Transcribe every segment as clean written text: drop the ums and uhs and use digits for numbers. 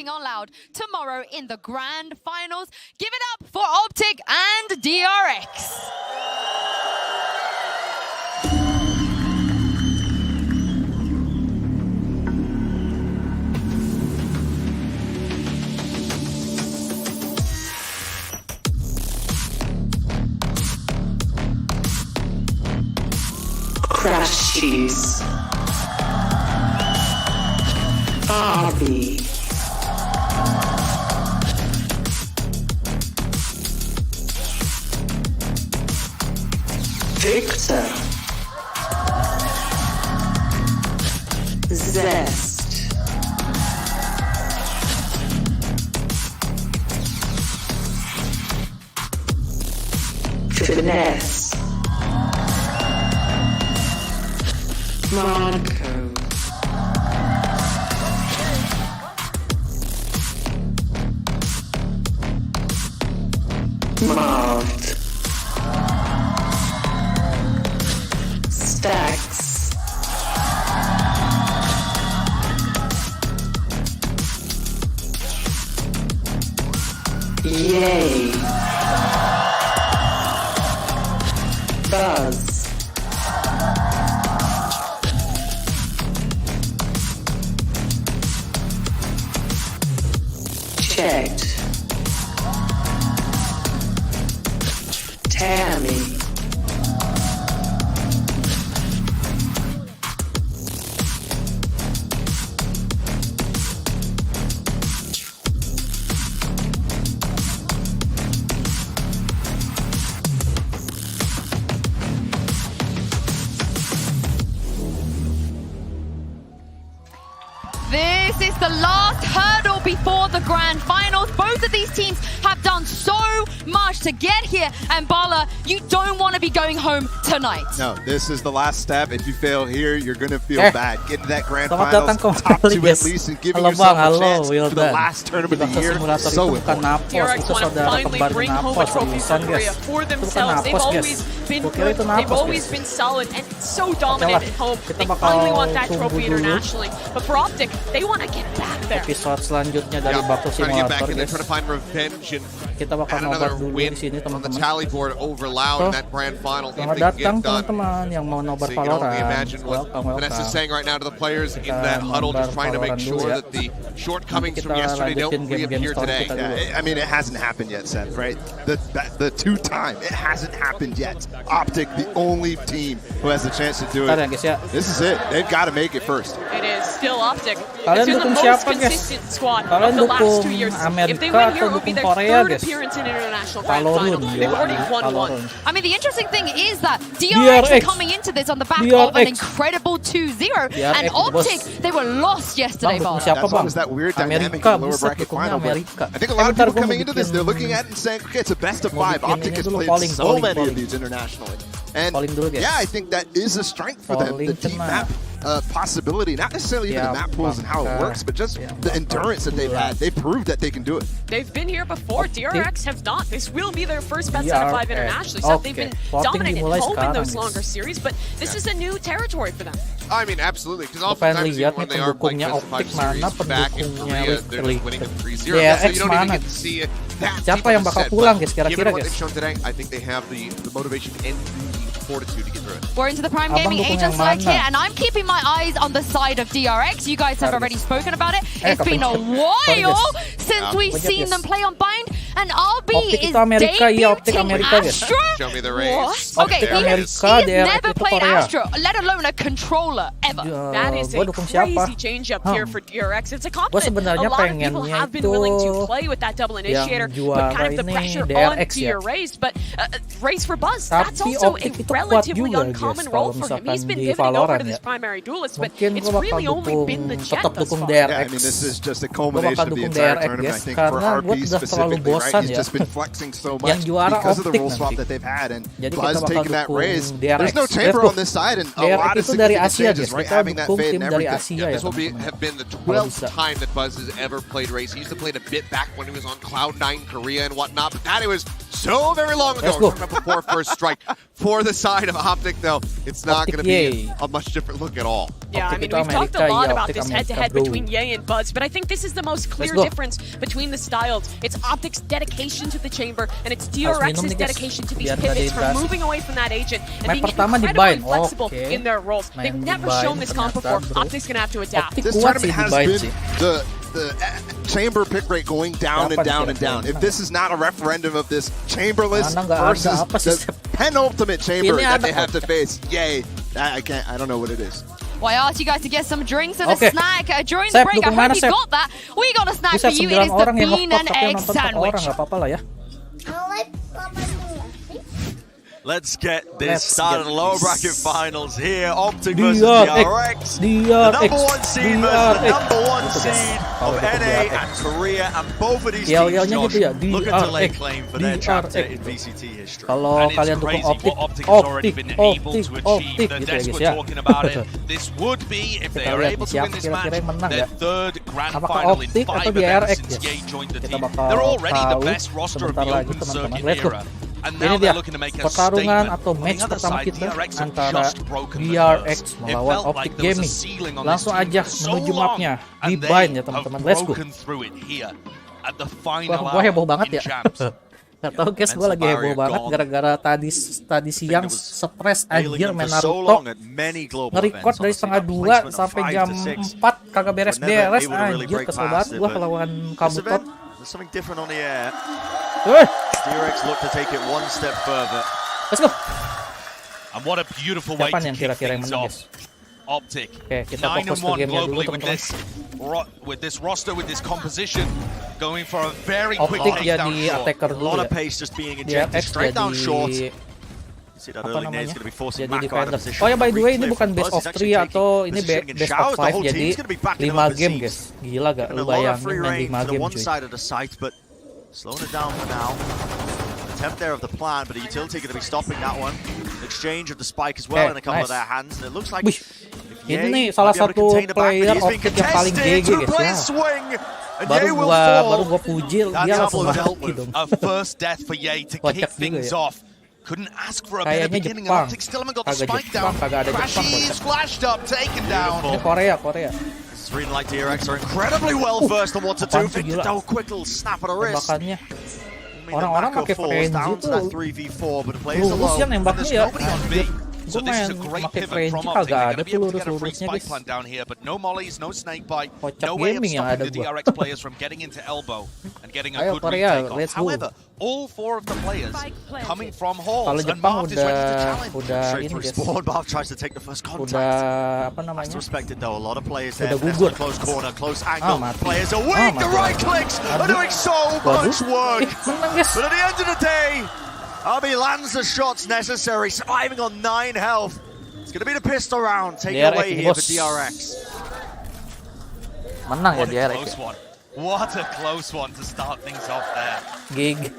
speaking out loud tomorrow in the grand finals. Give it up for Optic and DRX. Crash cheese. Arby. Victor. Zest. Finesse. Marco. Marved. Stacks. Yay. Buzz. Checked. Tammy. This is the last hurdle before the grand finals. Both of these teams have done so much to get here. And Bala, you don't want to be going home tonight. No, this is the last step. If you fail here, you're going to feel bad. Get to that grand Selamat finals, datang top two kembali, at least, and giving Halo yourself Bang, a halo, chance well for the done. last tournament of the Bangsa year. simulator So itu bukan important. napos, DRX itu want to saudara finally kembar bring home a napos, trophy bukan for Korea guys. for Itu bukan themselves. They've napos, always guys. been Oke, good. itu They've napos, always guys. been solid and so Oke dominant lah, at home. kita They bakal finally want that tunggu trophy dulu internationally. But for Optic, they want to get back there. episode selanjutnya dari Baku trying to get back Simulator, in there, guys. trying to find revenge and Kita bakal add nobar another dulu win di sini, on the teman-teman. tally board over Loud in that grand final. If Selamat they can datang get done. teman-teman yang mau nobar So you can only Valorant. imagine what Welcome. Vanessa's saying right now to the players in Kita that huddle, just nobar trying to make Valorant dulu sure ya. that the shortcomings Nanti from kita yesterday don't lanjutin game reappear story today. kita dulu. Yeah, I mean, it hasn't happened yet, Seth, right? The two-time, it hasn't happened yet. Optic, the only team who has the chance to do Bentar ya it. guys ya. This is it. They've got to make it first. It is still Optic. Kalian They're the dukung most siapa, guys? consistent squad Kalian of the last dukung 2 years. If they Amerika win here, atau it will be dukung their Korea, third guys? appearance in international grand Valorant, final. They've already won one. Valorant. I mean, the interesting thing is that DRX are coming into this on the back of an DRX. incredible 2-0. DRX, And Optic, bos. they were lost yesterday, Bang, dukung Bala. siapa, That's Bang? always that weird dynamic Amerika, in the lower buset, bracket dukungnya final. But Amerika. I think a lot of Bentar, people gua coming mau into this, they're bikin- looking at it and saying, okay, it's a best of Mau 5. bikin Optic ini has dulu, played polling, so polling, many of polling. these internationally. And Polling dulu, guys. yeah, I think that is a strength for them. The Polling deep tenang. map possibility, not necessarily even the map pools and how it works, but just the endurance that they've had. They've proved that they can do it. They've been here before. Optic. DRX have not. This will be their first best out of 5 DRX. internationally. So they've Oke. been Voting dominant at dimulai home in sekarang, those guys. longer series, but this is a new territory for them. I mean, absolutely, because Gue pengen oftentimes lihat even when nih they are playing pendukungnya best of 5 Optic mana, series back in pendukungnya Korea, they're just winning them 3-0. DRX So you don't even mana? get to see it that Siapa deep yang of a bakal set. pulang, But guys, kira-kira, given what guys? they've shown today, I think they have the motivation and the fortitude to get through it. We're into the Prime Abang Gaming dukung Agent yang select mana? here, and I'm keeping my eyes on the side of DRX. You guys have Sorry, already guys. spoken about it. Eh, It's been a kaping. Sorry, while guys. since we've Wajah, seen guys. them play on Bind, and RB Optic is itu Amerika, iya, Optic debuting Amerika, guys. Astra. Show me the race. Okay, Optic he Amerika, has DRX never itu played Korea. Astra, let alone a controller, ever. That is Gue a dukung siapa? crazy change-up here for DRX. It's a Gue compliment. sebenarnya A lot of people pengennya have been itu willing to play with that double initiator, yang but kind of the juara pressure ini on DRX ya. to your race. But race for Buzz, that's Tapi also Optic a itu kuat relatively juga, uncommon guys, role kalau for him. He's misalkan been di pivoting over Valorant to this ya. primary duelist, but Mungkin it's gue bakal really only been the dukung, Jet tetap thus dukung far. DRX. Yeah, I mean, this is just a Gue culmination bakal of the dukung entire DRX, tournament, I guys, think, for karena gue RP udah terlalu specifically bosan right? bosan He's ya. just been flexing so much Yang juara because of the Optic role swap nanti. that they've had, and Jadi Buzz kita bakal taking that dukung raise. DRX. There's no Let's chamber go. on this side, and a DRX lot of itu dari significant Asia, changes, guys. right? Kita Having that dukung fade tim and dari everything. Asia ya, This will teman-teman. have been the Kalau 12th bisa. time that Buzz has ever played race. He used to play it a bit back when he was on Cloud9 Korea and whatnot, but that it was so very long ago. Let's go. Talking about before first strike. For the side of Optic, though, it's not Optic, going to be yay. a much different look at all. Yeah, I Optic mean, itu we've talked a Amerika, lot iya, about Optic this Amerika, head-to-head bro. between Ye and Buzz, but I think this is the most clear go. difference between the styles. It's Optic's dedication to the chamber, and it's minum DRX's nih, guys. dedication to these Biar nggak pivots, from dehidrasi. moving away from that agent and Main being pertama di incredibly bind. flexible Oke. in their roles. Main They've di never bind shown this comp ternyata, before. bro. Optic's gonna have to adapt. Optic This kuat tournament sih di has bind been sih. the chamber pick rate going down and Kapan down and kira-kira down. If menang? this is not a referendum of this chamberless Mana nggak ada versus apa sih, the Sep? penultimate chamber Ini that ada they have to face, yay! I don't know what it is. Well, I asked you guys to get some drinks and Okay. a snack during Sep, the break. I dukung hope mana, you Sep? got that. We got a snack Bisa for you. It 9 is the orang yang bean nge-vlog and tapi yang egg nonton 4 orang sandwich. nggak apa-apa lah ya. Let's get this Let's started. get Lower this. bracket finals here. Optic versus DRX. DRX. The number one seed versus the DRX. number one Itu, guys. seed Kalau of gitu NA DRX. and Korea, and both of these Yel-yelnya teams, gitu ya, Josh, looking to lay DRX. claim for their chapter in DRX. VCT history. Kalau And it's kalian dukung crazy Optic, what Optic has already been able Optic, to achieve. Optic The gitu ya Desk guys were ya. talking about it. This would be, if they Kita are lihat able to siapa win this kira-kira match, yang menang their ya. third grand Apakah final in Optic 5 atau events DRX, since guys? Ye joined the Kita team. bakal They're already the tahu best roster of sebentar the lagi, open teman-teman. circuit Let's go. era. And Ini now dia they're looking to make a pertarungan statement. atau On the match other pertama side, kita DRX have antara just broken the DRX curse. It melawan felt Optic like there was a Gaming. ceiling on Langsung this team aja for so menuju long, mapnya and di they bind ya have teman-teman. Let's go. broken through it here at the Wah, final gua heboh hour banget in ya. Champs. Gak tau guys, gue lagi heboh banget gara-gara tadi siang stres anjir main Naruto. Nge-record dari setengah 2 sampai jam 4 kagak beres-beres anjir, kesel banget gue lawan Kabutot. DRX look to take it one step further. Let's go. And what a beautiful way Siapa to yang kick kira-kira yang things menang off. guys? Optic, Oke, kita 9 fokus and ke 1 gamenya dulu globally with teman-teman. this roster, with this composition, going for a very quick Optic takedown jadi shot. attacker A dulu lot ya. of pace just being injected DRX straight down short. jadi See that apa early nade namanya? is going to be forcing Jadi Mako out defender. of position. Oh ya, by the way, ini Reclear bukan from best Buzz. of He's actually 3 taking atau ini position in best showers. of The 5, whole jadi team's going to be backing him 5 up, it game seems. guys. Gila gak? And Lu a lot of bayangin free main reign 5 for the game one cuy. side of the site, but slowing it down for now. Attempt there of the plan, but the utility going to be stopping that one. Exchange of the spike as well in a couple of their hands, and it looks like Wih, ini nih salah satu player Optic yang paling GG guys ya. Baru gua puji dia langsung mati dong. A first death for Ye to Kocak kick juga things ya. off. Couldn't ask for a better Kayaknya beginning, Jepang. and Optic still haven't got the Kagak spike Jepang, down. kagak ada Jepang, Crashies kocak. flashed up, taken down. Ini Korea. This is reading like DRX are incredibly well versed on what to do. Apaan tuh, Victor gila? Doe quick little snap at a wrist. Tembakannya I mean, the orang-orang Mako pakai falls frenzy down to tuh that 3v4, but the players lurus ya alone. nembaknya There's ya. nobody on B. So Gue this main is a great pakai pivot frenzy from Optic. kagak They're ada going to be tuh able to get a free lurus-lurusnya spike guys. plant down here, but no mollies, no snake bite, Kocak no way of gaming yang stopping ada the gua. DRX players from getting into elbow and getting a Ayo, good Korea, retake off. let's go. However, all 4 of the players coming from Kalau halls, and Jepang Marv is ready to challenge. udah Straight ini through guys. spawn, Marv tries to take the first contact. Udah apa Has namanya? to respect it though. A lot of players there. Udah Next gugur. to close corner, close angle. mati. Players are weak. The mati. right clicks are Aduh. doing so Waduh. much work. Menang guys. But at the end of the day, Abi lands the shots necessary, surviving on 9 health. It's going to be the pistol round, taking DRX away here for bos. DRX. Menang ya What a DRX. close one. What a close one to start things off there. GG.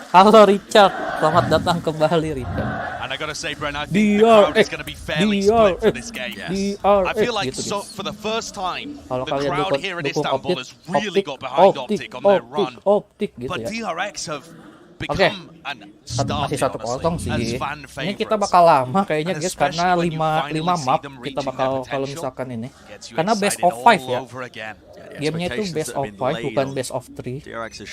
Halo Richard, selamat datang kembali Richard. And I gotta say, Brent, I think the crowd is going to be fairly split for this game. I feel like gitu, so, guys. for the first time, Kalau the kalian crowd here in Istanbul has really got behind Optic on their run. Optic gitu But ya. DRX have become and Masih started, 1-0 honestly, as sih. fan Ini kita favorites. bakal lama kayaknya And guys karena especially when you 5 finally see map them kita reaching bakal their kalau potential, misalkan ini. gets you Karena best excited of 5 all ya. over again. Gamenya tuh best of 5 bukan best of 3.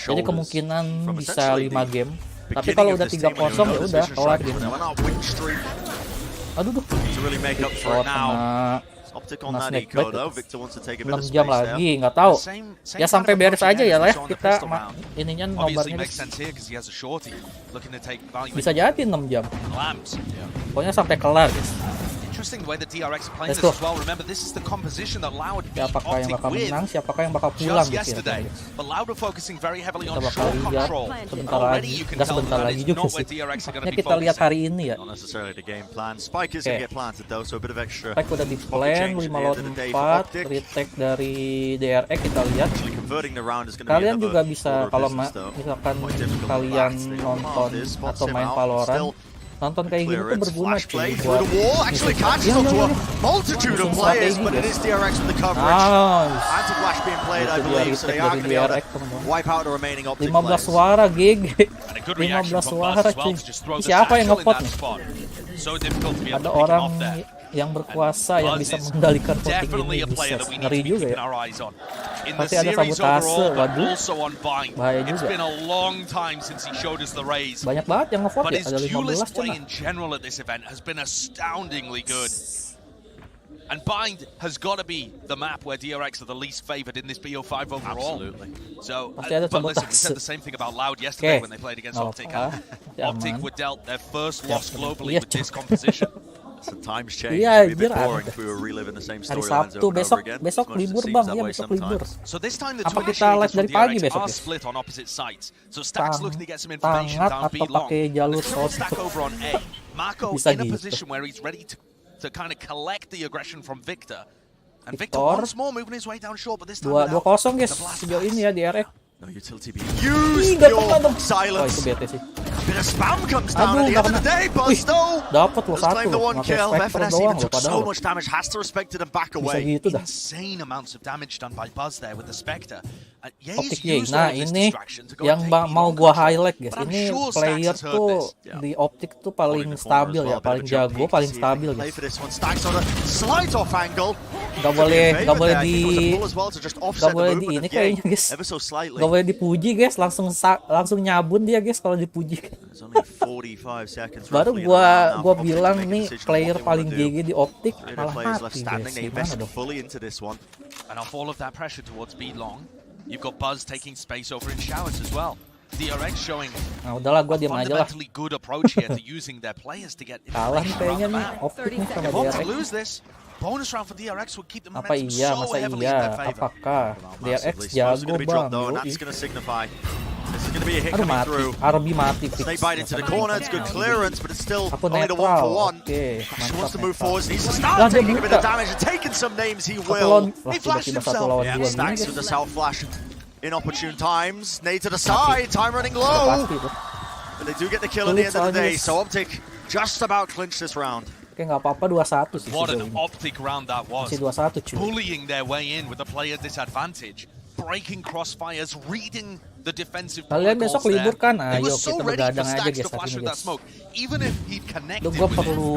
Jadi kemungkinan bisa 5 game. Tapi kalau udah 3-0 ya udah kelar game. Aduh duh. To really make up for it now. Optic on that Snake eco bite. though. Victor wants to take a bit of 6 space jam there. lagi, nggak tahu. Same Ya sampai kind of beres approach aja ya again lah as on the kita pistol round. ininya Obviously nobarnya makes guys. sense here because he has a shorty looking to take value Bisa jadi 6 jam. lamps. Pokoknya sampai kelar guys. Interesting the way the DRX are playing Let's this go. as well. Remember, this is the composition that Loud beat Siapakah yang Optic bakal with menang, siapakah yang bakal pulang just gitu yesterday. ya guys. But Loud are focusing very heavily Kita on bakal short lihat control. sebentar Already lagi. you can Nggak tell sebentar that lagi is juga not sih. where DRX are going Ini to be kita lihat focusing. hari ini ya. Not necessarily the game plan. Spike is going to get planted though, so a bit of extra. Spike udah di plan, 5 lawan 4, retake dari DRX kita lihat. converting the round is going to be Kalian another juga bisa kalau misalkan kalian nonton atau main Valorant, nonton kayak gini tuh berguna cuy buat multitude of players, but it is DRX with the coverage. Anti-flash being played, I believe, so they are going to be able to wipe out the remaining Optic 15 players. suara gig. 15 suara cuy. Siapa yang ngepot nih? Ada orang yang berkuasa yang bisa mengendalikan voting ini. Bisa ngeri juga ya. Pasti ada sabotase. Waduh, bahaya juga. Banyak banget yang ngevote ya. Ada 15 cina. And Bind has got to be the map where DRX are the least favored in this BO5 overall. Absolutely. So, but listen, we said the same thing about Loud yesterday when they played against Optic. Optic were dealt their first loss globally with this composition. So times change. It'd be a bit boring if we were reliving the same storylines over and over again. Besok libur bang, ya besok libur. So this time the Apa two kita live dari pagi DRX besok are ya? split on opposite sides. So Stack's looking to get some information down B atau long. pakai jalur Stack over on A. Marco Bisa in a gitu. position where he's ready to kind of collect the aggression from Victor. And Victor Victor. once more moving his way down short, but this time 2-0 without guys sejauh ini ya di RF. No utility being used. Gak Your pernah dong. Oh silence. itu bete sih. Bit of spam comes down at the end of the day. Buzz though Dapat lo does satu claim the loh. one Pakai kill. Spectre FNS doang even loh took so padahal. much damage. Has to respect it and back Bisa away. gitu dah. insane amounts of damage done by Buzz there with the Spectre. Optic Yay. Nah ini yang mau gua highlight guys. Ini player tuh di Optic tuh paling stabil ya, paling jago, paling stabil guys. Gak boleh di ini kayaknya guys. Gak boleh dipuji guys, langsung nyabun dia guys kalau dipuji. Baru gua bilang nih player paling GG di Optic malah mati guys. Gimana dong? And off all of that pressure towards B long, you've got Buzz taking space over in showers as well. DRX showing Nah udahlah gua diam aja lah. fundamentally good approach here to using their players to get Kalah nih information kayaknya around the nih map. Optic nih sama If Optic DRX. lose this, bonus round for DRX would keep the Apa momentum iya, so masa heavily in iya? their favor. Apakah DRX jago bang? Aduh mati, RB mati. Snakebite into the corner, it's good clearance, but it's still Aku only the netral. 1-for-1. Oke, She wants to mantap move forward, needs to Lah, start dia taking a bit of buka. damage and taking some names, he Satu will. lawan, lah He flashed tiba-tiba satu himself. lawan Yeah, dua gini Stacks guys. with the self flash. Inopportune times, nade to the side, time running Udah low. pasti tuh. But they do get the kill at the end of the day, so Optic just about clinched this round. Oke nggak apa-apa 2-1 sih What sejauh an ini. Optic round that was. Masih 2-1 cuy. Bullying their way in with the player disadvantage, breaking crossfires, reading the defensive Kalian protocols besok libur there. kan? They were Ayo so kita ready for begadang aja Stacks guys to hari flash ini with that guys. smoke. Even if he connected Duh, gue with it, perlu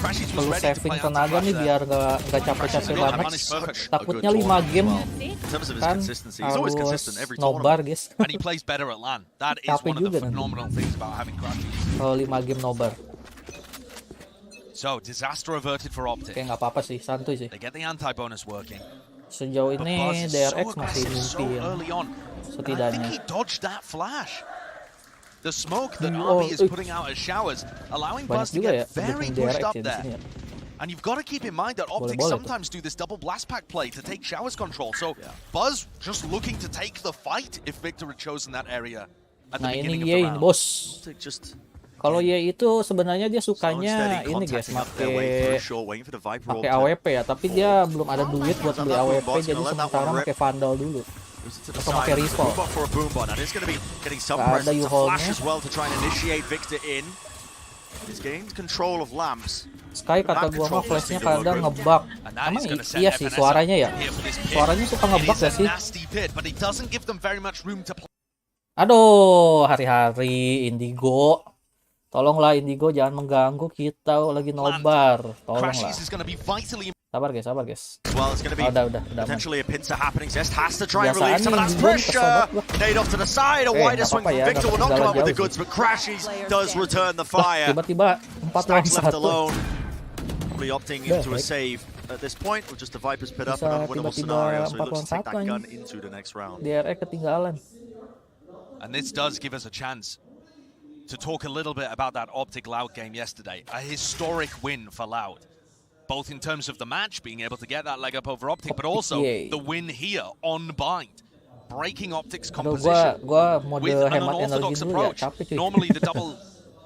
Crashies was ready to saving play tenaga anti-flash nih there. biar gak capek-capek Crashies banget. managed perfect. Takutnya 5 game In terms of his kan consistency, he's always harus consistent every nobar tournament. guys. And he plays better at LAN. That is Capek one of the juga nanti. phenomenal things about having Crashies. Kalau 5 game nobar. So, disaster averted for Optic. Oke nggak apa-apa sih, santuy sih. They get the anti-bonus working. Sejauh But ini Buzz is DRX so masih aggressive so mimpi early on. And I think setidaknya. he dodged that flash. The smoke that Oh, RB is putting out as showers, allowing Banyak Buzz to juga ya get very pendukung pushed DRX up ya di there. sini ya. And you've got to keep in mind that Optic Boleh-boleh tuh. sometimes do this double blast pack play to take showers control. So Buzz just looking to take the fight if Victor had chosen that area at the Nah ini beginning of the Ye round. bos. Optic just Kalau Ye itu sebenarnya dia slow and sukanya steady, ini guys, contacting up their way through pakai short, waiting for the Viper pakai ult to AWP ya, tapi dia belum ada duit buat beli AWP, jadi sementara pakai Vandal dulu. to the Atau pakai side. rifle. Move up for a boombot, and it's going to be getting some Gak ada pressure to U-haul-nya. flash as well to try and initiate Victor in. He's gained control of lamps. Sky kata gua mah flashnya kadang ngebug. And that Emang is gonna send iya sih FNS suaranya ya? here for this pit. Suaranya suka It ngebug is gak a sih? nasty pit, but it doesn't give them very much room to play. Aduh, hari-hari Indigo. Tolonglah Indigo, jangan mengganggu kita lagi nobar. Tolonglah. Crashies is going to be vitally Sabar guys. Well, it's going to be Udah aman. potentially a pincer happening. Zest has to try and Biasaan relieve some of that Indigo pressure. kesel banget Nade off to the side. A wider nggak swing apa-apa from ya, Victor nggak will not come ketinggalan out with the jauh goods, but Crashies does return the Lah, fire. tiba-tiba 4 lawan Stacks left 1. alone. Probably opting into a Baik. save at this point with just the Vipers pit up Bisa an unwinnable tiba-tiba scenario, so he 4 looks to take that lawan 1 gun into the next round. DRX ketinggalan. And this does give us a chance to talk a little bit about that Optic Loud game yesterday. A historic win for Loud. Both in terms of the match, being able to get that leg up over Optic, but also Yay. the win here on Bind. Breaking Optic's Aduh, composition gua mode with an hemat energi unorthodox dulu ya, approach. capek cuy. Normally the double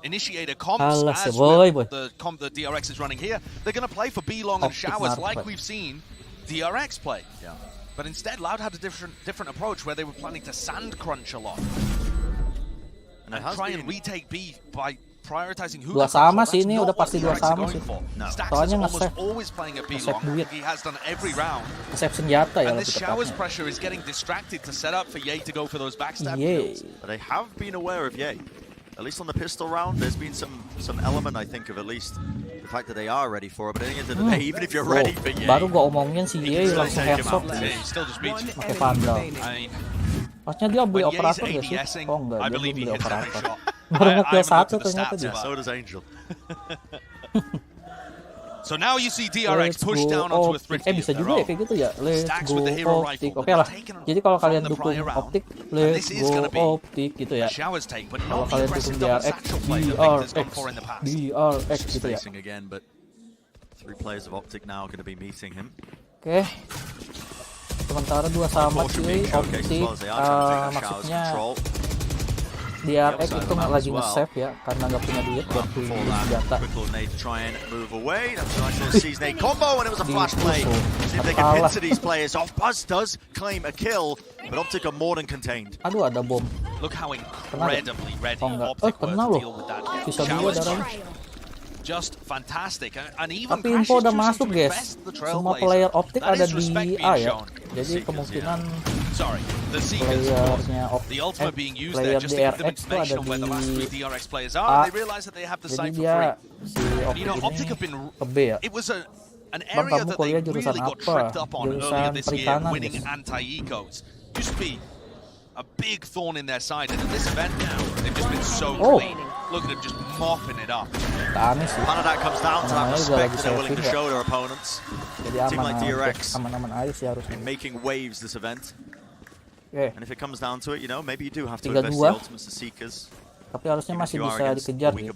initiator comps, Alah, as boy. with the comp that DRX is running here, they're going to play for B long and Optic showers market. like we've seen DRX play. Yeah. But instead, Loud had a different approach where they were planning to sand crunch a lot and try and retake B by prioritizing who. Dua sama sih ini, udah pasti dua sama sih. Soalnya nge-save duit, nge-save senjata ya. And this Showers pressure is getting distracted to set up for Ye to go for those backstab kills. But they have been aware of Ye. At least on the pistol round, there's been some element, I think, of at least the fact that they are ready for it. But at the end of the day, even if you're ready for Ye, baru gua omongin si Ye langsung headshot. Pakai vandal. Pasnya dia beli operator gak sih? Oh enggak, dia beli operator. Baru nge-kill 1 ternyata dia. So does Angel. So now you see DRX push down onto a thrift. Bisa juga ya kayak gitu ya. Let's go Optic. Oke lah. Jadi kalau kalian dukung Optic, let's go Optic gitu ya. Kalau kalian dukung DRX, DRX gitu ya. Oke. Sementara 2 sama cuy. Optic maksudnya DRX itu lagi nge-save ya, karena nggak punya duit buat beli senjata. Aduh, ada bom. Kena nggak? Kena loh. Bisa 2 darahnya. Tapi info udah masuk guys. Semua player Optic ada di A ya. Jadi kemungkinan playernya Optic, player DRX itu ada di A. Jadi dia si Optic ini ke B ya. Bang, kamu kuliah jurusan apa? Jurusan perikanan guys. A big thorn in their side, and at this event now, they've just been so clean. Look at them just mopping it up. None of that comes down to that respect that they're willing to show their opponents. A team like DRX making waves this event. And if it comes down to it, you know, maybe you do have to invest the ultimates to Seekers. Tapi harusnya masih bisa dikejar nih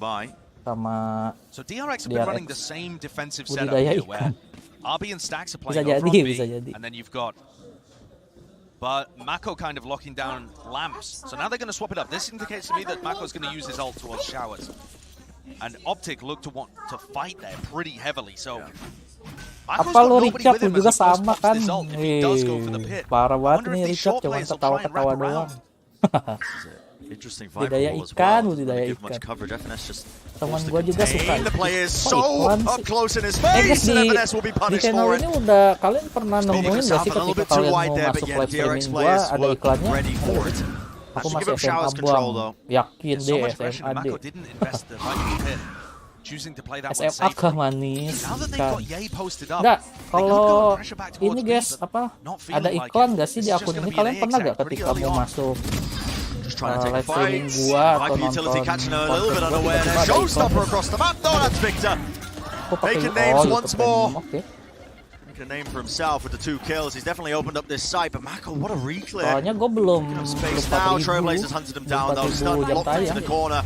sama So DRX have been running the same defensive setup here, where RB and Stacks are playing over on B, and then you've got but Mako kind of locking down lamps. So now they're going to swap it up. This indicates to me that Mako's going to use his ult towards Showers. And Optic look to want to fight there pretty heavily. So Mako's got nobody with him as he pops this ult. If he does go for the pit, I wonder if these short players will try and wrap around. Interesting vibe as well. Give much coverage. FNS just teman gue juga suka the players so up close in his face, and FNS will be punished for it. Ini udah kalian pernah nemuin gak sih ketika kalian mau masuk live streaming gue ada iklannya? Aku masih SMA buang, yakin deh SMA deh. SMA kah manis kan? Nggak, kalau ini guys apa ada iklan gak sih di akun ini? Kalian pernah gak ketika mau masuk live streaming gua atau nonton konten Showstopper across the map, though, that's Victor. Making names once more. Making a name for himself with the 2 kills. He's definitely opened up this site, but Mako, what a reclear. Soalnya gua belum space now. Trailblazers hunted him down, though. Stunned, locked into the corner.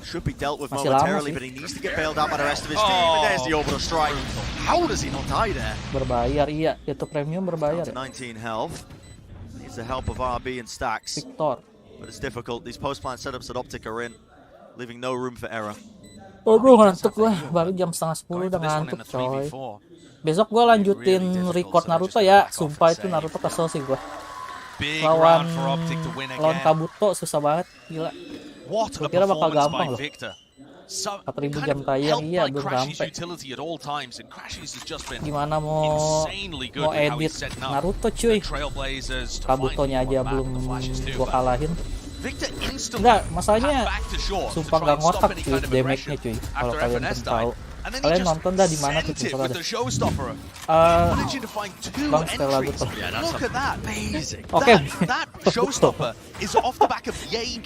Should be dealt with momentarily, but he needs to get bailed out by the rest of his team. And there's the orbital strike. How does he not die there? Berbayar, iya. Itu premium berbayar. 19 health. Needs the help of RB and Stacks. Victor. But it's difficult. These post-plant setups at Optic are in, leaving no room for error. Aduh, ngantuk gua. Baru jam 9:30 udah ngantuk, coy. Besok gua lanjutin record Naruto ya. Sumpah itu Naruto kesel sih gua. Lawan Kabuto susah banget, gila. Gua kira bakal gampang loh. 4.000 jam tayang, iya belum sampai. Gimana mau edit Naruto cuy? Kabutonya aja belum gua kalahin. Enggak, masalahnya sumpah gak ngotak cuy damage-nya cuy. Kalau kalian belum tahu, kalian nonton dah di mana tuh tutorialnya. Bang Stella gitu. Oke.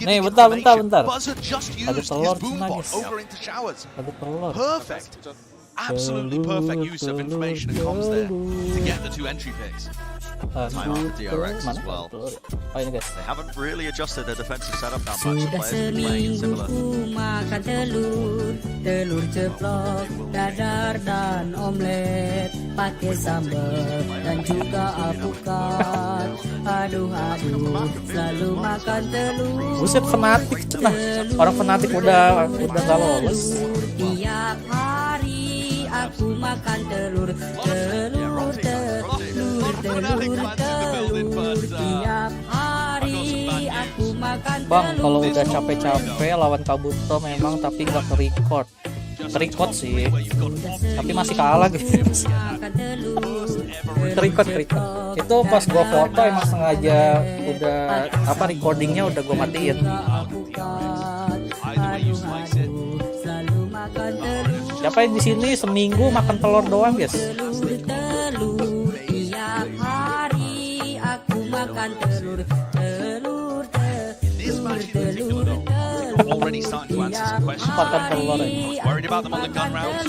Nih, bentar. Ada telur cina guys. Ada telur. Absolutely perfect use of information and comms there to get the 2 entry picks. DRX as well. They haven't really adjusted their defensive setup that much. The players have been playing it similar. Makan telur ceplok, dadar dan omelet, pakai sambal dan juga alpukat. Aduh, selalu makan telur. Buset, fanatik cenah. Orang fanatik udah gak lolos. Tiap hari aku makan telur. telur tiap hari aku makan Bang, kalau udah capek-capek lawan Kabuto memang tapi nggak ke-record. Ke-record sih, tapi masih kalah gitu. Ke-record. Itu pas gua foto emang sengaja udah recordingnya udah gua matiin. Siapa yang di sini seminggu makan telur doang, guys? Telur tiap hari aku makan telur. Already starting to answer some questions. Worried about them on the gun rounds.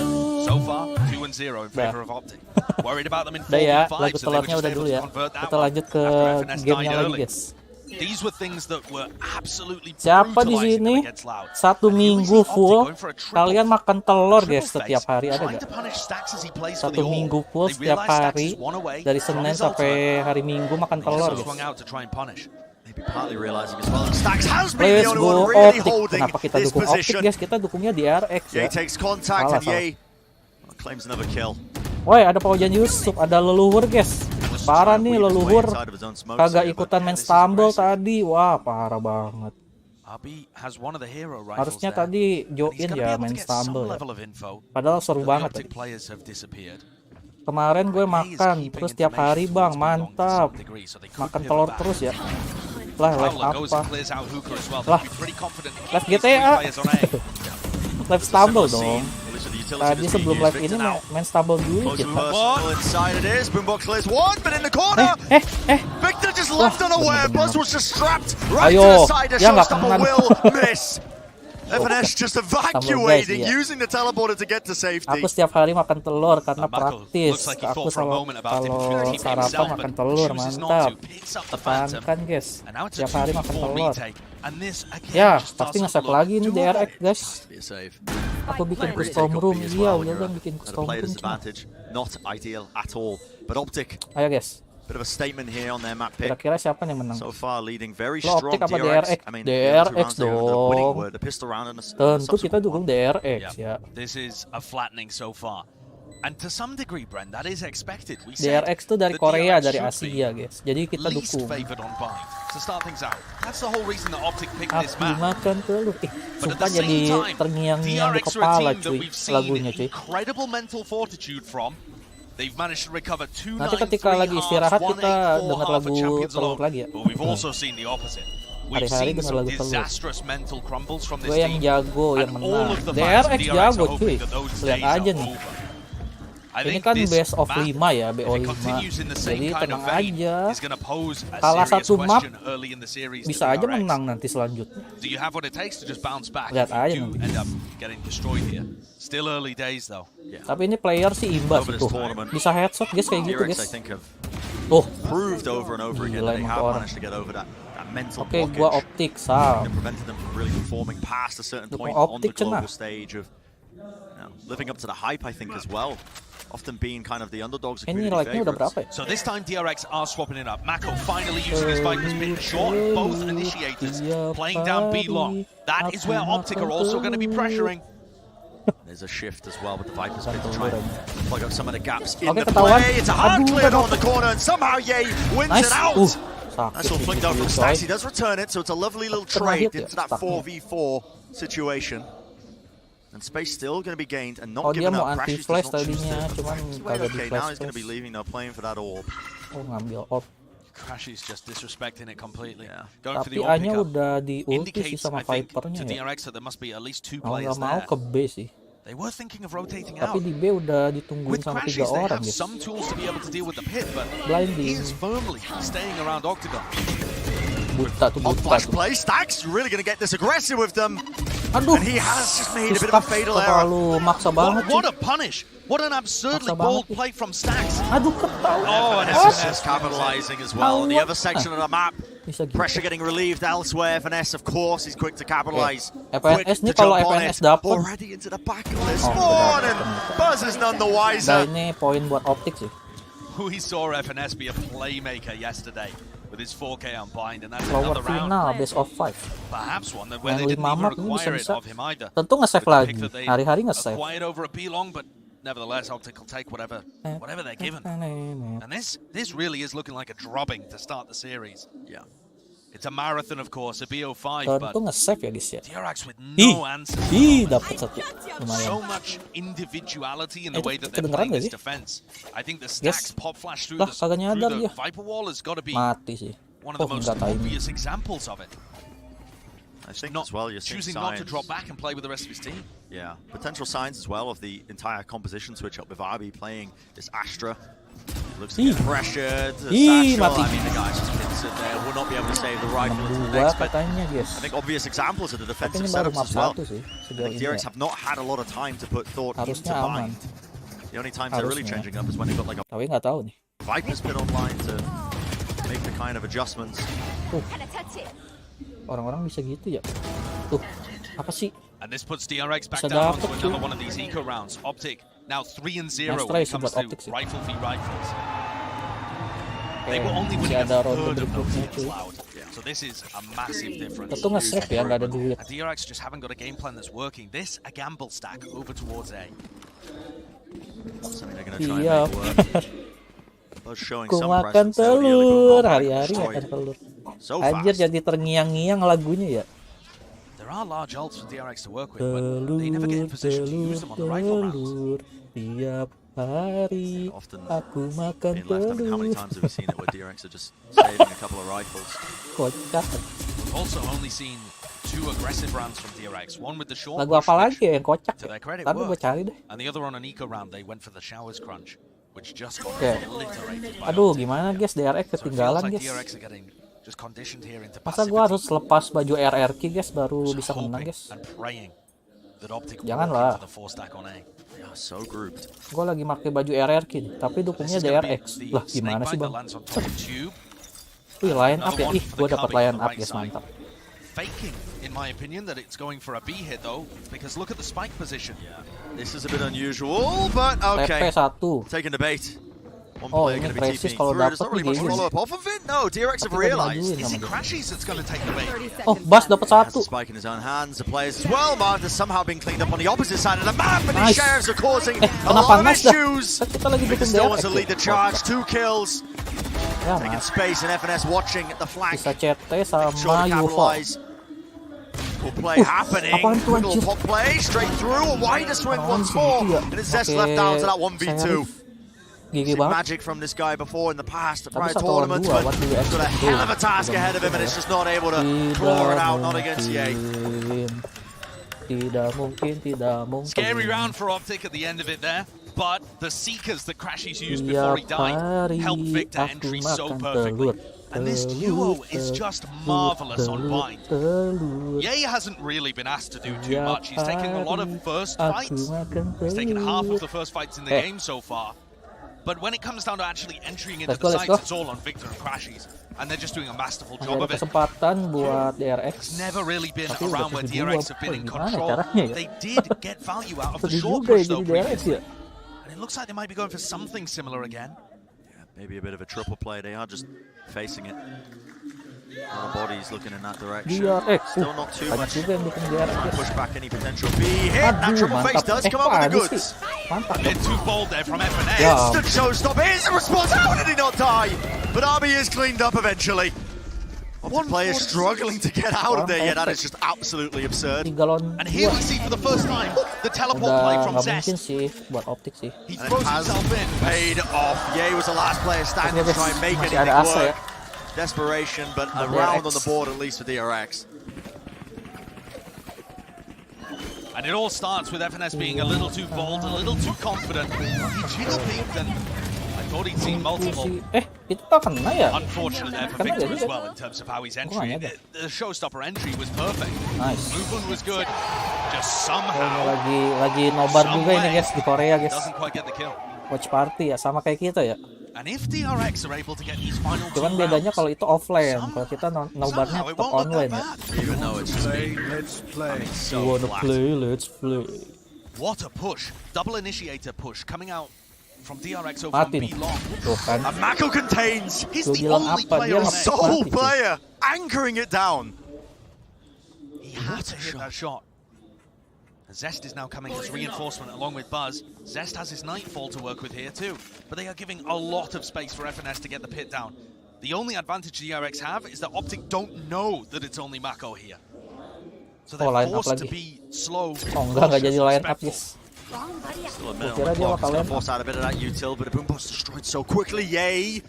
So far, 2-0 in favor of Optic. Worried about them in 4v5, ya, so lagu they were telurnya just udah able dulu to ya. convert that Kita one lanjut ke after FNS gamenya died lagi, early. guys. These were things that were absolutely Siapa di brutalizing sini against Loud. satu And here we minggu see Optic full going for a triple- kalian makan telur, guys, triple setiap face, hari ada trying nggak? to punish Stacks as he plays for Satu the All. minggu full They setiap realize Stacks hari is one away dari from Senin his sampai ultimate. hari Minggu makan He telur, also guys. swung out to try and punish. Maybe partly realizing as well. Stacks has been Let's the only go one really Optic. holding Kenapa kita this dukung Optic, position. guys? Kita dukungnya di RX ya. Ye takes contact Salah, and Ye claims another kill. Woi, ada Paujan Yusuf, ada leluhur, guys. Parah nih leluhur. Kagak ikutan main stumble tadi. Wah, parah banget. Harusnya tadi join ya main stumble ya. Padahal seru banget tadi. Kemarin gue makan terus tiap hari, Bang. Mantap. Makan telur terus ya. Lah, live apa? Lah, live GTA. Live stumble dong. Tadi sebelum live ini main stumble dulu kita. Victor just left unaware. Buzz was just strapped right Ayo, to the side. A ya nggak showstopper kena. will miss. FNS just evacuating, guys, using the teleporter to get to safety. Aku setiap hari makan telur karena praktis. Aku kalau sarapan makan telur, mantap. Tekankan, guys. Setiap hari makan telur. Ya, pasti nge-save lagi nih DRX, guys. Aku bikin custom room, iya, udah kan bikin custom room. Not ideal at all, but Optic. Ayo, guys. Bit of a statement here on their map pick. Kira-kira siapa nih menang? So far leading very Lo strong. Optic apa DRX? DRX? DRX dong. The pistol round and Tentu kita dukung DRX ya. This is a flattening so far. And to some degree, Brent, that is expected. We DRX tuh dari Korea, dari Asia, guys. Jadi kita dukung. To start things out. That's the whole reason that Optic picked this Aku map. makan telur. Sumpah jadi terngiang-ngiang di kepala, cuy. Lagunya, cuy. Incredible mental fortitude from. They've managed to recover 2-9, Nanti ketika 3 lagi istirahat halves, kita 1-8, 4 dengar half lagu of champions telur alone. lagi ya. But we've also seen the opposite. We've Hari-hari seen dengar some lagu telur. disastrous mental crumbles from this Gue yang team. jago, yang And all menang. of the fans of DRX DRX jago, are cuy. hoping that those Lihat days aja are nih. over. I Ini think kan this best of map, 5 ya, if it BO5. continues in the same Jadi kind tenang of vein, aja. is gonna pose a Kalah serious satu map, question early in the series to bisa aja DRX. menang nanti selanjutnya. Do you have what it takes to just bounce back? Lihat If aja you do nanti. end up getting destroyed here. Still early days though. Tapi ini player sih imbas Over itu. this tournament. Bisa headshot guys kayak gitu, DRX, guys. I think, have Tuh. proved over and over again Gila, that they emang have tuh orang. managed to get over that mental Oke, gua blockage. Optic sal. That prevented them from really performing past a certain Dukung point on the Optic cenah. global stage of living up to the hype, I think, as well. Often being kind of the underdogs. Ini like-nya udah berapa ya? So this time DRX are swapping it up. Mako finally using his Viper's pit short. Both initiators playing down B long. That is where Optic are also going to be pressuring. There's a shift as well with the Viper's pit to try and plug up some of the gaps in Oke, the ketahuan. play. It's a hard Aduh, clear udah on the corner and somehow Ye wins Nice. it out. Nice Sakit little flick down from gitu, Stacks. coy. He does return it, so it's a lovely little Kena trade hit ya, into that stucknya. 4v4 situation. And space still going to be gained and Oh, not dia giving mau up. Crashes does anti-flash not choose tadinya, to cuman wait, kagak okay, now he's di-flash. going to be leaving no playing for that orb. Oh, ngambil orb. Crashes just disrespecting it completely. Yeah. Going for Tapi the orb A-nya pickup. udah di ulti sih Indicates, sama I think, Vipernya to ya. DRX that there must be at least 2 Mau players nggak mau there. ke B sih. They were thinking of rotating Tapi out. di B udah ditungguin With sama 3 Crashes, they orang have guys. some tools to be able to deal with the pit, but Blinding. he is firmly staying around Octagon. Buta tuh, On buta flash tuh. play, Stacks really going to get this aggressive with them. Aduh, And he has just made a bit Stacks of a fatal error. terlalu maksa banget What sih. a punish! What an absurdly Maksa bold banget. play from Stacks. Aduh, ketahuan. Oh, and FNS capitalizing as well. On the other section of the map, Bisa gitu. pressure getting relieved elsewhere. FNS, of course, he's quick to capitalize. FNS nih Quick to kalau jump on FNS it. dapet. Already into the back of this Oh, spawn, benar, and benar. Buzz is none the Nah, wiser. ini poin buat Optic sih. We saw FNS be a playmaker yesterday with his 4K unbind, and that's Lower another round. final, best of 5. Perhaps one where Main they didn't 5 even map ini require it bisa-bisa. of him either. Tentu nge-save With the lagi. pick that they Hari-hari nge-save. acquired over a B long, but nevertheless, Optic will take whatever they're given. And this really is looking like a drubbing to start the series. Yeah. It's a marathon, of course, a BO5, but Tentu nge-save ya guys ya. DRX with no answers. Dapat satu. So Lumayan. much individuality in the way that they're kedengeran playing gak this sih? defense. I think the stacks pop flash through the kagak nyadar dia. Viper wall has got to be Mati sih. one of the most obvious examples of it. I think as well, you're seeing choosing signs. not to drop back and play with the rest of his team. Yeah, potential signs as well of the entire composition switch up with Arby playing this Astra. Looks to get pressured. Satchel, I mean, the guy's just been sit there. Will not be able to save the rifle into the next. But I think obvious examples of the defensive setups as well. I think DRX have not had a lot of time to put thought into mind. The only times they're really changing up is when they've got like a Viper's bit online to make the kind of adjustments. Orang-orang bisa gitu ya. Tuh, apa sih? And this puts DRX back down to another one of these eco rounds. Optic now 3-0 when it comes to rifle v rifles. They were only winning a third of those against Loud. So this is a massive difference. Tentu nge-save ya, nggak ada duit. And DRX just haven't got a game plan that's working. This a gamble stack over towards A. Something they're going to try and make work. Showing some makan telur, hari-hari makan telur. Anjir jadi terngiang-ngiang lagunya ya. There are large ults for DRX to work with, but they never get in position to use them on the rifle rounds. Tiap hari aku makan telur. How many times have we seen it where DRX are just saving a couple of rifles? Kocak. We've also only seen 2 aggressive rounds from DRX. One with the short lagu apa lagi yang kocak? To their credit, gue cari deh. And the other on an eco round, they went for the showers crunch, which just got obliterated by Aduh, gimana guys, DRX ketinggalan guys. Masa gua harus lepas baju RRQ guys baru bisa menang guys? Janganlah. Gua lagi pakai baju RRQ tapi dukungnya DRX. Lah gimana sih bang? Wih, line up ya. Ih, gua dapat line up guys, mantap. Faking, in my opinion, that it's going for a B hit though, because look at the spike position. This is a bit unusual, but okay. Taking the bait. One player going to be TPing through. There's not really much follow-up off of it. No, DRX have realized. Is it Crashies that's going to take the bait? Oh, Bas dapat satu. Spike in his own hands. The players as well. Marth has somehow been cleaned up on the opposite side of the map, and the sheriffs are causing a lot of issues. Victor still wants to lead the charge. 2 kills. Taking space and FNS watching the flank. Bisa CT sama UFO. Cool play happening. Little pop play straight through. A wider swing once more, and it's Zest left down to that 1v2. Seen magic from this guy before in the past, the prior tournaments, but he's got a hell of a task ahead of him, and it's just not able to claw it out, not against Ye. Scary round for Optic at the end of it there, but the Seekers that Crashies used before he died helped Victor entry so perfectly. And this duo is just marvelous on Bind. Ye hasn't really been asked to do too much. He's taken a lot of first fights. He's taken half of the first fights in the game so far. But when it comes down to actually entering into the sites, it's all on Victor and Crashies. And they're just doing a masterful job of it. Kesempatan buat DRX. It's never really been around where DRX have been in control. They did get value out of the short push though previously. And it looks like they might be going for something similar again. Yeah, maybe a bit of a triple play. They are just facing it. A lot of bodies looking in that direction. Still not too much to push back any potential B hit. That triple face does come up with the goods. A bit too bold there from FNS. Instant showstop. Here's the response. How did he not die? But RB is cleaned up eventually. One player struggling to get out of there. Yeah, that is just absolutely absurd. And here we see for the first time the teleport play from Zest. He throws himself in. Paid off. Ye was the last player standing to try and make anything work. Desperation, but a round on the board at least for DRX. And it all starts with FNS being a little too bold, a little too confident. He jiggle peeked and I thought he'd seen multiple. Unfortunate there for Victor as well in terms of how he's entering. The showstopper entry was perfect. Nice. Movement was good. Just somehow. Lagi nobar juga ini guys di Korea guys. Doesn't quite get the kill. Watch party ya, sama kayak kita ya. And if DRX are able to get these final two cuman bedanya kalau itu offline, kalau kita nobarnya tetap online ya. Even though it's just let's play. You wanna play, let's play. What a push. Double initiator push coming out from DRX over on B long. And Mako contains. He's the only player, sole player, anchoring it down. He had to hit that shot. Zest is now coming as reinforcement along with Buzz. Zest has his Nightfall to work with here too, but they are giving a lot of space for FNS to get the pit down. The only advantage DRX have is that Optic don't know that it's only Mako here. So they're forced to be slow. Enggak jadi line up, guys. Still a minute on the clock. It's going to force out a bit of that util, but the boom box destroyed so quickly. Yay!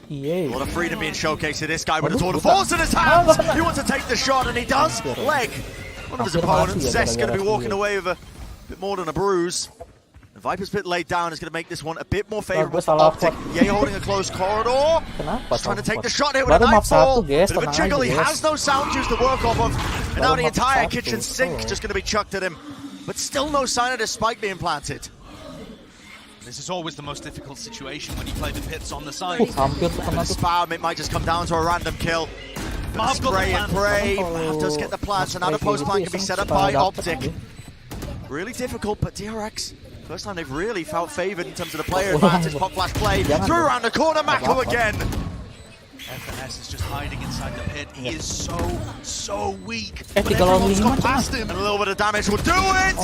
A lot of freedom being showcased to this guy with a tour de force in his hands. He wants to take the shot, and he does. Leg. One of his opponents. Zest going to be walking away with a bit more than a bruise. The Viper's Pit laid down is going to make this one a bit more favorable for Optic. Yay holding a close corridor. Just trying to take the shot here with a Nightfall. Bit of a jiggle. He has no sound juice to work off of. And now the entire kitchen sink just going to be chucked at him. But still no sign of this spike being planted. This is always the most difficult situation when you play the pits on the side. The spam, it might just come down to a random kill. Spray and pray. Marv does get the plan, so now the post plan can be set up by Optic. Really difficult, but DRX, first time they've really felt favored in terms of the player advantage. Pop flash play, through around the corner, Mako again. FNS is just hiding inside the pit. He is so weak. But everyone's got past him. And a little bit of damage will do it!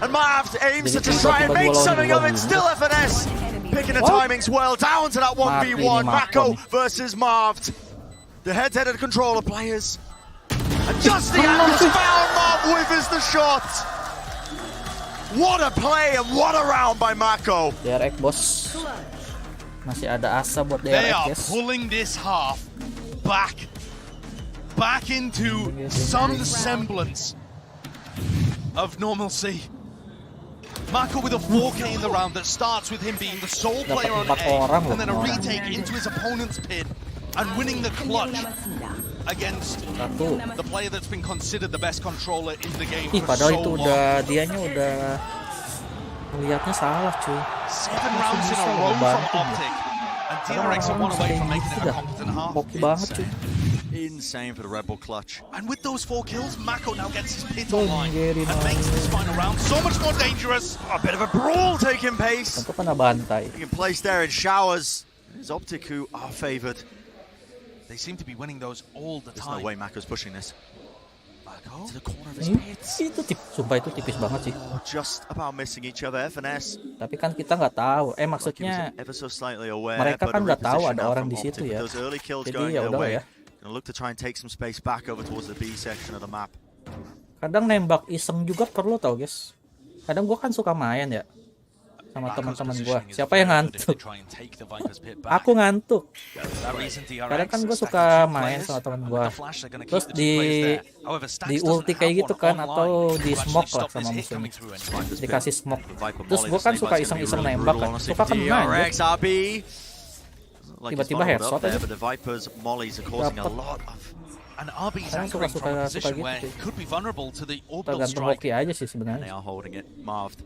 And Marv aims to just try and make something of it. Still FNS picking the timings well. Down to that 1v1. Mako versus Marv. The head-to-head of the controller players. And just the angles found. Marv whiffers the shot. What a play and what a round by Mako. DRX bos. Masih ada asa buat DRX. They are pulling this half back into some semblance of normalcy. Mako with a 4K in the round that starts with him being the sole player on A, and then a retake into his opponent's pit and winning the clutch against the player that's been considered the best controller in the game for so long. Dianya udah lihatnya salah, cuy. 7 rounds in a row from Optic, and DRX are one away from making it a competent half. Hoki banget, cuy. Insane for the Red Bull clutch. And with those 4 kills, Mako now gets his pit online and makes this final round so much more dangerous. A bit of a brawl taking place. Tentu kan bantai. Taking place there in showers. It's Optic who are favored. They seem to be winning those all the time. There's no way Mako's pushing this. Mako to the corner of his pits. Sumpah itu tipis banget sih. Just about missing each other, FNS. Tapi kan kita nggak tahu. Maksudnya mereka kan nggak tahu ada orang di situ ya. Jadi ya udah ya. Look to try and take some space back over towards the B section of the map. Kadang nembak iseng juga perlu tau guys. Kadang gua kan suka main ya sama teman-teman gua. Siapa yang ngantuk? Aku ngantuk. Kadang kan gua suka main sama teman gua. Terus di ulti kayak gitu kan, atau di smoke lah sama musuhnya. Dikasih smoke. Terus gua kan suka iseng-iseng nembak kan. Suka kan main. Tiba-tiba headshot aja. And RB's anchoring from a position where he could be vulnerable to the orbital strike. Aja sih sebenarnya. They are holding it. Marved.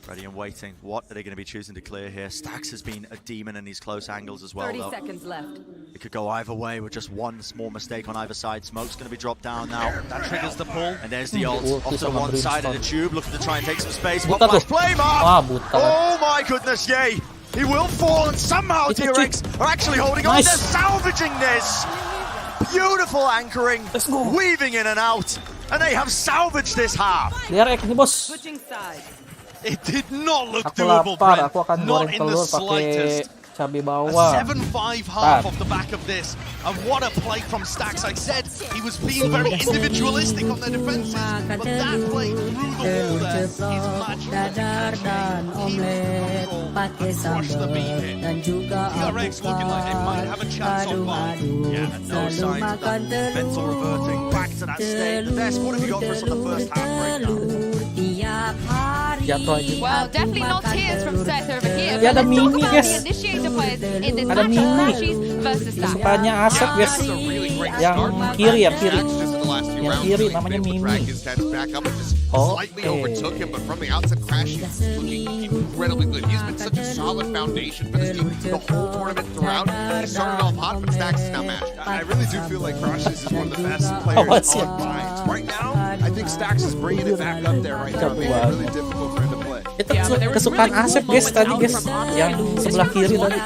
Ready and waiting. What are they going to be choosing to clear here? Stax has been a demon in these close angles as well. 30 seconds left. It could go either way with just one small mistake on either side. Smoke's going to be dropped down now. That triggers the pull. And there's the ult. Off to one side of the tube, looking to try and take some space. What flash play, Marv? Oh my goodness, yay! He will fall, and somehow DRX are actually holding on. They're salvaging this. Beautiful anchoring, weaving in and out, and they have salvaged this half. DRX nih bos. It did not look doable, Brent. Not in the slightest. Cabai A bawah. 7-5 half off the back of this. And what a play from Stax. I said he was being very individualistic on their defenses, but that play through the wall there is magic. He crushed the B hit. DRX looking like they might have a chance on five. Yeah, and no signs of that mental reverting back to that state. Best, what have you got for us on the first half breakdown? Well, definitely not tears from Seth over here. Ya, ada Mimi guys. Ada Mimi. Sukanya Asep guys. Yang kiri ya, kiri. Yang kiri namanya Mimi. Slightly overtook him, but from the outset, Crash is looking incredibly good. He's been such a solid foundation for this team the whole tournament throughout. He started off hot, but Stax is now matched. I really do feel like Crash is one of the best players on Minds. Right now, I think Stax is bringing it back up there right now, making it really difficult for him to play. Itu kesukaan Asep guys tadi guys, yang sebelah kiri tadi.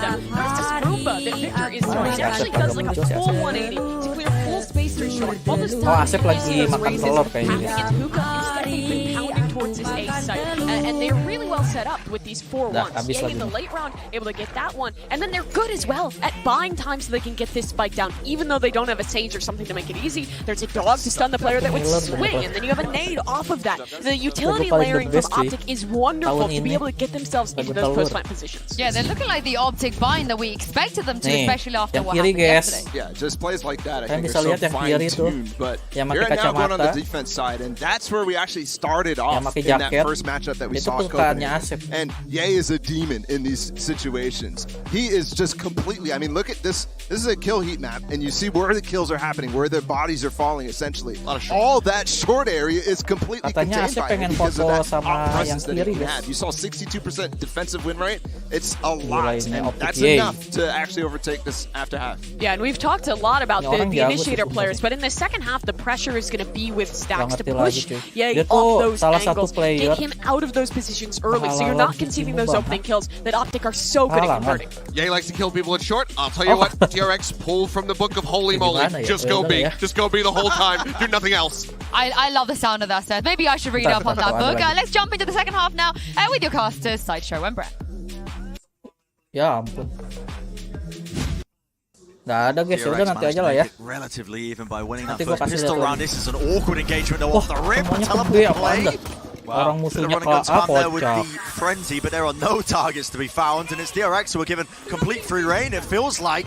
Oh, Asep lagi makan telur kayaknya. site, and they're really well set up with these 4-1s. Yeah, in the late round, able to get that one, and then they're good as well at buying time so they can get this spike down. Even though they don't have a Sage or something to make it easy, there's a dog to stun the player that would swing, and then you have a nade off of that. The utility layering from Optic is wonderful to be able to get themselves into those post-plant positions. Yeah, they're looking like the Optic bind that we expected them to, especially after what happened yesterday. Yeah, just plays like that, I think are so fine-tuned, but you're now going on the defense side, and that's where we actually started off in that first matchup that we saw at Copenhagen. And Ye is a demon in these situations. He is just completely, I mean, look at this. This is a kill heat map, and you see where the kills are happening, where their bodies are falling, essentially. All that short area is completely contained by him because of that presence that he had. You saw 62% defensive win rate. It's a lot, and that's enough to actually overtake this after half. Yeah, and we've talked a lot about the initiator players, but in the second half, the pressure is going to be with Stacks to push Ye off those angles, get him out of those positions early, so you're not conceding those opening kills that Optic are so good at converting. Ye likes to kill people in short. I'll tell you what, TRX pull from the book of Holy Moly. Just go B. Just go B the whole time. Do nothing else. I love the sound of that, Seth. Maybe I should read up on that book. Let's jump into the second half now with your casters, Sideshow and Brett. Ya ampun. Nggak ada guys, udah nanti aja lah ya. Relatively even by winning that Nanti gua first kasih pistol lihat round. lagi. This is an awkward engagement though off the rip. Semuanya gede apaan dah. Orang musuhnya Running on time there with kocak. the frenzy, but there are no targets to be found, and it's DRX who are given complete free reign. It feels like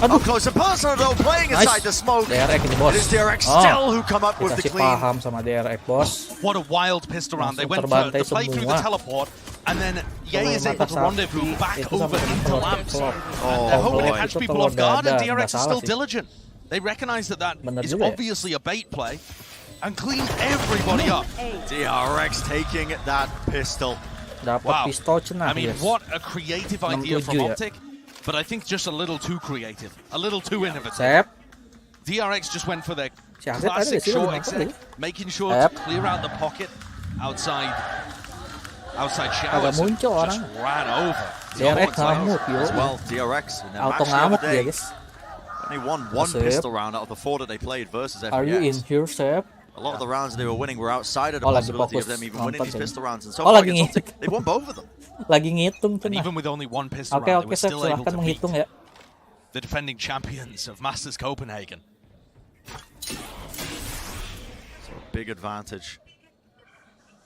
up close and personal though, playing inside the smoke. DRX ini bos. It is DRX still who come up with the Dikasih clean. paham sama DRX bos. What a wild pistol round. They went for the play through the teleport, and then Ye is able to rendezvous back over into Lamps. They're hoping to catch people off guard, and DRX is still diligent. They recognize that is obviously a bait play, and clean everybody up. DRX taking that pistol. Dapat pistol cenah. I mean, what a creative idea from Optic, but I think just a little too creative, a little too innovative. DRX just went for their classic short exec, making sure to clear out the pocket outside showers. Just ran over. DRX ngamuk yo. As well, DRX. Auto ngamuk dia guys. Only won one pistol round out of the 4 that they played versus FPX. Are you in here, Seb? A lot of the rounds they were winning were outside of the possibility of them even winning these pistol rounds, and so far against Optic, they won both of them. Lagi ngitung and even with only one pistol round, they were still able to beat the defending champions of Masters Copenhagen. So a big advantage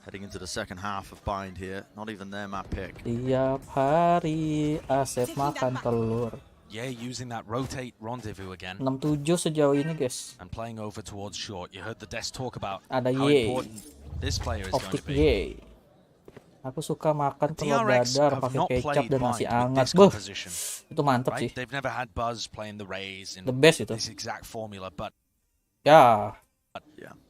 heading into the second half of Bind here. Not even their map pick. Tiap hari Asep makan telur. Yeah, using that rotate rendezvous again. 6-7 sejauh ini guys. And playing over towards short. You heard the desk talk about ada how Ye. important this player is Optic going to be. Ye. Aku suka makan telur dadar pakai kecap dan nasi hangat. Buh, itu mantep sih. They've never had Buzz playing the Rays in the best itu. This exact formula, but ya,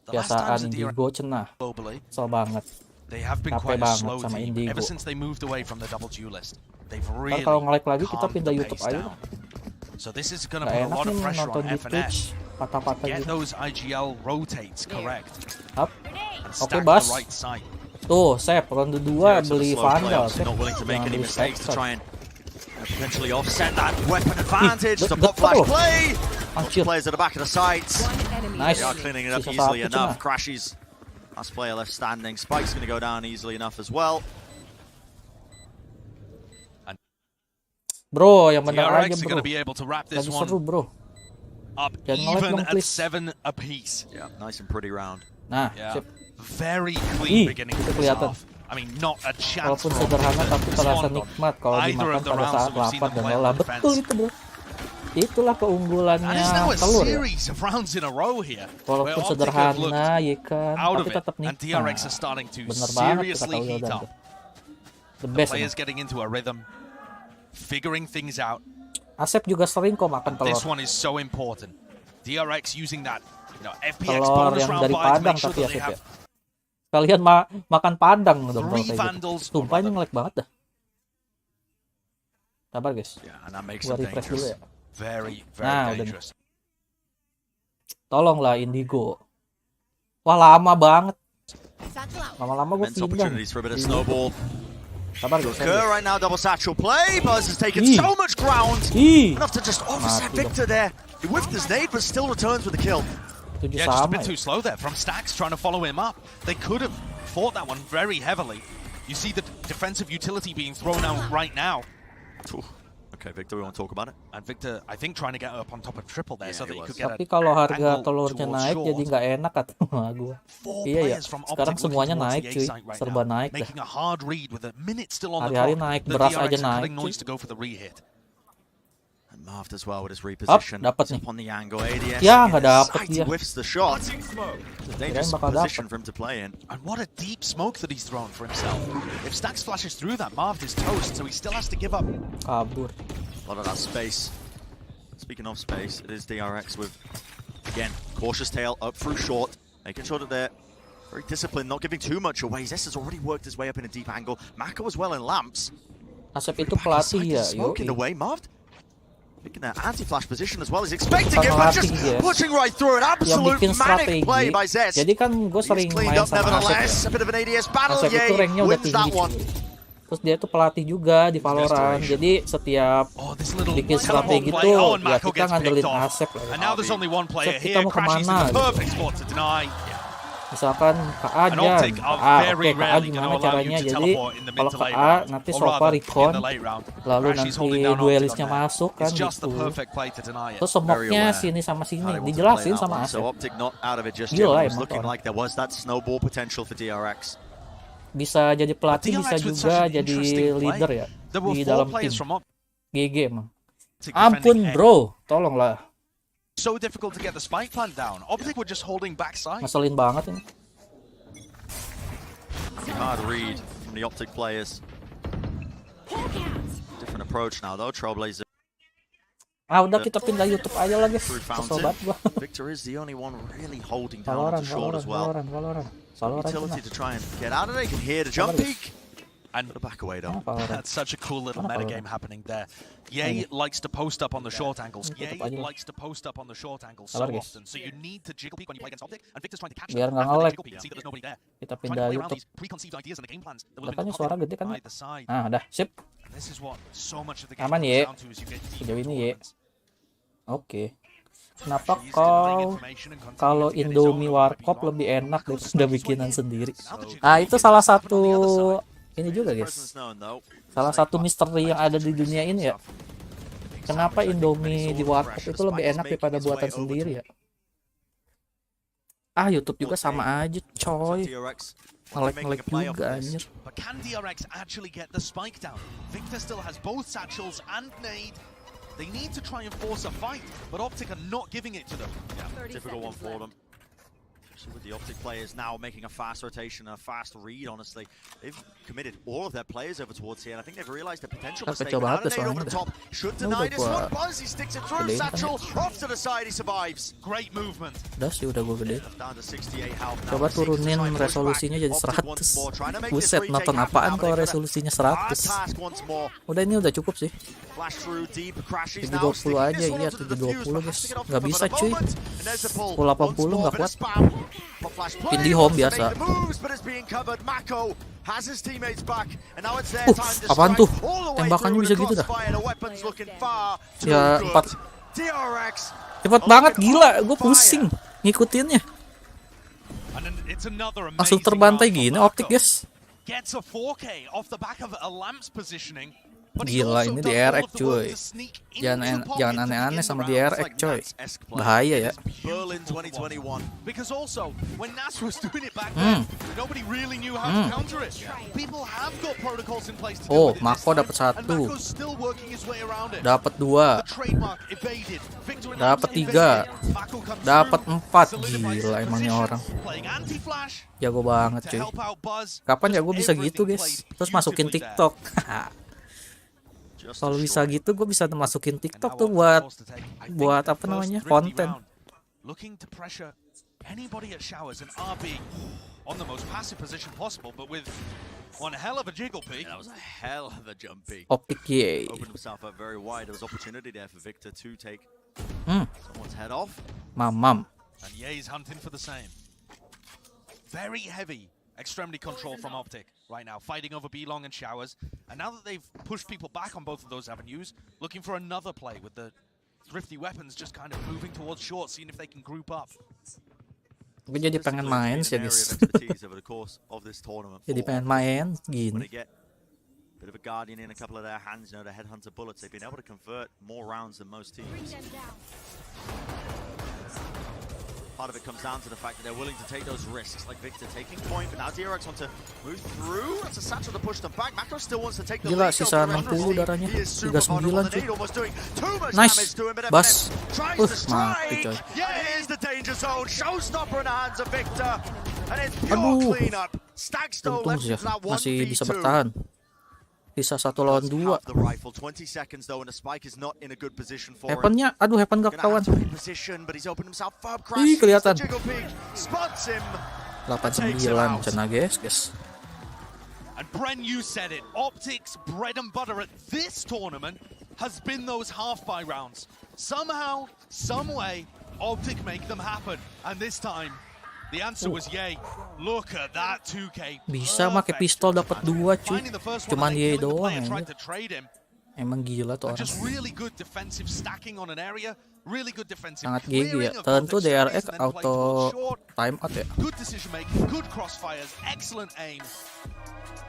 the last biasaan Indigo cenah. Kesel banget. They have been capek quite a banget slow sama team Indigo. ever since they moved away from the double duelist. They've really kalau nge-like lagi kita pindah YouTube aja. So this is going to put a lot of pressure on FNS. Get gitu. those IGL rotates correct. Up. Oke, Bas. Right side. Tuh, Sep, ronde 2 beli Vandal. Sep, not willing to make any mistakes to try and potentially offset that weapon advantage. The pop flash play. Players at the back of the sites. Nice. They are cleaning it up easily enough. Crashes. Last player left standing. Spike's going to go down easily enough as well. Bro, yang benar aja bro. Lagi seru bro. Up even at 7 apiece. Yeah, nice and pretty round. Nah, sip. Very clean beginning to this half. I mean, not a chance. Walaupun sederhana tapi terasa nikmat kalau dimakan pada saat lapar dan lelah. Betul itu bro. Itulah keunggulannya telur ya. Walaupun sederhana, ya kan, tapi tetap nikmat. Bener banget kata Wildan. The best. Figuring things out. Asep juga sering kok makan telur. This one is so important. DRX using that, FPX telur bonus yang round dari buy to Padang make sure tapi that they Asep have. Ya. Kalian makan Padang dong kalau kayak gitu. Sumpah ini nge-lag banget dah. Sabar guys. Gua refresh dulu ya. Very dangerous. Tolonglah Indigo. Wah lama banget. Lama-lama gue pindah. Sabar guys. Right now, double satchel play. Buzz has taken so much ground. Enough to just offset Victor there. He whiffed his nade, but still returns with the kill. Yeah, just a bit too slow there from Stacks trying to follow him up. They could have fought that one very heavily. You see the defensive utility being thrown out right now. Okay, Victor, we want to talk about it. And Victor, I think trying to get up on top of triple there so that he could get. Tapi kalau harga telurnya naik jadi nggak enak kata gua. Iya ya. Sekarang semuanya naik cuy, serba naik dah. Hari-hari naik, beras aja naik cuy. Marved as well with his reposition. Dapat nih. On the angle, ADS. Ya, nggak dapat dia. Whiffs the shot. It's a dangerous position for him to play in. And what a deep smoke that he's thrown for himself. If Stax flashes through that, Marved is toast, so he still has to give up. Kabur. A lot of that space. Speaking of space, it is DRX with, again, cautious tail up through short, making sure that they're very disciplined, not giving too much away. Zest has already worked his way up in a deep angle. Mako as well in lamps. Asep itu pelatih ya, smoke in the way, Marved. Making that anti-flash position as well as expecting it, but just pushing right through it. Absolute manic play by Zest. Jadi kan gue sering main sama Asep. A bit of an ADS battle. Asep itu ranknya udah tinggi. Terus dia tuh pelatih juga di Valorant. Jadi setiap bikin strategi tuh ya kita ngandelin Asep lah. Asep kita mau kemana? Misalkan KA aja, oke KA gimana caranya? Jadi kalau KA nanti Sofa recon, lalu nanti duelisnya masuk kan gitu. Terus semoknya sini sama sini, dijelasin sama Asep. Gila emang bisa jadi pelatih, bisa juga jadi leader ya di dalam tim. GG emang. Ampun bro, tolonglah. So difficult to get the spike plant down. Optic were just holding backside. Ngeselin banget ini. Hard read from the Optic players. Different approach now though, Trailblazer. Udah kita pindah YouTube aja lah guys. Kesel banget gua. Victor is the only one really holding down the short as well. Valorant. Utility to try and get out of it. You can hear the jump peek. And back away though. That's such a cool little metagame happening there. Ye likes to post up on the short angles. Ye likes to post up on the short angles so often. So you need to jiggle peek when you play against Optic. And Victor's trying to catch biar nggak nge-lag. Kita pindah YouTube. Katanya suara gede kan? Udah, sip. Aman ye. Sejauh ini ye. Oke. Kenapa kalau Indomie Warkop lebih enak daripada bikinan sendiri? Itu salah satu ini juga guys, salah satu misteri yang ada di dunia ini ya. Kenapa Indomie di Warkop itu lebih enak daripada buatan sendiri ya? YouTube juga sama aja coy. Nge-lag juga anjir. They need to try and force a fight, but Optic are not giving it to them. Difficult one for them. With the Optic players now making a fast rotation, a fast read, honestly. They've committed all of their players over towards here, and I think they've realized the potential mistake. Over the top. Should deny this one. Buzz, he sticks it through. Satchel off to the side, he survives. Great movement. Udah sih, udah gue gede. Down to 68 health. Coba turunin resolusinya jadi 100. Buset, nonton apaan kalau resolusinya 100. Udah ini udah cukup sih. 720 aja, iya 720 guys. Nggak bisa cuy. 1080 nggak kuat. Pindi home biasa. Apaan tuh? Tembakannya bisa gitu dah. Ya 4. Cepet banget, gila. Gue pusing ngikutinnya. Langsung terbantai gini Optic guys. Gila, ini di RX cuy. Jangan aneh-aneh sama di RX coy. Bahaya ya. Oh, Mako dapat 1. Dapat 2. Dapat 3. Dapat 4. Gila emangnya orang. Jago banget cuy. Kapan ya gue bisa gitu guys? Terus masukin TikTok. Kalau bisa gitu gue bisa masukin TikTok tuh buat apa namanya, konten. Optic yay. Mamam. Very heavy extremity control from Optic right now, fighting over B-Long and Showers. And now that they've pushed people back on both of those avenues, looking for another play with the thrifty weapons just kind of moving towards short, seeing if they can group up. Gue jadi pengen main sih guys. Jadi pengen main gini. Bit of a guardian in a couple of their hands, you know, the headhunter bullets. They've been able to convert more rounds than most teams. Part of it comes down to the fact that they're willing to take those risks, like Victor taking point, but now DRX want to move through. That's a satchel to push them back. Mako still wants to take the lead. Gila, sisa 60 darahnya. 39 cuy. Nice. Bas. Mati coy. Aduh. Untung sih ya, masih bisa bertahan. Bisa 1 lawan 2. Heavennya, aduh Heaven gak ketahuan. Ih, kelihatan. 89 cena guys. And Bren, you said it. Optic's bread and butter at this tournament has been those half-buy rounds. Somehow, some way, Optic make them happen. And this time, the answer was yay. Look at that 2K. Bisa pakai pistol dapat 2 cuy. Cuman yay doang ya. Emang gila tuh orang. Sangat GG ya. Tentu DRX auto time out ya. Good decision making, good crossfires, excellent aim.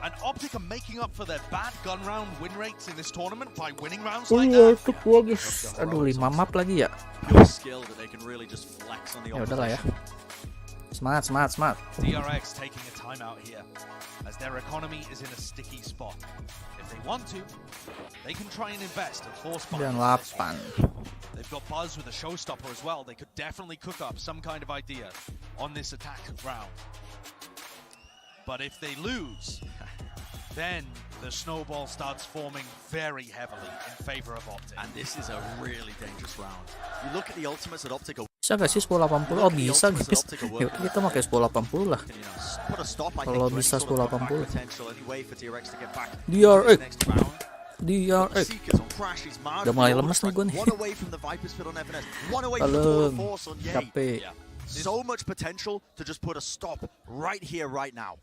And Optic are making up for their bad gun round win rates in this tournament by winning rounds like that. Aduh 5 map lagi ya. Ya udahlah ya. Smart. DRX taking a timeout here, as their economy is in a sticky spot. If they want to, they can try and invest and force buy. They've got Buzz with a showstopper as well. They could definitely cook up some kind of idea on this attack round. But if they lose, then the snowball starts forming very heavily in favor of Optic. And this is a really dangerous round. You look at the ultimates at Optic. Bisa gak sih 1080? Oh bisa guys. Yuk kita pakai 1080 lah. Kalau bisa 1080. DRX. Udah mulai lemes nih gue nih. Kalem. Capek. So much potential to just put a stop right here, right now.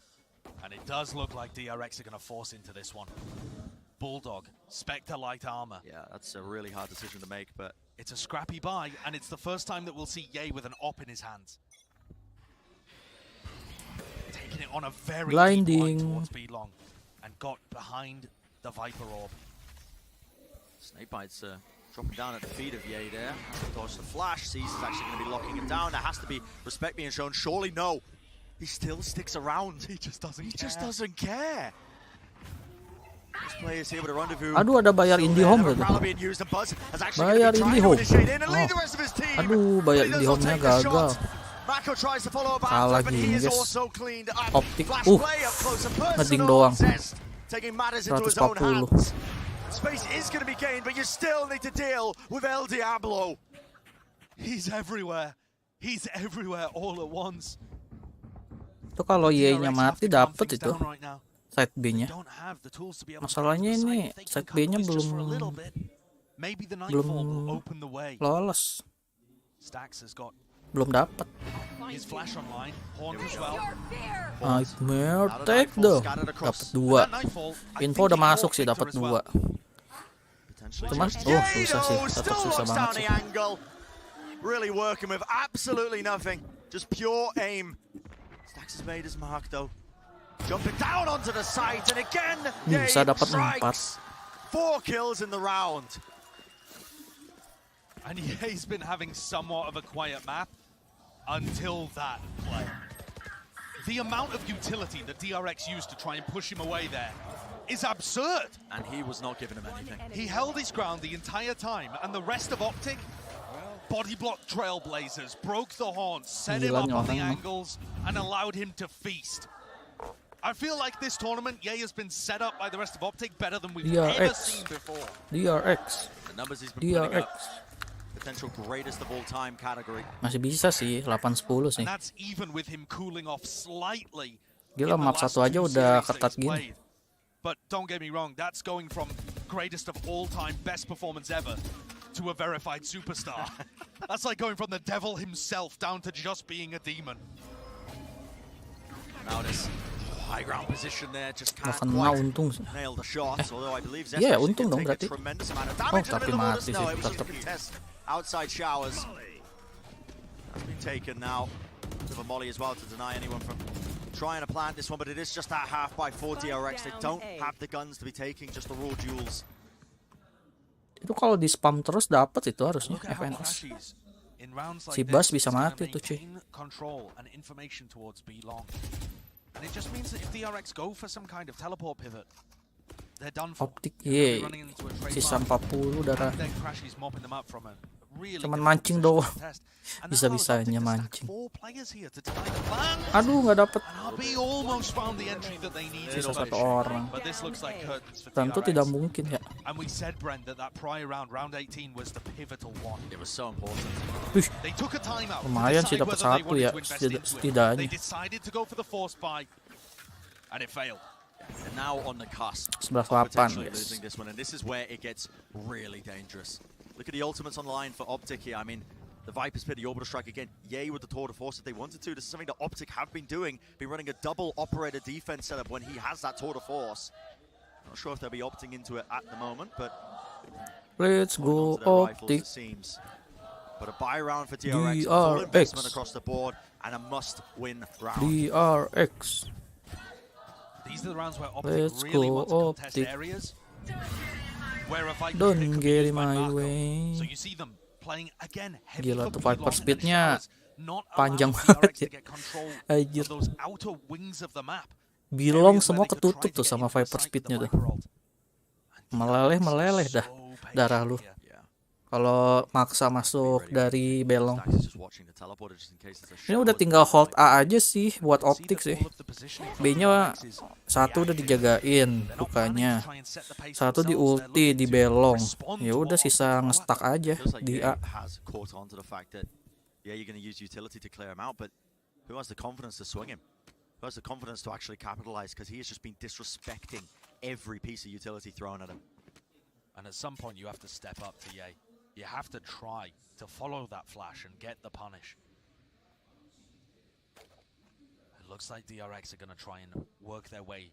And it does look like DRX are going to force into this one. Bulldog, Spectre light armor. Yeah, that's a really hard decision to make, but it's a scrappy buy, and it's the first time that we'll see Ye with an op in his hands. Taking it on a very blinding deep line towards B-Long, and got behind the Viper orb. Snakebite's dropping down at the feet of Ye there. Dodge the flash. Sees is actually going to be locking him down. There has to be respect being shown. Surely no. He still sticks around. He just doesn't care. Aduh ada bayar IndiHome gitu. Bayar IndiHome. Oh. Aduh bayar IndiHome-nya gagal. Kalah gini guys. Optic. Ngeding doang. 140. Space is going to be gained, but you still need to deal with El Diablo. He's everywhere all at once. Itu kalau Y-nya mati dapet itu side B-nya. Masalahnya ini side B-nya belum lolos. Belum dapat. Nightmare take dong. Dapat 2. Info udah masuk sih, dapat 2. Cuman susah sih, tetap susah banget sih. Really working with absolutely nothing, just pure aim. Stax has made his mark though. Jumping down onto the side, and again, bisa dapat 4. 4 kills in the round. And he's been having somewhat of a quiet map until that play. The amount of utility that DRX used to try and push him away there is absurd. And he was not giving him anything. He held his ground the entire time, and the rest of Optic body block trailblazers, broke the haunts, set him up on the angles, and allowed him to feast. I feel like this tournament, Ye has been set up by the rest of Optic better than we've ever seen before. DRX. The numbers he's been putting up, potential greatest of all time category. Masih bisa sih, 8-10 sih. And that's even with him cooling off slightly. Gila, map 1 aja udah ketat gini. But don't get me wrong, that's going from greatest of all time, best performance ever, to a verified superstar. That's like going from the devil himself down to just being a demon. Now this high ground position there just can't untung. Nail the shots, although I believe Zest untung dong berarti. Tapi mati sih tetap. Outside showers has been taken now. Bit of a molly as well to deny anyone from trying to plant this one, but it is just that half by 4 DRX. They don't have the guns to be taking, just the raw duels. Itu kalau di spam terus dapat itu harusnya FNS. Si Bas bisa mati tuh cuy. And it just means that if DRX go for some kind of teleport pivot, they're done for. Optic, ye. Sisa 40 darah. Cuman mancing doang. Bisa-bisanya mancing. Aduh, nggak dapet. Sisa 1 orang. Tentu tidak mungkin ya. Lumayan sih dapat 1 ya setidaknya. And now on the cusp, 11-8, yes. losing this one, and this is where it gets really dangerous. Look at the ultimates on the line for Optic here. I mean, the Viper's Pit, the Orbital Strike again, yay with the Tour de Force if they wanted to. This is something that Optic have been doing, been running a double operator defense setup when he has that Tour de Force. Not sure if they'll be opting into it at the moment, but let's go Optic. But a buy round for DRX, full investment across the board, and a must-win round. DRX. These are the rounds where Optic really wants to contest areas where a Viper don't get in my way. So you see them playing again heavy. Gila tuh Viper speednya panjang banget ya. Anjir. Bilong semua ketutup tuh sama Viper speednya tuh. Meleleh dah darah lu. Kalau maksa masuk dari belong. Ini udah tinggal hold A aja sih buat Optic sih. B-nya 1 udah dijagain lukanya. 1 di ulti di belong. Ya udah sisa ngestak aja di A. Yeah, you're going to use utility to clear him out, but who has the confidence to swing him? Who has the confidence to actually capitalize? Because he has just been disrespecting every piece of utility thrown at him. And at some point you have to step up to Ye. You have to try to follow that flash and get the punish. It looks like DRX are going to try and work their way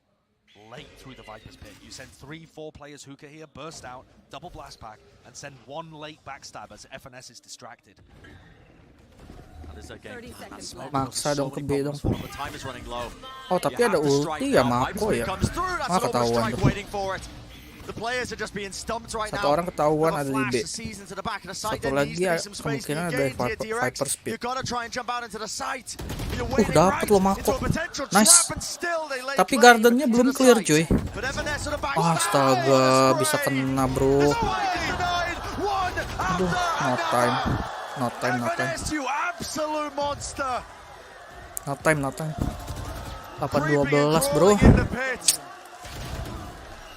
late through the Viper's Pit. You send 3-4 players hookah here, burst out, double blast pack, and send 1 late backstab as FNS is distracted. Maksa dong ke B dong. Oh tapi ada ulti ya Mako ya. Mah ketahuan tuh. Satu orang ketahuan ada di B. Satu lagi ya kemungkinan ada Viper Speed. Dapet loh Mako. Nice. Tapi gardennya belum clear cuy. Astaga, bisa kena bro. Aduh, no time. No time. No time. 8-12 bro.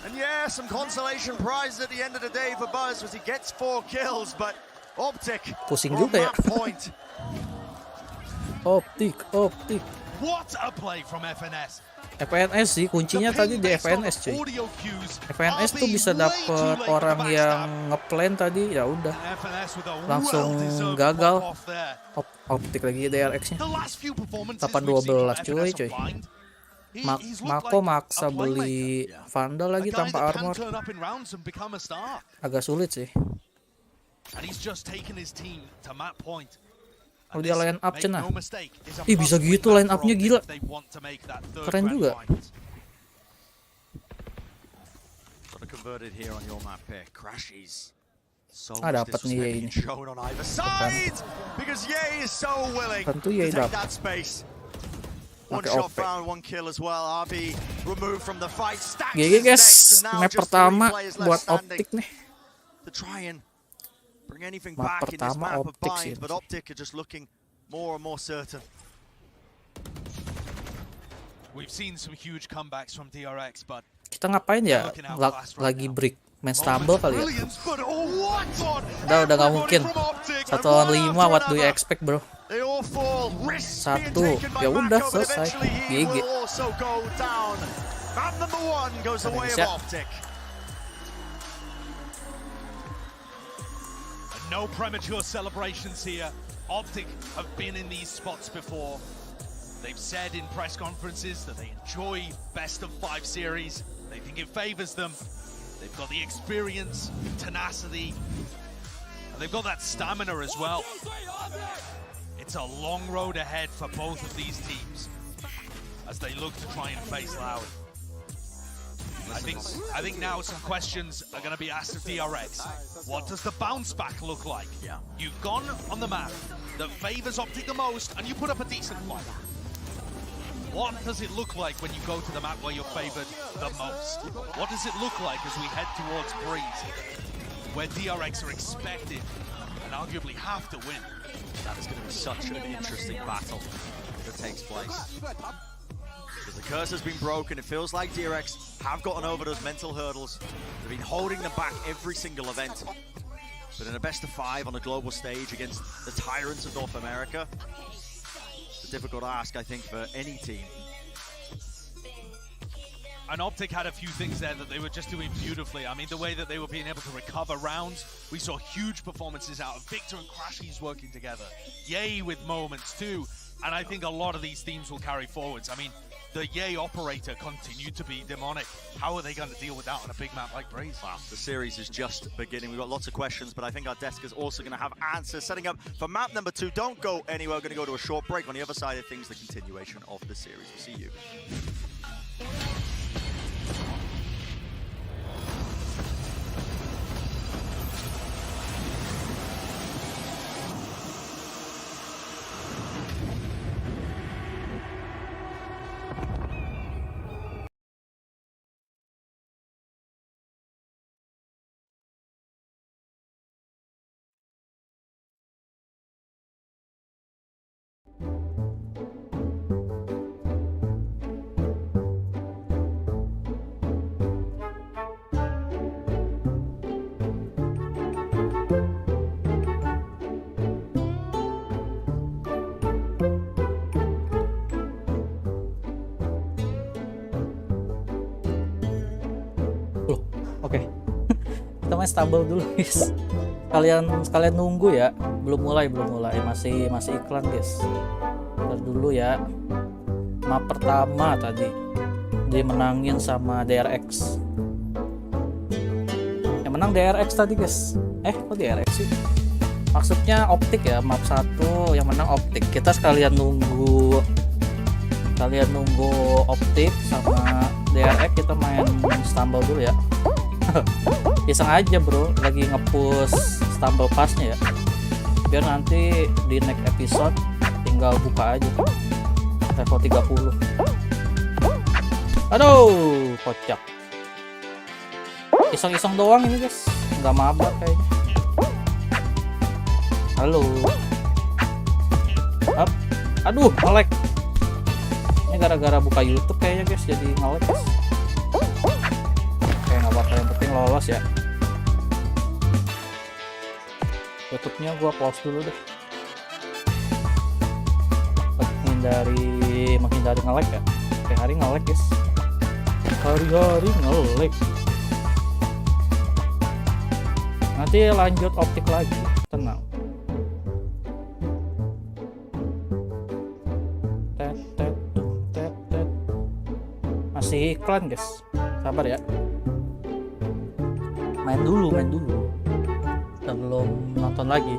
And yeah, some consolation prizes at the end of the day for Buzz as he gets 4 kills, but Optic pusing juga ya. Optic. What a play from FNS. FNS sih kuncinya tadi di FNS cuy. FNS tuh bisa dapet orang yang ngeplan tadi, ya udah langsung gagal. Optic lagi DRX-nya 8-12 cuy. Mako maksa beli Vandal lagi tanpa armor. Agak sulit sih. Oh dia line up cenah. Ih bisa gitu line up-nya gila. Keren juga. Dapat nih Ye ini. Tentu Ye dapat. GG guys, map pertama buat Optic nih. Map pertama Optic sih. Kita ngapain ya? Lagi break, main stable kali ya. Udah gak mungkin. 1-5, what do you expect bro? 1, ya udah selesai. GG. No premature celebrations here. Optic have been in these spots before. They've said in press conferences that they enjoy best of 5 series. They think it favors them. They've got the experience, tenacity, and they've got that stamina as well. It's a long road ahead for both of these teams as they look to try and face Loud. I think now some questions are going to be asked of DRX. What does the bounce back look like? Yeah. You've gone on the map that favors Optic the most, and you put up a decent fight. What does it look like when you go to the map where you're favored the most? What does it look like as we head towards Breeze, where DRX are expected and arguably have to win? That is going to be such an interesting battle that takes place. Because the curse has been broken, it feels like DRX have gotten over those mental hurdles. They've been holding them back every single event. But in a best of 5 on a global stage against the tyrants of North America, it's a difficult ask, I think, for any team. And Optic had a few things there that they were just doing beautifully. I mean, the way that they were being able to recover rounds. We saw huge performances out of Victor and Crashies working together. Yay with moments too. And I think a lot of these teams will carry forwards. I mean, the Yay operator continued to be demonic. How are they going to deal with that on a big map like Breeze? Wow, the series is just beginning. We've got lots of questions, but I think our desk is also going to have answers. Setting up for map number 2. Don't go anywhere. We're going to go to a short break. On the other side of things, the continuation of the series. We'll see you. Kita main stable dulu guys. Kalian nunggu ya. Belum mulai masih iklan guys. Bentar dulu ya. Map pertama tadi dimenangin sama DRX. Yang menang DRX tadi guys. Kok DRX sih? Maksudnya Optic ya, map 1 yang menang Optic. Kita sekalian nunggu Optic sama DRX, kita main stumble dulu ya. Iseng aja bro, lagi nge-push stumble passnya ya, biar nanti di next episode tinggal buka aja level 30. Aduh, kocak. Iseng-iseng doang ini guys, nggak mabar kayaknya. Halo. Aduh, nge-lag. Ini gara-gara buka YouTube kayaknya guys, jadi nge-lag guys. Oke, nggak apa-apa, yang penting lolos ya. YouTube-nya gua pause dulu deh. Menghindari nge-lag ya. Hari nge-lag guys. Hari-hari nge-lag. Nanti lanjut Optic lagi, tenang. Masih iklan guys, sabar ya. Main dulu. Kita belum nonton lagi,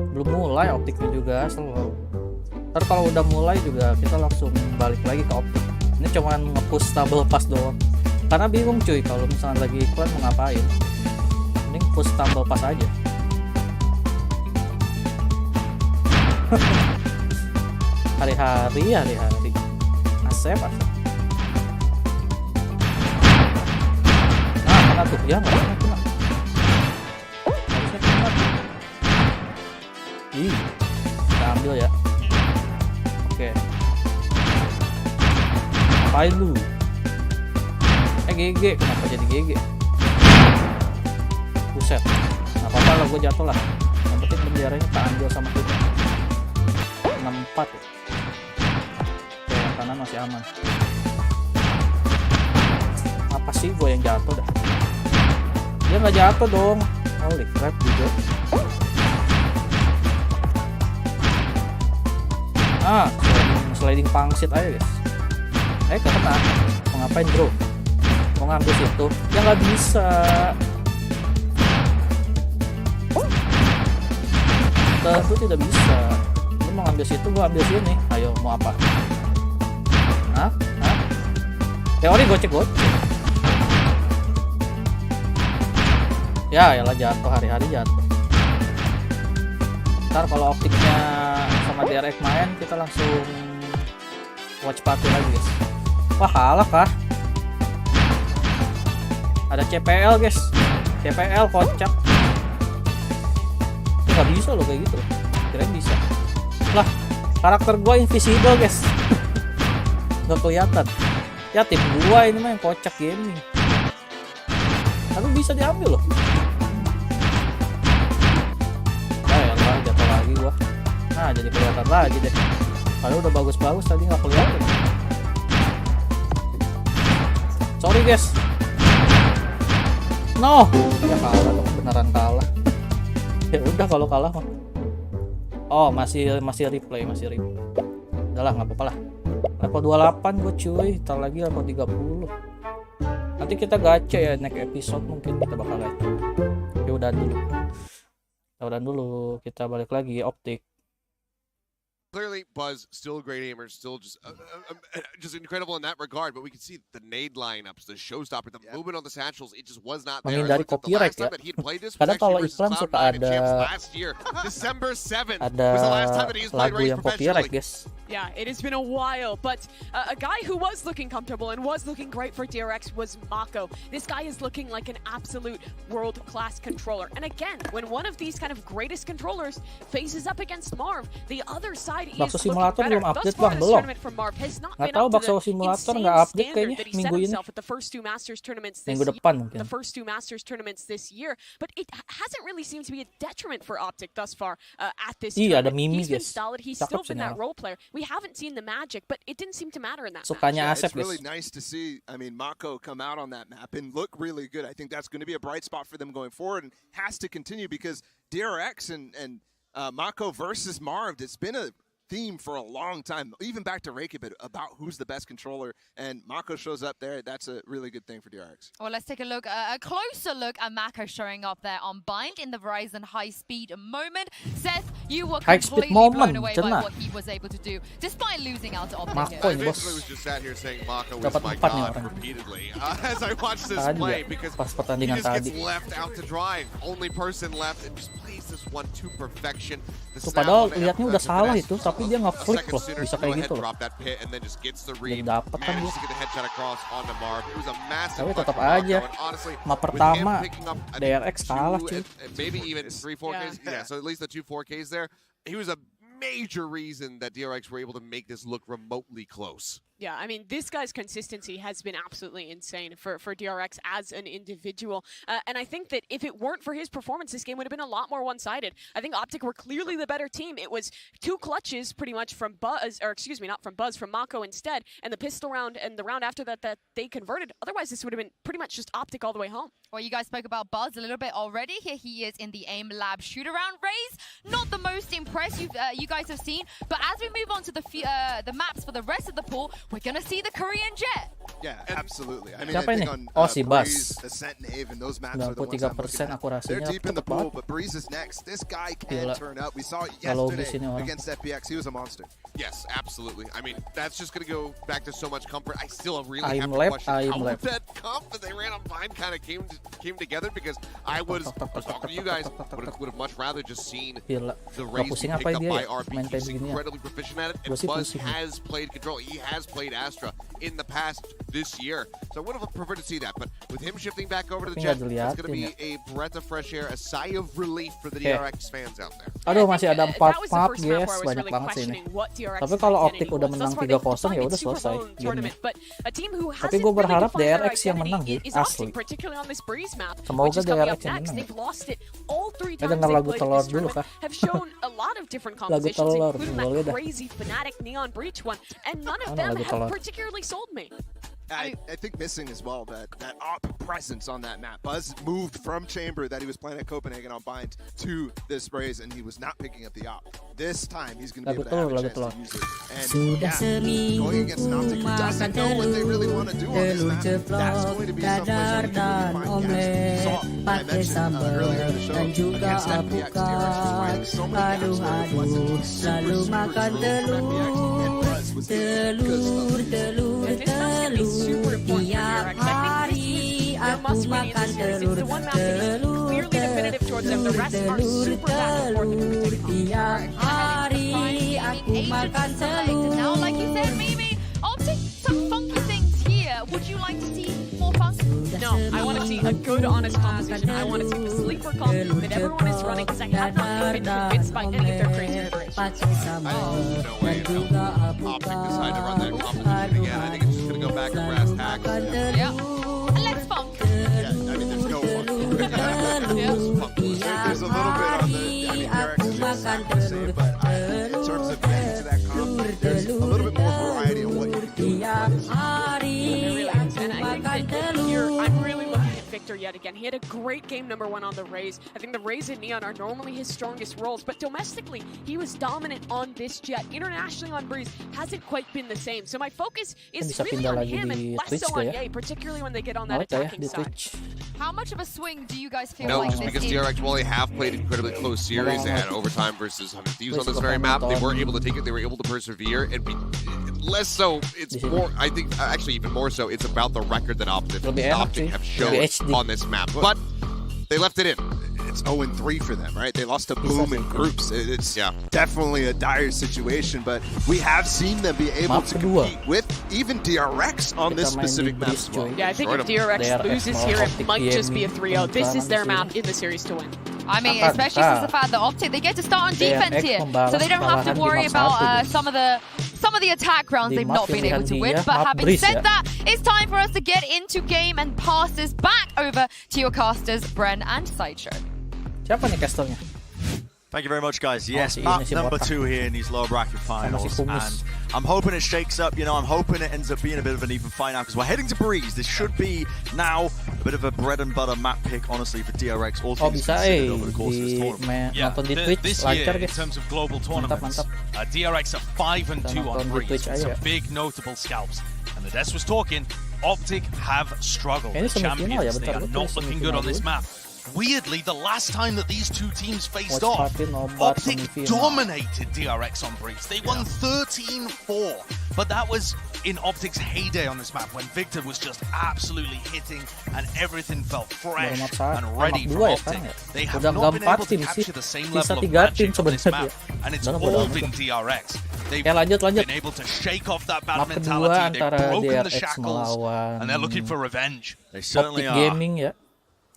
belum mulai Optiknya juga selalu. Ntar kalau udah mulai juga kita langsung balik lagi ke Optik. Ini cuman nge-push stable pass doang, karena bingung cuy kalau misalnya lagi iklan mau ngapain. Mending push stable pass aja. Hari-hari asep. Nah, kena tuh ya, nggak kena. Harusnya kena tuh. Kita ambil ya. Oke. Ngapain lu? GG, kenapa jadi GG? Buset. Nggak apa-apa lah, gue jatuh lah. Yang penting benderanya tak ambil sama kita. 64 ya. Oke, yang kanan masih aman. Apa sih gue yang jatuh dah? Dia nggak jatuh dong. Holy crap juga. Sliding pangsit aja guys. Kena. Mau ngapain bro? Mau ngambil situ? Ya nggak bisa. tentu tidak bisa. Lu mau ngambil situ, gua ambil sini. Ayo, mau apa? Hah? Teori gocek-gocek. Ya, yalah jatuh, hari-hari jatuh. Ntar kalau optiknya sama DRX main, kita langsung watch party lagi guys. Wah, kalah kah? Ada CPL guys. CPL kocak. Gak bisa loh kayak gitu. Kirain bisa. Lah, karakter gua invisible guys. Gak kelihatan. Ya tim gua ini mah yang kocak gaming. Tapi bisa diambil loh. Jatuh lagi gua. Nah, jadi kelihatan lagi deh. Padahal udah bagus-bagus tadi nggak kelihatan. Sorry guys. No. Ya kalah dong, beneran kalah. Ya udah kalau kalah mah. Oh, masih replay. Udahlah, nggak apa-apa lah. Level 28 gua cuy. Ntar lagi level 30. Nanti kita gacha ya next episode, mungkin kita bakal gacha. Ya udah dulu. Kita balik lagi Optic. Clearly, Buzz still a great aimer, still just incredible in that regard. But we can see the nade lineups, the showstopper, the movement on the satchels. It just was not there. Menghindari copyright ya. Kadang kalau iklan suka ada December 7th ada lagu yang copyright guys. Yeah, it has been a while, but a guy who was looking comfortable and was looking great for DRX was Mako. This guy is looking like an absolute world-class controller. And again, when one of these kind of greatest controllers faces up against Marv, the other side is looking better. Thus far, this tournament from Marv has not been up to the insane standard that he set himself at the first two Masters tournaments this year. But it hasn't really seemed to be a detriment for Optic thus far at this tournament. He's been solid. He's still been that role player. We haven't seen the magic, but it didn't seem to matter in that match. It's really nice to see, Mako come out on that map and look really good. I think that's going to be a bright spot for them going forward and has to continue because DRX and Mako versus Marv, it's been a theme for a long time, even back to Reykjavik, about who's the best controller, and Mako shows up there. That's a really good thing for DRX. Well, let's take a look, a closer look at Mako showing up there on Bind in the Ryzen high-speed moment. Seth, you were completely blown away by what he was able to do, despite losing out to Optic. I basically was just sat here saying Mako was my god repeatedly as I watched this play because he just gets left out to dry. Only person left and just plays this one to perfection. Padahal lihatnya udah salah itu, tapi dia nge-flick loh, bisa kayak gitu loh. Belum dapet kan dia. Tapi tetap aja, map pertama DRX kalah cuy. Maybe even 3 4Ks. Yeah, so at least the 2 4Ks there. He was a major reason that DRX were able to make this look remotely close. Yeah, I mean, this guy's consistency has been absolutely insane for DRX as an individual. And I think that if it weren't for his performance, this game would have been a lot more one-sided. I think Optic were clearly the better team. It was 2 clutches pretty much from Buzz, or excuse me, not from Buzz, from Mako instead, and the pistol round and the round after that they converted. Otherwise, this would have been pretty much just Optic all the way home. Well, you guys spoke about Buzz a little bit already. Here he is in the AIM Lab shoot-around race. Not the most impressed you guys have seen, but as we move on to the maps for the rest of the pool, we're gonna see the Korean Jet. Yeah, absolutely. I mean, siapa ini? Si Buzz. 93% akurasinya. They're deep in the pool, but Breeze is next. This guy can turn up. We saw it yesterday against FPX. He was a monster. Yes, absolutely. I mean, that's just going to go back to so much comfort. I still really have to question how that comp that they ran on Vine kind of came together because I was talking to you guys, would have much rather just seen the race pick up by RP. He's incredibly proficient at it, and Buzz has played control. He has played Astra in the past this year. So I would have preferred to see that, but with him shifting back over to the Jet, it's going to be a breath of fresh air, a sigh of relief for the DRX fans out there. Aduh, masih ada 4 map guys, banyak banget sih ini. Tapi kalau Optic udah menang 3-0 ya udah selesai game. Tapi gue berharap DRX yang menang sih, asli. Semoga DRX yang menang. Dengar lagu telur dulu kah? Lagu telur, boleh dah. Crazy fanatic neon breach one, and none of them have particularly sold me. I think missing as well that op presence on that map. Buzz moved from chamber that he was playing at Copenhagen on bind to this Raze, and he was not picking up the op. This time he's going to be able to have a chance to use it. And yeah, going against an Optic who doesn't know what they really want to do on this map, that's going to be someplace where you can find gas. So, I mentioned earlier in the show, against FPX, DRX was finding so many gaps where it wasn't super smooth from FPX, and Buzz was able to This map's going to be super important for DRX. I think this is their must-win in the series. It's the one map that is clearly definitive towards them. The rest are super back and forth in particular. Now, like you said, Mimi, Optic, some funky things here. Would you like to see more fun? No, I want to see a good, honest composition. I want to see the sleeper comp that everyone is running, because I have not been convinced by any of their crazy iterations. No way Optic decided to run that composition again. I think it's just going to go back to brass tacks. Yeah. And let's funk. Yeah, I mean, there's no funk. There's a little bit on the, I mean, Derek's is the same, but in terms of getting to that comp, there's a little bit more variety on what you can do. And I think that here, I'm really looking at Victor yet again. He had a great game number 1 on the Raze. I think the Raze and Neon are normally his strongest roles, but domestically, he was dominant on this jet. Internationally on Breeze, hasn't quite been the same. So my focus is really on him and less so on Ye, particularly when they get on that attacking side. How much of a swing do you guys feel No, like just this because is? DRX only have played incredibly close series. They had overtime versus 100 Thieves on this very map. They weren't able to take it. They were able to persevere and be less so. It's more, I think, actually even more so, it's about the record that Optic have shown on this map. But they left it in. It's 0-3 for them, right? They lost to Boom in groups. It's definitely a dire situation, but we have seen them be able to compete with even DRX on this specific map as well. Yeah, I think if DRX loses here, it might just be a 3-0. This is their map in the series to win. I mean, especially since the fact that Optic, they get to start on defense here, so they don't have to worry about some of the attack rounds they've not been able to win. But having said that, it's time for us to get into game and pass this back over to your casters, Bren and Sideshow. Siapa nih casternya? Thank you very much, guys. Yes, map number 2 here in these lower bracket finals, and I'm hoping it shakes up. You know, I'm hoping it ends up being a bit of an even fight now, because we're heading to Breeze. This should be now a bit of a bread and butter map pick, honestly, for DRX. All things considered over the course of this tournament. Yeah, this year, in terms of global tournaments, DRX are 5-2 on Breeze, with some big notable scalps. And the Des was talking, Optic have struggled. Champions, they are not looking good on this map. Weirdly, the last time that these two teams faced off, Optic dominated DRX on Breeze. They won 13-4, but that was in Optic's heyday on this map, when Victor was just absolutely hitting and everything felt fresh and ready from Optic. They have not been able to capture the same level of magic on this map, and it's all been DRX. They've been able to shake off that bad mentality, they've broken the shackles, and they're looking for revenge. They certainly are.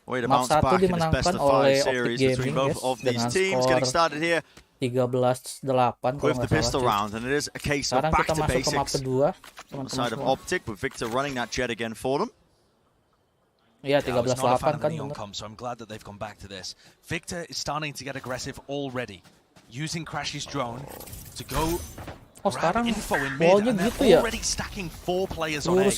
Way to bounce back in this best of 5 series between both of these teams. Getting started here 13-8 with the pistol round, and it is a case of back to basics on the side of Optic, with Victor running that jet again for them. Iya, 13-8 I was not a fan of the kan. neon comp, so I'm glad that they've gone back to this. Victor is starting to get aggressive already, using Crashy's drone to go grab info in mid, and they're already stacking 4 players on A.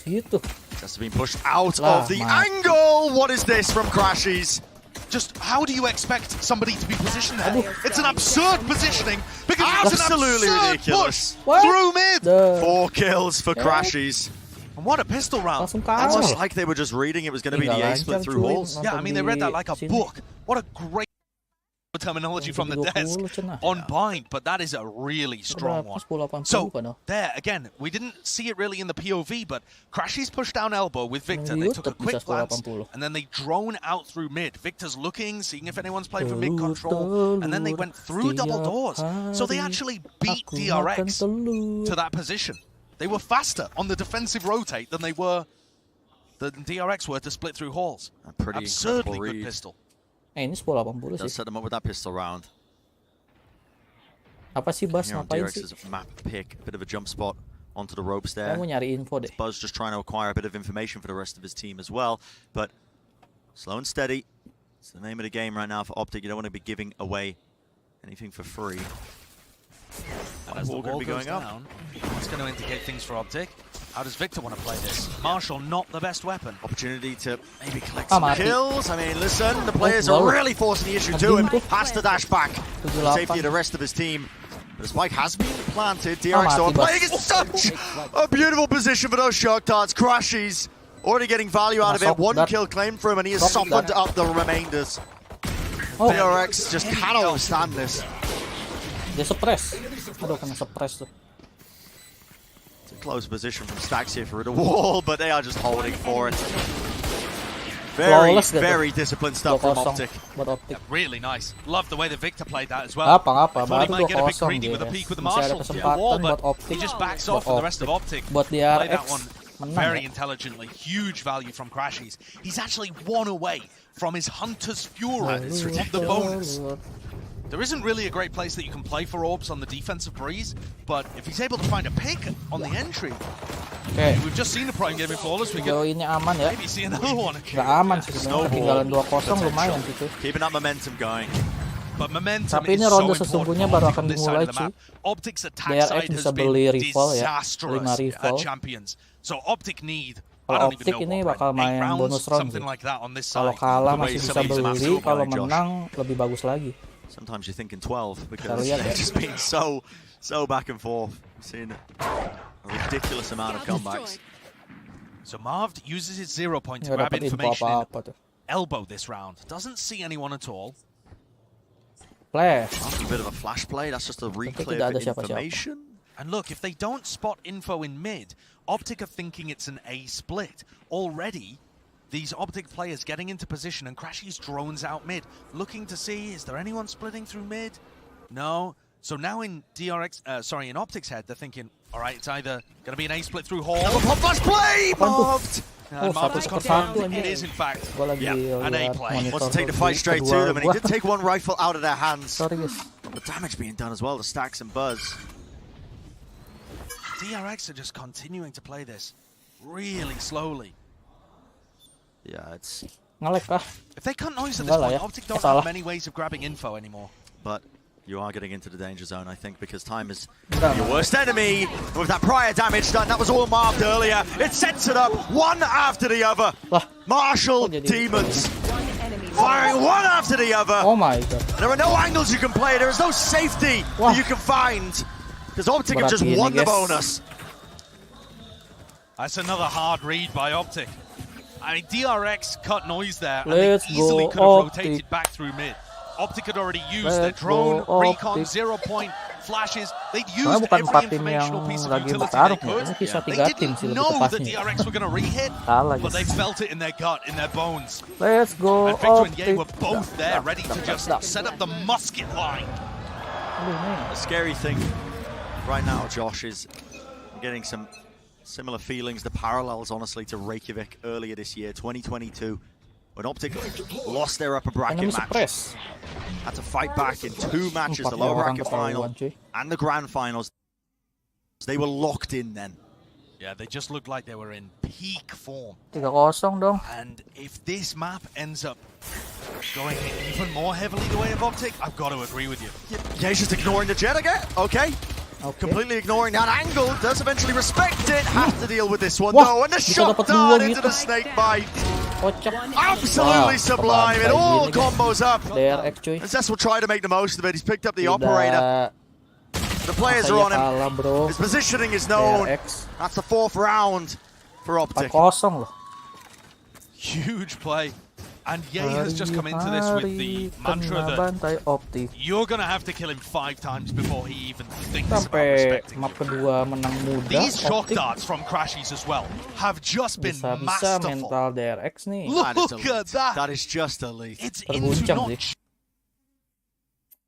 Just been pushed out of the angle. What is this from Crashies? Just how do you expect somebody to be positioned there? It's an absurd positioning, because it's absolutely an absurd ridiculous. Push through mid. 4 kills for Crashies. And what a pistol round. Almost like they were just reading it was going to be the A split through halls. Yeah, I mean, they read that like a book. What a great terminology from the desk on bind, but that is a really strong one. So there again, we didn't see it really in the POV, but Crashy's pushed down elbow with Victor. They took a quick glance and then they drone out through mid. Victor's looking, seeing if anyone's playing for mid control, and then they went through double doors. So they actually beat DRX to that position. They were faster on the defensive rotate than DRX were to split through halls. A pretty absurdly good pistol. Ini 1080 sih. Set them up with that pistol round. Apa sih Buzz ngapain sih? DRX's map pick, a bit of a jump spot onto the ropes there. Saya mau nyari info deh. Buzz just trying to acquire a bit of information for the rest of his team as well, but slow and steady. It's the name of the game right now for Optic. You don't want to be giving away anything for free. And as the wall goes down, it's going to indicate things for Optic. How does Victor want to play this? Marshall, not the best weapon. Opportunity to maybe collect some kills. I mean, listen, the players are really forcing the issue to him. Has to dash back for the safety of the rest of his team. But the spike has been planted. DRX though playing in such a beautiful position for those shock darts. Crashies already getting value out of it. One kill claimed for him, and he has softened up the remainders. DRX just cannot withstand this. Dia suppress. Aduh, kena suppress tuh. It's a close position from Stacks here for the wall, but they are just holding for it. Very disciplined stuff from Optic. Yeah, really nice. Love the way that Victor played that as well. Apa, I thought he baru might get a bit 2-0 greedy with a dia. peek with the Masih ada Marshall wall, kesempatan buat but Optic. he just backs off from the rest of Optic. Buat Play that DRX one menang very ya. intelligently. Huge value from Crashies. He's actually 1 away from his Hunter's Fury of the bonus. There isn't really a great place that you can play for Orbs on the defensive breeze, but if he's able to find a pick on the entry, we've just seen the Prime Gaming Flawless, we can ini aman ya. maybe see another one. Nggak aman sih sebenarnya, ketinggalan 2-0 lumayan gitu. Keeping that momentum going. But momentum Tapi ini is so ronde important sesungguhnya baru akan on this side dimulai of the cuy. map. Optic's attack DRX side has bisa beli been rival ya, 5 disastrous rival. at Champions. So Optic need, I Kalau don't even Optic know ini what, bakal right? 8 main rounds, bonus round something sih. like that on this Kalau side. kalah The way masih bisa some of these maps beli, go kalau by, Josh. menang lebih bagus lagi. Sometimes you're thinking 12 because lihat ya. they've just been so back and forth. We've seen a ridiculous amount of comebacks. So Marv uses his 0 point to Nggak grab dapat info information apa-apa tuh. elbow this round. Doesn't see anyone at all. Flash. After a bit of a flash play, that's just a reclip tidak ada of siapa-siapa. information. And look, if they don't spot info in mid, Optic are thinking it's an A split. Already, these Optic players getting into position and Crashies drones out mid, looking to see, is there anyone splitting through mid? No. So now in in Optic's head, they're thinking, all right, it's either going to be an A split through Hall. Pop flash play! Marved! Marv has confirmed it is in fact an A play. Wants to take the fight straight to them, and he did take one rifle out of their hands. Sorry guys. The damage being done as well to Stacks and Buzz. DRX are just continuing to play this really slowly. Yeah, it's... Ngelek kah? If they can't noise at this point, Optic don't have many ways of grabbing info anymore. But you are getting into the danger zone, I think, because time is your worst enemy. With that prior damage done, that was all marked earlier. It sets it up one after the other. Marshall Demons firing one after the other. Oh my god. There are no angles you can play. There is no safety that you can find. Because Optic have just won the bonus. That's another hard read by Optic. I mean, DRX cut noise there, and Let's they easily go, could have Optic. rotated back through mid. Optic had already used their drone, recon, 0 point flashes. They'd used every informational piece of utility they could. They didn't know that DRX were going to re-hit, but they felt it in their gut, in their bones. Let's go. And Victor and Ye were both there, ready to just set up the musket line. The scary thing right now, Josh, is getting some similar feelings, the parallels, honestly, to Reykjavik earlier this year, 2022. When Optic lost their upper bracket match, had to fight back in 2 matches, the lower bracket final and the grand finals. They were locked in then. Yeah, they just looked like they were in peak form. 3-0 dong. And if this map ends up going even more heavily the way of Optic, I've got to agree with you. Yeah, he's just ignoring the jet again. Okay. Completely ignoring that angle. Does eventually respect it. Have to deal with this one though. And the shot dart into the snake bite. Absolutely sublime. It all combos up. And Zess will try to make the most of it. He's picked up the operator. The players are on him. His positioning is known. That's the 4th round for Optic. 4-0 loh. Huge play. And Ye has just come into this with the mantra that you're going to have to kill him 5 times before he even thinks about respecting map kedua menang mudah. These shock darts from Crashies as well have just been masterful. Mental DRX nih. Look at that. That is just elite. It's into not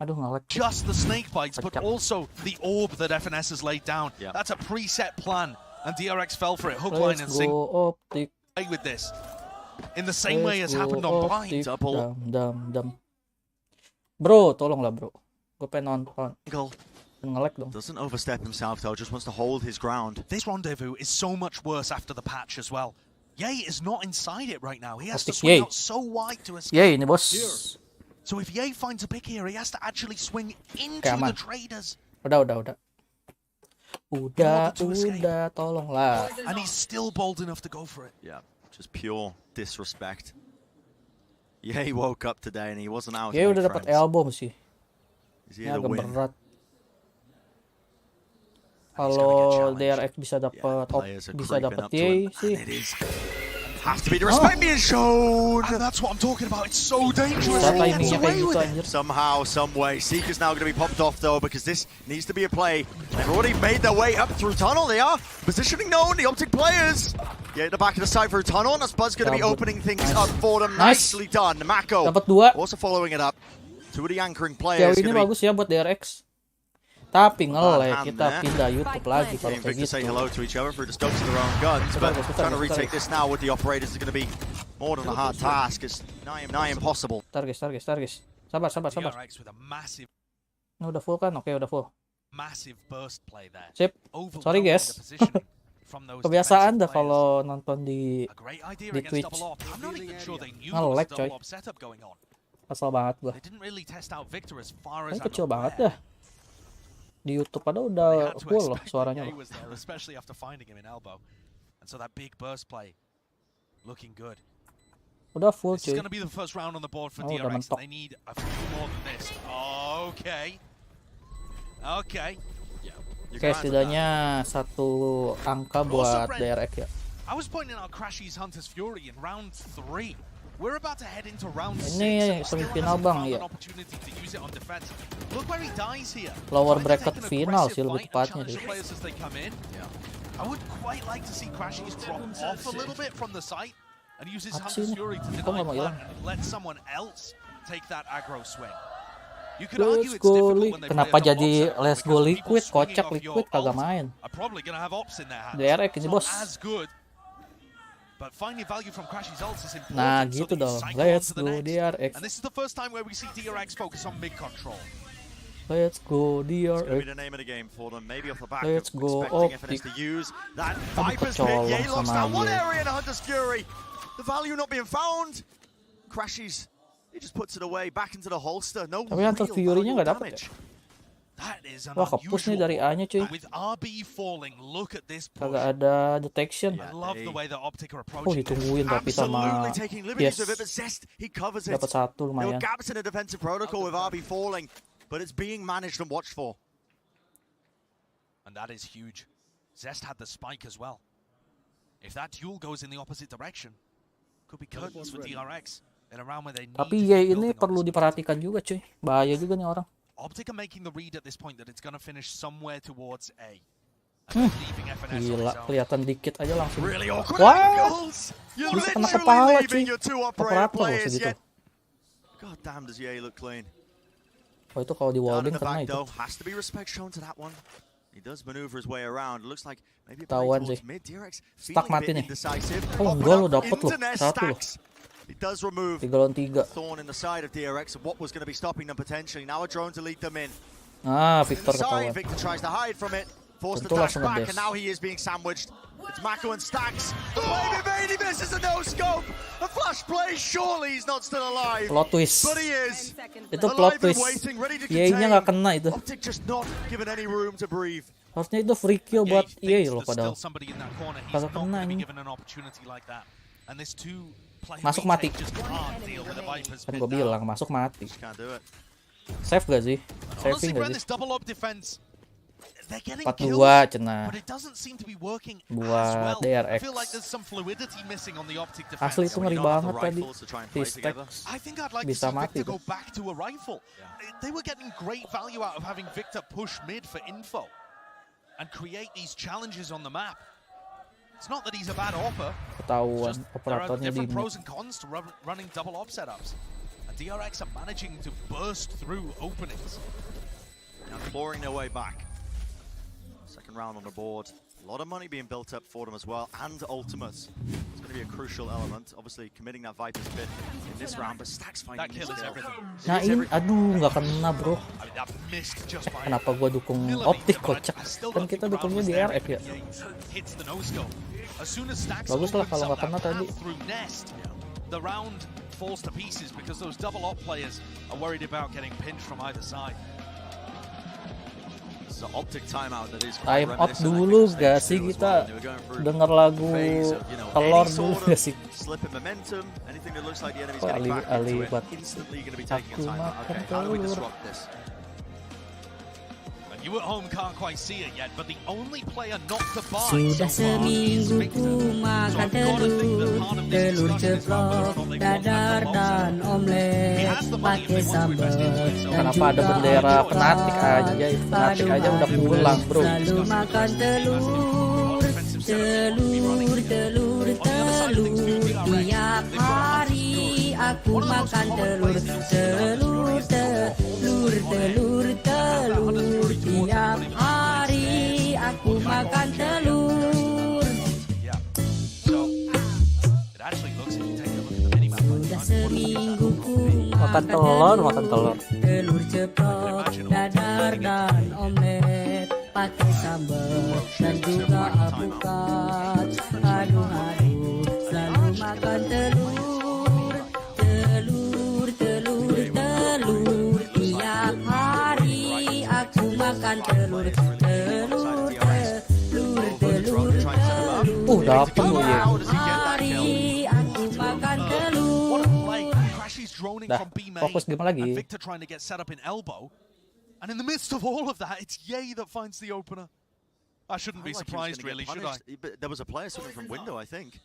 Aduh, ngelek. just the snake bites, but also the orb that FNS has laid down. Yeah. That's a preset plan, and DRX fell for it. Hook, line, and sink. Optic. Play with this. In the same way as happened on Blind. Double. Bro, tolonglah bro. Gue pengen nonton. Ngelek dong. Doesn't overstep himself though, just wants to hold his ground. This rendezvous is so much worse after the patch as well. Ye is not inside it right now. He has to swing out so wide to escape. Ye ini bos. So if Ye finds a pick here, he has to actually swing into the traders. Udah. Udah, tolonglah. And he's still bold enough to go for it. Yeah, just pure disrespect. Yeah, he woke up today and he wasn't out. Ya udah dapat album sih. Ini agak berat. Kalau DRX bisa dapat Yay sih. Has to be the respect being shown. And that's what I'm talking about. It's so dangerous. Somehow, some way. Seeker's now going to be popped off though, because this needs to be a play. They've already made their way up through tunnel. They are positioning known. The Optic players get the back of the side through tunnel. And Buzz going to be opening things up for them. Nicely done. Mako also following it up. Two of the anchoring players. Ini bagus ya buat DRX. Tapi nge-lag, kita pindah YouTube lagi kalau kayak gitu. Say hello to each other through the scopes of their own guns, but trying to retake this now with the operators is going to be more than a hard task. It's nigh impossible. Tar guys. Sabar. Ini udah full kan? Oke, udah full. Sip. Sorry guys. Kebiasaan dah kalau nonton di Twitch. Nge-lag coy. Kesel banget gua. Ini kecil banget dah. Di YouTube ada udah full loh suaranya loh. Udah full cuy. Udah mentok. Oke, setidaknya satu angka buat DRX ya. Ini semifinal bang ya. Lower bracket final sih lebih tepatnya sih. Apa sih ini? Kok nggak mau hilang? Let's go liquid. Kenapa jadi let's go liquid? Kocak liquid kagak main. DRX ini bos. Nah gitu dong. Let's go DRX. Let's go DRX. Let's go Optic. Aduh kecolong sama dia. The value not being found. Crashes. He just puts it away back into the holster. No. Tapi Hunter Fury-nya nggak dapet ya. Wah, kepush nih dari A-nya cuy. Kagak ada detection. Oh, ditungguin tapi sama yes. Dapat satu lumayan. But it's being managed and watched for. And that is huge. Zest had the spike as well. If that duel goes in the opposite direction, could be curtains for DRX in a round where they need. Tapi ya ini perlu diperhatikan juga cuy. Bahaya juga nih orang. Optic are making the read at this point that it's going to finish somewhere towards A. Gila, kelihatan dikit aja langsung. Wah, bisa kena kepala cuy. Operator loh segitu. God damn, does EA look clean. Oh itu kalau di wallbang kena itu. Has to be respect shown to that one. He does maneuver his way around. It looks like maybe tawan sih. Stuck mati nih. Oh enggak lo dapet lo. Satu lo. It does remove 3 lawan 3. Thorn in the side of DRX of what was going to be stopping them potentially. Now a drone to lead them in. Ah, Victor ketahuan. Victor tries to hide from it. Forced to dash back and now he is being sandwiched. It's Mako and Stacks. The baby baby misses a no scope. A flash play. Surely he's not still alive. Plot twist. But he is. Itu plot twist. EA-nya nggak kena itu. Optic just not given any room to breathe. Harusnya itu free kill buat EA loh padahal. Kagak kena ini. Masuk mati. Kan gue bilang masuk mati. Save gak sih? Saving gak sih? 4-2 cenah buat DRX. Asli itu ngeri banget tadi. T-Stacks bisa mati tuh. They were getting great value out of having Victor push mid for info and create these challenges on the map. It's not that he's a bad opper. Ketahuan operatornya di pros and cons to running double op setups. And DRX are managing to burst through openings. Now clawing their way back. Second round on the board. A lot of money being built up for them as well, and ultimates. It's going to be a crucial element. Obviously, committing that Viper's pit in this round, but Stacks finding his kill. Nah ini, aduh nggak kena bro. Kenapa gua dukung Optic kocak? Kan kita dukungnya di RF ya. Bagus lah kalau nggak kena tadi. The round falls to pieces because those double op players are worried about getting pinched from either side. Time out dulu gak sih kita denger lagu telur dulu gak sih? Kok alih buat aku makan telur. You at home can't quite see it yet, but the only player not to buy Sudah seminggu ku makan telur ceplok, dadar dan omelet pakai sambal. Kenapa ada bendera Fnatic aja? Fnatic aja udah pulang, bro. Selalu makan telur tiap hari aku makan telur tiap hari aku makan telur. Sudah seminggu ku makan telur telur ceplok, dadar dan omelet pakai sambal dan juga alpukat. Aduh, selalu makan telur tiap hari aku makan telur. Dapet lo ya. Hari aku makan telur. Dah, fokus game lagi. Victor trying to get set up in elbow. And in the midst of all of that, it's Ye that finds the opener. I shouldn't be surprised, really, should I? But there was a player swinging from window, I think.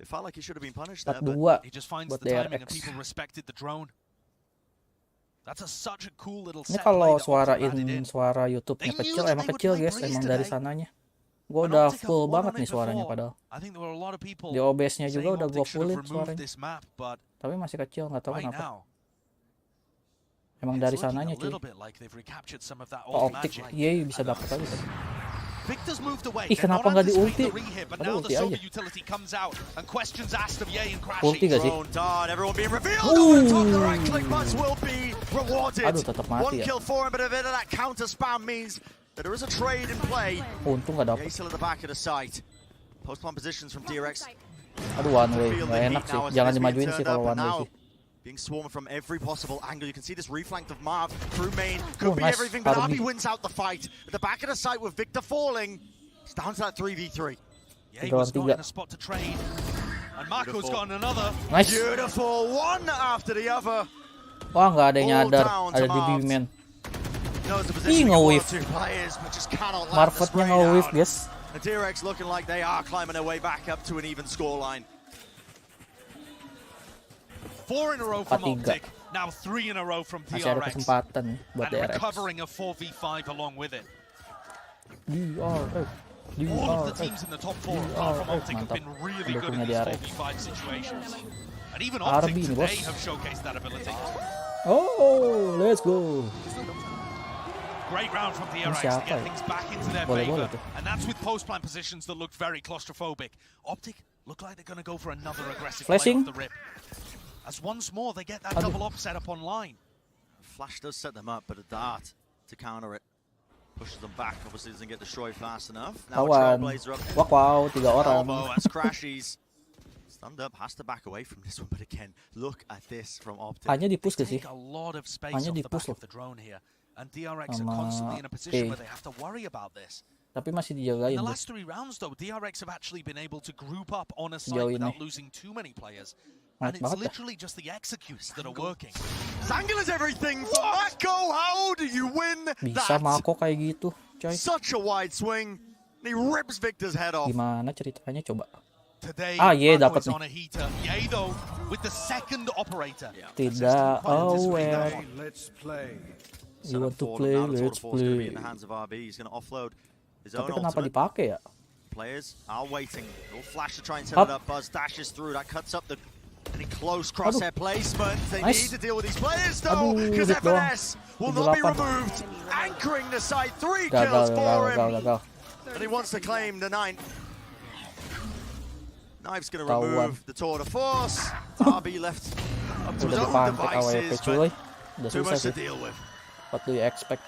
It felt like he should have been punished there. But he just finds the timing and people respected the drone. That's such a cool little set. Ini kalau suara YouTube-nya kecil, emang kecil guys, emang dari sananya. Gue udah full banget nih suaranya padahal. Di OBS-nya juga udah gue fullin suaranya. Tapi masih kecil, nggak tahu kenapa. Emang dari sananya cuy. Oh, Optic, yeay bisa dapet lagi. Ih, kenapa nggak di ulti? Padahal ulti aja. Ulti gak sih? Aduh, tetap mati ya. Untung gak dapet. Aduh, one way. Gak enak sih. Jangan dimajuin sih kalau one way sih. Being swarmed from every possible angle. You can see this reflank of Marv through main. Could be everything, but Arby wins out the fight. At the back of the site with Victor falling. It's down to that 3v3. Yeah, he was not in a spot to trade. And Marco's got another. Nice. Beautiful one after the other. Wah, nggak ada yang nyadar. Ada di B-man. Ih, nge-wave. Marvetnya nge-wave, guys. The DRX looking like they are climbing their way back up to an even scoreline. 4 in a row from Optic, now 3 in a row from DRX. Masih ada kesempatan buat DRX. Recovering a 4v5 along with it. All of the teams in the top 4 apart from Optic have been really good in these 4v5 situations. And even Optic today have showcased that ability. Oh, let's go. Great round from DRX to get things back into their favor. And that's with post-plant positions that looked very claustrophobic. Optic look like they're going to go for another aggressive play off the rip. As once more they get that double up set up online. Flash does set them up, but a dart to counter it pushes them back. Obviously doesn't get destroyed fast enough. Now a Trailblazer up. Wow, 3 orang. That's Crashies. Stunned up, has to back away from this one, but again, look at this from Optic. Hanya di push sih. A lot of space off the back of the drone here, and DRX are constantly in a position where they have to worry about this. Tapi masih dijagain. In the last 3 rounds though, DRX have actually been able to group up on a site without losing too many players. And it's literally just the executes that are working. Zangle is everything for Mako. How do you win that? Bisa Mako kayak gitu, coy. Such a wide swing. He rips Victor's head off. Gimana ceritanya coba? Today, dapat nih. on a heater. Ye though with the second operator. Tidak. Oh well. You want to play? Let's play. In the hands of RB, he's going to offload his Tapi own kenapa ultimate. dipakai ya? Players are waiting. They'll flash to try and set it up. Buzz dashes through. That cuts up the any close crosshair placement. They need to deal with these players though, because FNS will not be removed. Anchoring the side, 3 kills for him. And he wants to claim the 9th. Knife's going to remove the tour de force. RB left up to his own devices, but too much to deal with. What do you expect?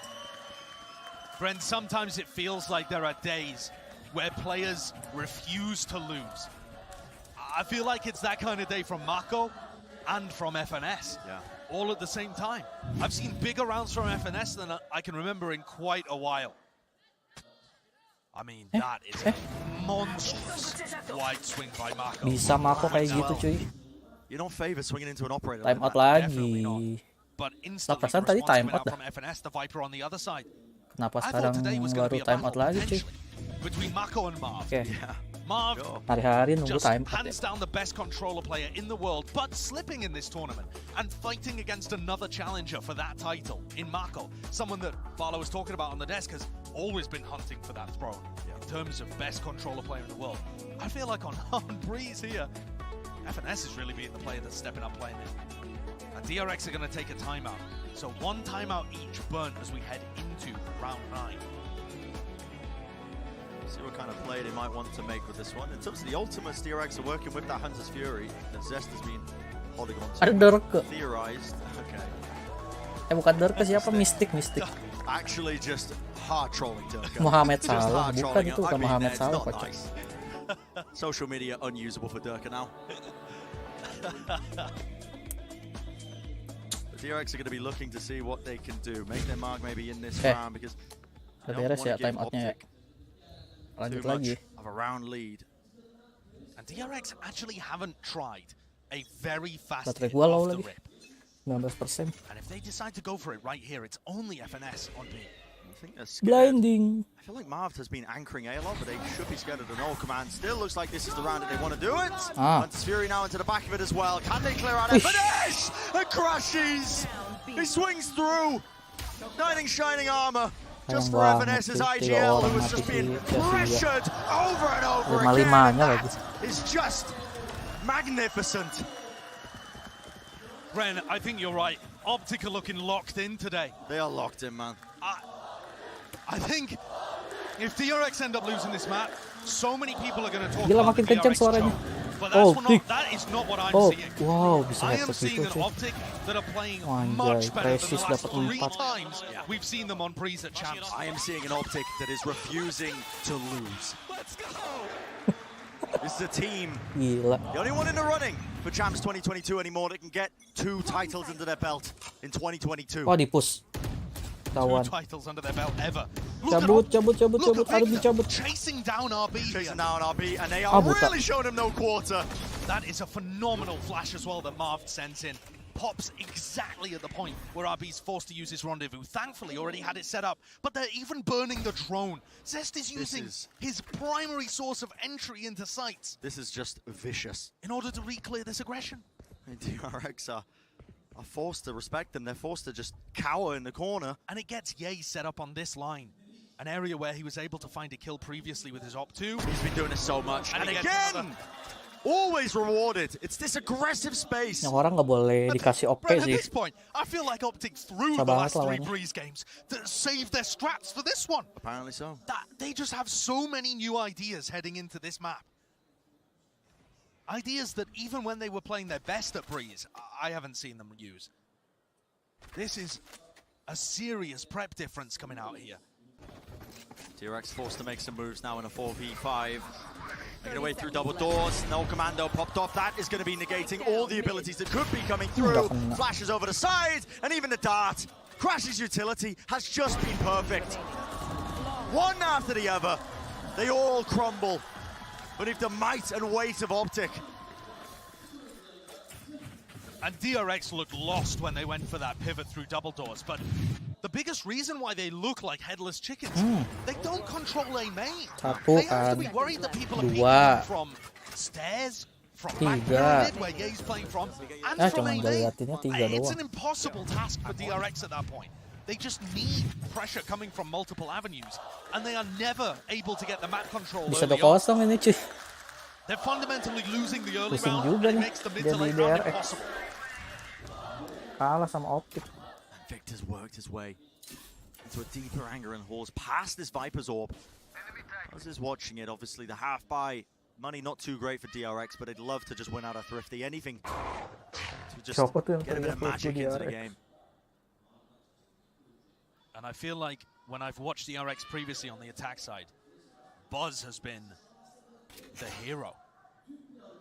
Friends, sometimes it feels like there are days where players refuse to lose. I feel like it's that kind of day from Mako and from FNS. Yeah. all at the same time. I've seen bigger rounds from FNS than I can remember in quite a while. I mean, that is a monstrous wide swing by Mako. Bisa Mako kayak gitu, cuy. You don't favor swinging into an operator. Time out lagi. But Perasaan tadi time out dah. from FNS, the Viper on the other side. Kenapa sekarang baru time out lagi, cuy? Between Mako and Marv. Oke. Marv hari-hari nunggu just time out. hands down the best controller player in the world, but slipping in this tournament and fighting against another challenger for that title in Mako. Someone that Barlow was talking about on the desk has always been hunting for that throne in terms of best controller player in the world. I feel like on Breeze here, FNS is really being the player that's stepping up playing it. And DRX are going to take a timeout. So one timeout each burnt as we head into round 9. See what kind of play they might want to make with this one. In terms of the ultimates, DRX are working with that Hunter's Fury that Zest has been holding on to. Ada Durke. Theorized. Okay. Bukan Durke, siapa? Mystic. Actually just hard trolling Durke. Muhammad Salah. Bukan itu, bukan Muhammad Salah, kocak. Nice. Social media unusable for Durke now. The DRX are going to be looking to see what they can do. Make their mark maybe in this round because they don't want to give Optic too much of a round lead. And DRX actually haven't tried a very fast Baterai hit gua low off the lagi. rip. 19%. And if they decide to go for it right here, it's only FNS on B. I think they're scared. Blinding. I feel like Marv has been anchoring A a lot, but they should be scared of the no command. Still looks like this is the round that they want to do it. Hunter's Fury now into the back of it as well. Can they clear out FNS? And crashes! He swings through. Knight in shining armor. Just for FNS's IGL, who was just being pressured over and over again. That is just magnificent. Ren, I think you're right. Optic are looking locked in today. They are locked in, man. I think if DRX end up losing this map, so many people are going to talk Gila, about the makin kencang DRX suaranya. choke. But that is not what I'm seeing. Wow, bisa I am headset seeing itu, an cuy. Optic that are playing Anjay, much better than Rexus the last dapat 3 4. times we've seen them on Breeze at Champs. I am seeing an Optic that is refusing to lose. Let's go! This is a team, Gila. the only one in the running for Champs 2022 anymore that can get 2 titles under their belt in 2022. Oh, di push. 2 titles under their belt ever. Cabut. Harus dicabut. Chasing down RB here. Chasing down RB, and they are really showing him no quarter. That is a phenomenal flash as well that Marv sends in. Pops exactly at the point where RB's forced to use his rendezvous. Thankfully, already had it set up, but they're even burning the drone. Zest is using his primary source of entry into sites. This is just vicious. In order to re-clear this aggression. And DRX are forced to respect them. They're forced to just cower in the corner. And it gets Ye set up on this line. An area where he was able to find a kill previously with his Op2. He's been doing this so much. And again! Always rewarded. It's this aggressive space. Yang orang nggak boleh dikasih OP At sih. this point, I feel like Optic threw the last 3 Breeze games that saved their strats for this one. Apparently so. They just have so many new ideas heading into this map. Ideas that even when they were playing their best at Breeze, I haven't seen them use. This is a serious prep difference coming out here. DRX forced to make some moves now in a 4v5. Making away through double doors. No commando popped off. That is going to be negating all the abilities that could be coming through. Flashes over the side, and even the dart. Crash's utility has just been perfect. One after the other, they all crumble beneath the might and weight of Optic. And DRX looked lost when they went for that pivot through double doors, but the biggest reason why they look like headless chickens, they don't control a main. They have to be worried that people are peeking from stairs, from back pyramid where Ye's playing from, and from a main. It's an impossible task for DRX at that point. They just need pressure coming from multiple avenues, and they are never able to get the map control early on. They're fundamentally losing the early round, and it makes the mid to late round impossible. Kalah sama Optic. Victor's worked his way into a deeper anger and horse past this Viper's Orb. Buzz is watching it. Obviously, the half buy money not too great for DRX, but they'd love to just win out of Thrifty. Anything to just get a bit of magic into the game. And I feel like when I've watched DRX previously on the attack side, Buzz has been the hero.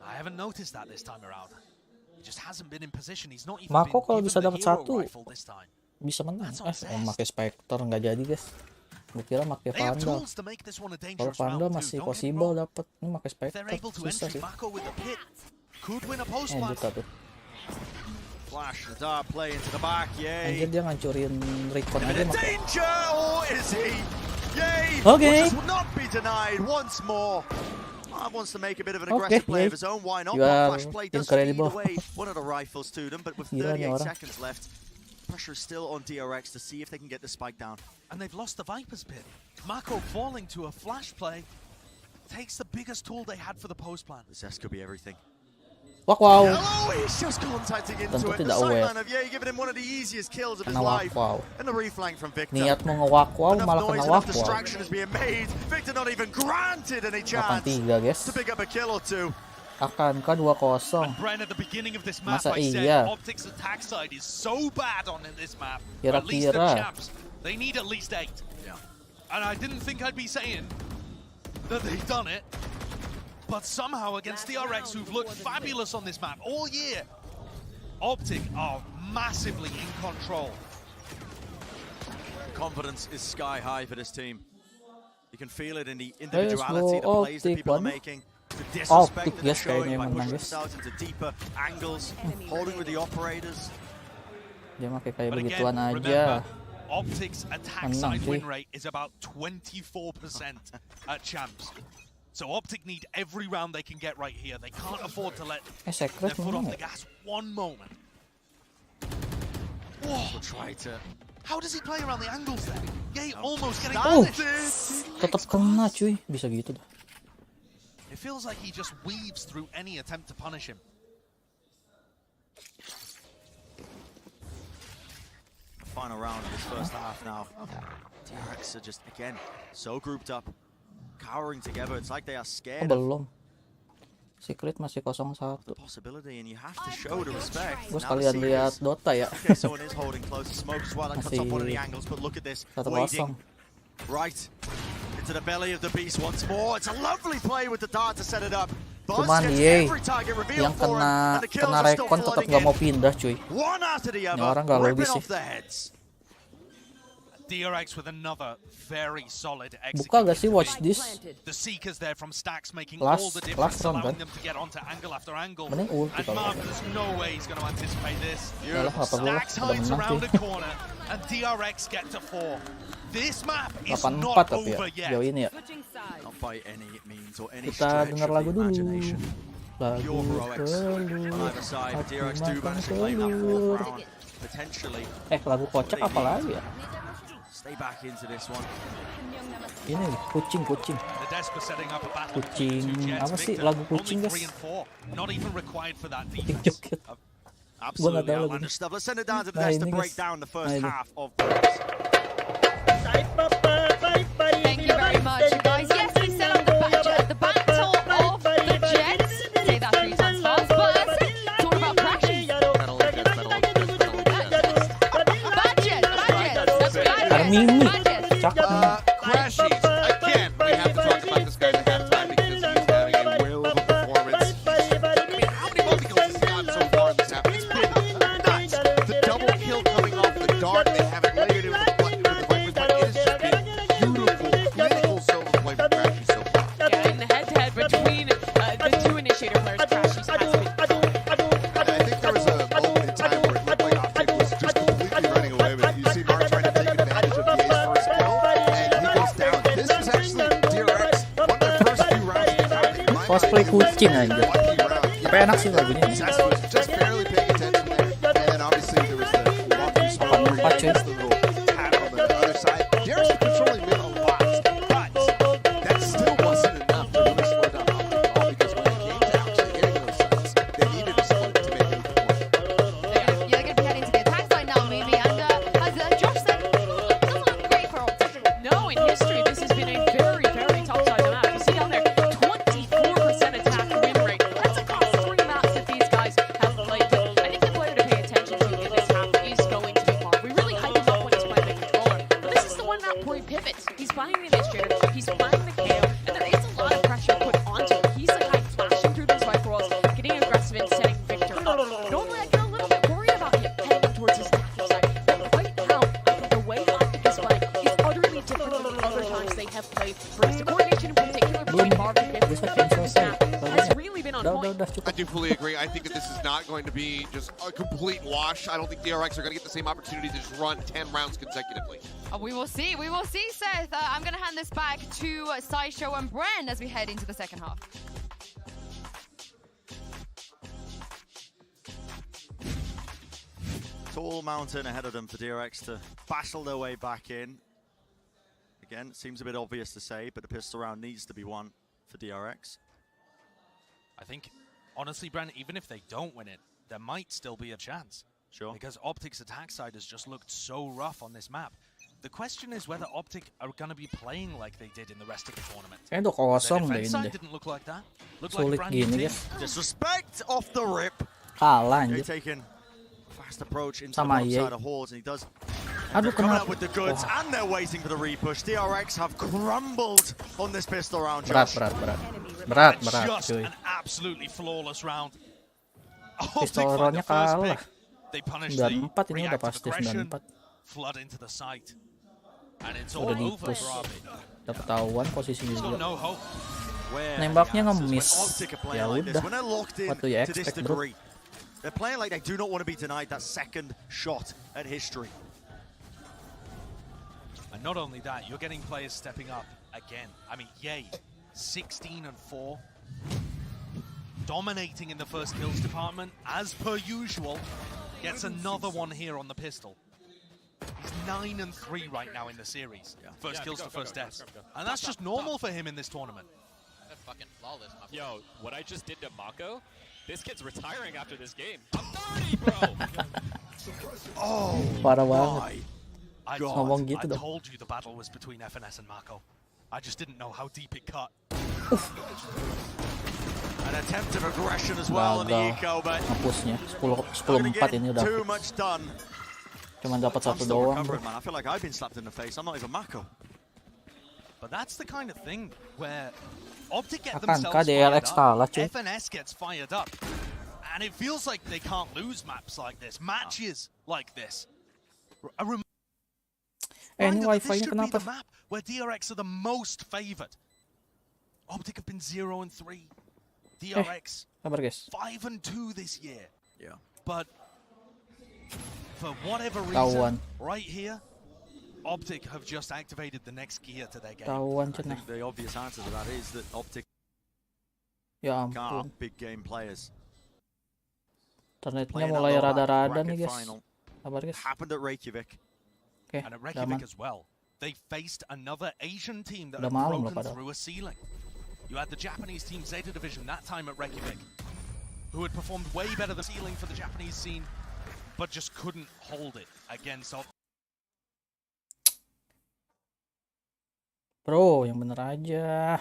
I haven't noticed that this time around. Just hasn't been in position. He's not even Mako been kalau given bisa the dapat hero satu rifle this time. bisa menang. Pakai Spectre nggak jadi guys. Gue kira pakai They have Vandal. tools to make this one a Kalau dangerous Vandal round masih too. Don't get me possible wrong. dapat. Ini pakai If Spectre they're able to susah entry sih. Mako with a pit, could win a post plan. Juta tuh. Flash, the dart play into the back, Anjir yay. dia ngancurin Recon aja In Mako. danger, or is he? Yay! Okay. Will not be denied once more. Wants to make a bit of an Okay, aggressive play yay. of his own. Why not? You are Flash play does feed incredible. away one of the rifles to them, but with Gila nih 38 orang. seconds left, pressure is still on DRX to see if they can get the spike down. And they've lost the Viper's pit. Mako falling to a flash play takes the biggest tool they had for the post plan. This S could be everything. Wak wow. Hello, he's just contacting into Tentu it. The tidak aware. sideline of Yay giving him one of the easiest kills of his Kena life. wak wow. And the reflank from Victor. Niat mau nge-wak wow Enough malah kena noise, wak enough wow. distraction is being made. Victor not even granted any chance 8-3 guys. to pick up a kill or two. Akankah 2-0. Bren, at the beginning of this map, Masa I said iya? Optic's attack side is so bad on this map. At least the Kira-kira. champs, they need at least 8. Yeah. And I didn't think I'd be saying that they've done it, but somehow against DRX, who've looked fabulous on this map all year, Optic are massively in control. Confidence is sky high for this team. You can feel it in the individuality, the plays that people are making. The disrespect that they're showing by pushing themselves into deeper angles, holding with the operators. Dia pakai kayak But begituan again, aja. remember, Optic's attack Menang side sih. win rate is about 24% at champs. So Optic need every round they can get right here. They can't afford to let their Secret foot off menang the ya? gas one moment. We'll try to. How does he play around the angles there? Yay, almost getting Oh. this. Tetap kena cuy. Bisa gitu dah. It feels like he just weaves through any attempt to punish him. Final round of this first half now. DRX are just, again, so grouped up, cowering together. It's like they are Oh, scared of belum. Secret masih 0-1. the possibility, and you have to show the respect. Gue Now the sekalian lihat Seekers. Dota ya. Okay, someone is holding close. Smoke as well. That cuts off one of the Masih angles, but look at this. 1-0. Waiting right into the belly of the beast once more. It's a lovely play with the dart to set it up. Buzz Cuman gets Yay every target revealed yang for him, and the kills are still Recon tetap flooding gak in. mau pindah cuy. One after the other, orang gak ripping logis off sih. their heads. DRX with another very solid Buka gak sih execution. watch this? The Seekers there from Stacks making Last- all the difference, last round, allowing kan? them to get onto angle after angle. Mending ulti And kalau. Marv, there's no way he's going to anticipate this. Yalah, nggak perlu lah. Stacks Udah hides menang around cuy. the corner, and DRX get to 4. This map is 8-4 not tapi ya over yet. jauh ini ya. Not by any means or any Kita stretch denger of lagu the dulu. imagination. Lagu Pure heroics on telur. either side. Aku DRX do makan manage to claim that telur. fourth round. Potentially Lagu kocak apa lagi ya? stay back into this one. Ini nih, kucing. The Desk was setting up a battle Kucing, between two Jets. apa sih Victor, lagu kucing, only guys? 3 and 4. Not even required for that Kucing defense. joget. Absolutely tahu outlandish lagunya. stuff. Let's send it down to the Nah, desk to ini, break guys. down the first Nah, ini. half of the race. Thank you very much, guys. Yes, we set up the battle of the Jets. Say that 3 times fast, but talk about crashes. Armini. Cakep nih. Crashes. Again, we have to talk about this guy at halftime because he's having a whale of a performance. I mean, how many multi-kills has he gotten so far in this half? It's been nuts. The double kill coming off the dart and having layered it with the Viper's Bite. It has just been beautiful, clinical solo play from Crashy so far. Yeah, and the head-to-head between the two initiator players, Crashies has been I think there was a moment in time where it looked like Optic was just completely running away with it. You see Mark trying to take advantage of Ye's first kill, and he goes down. This is actually DRX, one of their first few rounds of having Cosplay kucing aja. lucky round. Tapi enak sih lagunya nih. Sassy was just barely paying attention there, and then obviously there was the walk-through spot where he gets the little tap on the other side. DRX was controlling mid a lot, but that still wasn't enough to really slow down Optic at all, because when it came to actually hitting those sites, they needed a split to make any point. You're going to be heading to the attack side now, Mimi, and as Josh said, it doesn't look great for Optic. No, in history, this has been a very, very tough side of the map. You see down there, 24% attack win rate. That's across 3 maps that these guys udah cukup. I do fully agree. I think that this is not going to be just a complete wash. I don't think DRX are going to get the same opportunity to just run 10 rounds consecutively. We will see, Seth. I'm going to hand this back to Sideshow and Bren as we head into the second half. Tall mountain ahead of them for DRX to battle their way back in. Again, it seems a bit obvious to say, but the pistol round needs to be won for DRX. I think, honestly, Bren, even if they don't win it, there might still be a chance. Sure. Because Optic's attack side has just looked so rough on this map. The question is whether Optic are going to be playing like they did in the rest of the tournament. Kayaknya udah kosong deh Their defense ini side deh. didn't look like that. Looked Sulit like a brand new gini team. guys. Disrespect off the rip. Kalah They anjir. taking fast approach into Sama the Ye. side of Hordes, and he does. Aduh They're coming kenapa? out with the goods, and they're waiting for the repush. DRX have crumbled on this pistol round, Berat, Josh. berat, Just cuy. an absolutely flawless round. Pistol Optic find roundnya the first kalah. pick. They punish 94 the ini udah reactive pasti aggression, 94. flood into the site. And it's all Udah over di-push. for RB. Udah ketahuan posisinya He's got juga. no hope. Where Nembaknya the answers nge-miss. when Optic are playing Ya like this, udah. when they're locked in What do you to this expect, bro? degree, they're playing like they do not want to be denied that second shot at history. And not only that, you're getting players stepping up again. I mean, yay, 16 and 4. Dominating in the first kills department, as per usual. Gets another one here on the pistol. He's 9 and 3 right now in the series. First kills to first deaths. And that's just normal for him in this tournament. That's fucking flawless, my friend. Yo, what I just did to Mako, this kid's retiring after this game. I'm 30, bro! Oh, Parah banget. I Ngomong gitu dong. told you the battle was between FNS and Mako. I just didn't know how deep it cut. An attempt of aggression as well on the Gagal. eco, but Hapusnya 10-4 ini udah too much done. cuman dapat I'm satu still doang. recovering, man. I feel like I've been slapped in the face. I'm not even Mako. But that's the kind of thing where Optic get Akankah themselves DRX fired kalah, up, cuy? FNS gets fired up. And it feels like they can't lose maps like this, matches like this. Ini This wifi-nya should be kenapa? the map where DRX are the most favored. Optic have been 0 and 3. DRX Sabar guys. 5 and 2 this year. Yeah. But for whatever Tahuan. reason, right here, Optic have just activated the next gear to their game. Tahuan I cenah. think the obvious answer to that is that Optic Ya are ampun. big game players. Internetnya Playing that mulai Nobar rada-rada bracket nih guys. final. Sabar guys. Happened at Reykjavik. Oke, And at udah Reykjavik aman. as well, they faced another Asian team that Udah had malam loh broken padahal. through a ceiling. You had the Japanese team Zeta Division that time at Reykjavik, who had performed way better than ceiling for the Japanese scene, but just couldn't hold it against Optic. Bro, yang bener aja.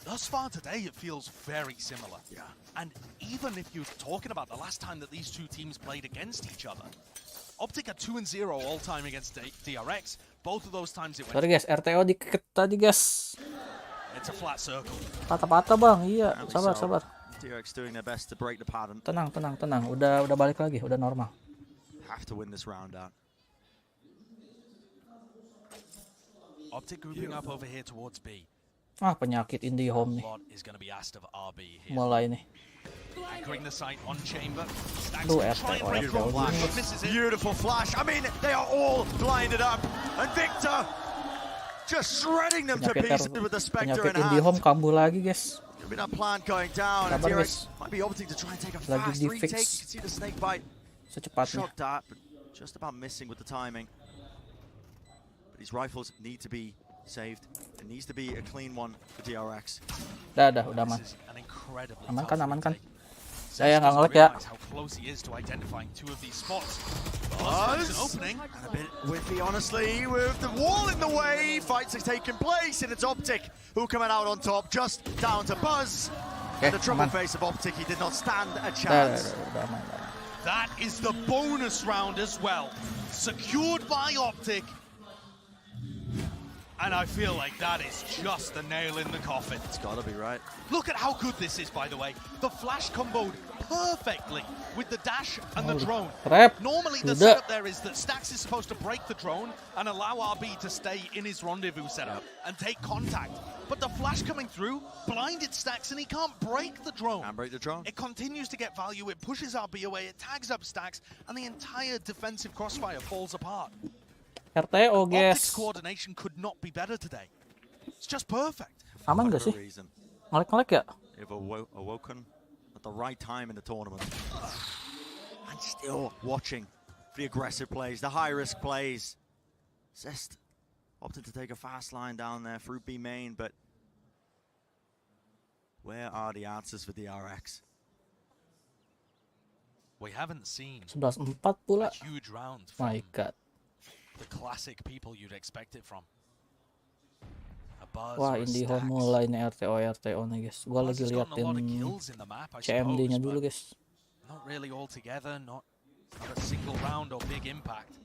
Thus far today, it feels very similar. Yeah. And even if you're talking about the last time that these two teams played against each other, Optic are 2 and 0 all time against DRX. Both of those times it went. Sorry guys, RTO dikit tadi guys. It's a flat circle. Patah-patah bang, iya. Apparently Sabar, so. sabar. DRX doing their best to break the pattern. Tenang. Udah balik lagi, udah normal. Have to win this round out. Optic grouping up over here towards B. Ah, penyakit indie home nih. Lot is going to be asked of RB here. Mulai nih. Anchoring the site on chamber. Duh, Try and RTO break ya through, udah. but misses it. Beautiful flash. I mean, they are all blinded up. And Victor just shredding them to pieces with the Spectre Penyakit in indie home hand. kambuh lagi guys. Could be that plant going down. And Sabar, DRX guys. might be opting to try and take a Lagi fast di-fix. retake. You can see the snake bite. Secepatnya. Shot that, but just about missing with the timing. But his rifles need to be saved. It needs to be a clean one for DRX. Udah aman. This is an incredibly Aman tough kan? retake. Saya nggak Doesn't nge-lag ya. realize how close he is to identifying two of these spots. There's an opening. And a bit whiffy, honestly, with the wall in the way. Fights are taking place, and it's Optic who coming out on top, just down to Buzz. And the triple aman. face of Optic, he did not stand a Udah chance. aman. That is the bonus round as well. Secured by Optic. And I feel like that is just the nail in the coffin. It's gotta be right. Look at how good this is, by the way. The flash comboed perfectly with the dash and the drone. Normally the setup there is that Stax is supposed to break the drone and allow RB to stay in his rendezvous setup and take contact. But the flash coming through blinded Stax and he can't break the drone. Can't break the drone. It continues to get value, it pushes RB away, it tags up Stax, and the entire defensive crossfire falls apart. RTO guys. Optic's coordination could not be better today. It's just perfect. Aman gak sih? Ngelek-ngelek ya? They've awoken at the right time in the tournament. And still watching the aggressive plays, the high-risk plays. Zest opted to take a fast line down there through B main, but where are the answers for DRX? We haven't seen 11-4 pula. a huge round from My God. the classic people you'd expect it from. A Buzz Wah, or a Indie Stax. Home mulai nih RTO nih guys. Gua lagi Buzz has gotten a lot of liatin kills in the map, I CMD-nya suppose, dulu but guys. not really all together, not a single round or big impact.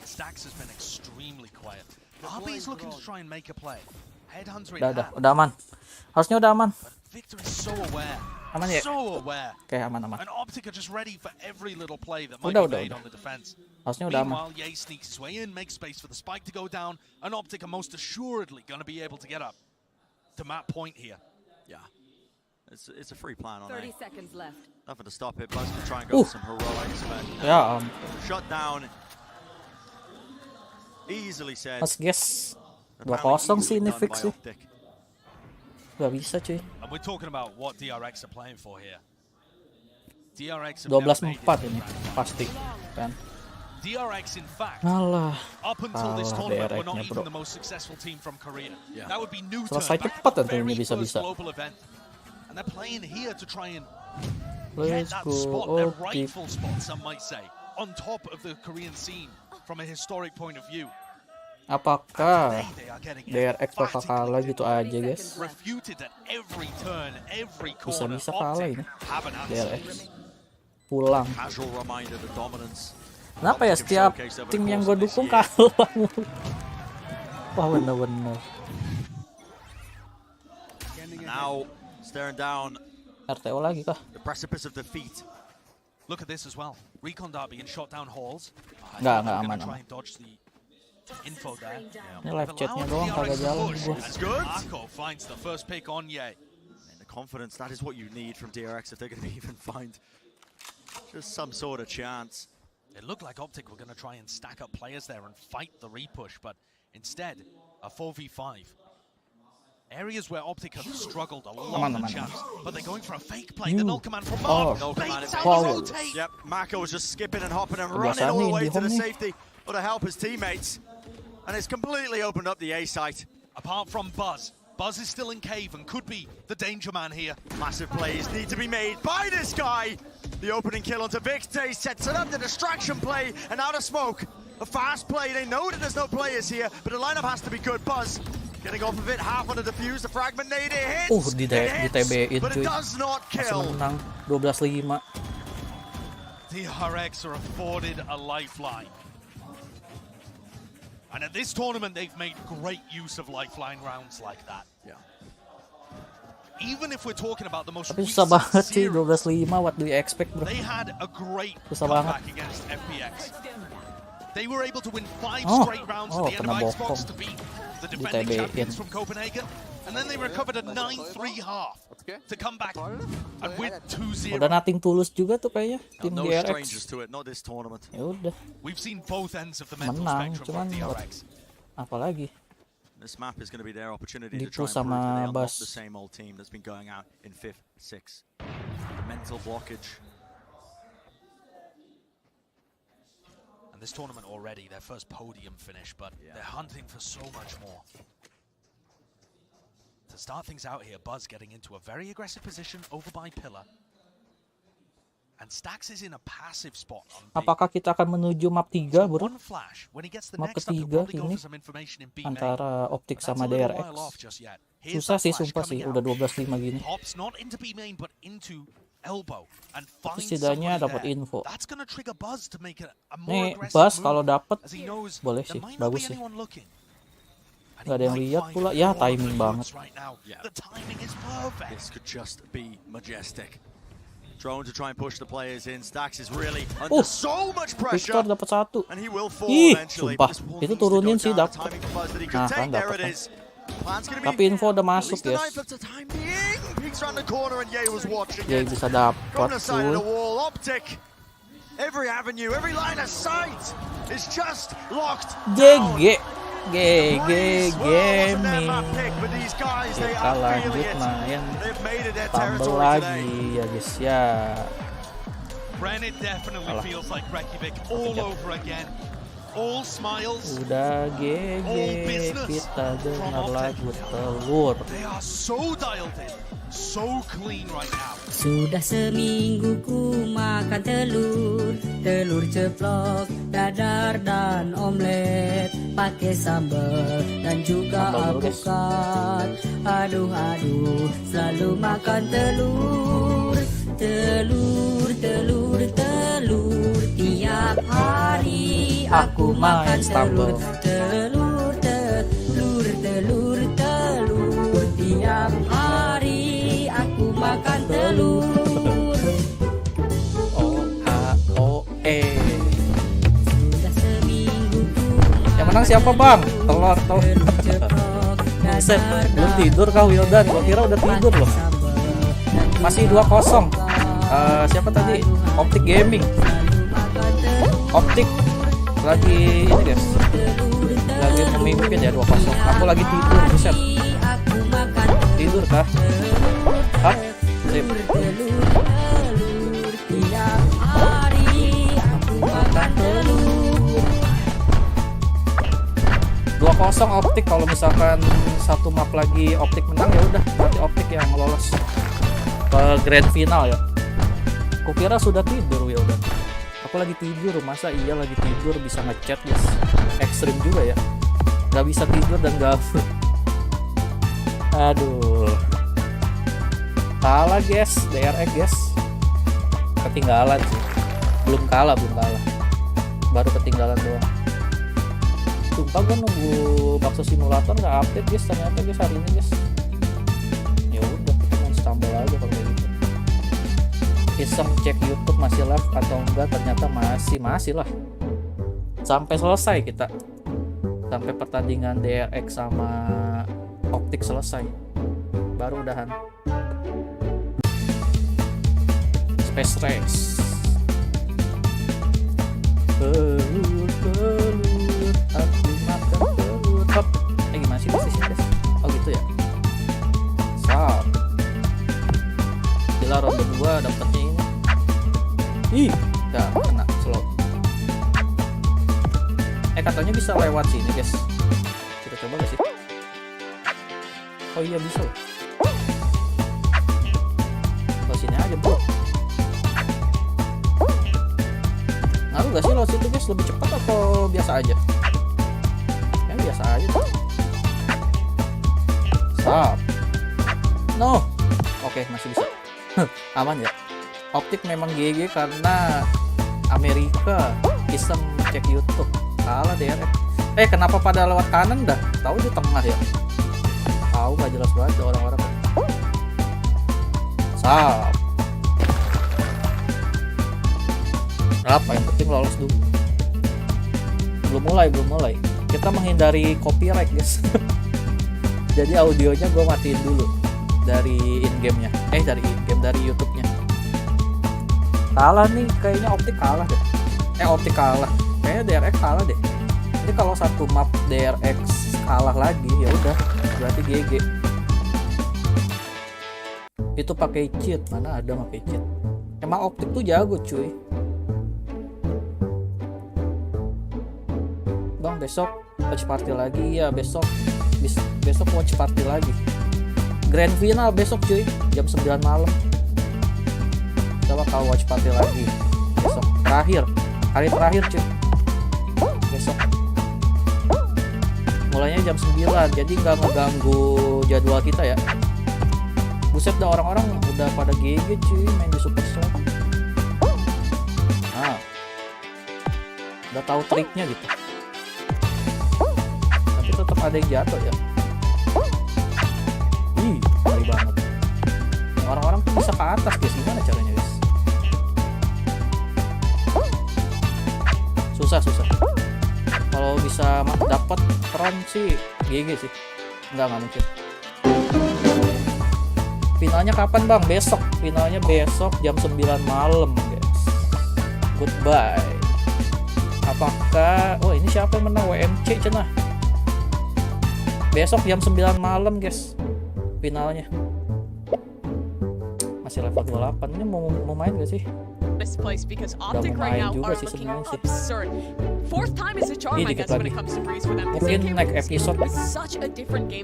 Stax has been extremely quiet. RB is looking to try and make a play. Headhunter in hand. Udah aman. Harusnya udah aman. But Victor is so aware. Aman ya? So aware. Oke, aman. And Optic are just ready for every little play that might Udah. be made on the defense. Harusnya udah aman. Meanwhile, Ye sneaks his way in, makes space for the spike to go down, and Optic are most assuredly going to be able to get up to map point here. Yeah. It's a free plan on 30 A. seconds left. Nothing to stop it. Buzz can try and go for some heroics, but Ya, shut down. Easily said. Mas guys. 2-0 sih ini fix sih. Gak bisa cuy. And we're talking about what DRX are playing for here. DRX have never made 12-4 it ini pasti kan. DRX, in fact, Alah. up until this Kalah tournament, were not DRX-nya, even bro. the most successful team from Korea. Yeah. That would be new to Selesai them. cepat Back at the tentunya very first bisa-bisa. global event. And they're playing here to try and get Let's that go spot, their Optic. rightful spot, some might say, on top of the Korean scene from a historic point of view. Apakah Today they are getting DRX bakal kalah gitu aja guys? refuted at every turn, every corner. Bisa-bisa kalah Optic ini have an answer. DRX. Pulang. Casual reminder the dominance. Kenapa ya setiap tim yang gue dukung kalah mulu? Wah bener-bener. Now staring down RTO lagi kah? the precipice of defeat. Look at this as well. Recon Derby and shot down halls. Nggak They're aman, gonna aman. try and dodge the info there. Ini live chatnya doang kagak jalan gue. That's good. Marco finds the first pick on Ye. And the confidence, that is what you need from DRX if they're going to even find just some sort of chance. It looked like Optic were going to try and stack up players there and fight the repush, but instead, a 4v5. Areas where Optic have struggled a lot of champs, but they're going for a fake play. The null command from Mark. Null command Baits in out the Wow. rotate. Yep, Mako was just skipping and hopping and Kebiasaan running all the nih, way Indie to the Home nih. safety or to help his teammates. And it's completely opened up the A site. Apart from Buzz. Buzz is still in cave and could be the danger man here. Massive plays need to be made by this guy. The opening kill onto Victor sets it up, the distraction play, and out of smoke. A fast play, they know that there's no players here, but the lineup has to be good. Buzz getting off of it, half on the defuse, the fragment nade, it hits, Di it hits, TB-in but it cuy. does not Masih kill. menang 12-5. DRX are afforded a lifeline. And at this tournament, they've made great use of lifeline rounds like that. Yeah. Even if we're talking about the most Tapi susah recent banget sih series, 12-5. What do you expect bro? they had a great Susah comeback banget. against FPX. They were able to win 5 Oh, straight rounds oh, at the end of kena Xbox bokong. to beat the Di defending TB-in. champions from Copenhagen. And then they recovered a 9-3 half to come back and win 2-0. Udah nothing tulus juga tuh kayaknya tim No strangers DRX. to it, not this tournament. Ya udah, We've seen both ends of the mental menang, spectrum cuman from DRX. apalagi This map is going to be their opportunity to Dipu try and prove that they sama are not Bas. the same old team that's been going out in 5th, 6th. Mental blockage. And this tournament already, their first podium finish, but they're hunting for so much more. To start things out here, Buzz getting into a very aggressive position over by Pillar. And Stax is in a passive spot on B. apakah kita akan menuju map 3 bro? One flash. When he gets the Map next up, he'll ketiga probably go ini for some information in B main. antara Optic But that's sama a little DRX. while off just yet. Here's Susah that sih flash sumpah sih, coming udah out. 12-5 gini. Pops not into B main, but into elbow and finds setidaknya somebody dapat there. info. That's gonna trigger Buzz to make a more Nih aggressive Buzz move, kalau dapat as he knows boleh there sih, might not be bagus sih. anyone looking. And Gak ada yang lihat pula. Ya timing banget. This could just be majestic. Drone to try and push the players in. Stacks is really under so much pressure. Victor dapat satu. And he will fall Ih, eventually. sumpah. Itu turunin sih dapat. Nah, kan dapat. Tapi info udah masuk, guys. Yay bisa dapat tuh. Every avenue, every line of sight is just locked. GG gaming. Kita lanjut main tambah lagi ya guys ya. Udah GG, kita dengar lagu telur. Sudah seminggu ku makan telur, telur ceplok, dadar dan omelet, pakai sambal dan juga alpukat. Aduh, selalu makan telur, telur, telur, telur. Tiap hari aku makan telur, telur, telur, telur, telur. Tiap hari aku makan telur. Sudah seminggu yang menang siapa bang? Telur tau. Buset, belum tidur kau Wildan. Gua kira udah tidur loh. Masih 2-0. Siapa tadi? Optic Gaming. Optic lagi ini guys. Lagi memimpin ya 2-0. Aku lagi tidur, buset. Tidur kah? Hah? Sip. 2-0 Optic. Kalau misalkan satu map lagi Optic menang ya udah berarti Optic yang lolos ke grand final ya. Kukira sudah tidur ya udah. Aku lagi tidur, masa iya lagi tidur bisa ngechat guys. Ekstrim juga ya. Gak bisa tidur dan gabut. Aduh. Kalah guys, DRX guys. Ketinggalan sih. Belum kalah. Baru ketinggalan doang. Sumpah gue nunggu bakso simulator nggak update guys, ternyata guys hari ini guys. Ya udah kita main stumble aja kalau gitu. Iseng cek YouTube masih live atau enggak, ternyata masih lah. Sampai selesai kita. Sampai pertandingan DRX sama Optic selesai. Baru udahan. Space Race. Telur, aku makan telur. Hop. Gimana sih posisi guys? Oh gitu ya. Sap. Gila ronde 2 dapetnya ini. Ih, udah kena slow. Katanya bisa lewat sini guys. Kita coba gak sih? Oh iya bisa loh. Lewat sini aja bro. Ngaruh gak sih lewat situ guys? Lebih cepat atau biasa aja? Ya biasa aja tuh. Stop. No. Oke, masih bisa. Aman ya. Optic memang GG karena Amerika iseng cek YouTube. Kalah DRX. Kenapa pada lewat kanan dah? Tahu di tengah ya? Tahu nggak jelas banget orang-orang. Sap. Apa yang penting lolos dulu. Belum mulai. Kita menghindari copyright guys. Jadi audionya gue matiin dulu dari in-game-nya. Dari YouTube-nya. Kalah nih, kayaknya Optic kalah deh. Optic kalah. Kayaknya DRX kalah deh. Jadi kalau satu map DRX kalah lagi ya udah berarti GG. Itu pakai cheat, mana ada pakai cheat. Emang Optic tuh jago cuy. Bang besok watch party lagi ya, besok watch party lagi. Grand final besok cuy, jam 9 malam. Coba kau watch party lagi besok. Hari terakhir cuy. Besok mulainya jam 9, jadi nggak ngeganggu jadwal kita ya. Buset dah, orang-orang udah pada GG cuy main di Supercell. Udah tahu triknya gitu. Tapi tetap Tetap ada yang jatuh ya. Ih, ngeri banget. Orang-orang tuh bisa ke atas guys, gimana caranya guys? Susah. Kalau bisa dapat peran sih GG sih. Enggak mungkin. Finalnya kapan bang? Besok. Finalnya besok jam 9 malam guys. Goodbye. Apakah ini siapa yang menang? WMC cenah. Besok jam 9 malam guys. Finalnya. Masih level 28. Ini mau main gak sih? Place because Optic right now are looking absurd. Fourth time is a charm, I guess, when it comes to Breeze for them. Mungkin next episode.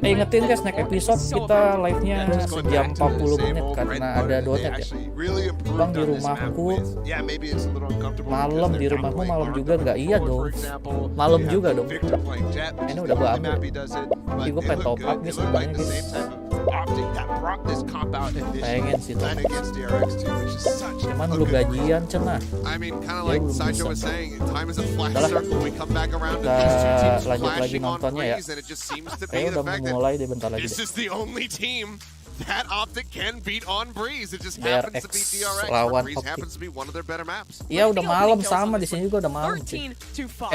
Ingetin guys, next episode kita live-nya sejam 40 menit karena ada donat ya. Bang di rumahku malam, di rumahmu malam juga nggak? Iya dong, malam juga dong. Ini udah gua ambil. Ini gua pengen top up guys, sebenarnya guys. Pengen sih tuh. Cuman belum gajian cenah. Ya belum bisa. Kita lanjut lagi nontonnya ya. Kayaknya udah mulai deh bentar lagi. That Optic can beat on Breeze. It just DRX happens to be DRX. lawan Breeze Optic. happens to be one of their better maps. Iya udah malam sama di sini juga udah malam sih.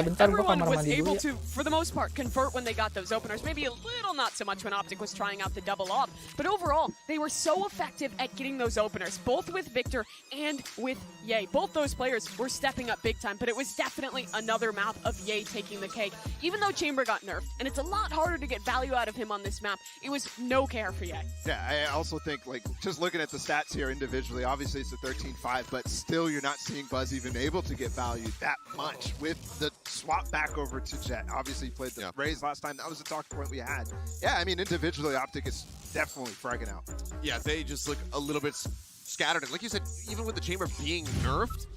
Bentar gua Everyone kamar was mandi able dulu ya. to, for the most part, convert when they got those openers. Maybe a little not so much when Optic was trying out the double off. But overall, they were so effective at getting those openers, both with Victor and with Ye. Both those players were stepping up big time, but it was definitely another map of Ye taking the cake. Even though Chamber got nerfed, and it's a lot harder to get value out of him on this map, it was no care for Ye. Yeah, I also think, like, just looking at the stats here individually, obviously it's a 13-5, but still you're not seeing Buzz even able to get value that much with the swap back over to Jet. Obviously he played the Raze last time. That was the talking point we had. Yeah, I mean, individually, Optic is definitely fragging out. Yeah, they just look a little bit scattered. And like you said, even with the Chamber being nerfed,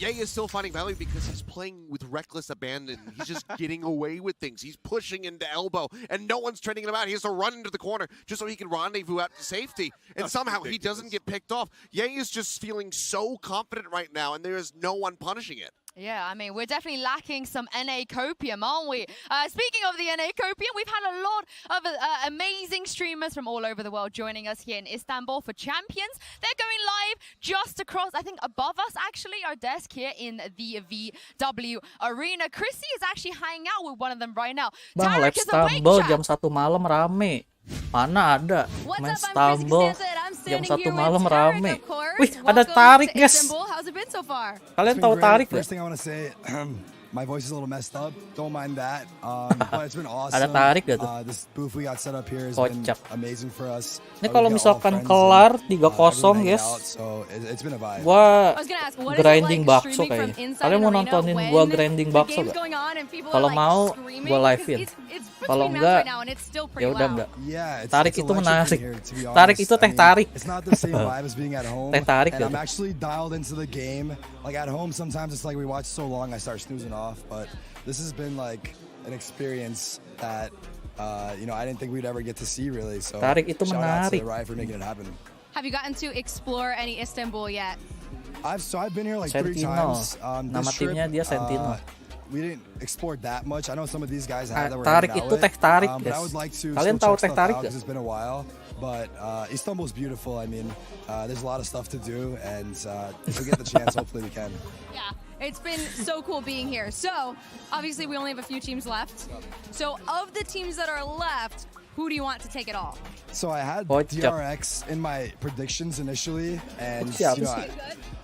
Ye is still finding value because he's playing with reckless abandon. He's just getting away with things. He's pushing into elbow, and no one's training him out. He has to run into the corner just so he can rendezvous out to safety. And somehow he doesn't get picked off. Ye is just feeling so confident right now, and there is no one punishing it. Yeah, I mean, we're definitely lacking some NA copium, aren't we? Speaking of the NA copium, we've had a lot of amazing streamers from all over the world joining us here in Istanbul for Champions. They're going live just across, I think above us actually, our desk here in the VW Arena. Chrissy is actually hanging out with one of them right now. Bang, live Istanbul jam 1 malam rame. Mana ada main Istanbul jam 1 malam rame. Wih, ada Tarik guys. Kalian tahu Tarik gak? First thing I want to say, my voice is a little messed up. Don't mind that. But it's been awesome. Ada Tarik gak tuh? This booth we got set up here has been amazing for us. Ini kalau misalkan kelar 3-0 guys, gua grinding bakso kayaknya. Kalian mau nontonin gua grinding bakso gak? Kalau mau, gua live-in. Kalau enggak, ya udah enggak. Tarik itu menarik. Tarik itu teh tarik. Teh tarik gitu. I'm actually dialed into the game. Like at home, sometimes it's like we watch so long, I start snoozing off. But this has been like an experience that you know, I didn't think we'd ever get to see really. So Tarik itu menarik. Riot for making it happen. Have you gotten to explore any Istanbul yet? I've been here like 3 times. Nama timnya dia Sentinel. We didn't explore that much. I know some of these guys had that were Tarik itu teh tarik guys. Kalian tahu teh tarik gak? It's been a while, but Istanbul's beautiful. I mean, there's a lot of stuff to do, and if we get the chance, hopefully we can. Yeah, it's been so cool being here. So, obviously, we only have a few teams left. So, of the teams that are left, who do you want to take it all? So I had DRX in my predictions initially, and you know,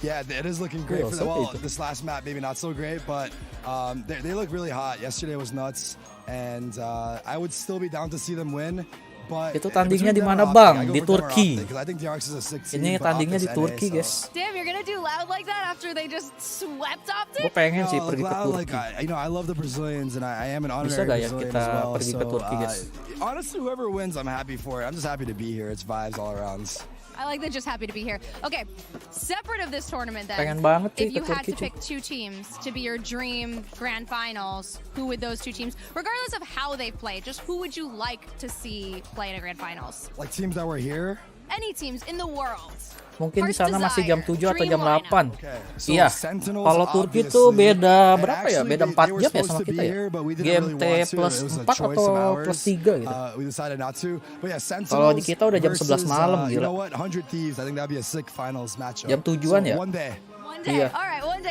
yeah, it is looking great for them. Well, this last map maybe not so great, but they look really hot. Yesterday was nuts, and I would still be down to see them win. But itu tandingnya di mana bang? Di Turki. Ini tandingnya di Turki guys. Damn, you're gonna do loud like that after they just swept Optic? Gue pengen sih pergi ke Turki. Like, you know, I love the Brazilians, and I am an honorary Bisa gak ya Brazilian kita as well. pergi ke Turki guys? Honestly, whoever wins, I'm happy for it. I'm just happy to be here. It's vibes all around. I like that. Just happy to be here. Okay, separate of this tournament then, pengen banget sih if you had to pick 2 teams to be your dream grand finals, who would those 2 teams, regardless of how they play, just who would you like to see play in a grand finals? Like teams that were here? any teams in the world. Mungkin di sana masih jam 7 atau jam 8. Iya. Kalau Turki tuh beda berapa ya? Beda 4 jam ya sama kita ya. GMT plus 4 atau plus 3 gitu. Kalau di kita udah jam 11 malam gila. Jam 7-an ya? Iya.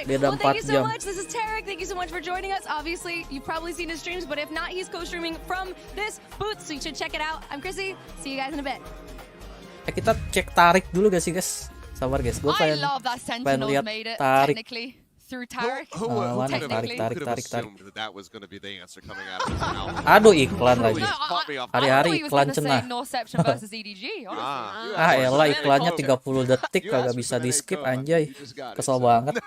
Beda 4 jam. This is Tarek. Thank you so much for joining us. Obviously, you've probably seen his streams, but if not, he's co-streaming from this booth, so you should check it out. I'm Chrissy. See you guys in a bit. Kita cek tarik dulu gak sih guys? Sabar guys, gue pengen lihat tarik. Tarik. Aduh iklan lagi. Hari-hari iklan cenah. Elah iklannya 30 detik kagak bisa di skip anjay. Kesel banget.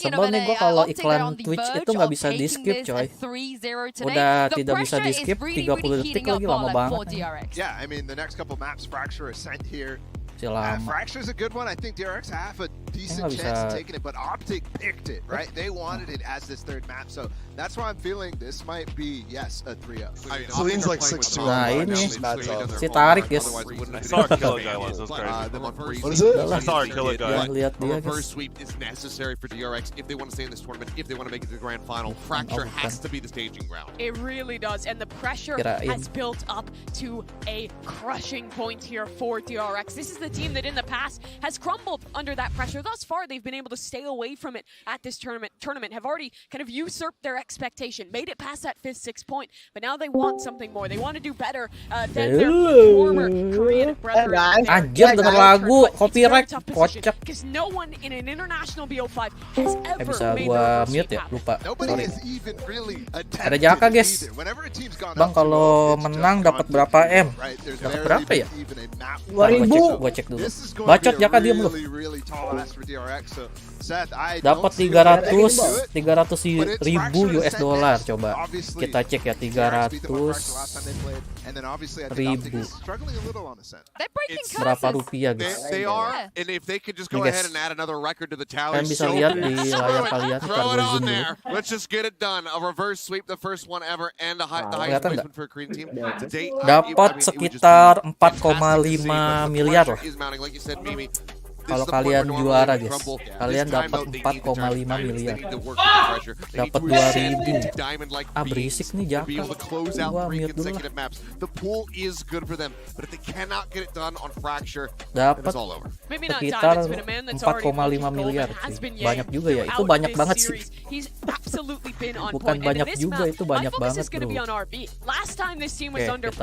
Sebel nih gue kalau iklan Twitch itu nggak bisa di skip coy. Udah tidak bisa di skip 30 detik lagi lama banget. Fracture's a good one. I think DRX have a decent chance of taking it, but Optic picked it, right? They wanted it as this third map, so that's why I'm feeling this might be, yes, a 3-0. I mean, Clean's like 6-2. Nah ini si tarik guys. I saw our killer guy once. That was crazy. What is it? I saw our killer guy. Lihat dia guys. Reverse sweep is necessary for DRX if they want to stay in this tournament, if they want to make it to the grand final. Fracture has to be the staging ground. It really does, and the pressure has built up to a crushing point here for DRX. This is the team that in the past has crumbled under that pressure. Thus far, they've been able to stay away from it at this tournament, have already kind of usurped their expectation, made it past that 5th, 6th point, but now they want something more. They want to do better than their former Korean brethren. Anjir denger lagu, copyright, kocak. Because no one in an international BO5 has ever made gua mute ya, lupa. Sorry. Ada jaka guys. Bang kalau menang dapat berapa M? Dapat berapa ya? 2000. Gua cek dulu. Bacot jaka diam lu. Dapat 300.000 US dollar coba. Kita cek ya 300.000. Berapa rupiah guys? Kalian bisa lihat di layar kalian. Dapat sekitar 4,5 miliar lah. Kalau kalian juara guys, kalian dapat 4,5 miliar. Dapat 2.000. Berisik nih Jaka. Gua mute dulu lah. Dapat sekitar 4,5 miliar. Banyak juga ya. Itu banyak banget sih. Bukan banyak juga, itu banyak banget bro. Oke,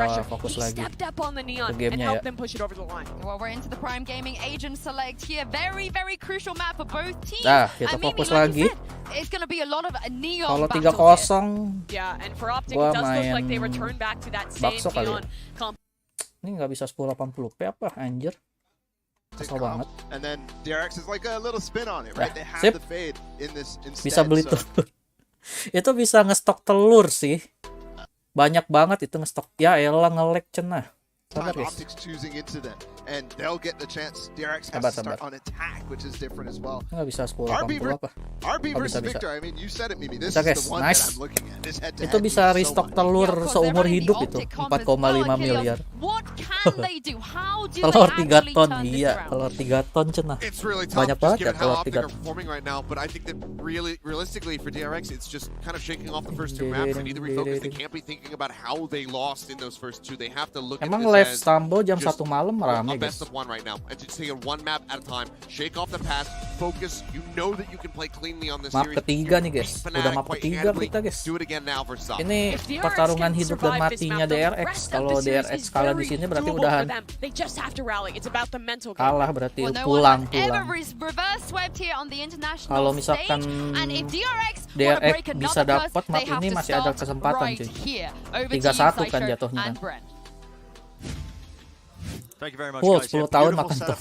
kita fokus lagi ke gamenya ya. Here, very crucial map for both teams. Nah, kita fokus lagi. Kalau 3-0, gua main bakso kali ya. Ini nggak bisa 1080p apa anjir? Kesel banget. Sip. Bisa beli telur. Itu bisa ngestok telur sih. Banyak banget itu ngestok. Ya elah nge-lag cenah. Sabar guys. Sabar. Nggak bisa 1080 apa? Bisa guys, nice. Itu bisa restock telur seumur hidup itu 4,5 miliar. Telur 3 ton, iya. Telur 3 ton cenah. Banyak banget ya telur 3 ton. Emang live Stumble jam 1 malam rame guys. Map ketiga nih guys. Udah map ketiga kita guys. Ini pertarungan hidup dan matinya DRX. Kalau DRX kalah di sini berarti udahan. Kalah berarti pulang. Kalau misalkan DRX bisa dapat map ini masih ada kesempatan cuy. 3-1 kan jatuhnya kan. Full 10 tahun makan tuh.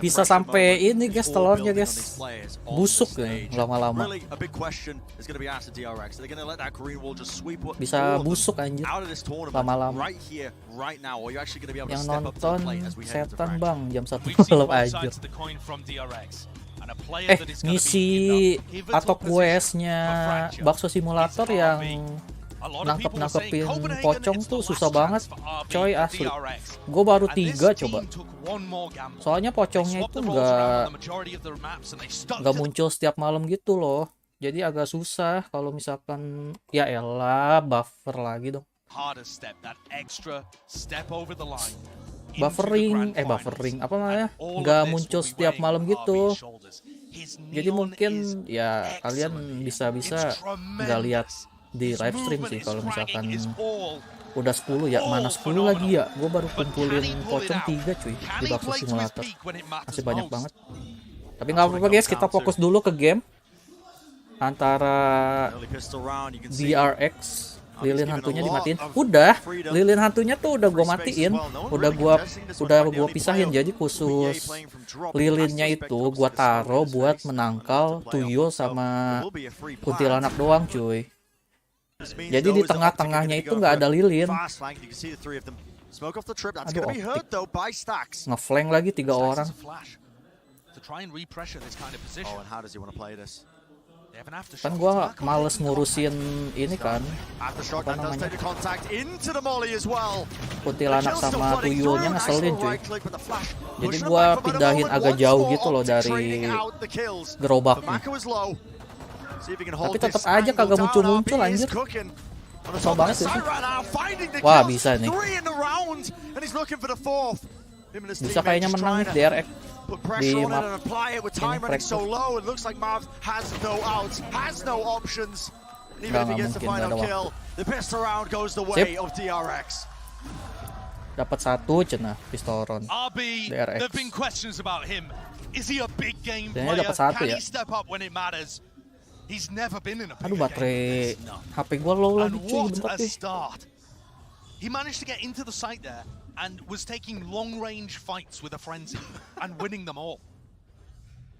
Bisa sampai ini guys telurnya guys. Busuk ya lama-lama. Bisa busuk anjir lama-lama. Yang nonton setan bang jam 1 malam aja. Misi atau questnya bakso simulator yang nangkepin pocong tuh susah banget, coy, asli. Gue baru 3 coba. Soalnya pocongnya itu nggak muncul setiap malam gitu loh. Jadi agak susah kalau misalkan ya elah buffer lagi dong. Buffering apa namanya? Nggak muncul setiap malam gitu. Jadi mungkin ya kalian bisa nggak lihat di live stream sih kalau misalkan udah 10 ya. Mana 10 lagi ya? Gue baru kumpulin pocong 3 cuy di bakso simulator. Masih banyak banget. Tapi nggak apa-apa guys, kita fokus dulu ke game antara DRX. Lilin hantunya dimatiin. Udah, lilin hantunya tuh udah gue matiin. Udah gua pisahin. Jadi khusus lilinnya itu gua taruh buat menangkal tuyul sama kuntilanak doang cuy. Jadi di tengah-tengahnya itu nggak ada lilin. Aduh, Optic ngeflank lagi 3 orang. Kan gua males ngurusin ini kan, apa namanya, kuntilanak sama tuyulnya ngeselin cuy. Jadi gua pindahin agak jauh gitu loh dari gerobaknya. Tapi tetap aja kagak muncul-muncul anjir. Kesel banget sih. Wah bisa nih. Bisa kayaknya menang nih DRX di map ini Rexus. Nggak mungkin, nggak ada waktu. Sip. Dapat 1 cenah pistol round DRX. Kayaknya dapat 1 ya. Aduh baterai HP gua low lagi cuy, bentar cuy. He managed to get into the site there and was taking long-range fights with a frenzy and winning them all.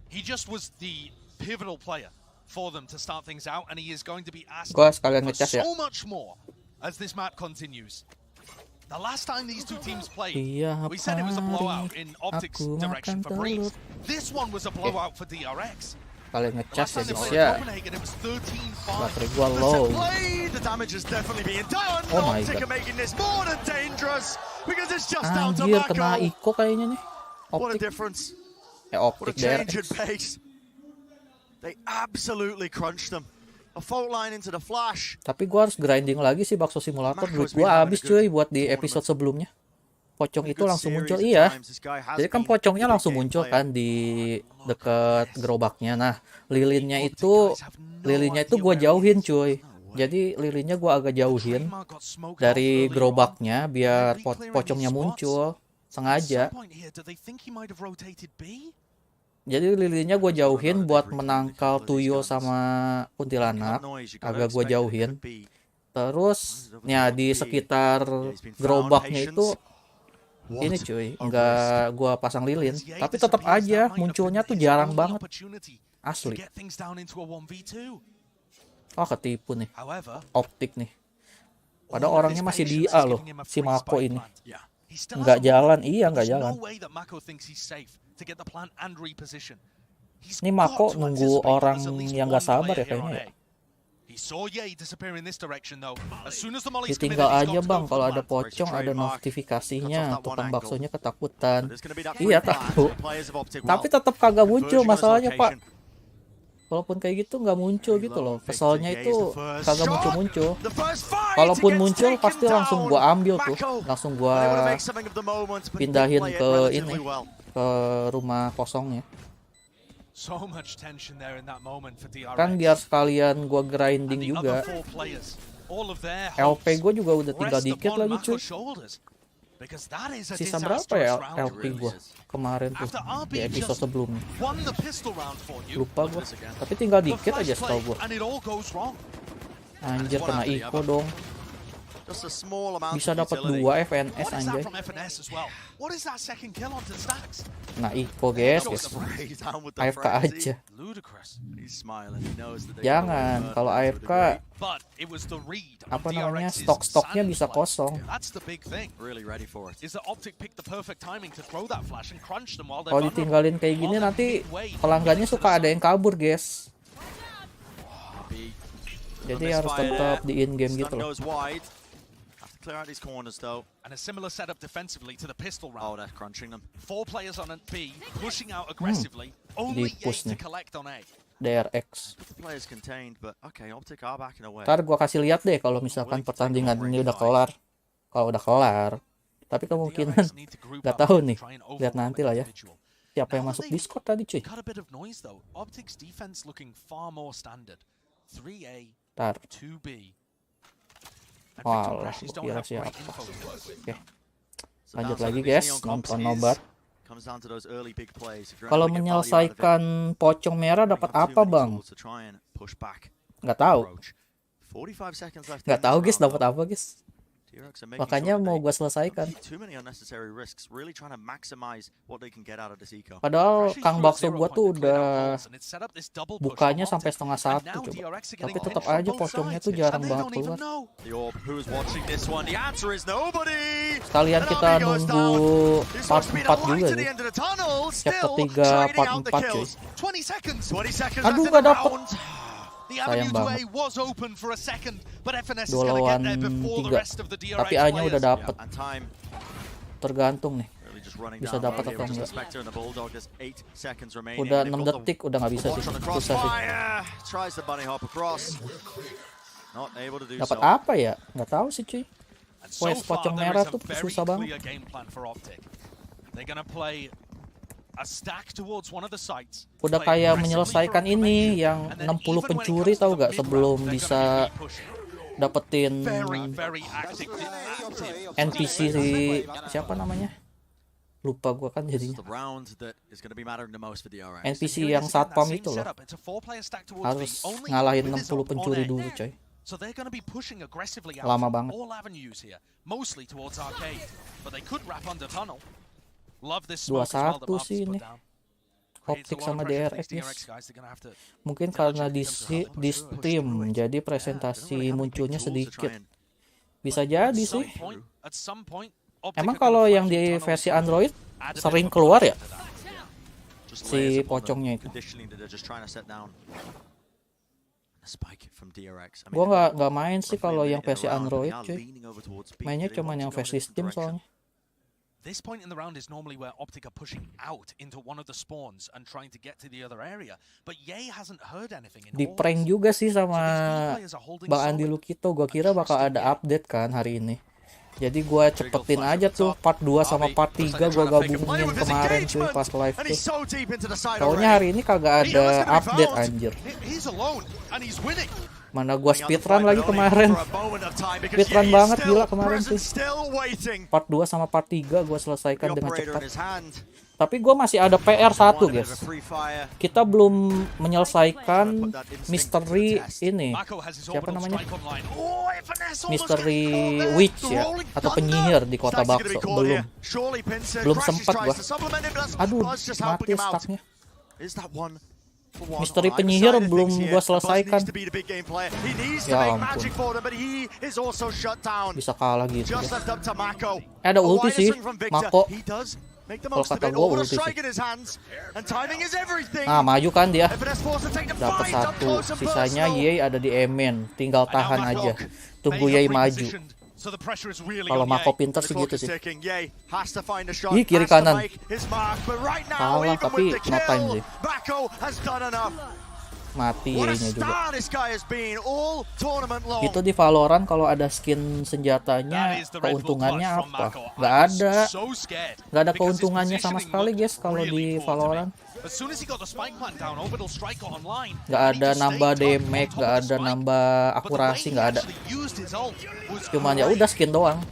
He just was the pivotal player for them to start things out, and he is going to be asked for so much more as this map continues. The last time these two teams played, we said it was a blowout in Optic's direction for Breeze. This one was a blowout for DRX. Kalian ngecas ya guys ya. Baterai gua low. Oh my god. Anjir kena Iko kayaknya nih. Optic. Optic DRX. Tapi gua harus grinding lagi sih bakso simulator. Duit gua habis cuy buat di episode sebelumnya. Pocong itu langsung muncul, iya. Jadi kan pocongnya langsung muncul kan di deket gerobaknya. Nah, lilinnya itu gue jauhin cuy. Jadi lilinnya gue agak jauhin dari gerobaknya biar pocongnya muncul sengaja. Jadi lilinnya gue jauhin buat menangkal tuyul sama kuntilanak, agak gue jauhin. Terus, ya di sekitar gerobaknya itu ini cuy, nggak gua pasang lilin, tapi tetap aja munculnya tuh jarang banget, asli. Oh ketipu nih, Optic nih. Padahal orangnya masih di A loh, si Mako ini. Nggak jalan, iya nggak jalan. Ini Mako nunggu orang yang nggak sabar ya kayaknya ya. Ditinggal aja bang, kalau ada pocong ada notifikasinya, tukang baksonya ketakutan. Iya tahu, tapi tetap kagak muncul masalahnya pak. Walaupun kayak gitu nggak muncul gitu loh, kesalnya itu kagak muncul. Kalaupun muncul pasti langsung gua ambil tuh, langsung gua pindahin ke ini, ke rumah kosongnya. Kan biar sekalian gua grinding juga. LP gua juga udah tinggal dikit lagi cuy. Sisa berapa ya LP gua kemarin tuh di episode sebelumnya. Lupa gua. Tapi tinggal dikit aja setahu gua. Anjir kena Iko dong. Bisa dapat 2 FNS anjay. Nah Iko guys. AFK aja. Jangan, kalau AFK apa namanya, stok-stoknya bisa kosong. Kalau ditinggalin kayak gini nanti pelanggannya suka ada yang kabur guys. Jadi harus tetap di in game gitu loh. Clear out these corners though. And a similar setup defensively to the pistol round. Oh, they're crunching them. 4 players on a B, pushing out aggressively. Only 8 to collect on A. DRX. Players contained, but okay, Optic are backing away. Ntar gua kasih lihat deh kalau misalkan pertandingan ini udah kelar. Kalau udah kelar. Tapi kemungkinan nggak tahu nih. Lihat nanti lah ya. Siapa yang masuk Discord tadi cuy? Got a bit of noise though. Optic's defense looking far more standard. 3A, Ntar. 2B. Walah, kira siapa? Oke. Lanjut lagi guys, nonton Nobar. Kalau menyelesaikan pocong merah dapat apa bang? Nggak tahu. Nggak tahu guys dapat apa guys. Makanya mau gue selesaikan. Padahal Kang Bakso gue tuh udah bukanya sampai 12:30 coba. Tapi tetap aja pocongnya tuh jarang banget keluar. Sekalian kita nunggu part 4 juga sih. Chapter 3 part 4 cuy. Aduh gak dapet. Sayang banget. 2 lawan 3. Tapi A-nya udah dapet. Tergantung nih. Bisa dapat atau enggak. Udah 6 detik udah nggak bisa sih. Susah sih. Dapat apa ya? Nggak tahu sih cuy. Quest pocong merah tuh susah banget. Udah kayak menyelesaikan ini yang 60 pencuri tahu gak sebelum bisa dapetin NPC siapa namanya? Lupa gua kan jadinya. NPC yang satpam itu loh. Harus ngalahin 60 pencuri dulu coy. Lama banget. 21 sih ini. Optic sama DRX guys. Mungkin karena di Steam jadi presentasi munculnya sedikit. Bisa jadi sih. Emang kalau yang di versi Android sering keluar ya? Si pocongnya itu. Gua nggak main sih kalau yang versi Android cuy. Mainnya cuma yang versi Steam soalnya. This point in the round is normally where Optic are pushing out into one of the spawns and trying to get to the other area, but Ye hasn't heard anything. Di prank juga sih sama Bang Andi Lukito. Gua kira bakal ada update kan hari ini. Jadi gua cepetin aja tuh part 2 sama part 3 gua gabungin kemarin cuy pas live tuh. Soalnya hari ini kagak ada update anjir. Mana gua speedrun lagi kemarin. Speedrun banget gila kemarin sih. Part 2 sama part 3 gua selesaikan dengan cepat. Tapi gua masih ada PR 1 guys. Kita belum menyelesaikan misteri ini. Siapa namanya? Misteri witch ya atau penyihir di kota bakso. Belum sempat gua. Aduh, mati stucknya. Misteri penyihir belum gua selesaikan. Ya ampun. Bisa kalah gitu. Ada ulti sih, Mako. Kalau kata gua ulti sih. Nah, maju kan dia. Dapat 1. Sisanya Ye ada di Emen. Tinggal tahan aja. Tunggu Ye maju. Kalau Mako pinter sih gitu sih. Ih, kiri kanan. Kalah tapi no time sih. Mati Ye-nya juga. Itu di Valorant kalau ada skin senjatanya keuntungannya apa? Gak ada. Gak ada keuntungannya sama sekali guys kalau di Valorant. Gak ada nambah damage, gak ada nambah akurasi, gak ada. Cuman ya udah skin doang.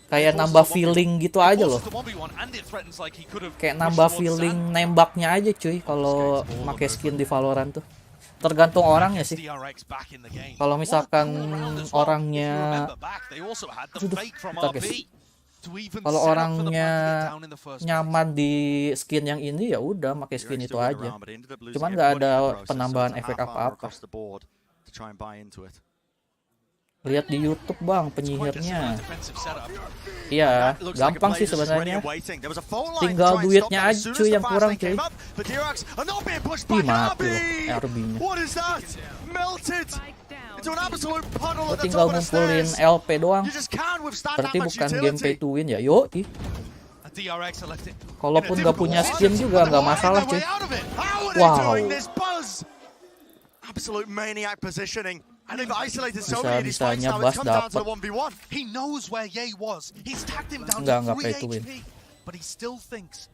Kayak nambah feeling gitu aja loh. Kayak nambah feeling nembaknya aja cuy kalau pakai skin di Valorant tuh. Tergantung orangnya sih. Kalau misalkan orangnya kalau orangnya nyaman di skin yang ini ya udah pakai skin itu aja. Cuman nggak ada penambahan efek apa-apa. Lihat di YouTube bang penyihirnya. Iya, gampang sih sebenarnya. Tinggal duitnya aja cuy yang kurang cuy. Ih mati loh RB-nya. Lo tinggal ngumpulin LP doang. Berarti bukan game pay to win ya. Yoi. Kalaupun gak punya skin juga nggak masalah cuy. Wow. Bisa-bisanya Bas dapat. Enggak pay to win. But he still thinks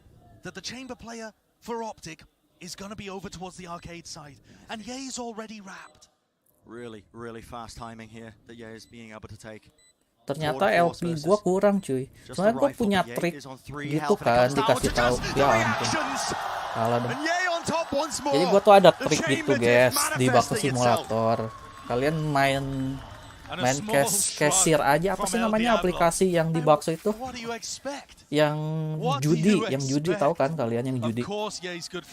that the chamber player for Optic is going to be over towards the arcade side, and Ye's already wrapped. Really fast timing here that Ye is being able to take. Ternyata LP gua kurang cuy. Soalnya gua punya trik gitu kan, dikasih tahu. Ya ampun. Salah dong. Jadi gua tuh ada trik gitu guys di Bakso Simulator. Kalian main cashier aja, apa sih namanya aplikasi yang di Bakso itu? Yang judi tahu kan kalian yang judi.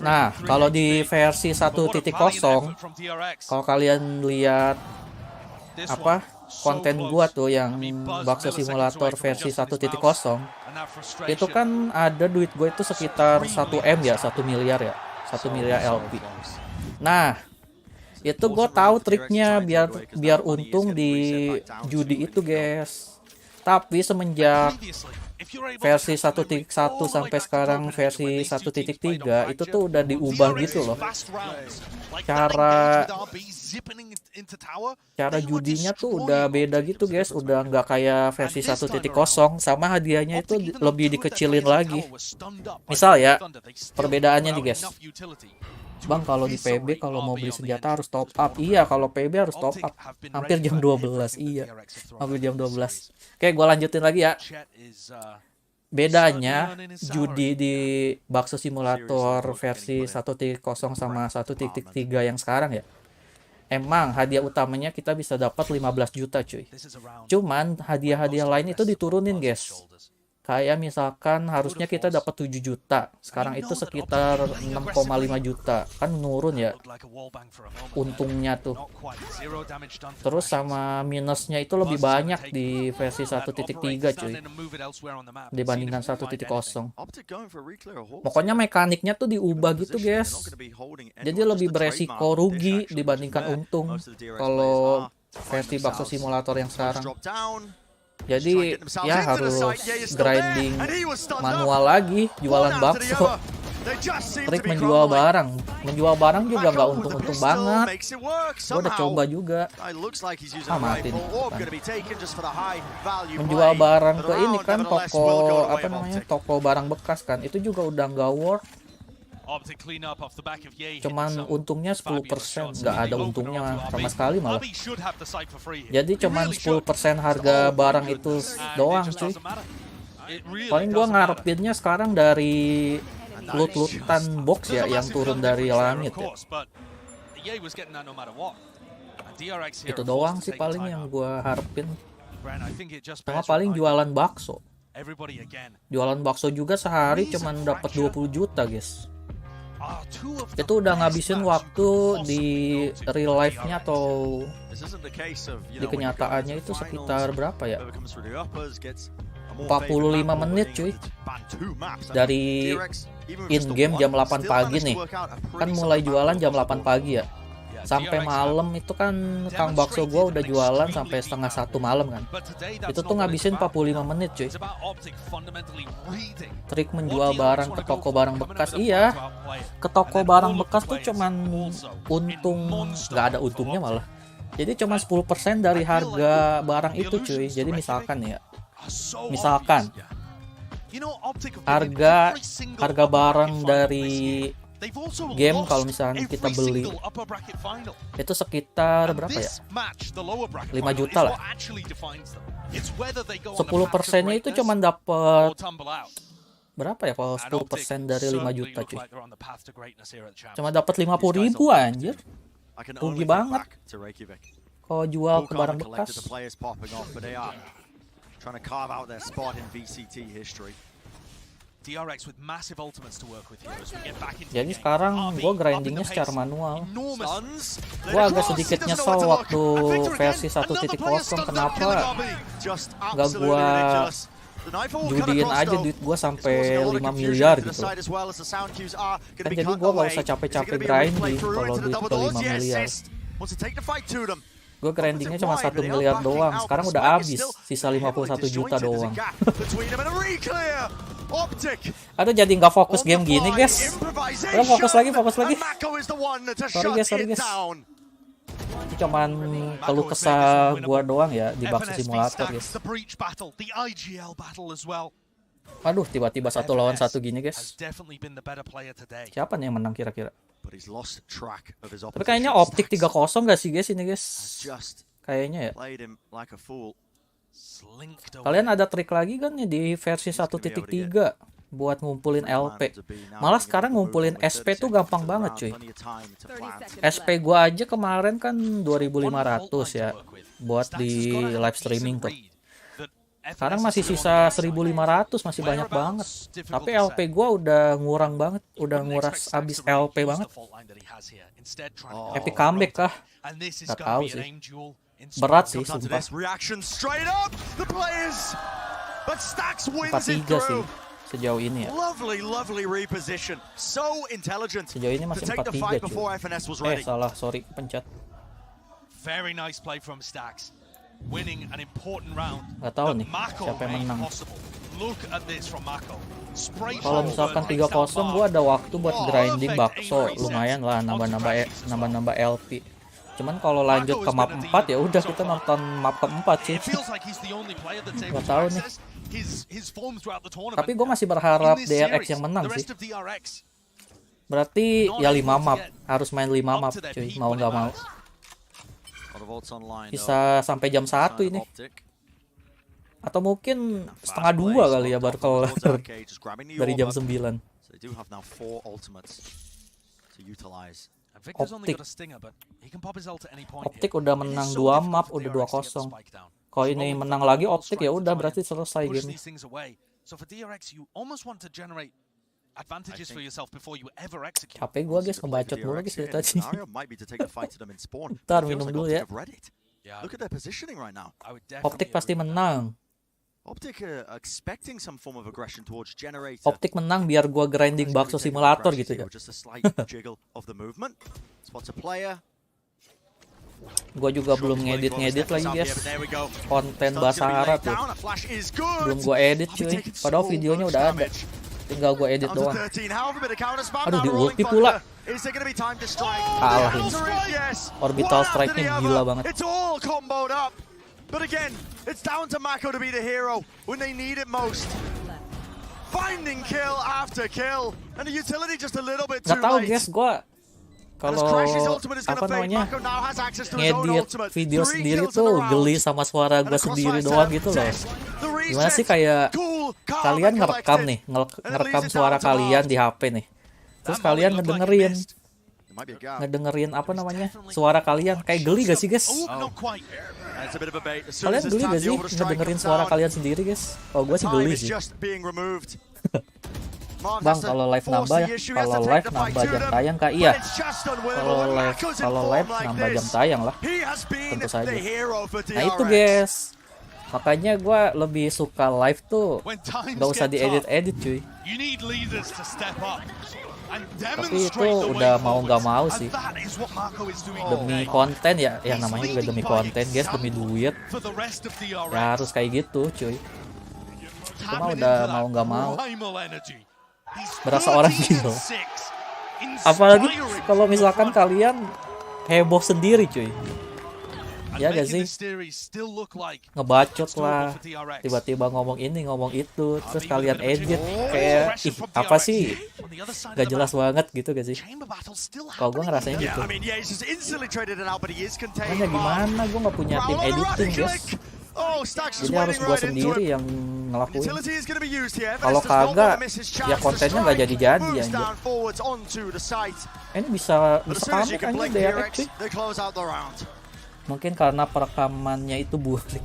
Nah, kalau di versi 1.0 kalau kalian lihat apa konten gua tuh yang Bakso Simulator versi 1.0 itu kan ada duit gue itu sekitar 1 M ya, 1 miliar ya, 1 miliar LP. Nah, itu gue tahu triknya biar untung di judi itu guys. Tapi semenjak versi 1.1 sampai sekarang versi 1.3 itu tuh udah diubah gitu loh. Cara judinya tuh udah beda gitu guys. Udah nggak kayak versi 1.0, sama hadiahnya itu lebih dikecilin lagi. Misal ya, perbedaannya nih guys. Bang, kalau di PB kalau mau beli senjata harus top up. Iya, kalau PB harus top up. Hampir jam 12. Iya, hampir jam 12. Oke, gue lanjutin lagi ya. Bedanya judi di Bakso Simulator versi 1.0 sama 1.3 yang sekarang ya. Emang hadiah utamanya kita bisa dapat 15 juta cuy. Cuman hadiah-hadiah lain itu diturunin guys. Kayak misalkan harusnya kita dapat 7 juta. Sekarang itu sekitar 6,5 juta. Kan menurun ya untungnya tuh. Terus sama minusnya itu lebih banyak di versi 1.3 cuy dibandingkan 1.0. Pokoknya mekaniknya tuh diubah gitu guys. Jadi lebih beresiko rugi dibandingkan untung kalau versi Bakso Simulator yang sekarang. Jadi ya harus grinding manual lagi, jualan bakso. Trik menjual barang juga nggak untung-untung banget. Gue udah coba juga. Mati nih kan. Menjual barang ke ini kan toko apa namanya, toko barang bekas kan, itu juga udah nggak worth. Cuman untungnya 10%, nggak ada untungnya sama sekali malah. Jadi cuman 10% harga barang itu doang cuy. Paling gua ngarepinnya sekarang dari loot-lootan box ya yang turun dari langit ya. Itu doang sih paling yang gua harapin. Sama paling jualan bakso. Jualan bakso juga sehari cuman dapat 20 juta guys. Itu udah ngabisin waktu di real life-nya atau di kenyataannya itu sekitar berapa ya? 45 menit cuy. Dari in-game jam 8 pagi nih. Kan mulai jualan jam 8 pagi ya. Sampai malam itu kan Kang Bakso gua udah jualan sampai 1:30 malam kan. Itu tuh ngabisin 45 menit cuy. Trik menjual barang ke toko barang bekas. Iya, ke toko barang bekas tuh cuman untung, nggak ada untungnya malah. Jadi cuma 10% dari harga barang itu cuy. Jadi misalkan harga barang dari game kalau misalnya kita beli itu sekitar berapa ya, 5 juta lah. 10%-nya itu cuma dapat berapa ya kalau 10% dari 5 juta cuy, cuma dapat 50.000 anjir. Rugi banget kalau jual ke barang bekas. Jadi sekarang gue grindingnya secara manual. Gue agak sedikit nyesel waktu versi 1.0 kenapa nggak gue judiin aja duit gue sampai 5 miliar gitu. Kan jadi gue gak usah capek-capek grinding kalau duit ke 5 miliar. Gue grindingnya cuma 1 miliar doang. Sekarang udah habis, sisa 51 juta doang. Aduh, jadi nggak fokus game gini guys. Ayo fokus lagi. Sorry guys. Cuman keluh kesah gua doang ya di bakso simulator guys. Aduh, tiba-tiba 1 lawan 1 gini guys. Siapa nih yang menang kira-kira? Tapi kayaknya Optic 3-0 gak sih guys ini guys? Kayaknya ya. Kalian ada trik lagi kan nih di versi 1.3 buat ngumpulin LP. Malah sekarang ngumpulin SP tuh gampang banget cuy. SP gua aja kemarin kan 2.500 ya buat di live streaming tuh. Sekarang masih sisa 1.500, masih banyak banget. Tapi LP gua udah ngurang banget, udah nguras abis LP banget. Epic comeback kah? Gak tahu sih. Berat sih sumpah. 4-3 sih sejauh ini ya. Sejauh ini masih 4-3 cuy. Salah, sorry, pencet. Gak tahu nih siapa yang menang. Kalau misalkan 3-0 gua ada waktu buat grinding bakso, lumayan lah nambah LP. Cuman kalau lanjut ke map 4 ya udah kita nonton map ke-4 sih. Gak tahu nih. Tapi gue masih berharap DRX yang menang sih. Berarti ya 5 map, harus main 5 map cuy, mau nggak mau. Bisa sampai jam 1 ini. Atau mungkin setengah 2 kali ya baru kelar dari jam 9. Optic udah menang 2 map, udah 2-0. Kalau ini menang lagi Optic ya udah berarti selesai game. Capek gua guys, ngebacot mulu guys dari tadi. Ntar minum dulu ya. Optic pasti menang. Optic menang biar gua grinding bakso simulator gitu ya. Gua juga belum ngedit lagi guys. Konten bahasa Arab tuh belum gua edit cuy. Padahal videonya udah ada. Tinggal gua edit doang. Aduh, di ulti pula. Kalah ini. Orbital strike-nya gila banget. But again, it's down to Mako to be the hero when they need it most. Finding kill after kill, and the utility just a little bit too late. Gak tau guys, gua kalau apa namanya ngedit video sendiri tuh geli sama suara gua sendiri doang gitu loh. Gimana sih kayak kalian ngerekam nih, ngerekam suara kalian di HP nih, terus kalian ngedengerin apa namanya suara kalian, kayak geli gak sih guys? Kalian geli gak sih ngedengerin suara kalian sendiri guys? Oh gue sih geli sih. Bang, kalau live nambah ya, kalau live nambah jam tayang kak? Iya, kalau live nambah jam tayang lah, tentu saja. Nah itu guys, makanya gue lebih suka live tuh gak usah diedit-edit cuy. Tapi itu udah mau nggak mau sih, demi konten ya, namanya juga demi konten guys, demi duit ya harus kayak gitu cuy. Cuma udah mau nggak mau, berasa orang gila. Apalagi kalau misalkan kalian heboh sendiri cuy, ya gak sih, ngebacot lah, tiba-tiba ngomong ini ngomong itu, terus kalian edit kayak ih apa sih, gak jelas banget gitu gak sih? Kalau gue ngerasain gitu. Makanya gimana, gue gak punya tim editing guys, jadi harus gue sendiri yang ngelakuin. Kalau kagak ya kontennya gak jadi-jadi anjir. Ini bisa kamu kayaknya DRX sih. Mungkin karena perekamannya itu burik.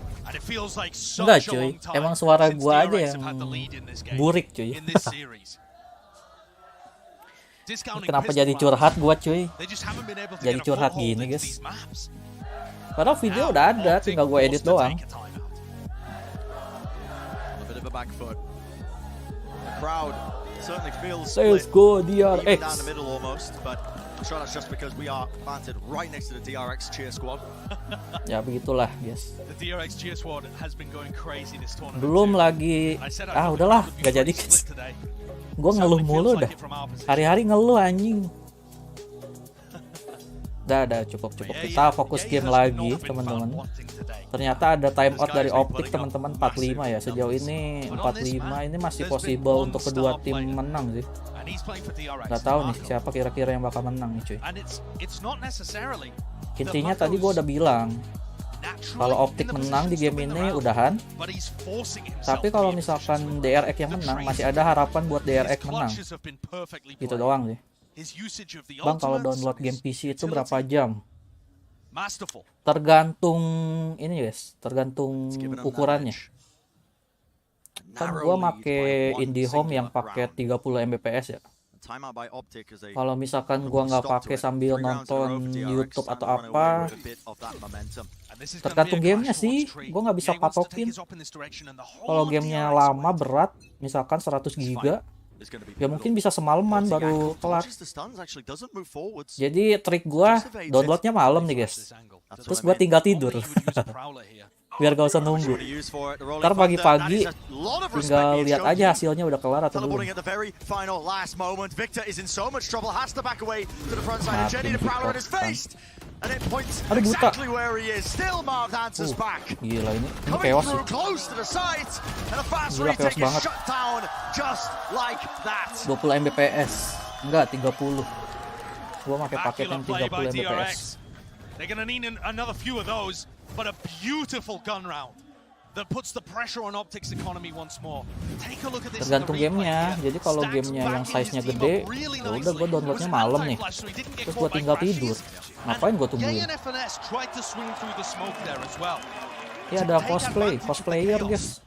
Enggak cuy, emang suara gua aja yang burik cuy. Kenapa jadi curhat gua cuy? Jadi curhat gini guys. Padahal video udah ada, tinggal gua edit doang. Let's go DRX. Ya begitulah guys. Belum lagi, udahlah, gak jadi guys. Gue ngeluh mulu dah. Hari-hari ngeluh anjing. Udah cukup. Kita fokus game lagi teman-teman. Ternyata ada timeout dari Optic teman-teman, 45 ya. Sejauh ini 45 ini masih possible untuk kedua tim menang sih. Gak tahu nih siapa kira-kira yang bakal menang nih cuy. Intinya tadi gue udah bilang, kalau Optic menang di game ini udahan. Tapi kalau misalkan DRX yang menang, masih ada harapan buat DRX menang. Gitu doang sih. Bang, kalau download game PC itu berapa jam? Tergantung ini guys, tergantung ukurannya. Kan gua make IndiHome yang pakai 30 Mbps ya. Kalau misalkan gua nggak pakai sambil nonton YouTube atau apa, tergantung gamenya sih. Gua nggak bisa patokin. Kalau gamenya lama berat, misalkan 100 GB, ya mungkin bisa semalaman baru kelar. Jadi trik gua downloadnya malam nih guys, terus gua tinggal tidur. Biar gak usah nunggu. Ntar pagi-pagi tinggal lihat aja hasilnya udah kelar atau belum. Aduh buta. Gila ini chaos sih. Gila chaos banget. 20 Mbps. Enggak, 30. Gua pakai paket yang 30 Mbps. They're gonna need another few of those, but a beautiful gun round that puts the pressure on Optic's economy once more. Take a look at this. Tergantung gamenya. Jadi kalau gamenya yang size-nya gede, ya udah gue downloadnya malam nih. Terus gue tinggal tidur. Ngapain gue tungguin? Ya ada cosplayer guys.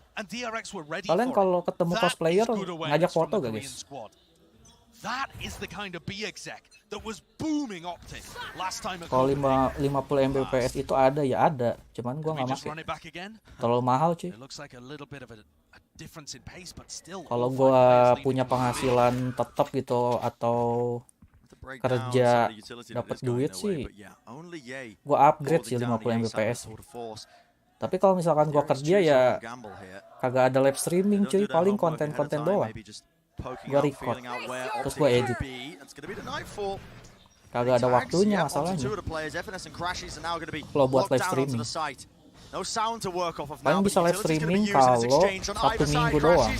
Kalian kalau ketemu cosplayer ngajak foto gak guys? That is the kind of B exec that was booming Optic last time. Kalau 50 Mbps itu ada ya ada, cuman gua nggak pakai. Terlalu mahal cuy. Kalau gua punya penghasilan tetap gitu atau kerja dapat duit sih, gua upgrade sih 50 Mbps. Tapi kalau misalkan gua kerja ya kagak ada live streaming cuy, paling konten-konten doang. Gue record, terus gue edit. Kagak ada waktunya masalahnya. Kalau buat live streaming, paling bisa live streaming kalau 1 minggu doang.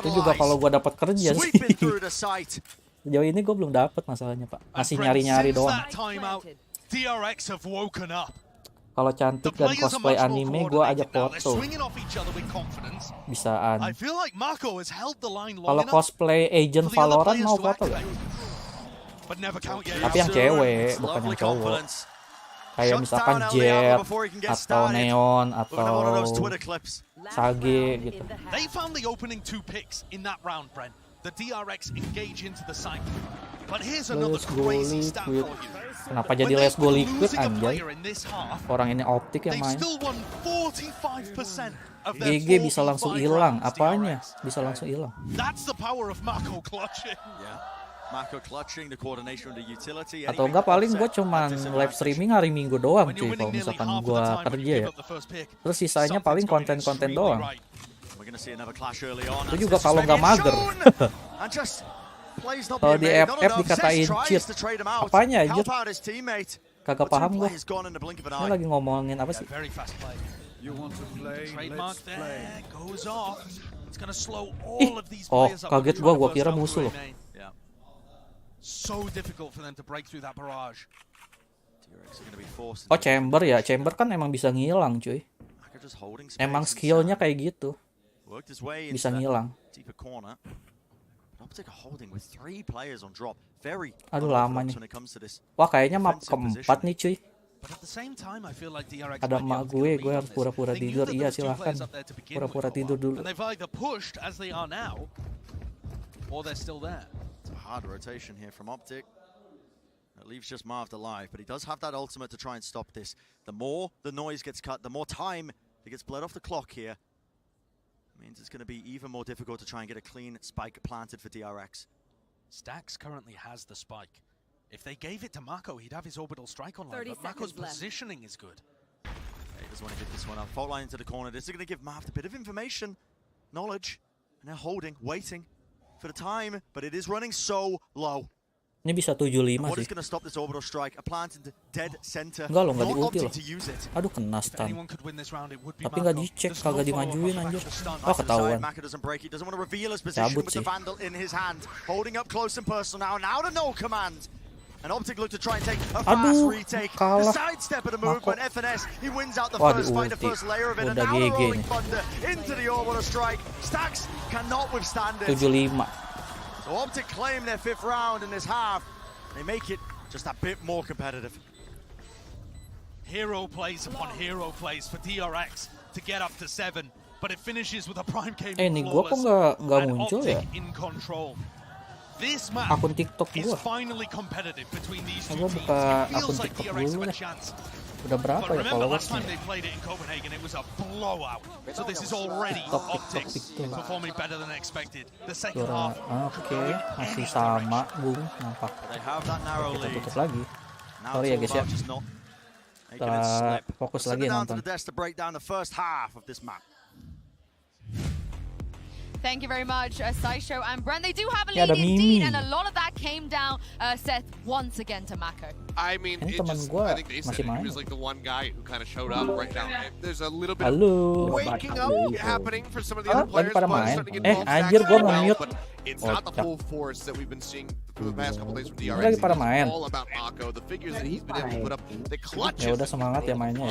Itu juga kalau gue dapat kerja sih. Sejauh ini gue belum dapat masalahnya pak, masih nyari-nyari doang. Kalau cantik dan cosplay anime, gue ajak foto. Bisaan. Kalau cosplay agent Valorant mau foto gak? Tapi yang cewek, bukan yang cowok. Kayak misalkan Jet, atau Neon, atau Sage gitu. Let's go liquid. Kenapa jadi let's go liquid anjay? Orang ini Optic yang main. GG bisa langsung hilang. Apanya? Bisa langsung hilang. Atau enggak paling gue cuman live streaming hari Minggu doang cuy. Kalau misalkan gue kerja ya. Terus sisanya paling konten-konten doang. Itu juga kalau nggak mager. Kalau di FF dikatain cheat, apanya aja? Kagak paham gua. Ini lagi ngomongin apa sih? Oh kaget gua kira musuh loh. Oh chamber ya, chamber kan emang bisa ngilang cuy. Emang skillnya kayak gitu, bisa ngilang. Optic are holding with 3 players on drop. Very Aduh lama nih. when it comes to this. Wah kayaknya map keempat nih cuy. But at the same time, I feel like DRX Ada might be emak able to get a gue lead harus on this. pura-pura They knew tidur. that Iya there was 2 silahkan. players up there to begin Pura-pura with for a tidur while. dulu. And they've either pushed as they are now, or they're still there. It's a hard rotation here from Optic. It leaves just Marv alive, but he does have that ultimate to try and stop this. The more the noise gets cut, the more time it gets bled off the clock here. It means it's going to be even more difficult to try and get a clean spike planted for DRX. Stax currently has the spike. If they gave it to Mako, he'd have his orbital strike online, 30 but Mako's seconds left. positioning is good. He doesn't want to give this one up. Fault line into the corner. This is going to give Marv a bit of information, knowledge, and they're holding, waiting for the time, but it is running so low. Ini bisa 75 What sih. is going to stop this orbital strike? A planted dead center. Enggak loh, nggak Not diulti opting loh. to use it. Aduh kena If stun. anyone could win this round, it would be Tapi nggak Mako. dicek, There's kagak no follow-up dimajuin off the anjir. back of the stun. Oh ketahuan. Maka doesn't break. He doesn't want to reveal his position Cabut with the sih. Vandal in his hand. Holding up close and personal now. Now to no command. And Optic look to try and take a fast Aduh, retake. The kalah. sidestep of the movement. Mako. FNS, he wins out the Wah, first fight, the diulti. first layer of it. And Udah now the GG rolling nih. thunder into the orbital strike. Stax cannot withstand it. 75. So Optic claim their 5th round in this half. They make it just a bit more competitive. Hero plays upon hero plays for DRX to get up to 7, but it finishes with a prime game Ini gua kok nggak muncul ya? in control. This map Akun TikTok is gua. finally competitive between these two Gua teams. buka It feels akun like TikTok DRX dulu have a deh. chance. Udah berapa But ya remember last followersnya? time they played it in Copenhagen, it was a blowout. So this is already Optic performing better than expected. The second half. Oke, masih sama Bung nampak. They have that narrow Kita lead. tutup lagi. Now Sorry ya it's guys all ya. about just not making it Kita slip. fokus Send lagi it ya down to nonton. the desk to break down the first half of this map. Thank you very much, Saisho and Brent. They do have a Ya, lead ada indeed, Mimi. and a lot of that came down, Seth, once again to Mako. I mean, Ini it teman just, gua I think they said masih it. He main. was like the one guy who kind of showed up right now. There's a little bit Halo. of waking up happening for some of the Ah, other lagi players. pada But main. starting to get involved Anjir, Stax gua as well, nge-mute. but it's not the Kocak. full force that we've been seeing for the past couple days from DRX. Lagi pada It's main. all about Mako, the figures that he's been able to put up, the clutches. Ya udah semangat ya mainnya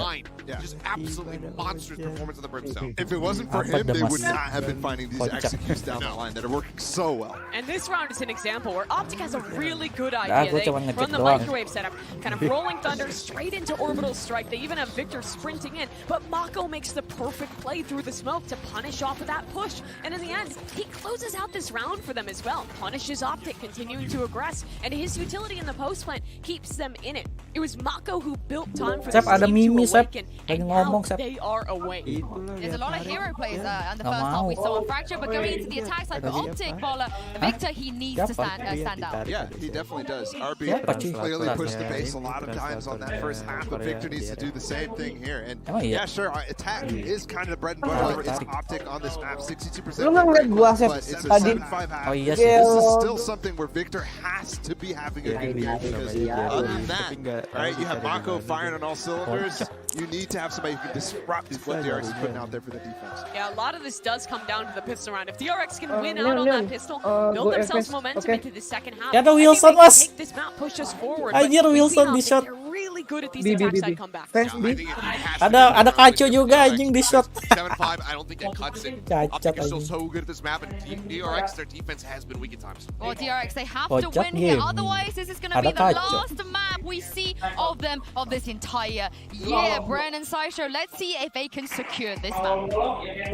ya. Just absolutely monstrous performance of the Brimstone. If it wasn't for Apa him, they dah, would Mas? not have been finding these Kocak. executes down the line that are working so well. And this round is an example where Optic has a really good Nah, idea. gua They cuma ngecek run the doang. microwave setup, kind of rolling thunder straight into orbital strike. They even have Victor sprinting in, but Mako makes the perfect play through the smoke to punish off of that push. And in the end, he closes out this round for them as well. Punishes Optic, continuing to aggress, and his utility in the post plant keeps them in it. It was Mako who built time for Sep, this ada team Mimi, to Sep. awaken, Lagi and ngomong, now Sep. they are away. There's a lot of hero plays on the Nggak first half. We mau. saw on Fracture, but going into the attack side for Optic, Bola, Victor, he needs to stand out. Yeah, he definitely does. RB Siapa, Ci? clearly pushed the base a lot of times on that first half, but Victor needs to do the same thing here. And Emang iya? yeah, sure, attack is kind of the bread and butter. It's Optic on this map, 62%. Lu nggak ngeliat gua, Sep, But it's a tadi? 7-5 half. Oh iya sih. This is still something where Victor has to be having a good game because other than that, right, you have Mako firing on all cylinders. You need to have somebody who can disrupt what DRX is putting out there for the defense. Yeah, a lot of this does come down to the pistol round. If DRX can win out on that pistol, build themselves momentum into the second half, Ya ada I think Wilson, they can Mas. take this map, push us forward. Anjir, But we see Wilson how di shot. they're really good at these attack side comebacks. Fans I B. think it has to Ada be Kaco juga anjing di shot. 7-5, I don't think it cuts it. Cacat Optic is still anjing. so good at this map, and DRX, their defense has been weak at times. Well, DRX, they have to Kocak win here. game. Otherwise, this is going to Ada be the Kaco. last map we see of them of this entire year. Bren and Saisho, let's see if they can secure this map.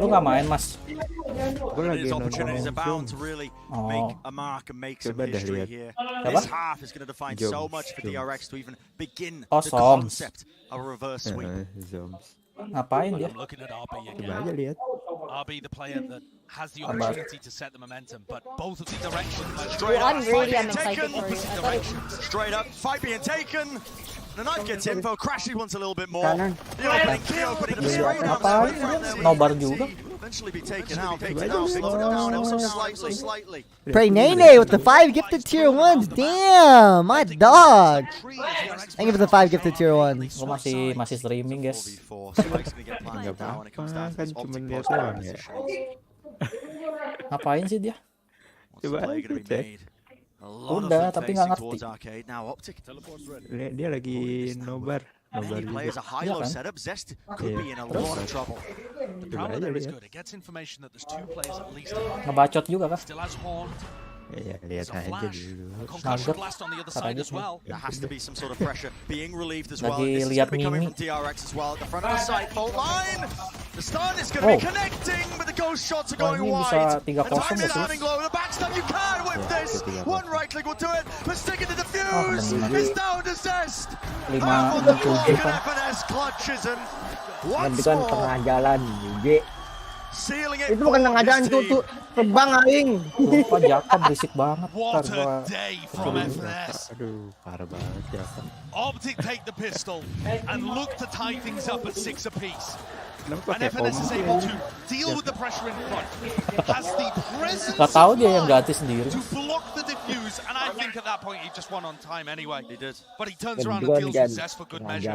Lu nggak main, Mas? His opportunities are bound to really make a mark and make some history here. This half is going to define so much for DRX to even begin the Soms. concept of a reverse sweep. Ngapain dia? I'm looking at RB again. RB, the player that has the opportunity to set the momentum, but both of the directions. Straight up, I'm fight really being excited taken. for you. I thought it Straight up, fight being taken. The knife gets info. Crashy wants a little bit more. Kanan. The opening kill, but it straight up. Ngapain? Nobar juga. Eventually be taken out. Slow it down ever so slightly. Pray Nene with the 5 gifted tier 1s. Damn, my dog. Thank you for the 5 gifted tier 1s. Gua masih streaming, guys. Ngapain sih dia? Coba cek. Udah, tapi nggak ngerti. Dia lagi nobar. Many players a high-low setup. Zest could be in a lot of trouble. The problem there is good. It gets information that there's two players at least. Ngebacot juga kan? Still has Horn. Ya, lihat aja dulu. Concussion blast on the other side as well. There has to be some sort of pressure being relieved as well. This is going to be coming from DRX as well at the front of the side fault line. The stun is going to be connecting, but the ghost shots are going wide. The time is running low. The backstab, you can with this. One right click will do it, but sticking to the fuse is down to Zest. Powerful FNS clutches and once kan tengah jalan G. Sealing it. Itu bukan tengah jalan, itu terbang aing. Sumpah Jakab berisik banget. What a day from FNS. Aduh, parah banget Jakab. Optic take the pistol and look to tie things up at 6 apiece. And FNS is able to deal with the pressure in front. Has the presence Gak tahu dia yang gratis sendiri. to block the diffuse, and I think at that point he just won on time anyway. He did. But he turns around and deals with Zest for good measure.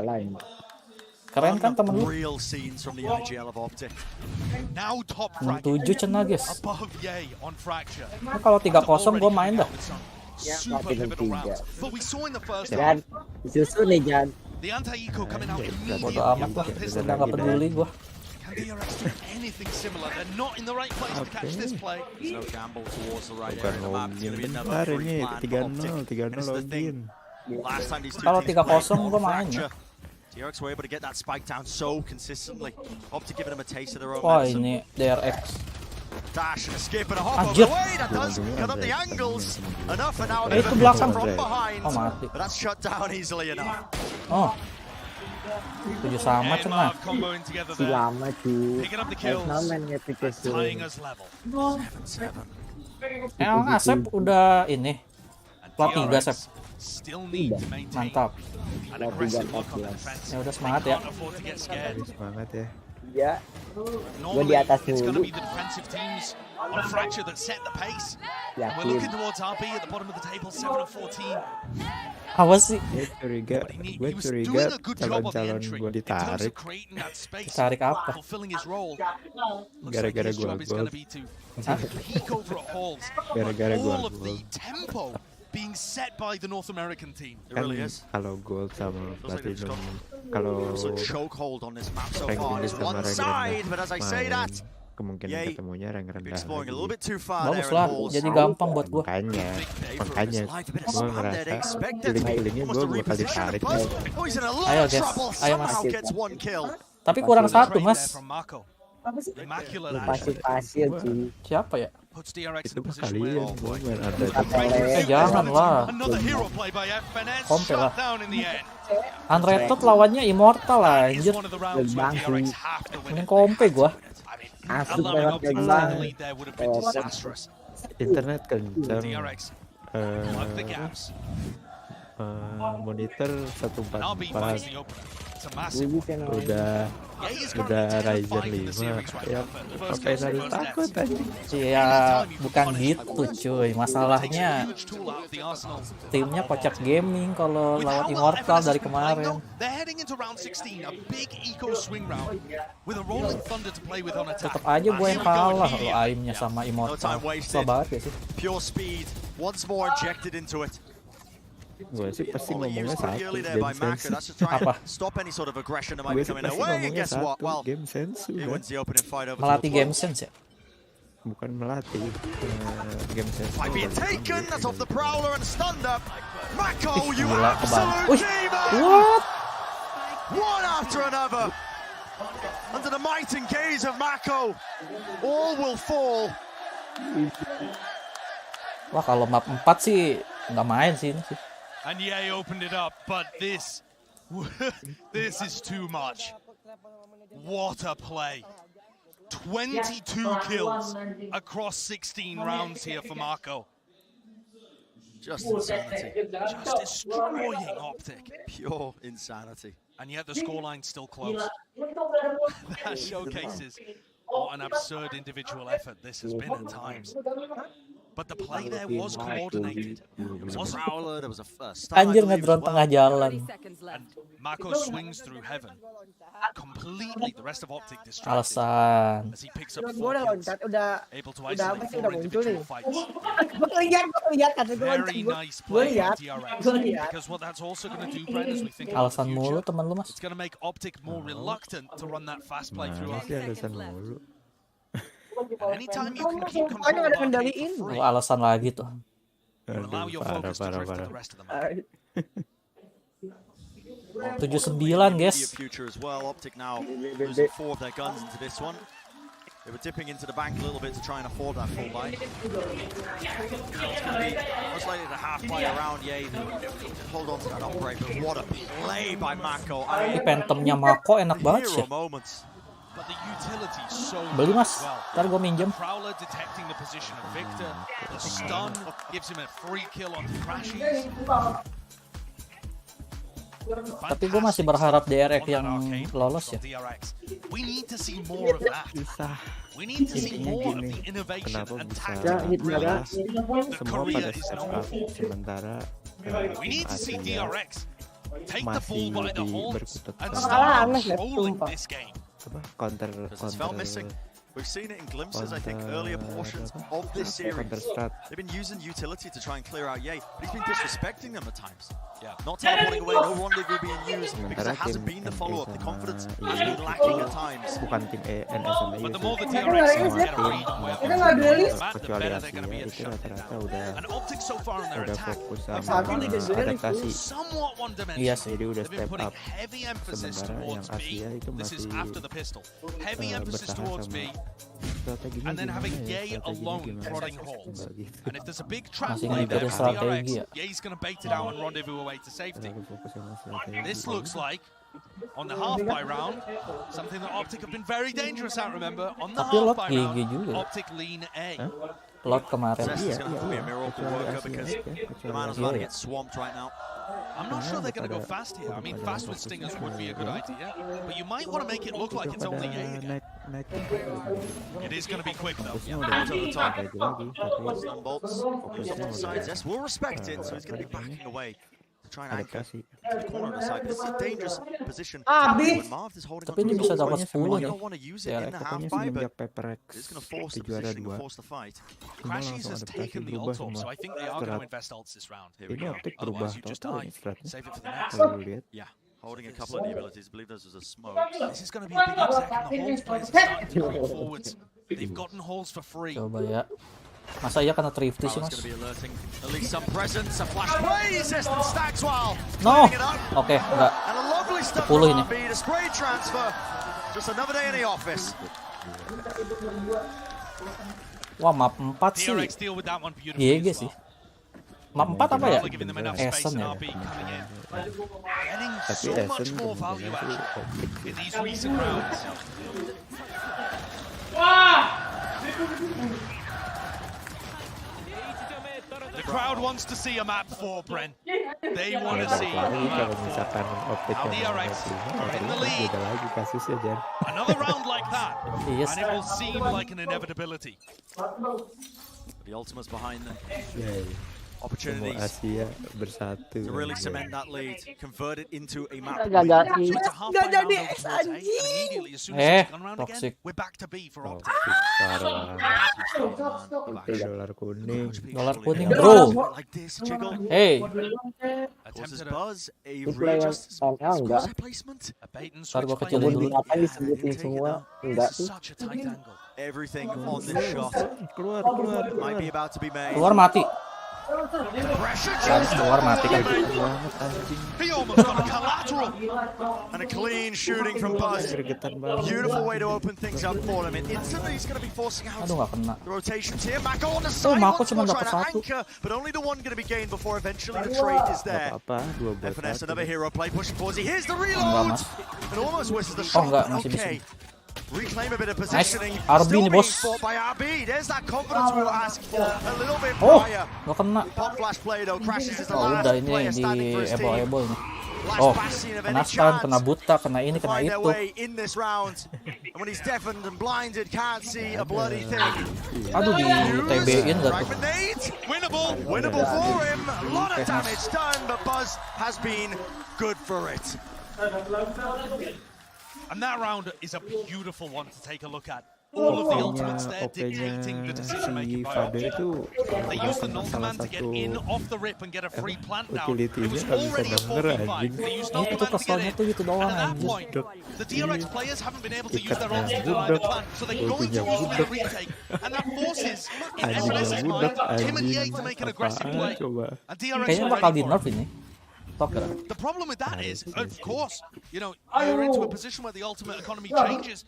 Keren kan temen lu? Real scenes from the IGL of Optic. Now top 7 cenah guys. above Yay on Fracture. Nah, kalau 3-0 gue main dah. Ya, Super makin pivotal 3. rounds. But we saw in the first Dan susu nih Jan. the anti-eco coming out Bodo immediately amat lah, with the pistol. udah gak peduli gue. Can DRX do anything similar? They're not in the right place to catch this play. There's no gamble towards the right Bukan area of the map. It's going to be another bentar free ini plan for 3-0 Optic. And it's the thing. Last time these two Kalau teams 3-0 played gue on main ya. Fracture, DRX were able to get that spike down so consistently. Optic giving them a taste of their own Wah medicine. ini DRX. Dash and a skip and a hop over Anjir. the way. That does cut up the angles enough, and now a Itu bit of a belakang. from behind. Oh mati. But that's shut down easily enough. Oh. 7 sama And cenah. Marv comboing together Si there. lama cuy. Picking up the kills. Namen ngetik ke Tying us level. 7-7. Emang Asep udah ini. Plat 3 Asep. Still need to maintain Mantap. an aggressive look on the defense. Ya udah semangat ya. Can't afford to get scared. Semangat ya. Ya. Gue di Normally, atas it's going to dulu. be the defensive teams on Fracture that set the pace. And we're Yakin. looking towards RB at the bottom of the table, 7-14. Awas sih. Gue curiga He was doing a good job on the calon-calon entry gue in terms of ditarik creating that space, Ditarik apa? fulfilling his role. Looks like Gara-gara his gua job is going to gol. be to peek over at Halls. Gara-gara gua All of the gol. tempo being set by the North American team. It really Kan is. kalau gold sama Feels like they've just platinum got kalau absolute chokehold on this map so rank far. tinggi It's sama one rank side, rendah but as I say main, that, kemungkinan Yay ketemunya rank rendah exploring a lagi. little bit too far Bagus there lah, in Halls. jadi gampang buat gue. Makanya gue ngerasa Expected. feeling-feelingnya Almost gue a bakal reposition of ditarik Buzz. nih. Oh, he's in a lot Ayo of guys, trouble. ayo mas. Somehow gets one kill. Tapi kurang satu Great mas. there from Marco. Immaculate Pasir action. pasir cuy. Siapa ya? Puts DRX Itu in a mah position kalian where gue main ada Jangan lah. another hero play by FNS Kompe lah. shut down in the end. Unrated lawannya Immortal lah It's anjir. one of the rounds where Bang, DRX have to win Ini it. kompe gua. Asuk Allowing lewat Optic to gerbang. take the lead there would have been disastrous. internet kenceng, DRX plug the gaps. monitor And RB 144 finds the opener. It's a massive one. udah Ryzen 5 ya pakai dari takut aja. Ya bukan gitu cuy. Masalahnya timnya kocak gaming kalau lawan Immortal dari kemarin. They're heading into round 16, a big eco swing round with a rolling thunder to play with on attack. Tetap aja gue yang kalah kalau aimnya sama Immortal. Susah banget ya sih. Pure speed once more injected into it. Gue sih pasti Only ngomongnya used pretty satu early there by game Maka. sense. That's to try Apa? and stop any sort of aggression that might Gue be sih coming pasti their way. And ngomongnya guess what? satu Well, game sense he udah. wins the opening fight over Melatih to the game sense ya. Bukan melatih game sense. Fight being taken. That's off the prowler and stunned up. Mako, you Gila, absolute Wih, demon! what? One after another. Under the might and gaze of Mako, all will fall. Wah kalau map 4 sih nggak main sih ini sih. And Ye opened it up, but this is too much. What a play. 22 kills across 16 rounds here for Marco. Just insanity. Just destroying Optic. Pure insanity. And yet the scoreline's still close. That showcases what an absurd individual effort this has been at times. But the play there was coordinated. There was a prowler, there was a stun, Anjir I believe, ngedrone as well. tengah jalan. And Marco swings through heaven. Completely, the rest of Optic distracted. Alasan. As he picks up Gue 4 udah kills, loncat, udah able to apa isolate sih 4 udah muncul nih. individual fights. Gue lihat kata gue loncat. Very nice Gue play lihat. from DRX. Gue lihat. Because what that's also going to do, Brent, as we think about the Alasan mulu future, teman lu mas. it's going to make Optic more reluctant to run that fast play through Mana our sih alasan mulu. anytime you can keep control of arcade for free, alasan lagi tuh. you allow your focus to drift to the rest of the map. 79 guys. Future as well. Optic now losing 4 of their guns into this one. They were dipping into the bank a little bit to try and afford that full buy. It's going to be most likely the half buy around Ye. Hold on to that upgrade, but what a play by Mako. Ini Phantomnya Mako enak banget sih. But the utility so Beli mas, well. ntar gue minjem. Prowler detecting the position of Victor. The stun gives him a free kill on the crashes. Tapi gue masih berharap DRX yang lolos ya. We need to see more of that. We need to see more of the innovation and tactical brilliance. Semua pada setup sementara we need to see DRX take the bull by the horns and berkutat start controlling this game. counter. We've seen it in glimpses, I think, earlier portions of this series. They've been using utility to try and clear out Ye, but he's been disrespecting them at times. Yeah, not teleporting away, no rendezvous being used, because there hasn't been the follow-up. The confidence has been lacking at times. Bukan tim NSMA But the more the TRX get a read on where the better they're going to be at itu rata-rata udah and Optic so far in their attack fokus sama adaptasi. somewhat one-dimensional. Iya sih, dia udah They've been step putting up. heavy emphasis Sementara yang towards B. Asia itu This is masih after the pistol. Heavy emphasis towards B. strateginya And then gimana having ya, Ye strateginya alone gimana? prodding holes. Nggak gitu. And if there's a big trap Masih play there ngikutin for strategi DRX, ya. Ye's going to bait it out and rendezvous away to safety. Terlalu fokus sama strategi. This looks like, on the half-by round, something that Optic have been very dangerous at, remember? On the Tapi lot half-by GG round, juga. Optic lean A. Lot kemarin. Zest is going to have to be a miracle worker because the man is about to get swamped right now. I'm not sure they're going to go fast here. I mean, fast with stingers would be a good idea, but you might want to make it look like it's only A again. It is going to be quick though. Out of the top. Stun bolts. Focus on the side. Zest will respect it, so he's going to be backing away to try and anchor to the corner of the side. This is a dangerous position when Marv is holding on Tapi ini bisa dapat 10 You nih. don't want to use it in the half Pokoknya by, but semenjak Paper it's going to force the juara positioning 2 and force the fight. Crashies has taken the ult orb, so I think they are going to invest ults this round. Here we Ini go. Optic berubah Otherwise, you just total die. ini stratnya. Save it for the next. Kalau lu lihat. Yeah, holding a couple of the abilities. I believe this was a smoke. This is going to be a big exec, and the Halls players are starting to bring forwards. They've gotten Halls for free. Coba ya. Masa iya kena thrifty sih Prowler's mas? going to be alerting at least some presence. A flash play. Assistant stacks while No. cleaning it up. Oke, enggak. And a lovely stuff 10 from ini. RB to spray transfer. Just another day in the office. Wah, map 4 sih. DRX deal with that one beautifully GG as sih. well. Map 4 apa ya? Giving them enough space Essen and ya. RB coming in. Getting Tapi so much Essen more value kemungkinan sih actually Optic. in these recent rounds. The crowd wants to see a map 4, Bren. They want to see a Lagi kalau map 4. misalkan Optic Now yang DRX are in the lead. beda lagi kasusnya Jan. Another round like that, Yes. and it will seem like an inevitability. The ultimates behind them. Ya, semua Opportunities Asia bersatu. to really cement that lead, convert it into a map. Gagal. So it's a half-by round over towards A, and immediately as soon as it's gone round again, toxic. we're back to B for Optic. Parah. Dolar kuning. Dolar kuning, bro. Like this, jiggle. Hey, Causes buzz, a Ini readjust, enggak. square placement. A bait and ntar switch gua play. kecilin dulu. Apa disebutin semua? Enggak This is tuh. such a tight angle. Everything on this shot Keluar. might be about to be made. Keluar mati. Pressure Kan keluar mati kan. He almost got a collateral. And a clean shooting from Buzz. Gregetan banget. Beautiful way to open things up for him. And instantly he's going to be forcing out Aduh, nggak kena. the rotations here. Mako on the side Mako once cuma more dapat trying to satu. anchor. But only the one going to be gained before eventually the trade is there. Apa? 2 buat FNS, 1. another hero play, pushing forward. Here's the Enggak reload. mas. And almost misses the Oh shot. enggak, but masih bisa. okay. Reclaim a bit of Nice. positioning. RB Still nih, being bos. fought by RB. There's that confidence we were asking for a little bit Oh, prior. nggak kena. Pop flash play though, crashes is the Oh last udah ini player standing for di his team. ebol-ebol nih. Last Oh, bastion of kena any stun, chance kena buta, kena ini, to kena find their itu. way in this round. And when he's deafened and blinded, can't see a bloody thing. Aduh, di TB-in nggak tuh. Fragment nade, winnable for him. A lot of damage done, but Buzz has been good for it. And that round is a beautiful one to take a look at. all of the ultimates there dictating the si decision-making by Fade Optic. itu They used the salah Nulcommand to get satu in off the rip and get a free plant down. It utility-nya was nggak bisa already a denger 4v5. anjing. They used Itu Nulcommand to get keselnya in. tuh gitu And doang at that anjir. point, the DRX players haven't been able to use their Ikatnya ultimate to line the budak. plant, so they're going to use them in a retake. And that forces, in SNS's mind, him and EA to make an aggressive play. Coba. And DRX Kayaknya are bakal ready di for it. nerf ini. Toker. The problem with that is, of course, you know, you're into a position where the ultimate economy changes,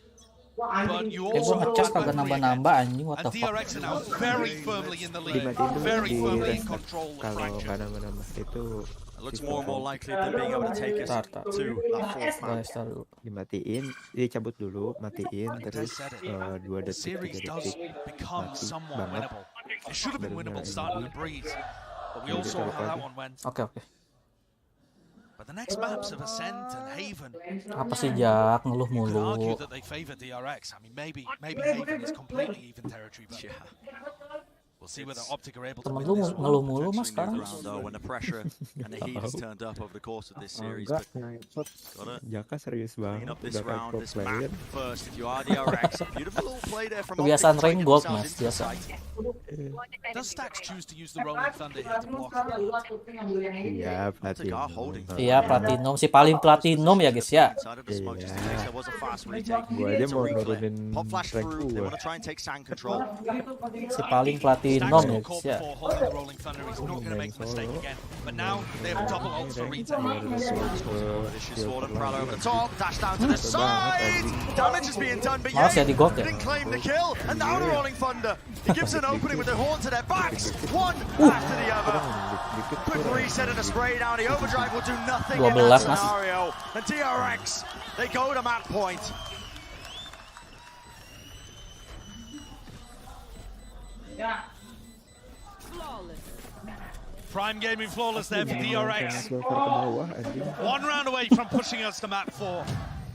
but you Gue also ngecas lose kagak memory again. nambah-nambah anjing, what And the fuck. DRX are now very firmly in the lead, Dimatiin dulu very di firmly in restart. control of Kalau Frank. nggak nambah-nambah itu It looks more and more likely of them being able to take us Tar. to that fourth Gue map. restart dulu. dimatiin, dicabut dulu, matiin terus 2 The detik, 3 series does detik become mati somewhat banget. winnable. It should have been winnable starting the breeze, but we all saw how that one went. Oke. But the next maps of Ascent and Haven, Apa sih Jak ngeluh you could argue mulu. that they favor DRX. I mean, maybe Haven is completely even territory, but we'll see whether Optic are able to Temen win lu this one. ngeluh mulu mas sekarang. Though, when the pressure and the heat has turned up over the course of this series, Enggak, but gotta Jaka serius clean banget up this udah kayak round, pro this player. map first. If you are DRX, beautiful little play there from Kebiasaan Optic to rank get gold themselves mas into the biasa. site. Does Stax choose to use the Rolling Thunder here to block? Iya, platinum. Iya platinum, si paling platinum ya guys ya. Inside of the smoke, just in case there was a fast retake. Gua aja It's a mau reclaim. nurunin Pop flash rank through. They gua. want to try and take sand control. Si paling platinum Stax ya got caught guys ya. before holding the Rolling Thunder. He's not going to make a mistake again. But now they have double ults for retake. Vicious sword and Prowler over the top. Dash down to the side. Damage is being done, but Malas ya di gold ya. didn't claim the kill. And now the Rolling Thunder. He gives an opening with the horn to their backs. One after the other. Quick reset and a spray down. The overdrive will do nothing in 12 that mas. scenario. And DRX, they go to map point. Prime gaming flawless there for DRX. Ke bawah anjing. One round away from pushing us to map 4.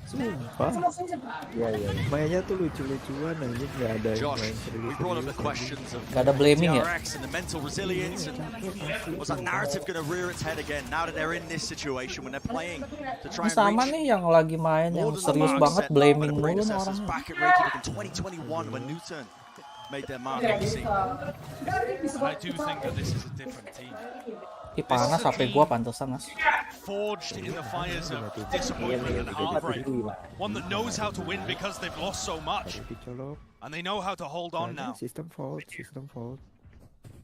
Sumpah. Mainnya tuh lucu-lucuan anjing, nggak ada yang Josh, main we brought up the serius-serius. questions of Gak ada blaming ya. DRX and the mental resilience, and was that narrative going to rear its head again now that they're in this situation when they're playing to try Ini and sama reach nih yang lagi main yang more than the serius mark banget set by blaming the mulu nih predecessors orangnya. back at Reykjavik in 2021 when Newton made their mark on the scene. And I do think that this is a different team. Ih panas HP gua pantesan mas. Forged in the fires of disappointment and heartbreak. One that knows how to win because they've lost so much. Dicolok. And they know how to hold on now. Sistem fault.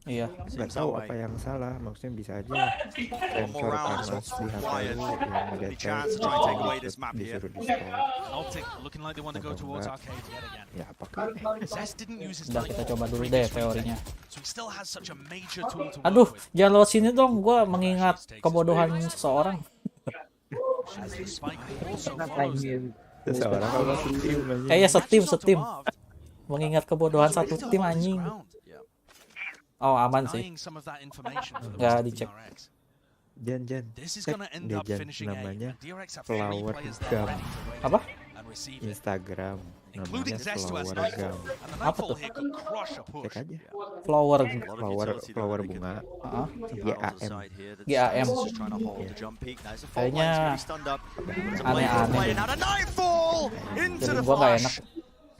Iya. Nggak tahu apa yang salah, maksudnya bisa aja One more sensor round is panas what's di HP required. lu yang Any ngedetek chance to try and take away this map here. disuruh di stop. And Optic looking like they want to go towards arcade yet again. Ya apakah Zest didn't use his Udah light kita bulb coba in dulu the deh previous teorinya. retake, so he still has such a major tool to Aduh, work with. jangan lewat sini dong, gua mengingat kebodohan seseorang. As the spike also follows them. seseorang kalau setim anjing. Kayak setim. Mengingat kebodohan satu tim anjing. Oh aman sih. Denying some of that information for the Nggak rest of dicek. DRX. Jan This is cek gonna end deh up Jan, finishing A. namanya DRX have three flower players there gam ready to win Apa? and receive it, Instagram, including namanya Zest who has flower Nightbot. gam. And the Apa Nightbot tuh? here could crush a push. Cek aja Flower. flower bunga GAM. GAM. Kayaknya aneh-aneh. Jadi gua nggak enak.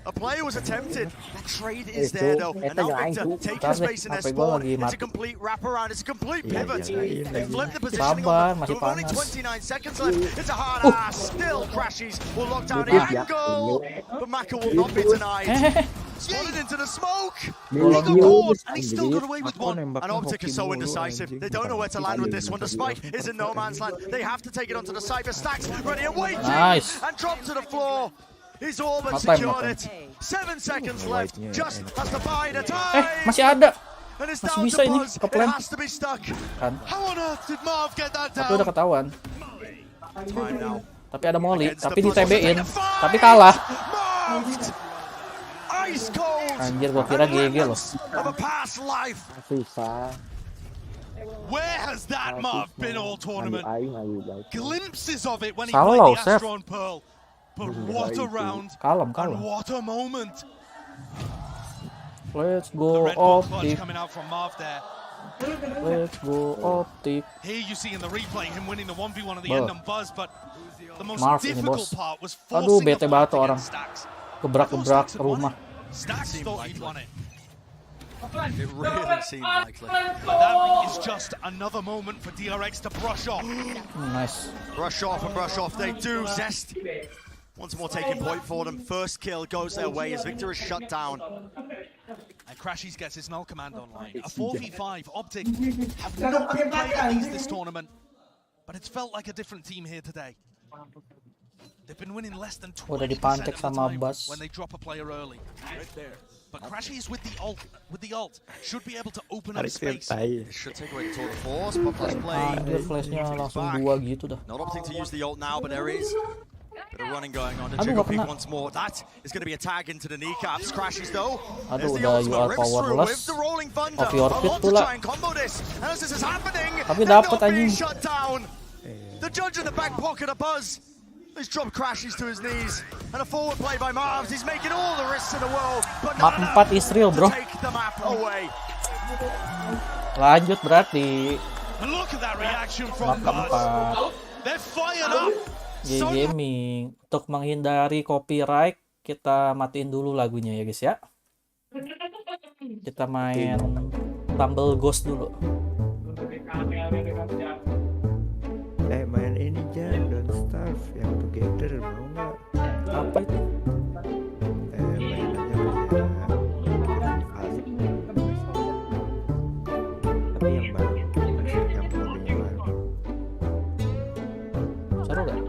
A play was attempted. The trade is there though. And now Victor taking space in their spawn. It's a complete wraparound. It's a complete pivot. They flip the positioning Sabar, on masih them. With only panas. 29 seconds left. It's a hard ass. Still crashes. Will lock down the angle. But Maka will not be denied. Spotted into the smoke. He got caught. And he still got away with one. And Optic is so indecisive. They don't know where to land with this one. The spike is in no man's land. They have to take it onto the side. The Stacks ready and waiting. Nice. And drop to the floor. His Orban Makan, secured makan. it. 7 seconds left. Just has to buy the time. Masih ada. And it's Masih down bisa to ini Buzz. It keplan. has to be stuck. Kan. How on earth did Marv get that Tapi udah down? ketahuan. Time now. Tapi ada molly, Against tapi the di Buzz. TB-in. Tapi kalah. Marved. Ice cold. Anjir gua kira GG loh. Of a past life. Susah. Where has that Marv been all tournament? Ayu guys. Glimpses of it when he Salah, played the Seth. Astron Pearl. But what a round. Kalem. And what a moment. Let's The go Red Bull clutch Optic. coming out from Marv there. Let's go Optic. Here you see in the replay him winning the 1v1 at the Bah. end on Buzz, but the most Marv ini difficult bos. part was Aduh forcing bete the banget fight tuh orang. against Stacks. Gebrak-gebrak rumah. Stacks thought he'd won it. It really seemed likely. But that is just another moment for DRX to brush off. Nice. Brush off and brush off they do. Zest once more taking point for them. First kill goes their way as Victor is shut down. And Crashies gets his null command online. A 4v5. Optic have not been played at least this tournament, but it's felt like a different team here today. They've been winning less than 20% of the time when they drop a player early. Right there. But Crashies with the ult should be able to open up space. It should take away the total force. Pop flash play. Flashnya langsung 2 gitu dah. Not opting to use the ult now, but there is a bit of running going on. The jiggle peek once more. That is going to be a tag into the kneecaps. Crashies though. Aduh, udah UR powerless. Off your pit pula. Tapi dapat anjing. The judge in the back pocket of Buzz. He's dropped Crashies to his knees, and a forward play by Mavs. He's making all the risks in the world, but map 4 Israel, bro. take the map away. Lanjut berarti. Look at that reaction from Map 4. They're fired up. Gaming. Untuk menghindari copyright, kita matiin dulu lagunya ya guys ya. Kita main Tumble Ghost dulu. Main ini Jan, Don't Starve yang Together, mau nggak? Apa itu? Main aja asik. Tapi yang baru, yang kodenya baru. Seru gak?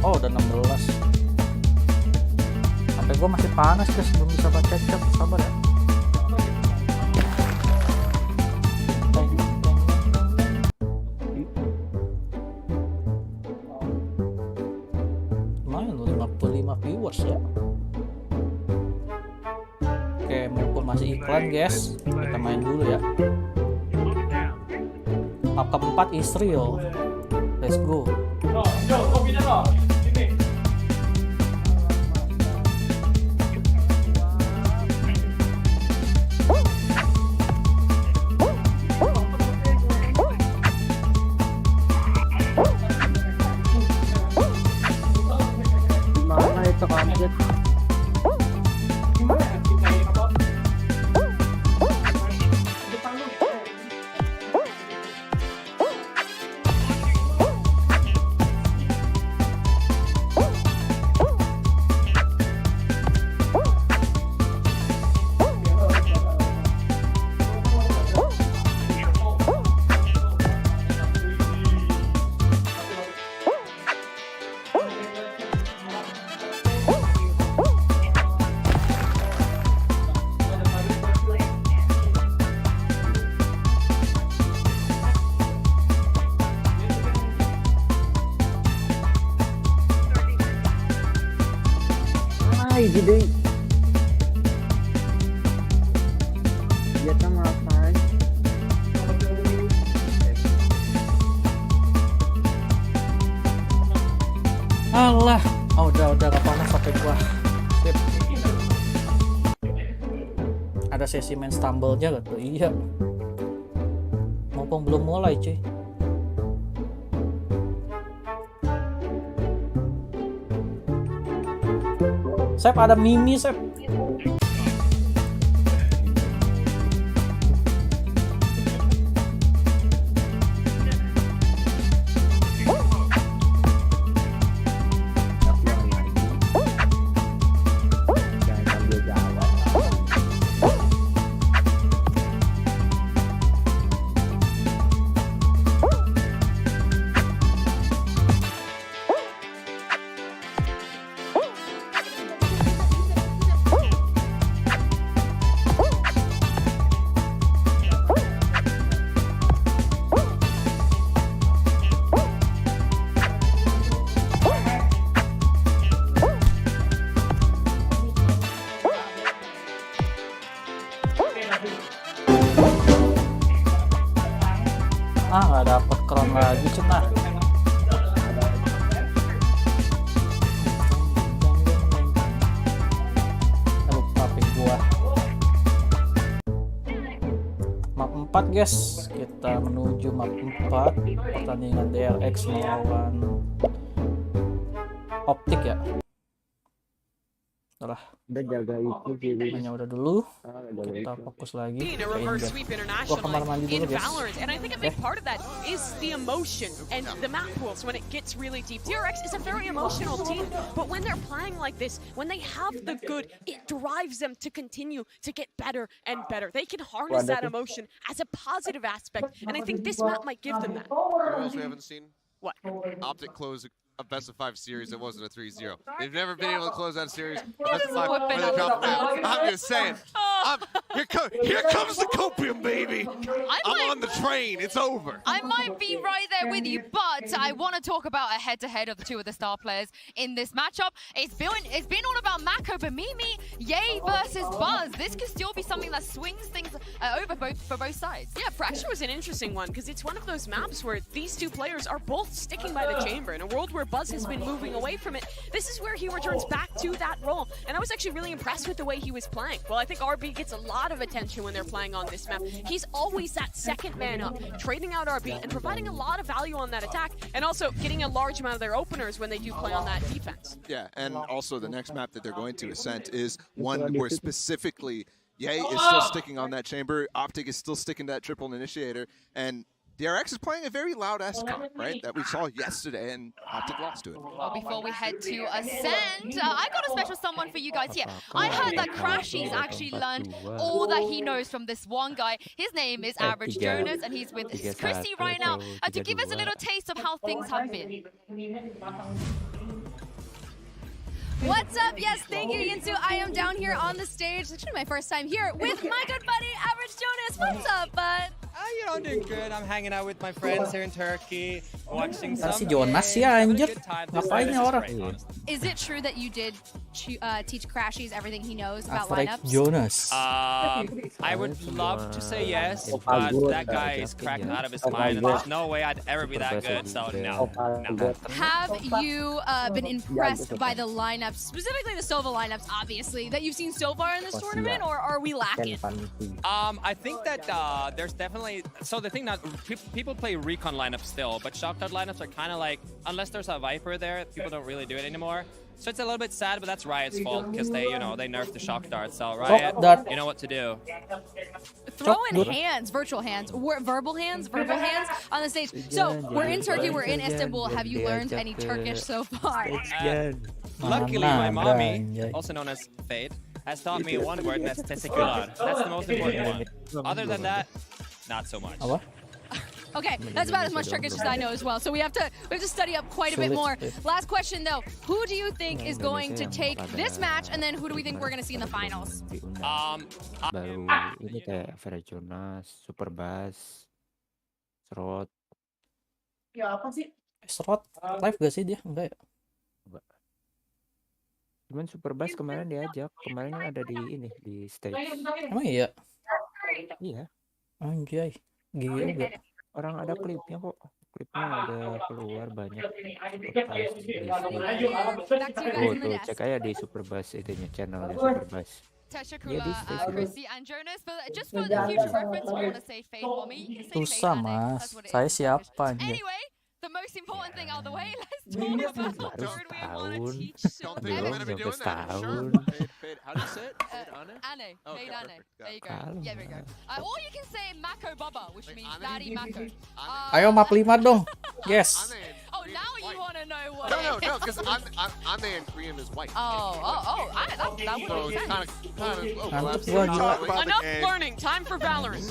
Oh udah 16. Sampai gua masih panas guys, belum bisa baca chat, sabar ya. Lumayan 55 viewers ya. Oke, mumpung masih iklan guys, kita main dulu ya. Map keempat Israel. Let's go. Mana itu kaget? Jadi dia kan ngapain? Alah, udah gak panas sampai gua. Sip. Ada sesi main stumble-nya gak tuh? Iya. Mumpung belum mulai cuy. Sep, ada Mimi, Sep. Nggak dapet crown lagi cenah. Aduh, tapi gua. Map 4 guys, kita menuju map 4. Pertandingan DRX melawan Optic ya. Udah jaga itu hanya udah dulu, kita fokus lagi. Gua kamar mandi dulu guys. Valorant, and I think a big part of that is the emotion and the map pools when it gets really deep. DRX is a very emotional team, but when they're playing like this, when they have the good, it drives them to continue to get better and better. They can harness that emotion as a positive aspect, and I think this map might give them that. What else we haven't seen? What? Optic close a best of 5 series that wasn't a 3-0. They've never been able to close that series. Best of 5 when they drop the map. I'm just saying. Here comes the copium, baby. I'm on the train. It's over. I might be right there with you, but I want to talk about a head-to-head of the two of the star players in this matchup. It's been all about Mako, but Mimi, Yay versus Buzz. This could still be something that swings things over for both sides. Yeah, Fracture was an interesting one because it's one of those maps where these two players are both sticking by the chamber. In a world where Buzz has been moving away from it, this is where he returns back to that role. And I was actually really impressed with the way he was playing. Well, I think RB gets a lot of attention when they're playing on this map. He's always that second man up, trading out RB and providing a lot of value on that attack, and also getting a large amount of their openers when they do play on that defense. Yeah, and also the next map that they're going to Ascent is one where specifically Yay is still sticking on that chamber, Optic is still sticking to that triple initiator, and DRX is playing a very loud S-comp, right? That we saw yesterday, and Optic lost to it. Well, before we head to Ascent, I got a special someone for you guys here. I heard that Crashy's actually learned all that he knows from this one guy. His name is Average Jonas, and he's with Chrissy right now to give us a little taste of how things have been. What's up? Yes, thank you, Yinsu. I am down here on the stage. It's actually my first time here with my good buddy, Average Jonas. What's up, bud? You know, I'm doing good. I'm hanging out with my friends here in Turkey, watching some si Jonas ya anjir. Ngapain ya orang? Is it true that you did teach Crashies everything he knows about Average lineups? Jonas. I would love to say yes, but that guy is cracked out of his mind, and there's no way I'd ever be that good, so no. Have you been impressed by the lineups, specifically the Sova lineups, obviously, that you've seen so far in this tournament, or are we lacking? I think that there's definitely... So the thing that people play recon lineups still, but shock dart lineups are kind of like, unless there's a Viper there, people don't really do it anymore. So it's a little bit sad, but that's Riot's fault because they, you know, they nerfed the shock dart. So Riot, you know what to do. Throw in hands, virtual hands, verbal hands on the stage. So we're in Turkey, we're in Istanbul. Have you learned any Turkish so far? Luckily, my mommy, also known as Fade, has taught me one word, and that's testicular. That's the most important one. Other than that, not so much. Okay, that's about as much Turkish as I know as well. So we have to study up quite a bit more. Last question though, who do you think is going to take this match, and then who do we think we're going to see in the finals? Baru ini kayak Average Jonas, Super Bass, Srot. Ya apa sih? Srot live gak sih dia? Enggak ya? Enggak. Cuman Super Bass kemarin diajak, kemarin ada di ini di stage. Emang iya? Iya. Anjay, gila enggak? Orang ada klipnya kok. Klipnya ada keluar banyak. Tuh cek aja di Super Bass itunya, channelnya Super Bass. Chrissy and Jonas, but just for the future reference, we want to say Fade for me. Susah mas, saya siapa nih? Anyway, the most important thing out of the way, let's talk about baru setahun, belum setahun. How do you say it? Anne. Fade Anne. There you go. Yeah, there you go. Or you can say Mako Baba, which means Daddy Mako. Ayo map 5 dong. Yes. Oh, now you want to know what? No, because Anne in Korean is white. That would make sense. Enough learning. Time for Valorant.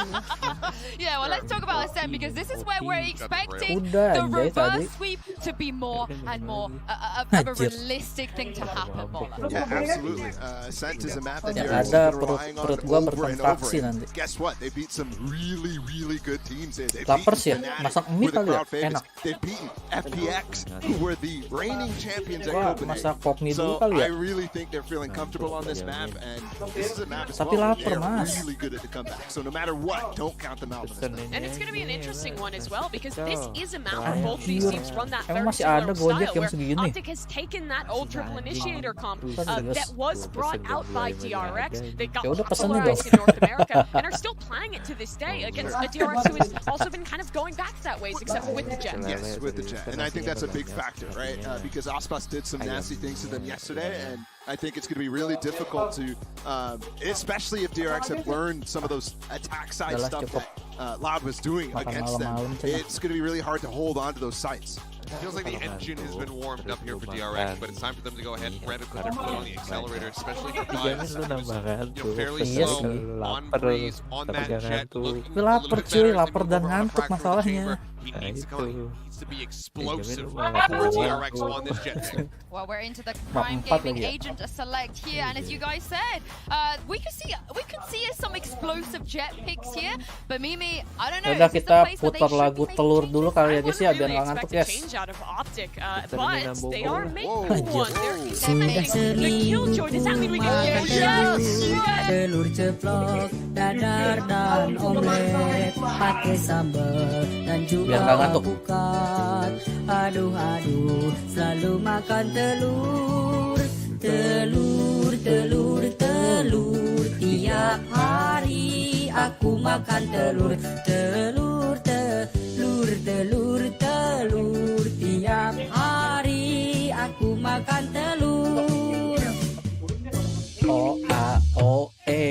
Yeah, well, let's talk about Ascent, because this is where we're expecting the reverse sweep to be more and more of a realistic thing to happen. Yeah, absolutely. Ascent is a map that you're relying on over and over. Guess what? They beat some really, really good teams here. They've beaten Fnatic with a crowd famous. They've beaten FPX were the reigning champions at Copenhagen. So I really think they're feeling comfortable on this map, and this is a map as well. They're really good at the comeback. So no matter what, don't count them out. And it's going to be an interesting one as well, because this is a map where both these teams run that very similar style, where Optic has taken that old triple initiator comp that was brought out by DRX. They got popularized in North America and are still playing it to this day against a DRX who has also been kind of going back that ways, except with the Jet. Yes, with the Jet. And I think that's a big factor, right? Because Aspas did some nasty things to them yesterday, and I think it's going to be really difficult to, especially if DRX have learned some of those attack side stuff that Loud was doing against them. It's going to be really hard to hold on to those sites. It feels like the engine has been warmed up here for DRX, but it's time for them to go ahead and put their foot on the accelerator, especially for Vibes. Fairly slow, on breeze, on that Jet, looking a little bit better. Lapar dan ngantuk masalahnya. He needs to be explosive for DRX on this Jet. Well, we're into the Prime Gaming Agent select here, and as you guys said, we could see some explosive Jet picks here. But Mimi, I don't know. Udah kita putar lagu telur dulu kali ya guys ya, biar nggak ngantuk guys. Optic, but they are making one. They're implementing the Killjoy. Does that mean we can get telur ceplok, dadar dan omelet, pakai sambal dan juga alpukat. Aduh aduh, selalu makan telur, telur, telur, telur. Tiap hari aku makan telur, telur, telur, telur, telur. Tiap hari aku makan telur. O-A-O-E.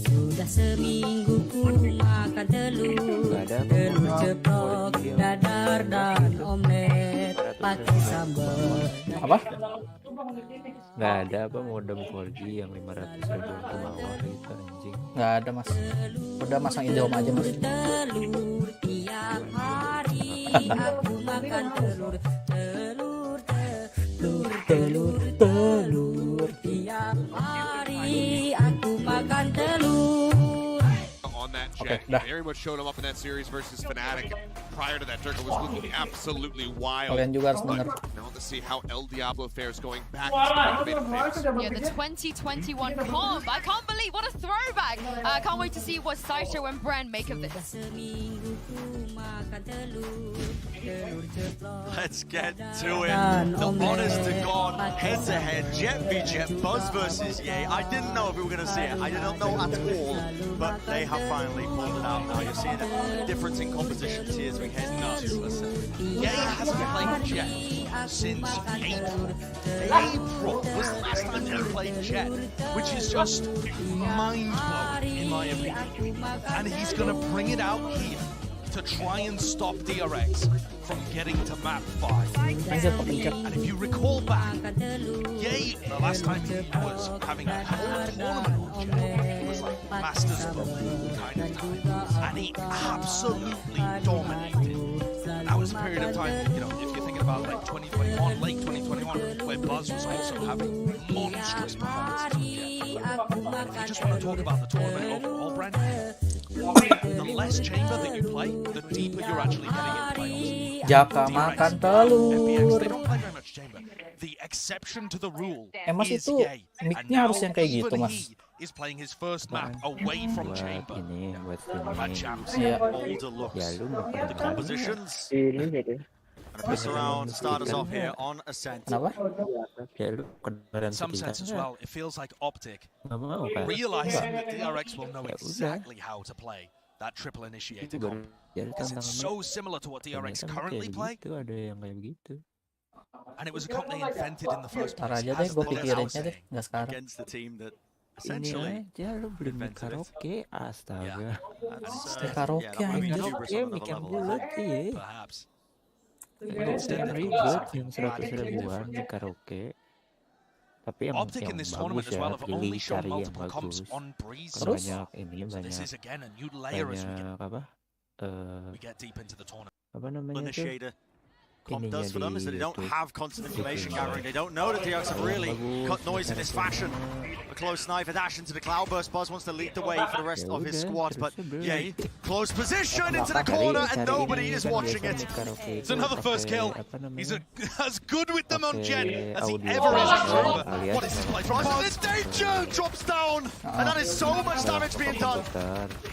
Sudah seminggu ku makan telur, telur ceplok, dadar dan omelet, pakai sambal. Apa? Nggak ada apa modem 4G yang 500.000 ke bawah gitu anjing. Nggak ada mas. Udah masang Indihome aja mas. Telur tiap hari aku makan telur, telur, telur, telur, telur. Tiap hari aku makan telur. On that Jet, very much showed him up in that series versus Fnatic. Prior to that, Turco was looking absolutely wild. Kalian juga harus dengar. Now to see how El Diablo fares going back to the Yeah, the 2021 comp. I can't believe, what a throwback. I can't wait to see what Saito and Bran make of this. Let's get to it. The honest to God, head-to-head, Jet v Jet, Buzz versus Ye. I didn't know if we were going to see it. I didn't know at all, but they have finally pulled it out now. You're seeing a difference in compositions here as we head into a set. Ye hasn't played Jet since April. April was the last time they played Jet, which is just mind-blowing in my opinion. And he's going to bring it out here to try and stop DRX from getting to map 5. And if you recall back, Ye, the last time he was having a whole tournament on Jet, it was like Masters of kind of time, and he absolutely dominated. That was a period of time, you know, if you're thinking about like 2021, late 2021, where Buzz was also having monstrous performances on Jet. If you just want to talk about the tournament overall, Brent, the less chamber that you play, the deeper you're actually getting in playoffs. Jaka makan telur. They don't play very much chamber. The exception to the rule Mas is itu Ye. mic-nya harus yang kayak gitu mas. Is playing his first map away from chamber. Champs, yeah. older looks. The compositions. And a piss around to start us off here on Ascent. In some sense as well, it feels like Optic realizing that DRX will know exactly how to play that triple initiator comp. Because it's so similar to what DRX currently play. And it was a comp they invented in the first place. Against the team that essentially karaoke, astaga. Perhaps. Ribet yang 100.000-an di karaoke. Tapi yang Optic in this tournament as well have only shown multiple comps on Breeze. Banyak ini So this is again a new layer as we get deep into the tournament. Apa namanya tuh? Comp does for them is that they don't have constant information gathering. They don't know that the Oaks have really cut noise in this fashion. A close sniper dash into the cloudburst. Buzz wants to lead the way for the rest of his squad, but yeah, close position into the corner and nobody is watching it. It's another first kill. He's as good with them on Jet as he ever is in Chamber. What is this play from Buzz? It's danger! Drops down! And that is so much damage being done.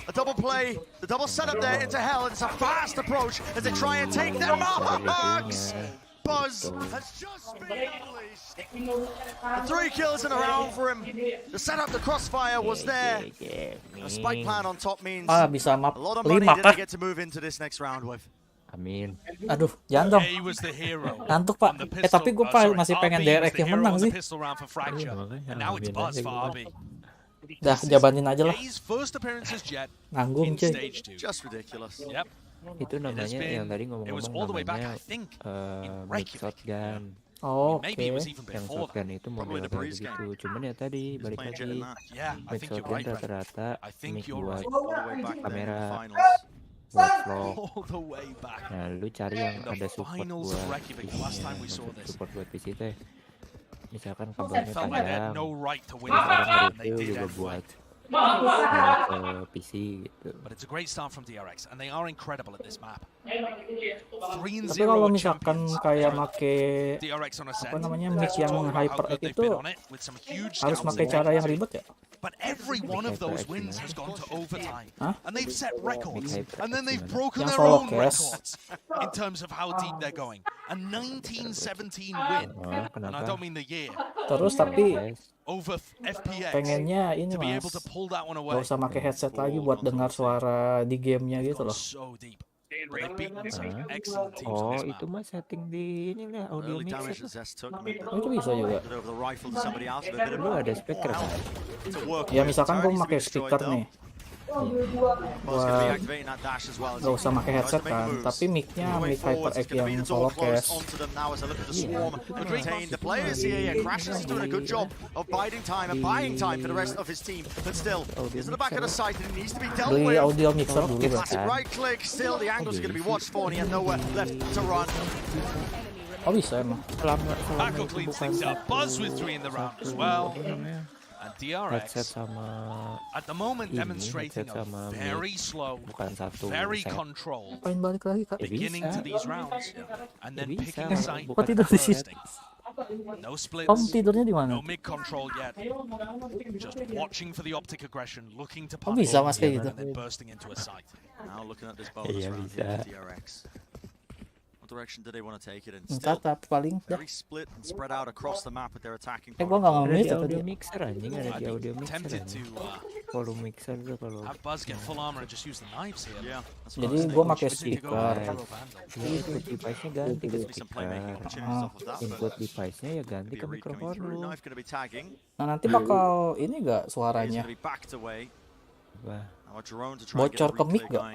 A double play, the double setup there into hell. It's a fast approach as they try and take their marks. Buzz has just been unleashed. The 3 kills in a round for him. The setup, the crossfire was there. A spike plan on top means a lot of money that they get to move into this next round with. Amin. Aduh, jangan dong. Ngantuk, Pak. Tapi gue masih pengen DRX yang menang sih. Dah, jabanin aja lah. Nanggung, cuy. Just ridiculous. Itu namanya yang tadi ngomong-ngomong namanya mid shotgun. Oke. Yang shotgun itu model kayak begitu. Cuman ya tadi balik lagi mid shotgun rata-rata mic buat kamera, buat vlog. Nah, lu cari yang ada support buat PC teh. Misalkan kabelnya panjang, orang itu juga buat PC gitu. But it's a great start from DRX and they are incredible at this map. Tapi kalau misalkan kayak make apa namanya mic yang HyperX itu harus pakai cara yang ribet ya? But every one of those wins has gone to overtime, and they've set records, and then they've broken their own records in terms of how deep they're going. A 1917 win, and I don't mean the year. Terus tapi over FPX, pengennya ini mas, gak usah pakai headset lagi buat dengar suara di gamenya gitu loh. Oh, itu mah setting di ini lah, audio mixer. Oh, itu bisa juga. Lu ada speaker kan? Ya misalkan gue pakai speaker nih. Wah, gak usah pakai headset kan, tapi mic-nya mic HyperX yang solo cast. Beli audio mixer dulu kan. Oh bisa emang. And DRX at the moment demonstrating a very slow, very controlled beginning to these rounds, and then picking a side by bursting. No splits, no mid control yet. Just watching for the Optic aggression, looking to pop and then bursting into a site. Now looking at this bonus round here, DRX. Direction do they want to take it in? Still very split and spread out across the map with their attacking. Audio mixer anjing, ada di audio mixer. Volume mixer tuh kalau. Have Buzz get full armor and just use the knives here. Yeah. Jadi gua pakai speaker. Input device-nya ganti ke speaker. Input device-nya ya ganti ke mikrofon lu. Nah, nanti bakal ini gak suaranya? Bocor ke mic gak?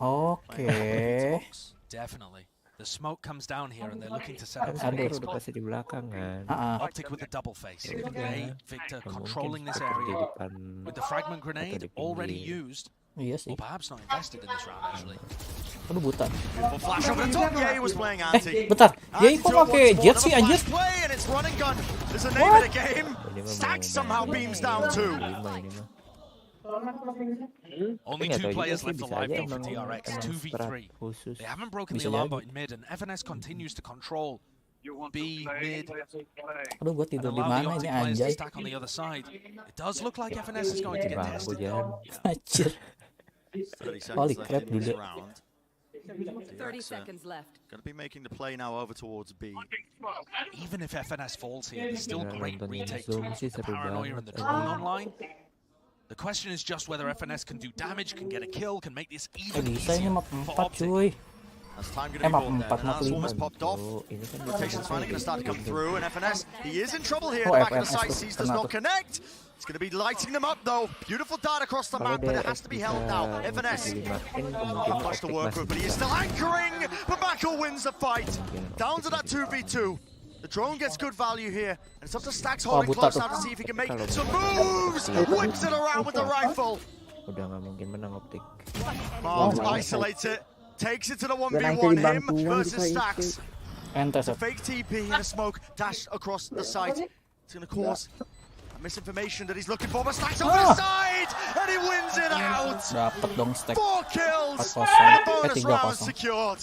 Oke. Definitely. The smoke comes down here and they're looking to set up. Di belakang kan. Optic with the double face. Victor controlling this area with the fragment grenade already used. Iya sih. Or perhaps not invested in this round actually. Aduh buta. Bentar. Yei kok pakai jet sih anjir? Only 2 players left alive though for DRX, 2v3. They haven't broken the alarm bot in mid and FNS continues to control B, mid. Aduh, gua tidur di mana ini anjay. It does look like FNS is going to get tested. Anjir. Holy crap, dude. 30 seconds left. Going to be making the play now over towards B. Even if FNS falls here, there's still great retake tools with the paranoia and the drone online. The question is just whether FNS can do damage, can get a kill, can make this even easier for Optic. As time going to be bought there, and as almost popped off. Rotation's finally going to start to come through, and FNS, he is in trouble here. The back of the site sees does not connect. It's going to be lighting them up though. Beautiful dart across the map, but it has to be held now. FNS, much to work with, but he is still anchoring. Babako wins the fight. Down to that 2v2. The drone gets good value here, and it's up to Stacks holding close now to see if he can make some moves. Whips it around with the rifle. Udah nggak mungkin menang Optic. Isolates it, takes it to the 1v1, him versus Stacks. Fake TP in a smoke, dash across the site. It's gonna cause misinformation that he's looking for, but Stacks on the side, and he wins it out. Dapat dong Stack. 4 kills, and the bonus round secured.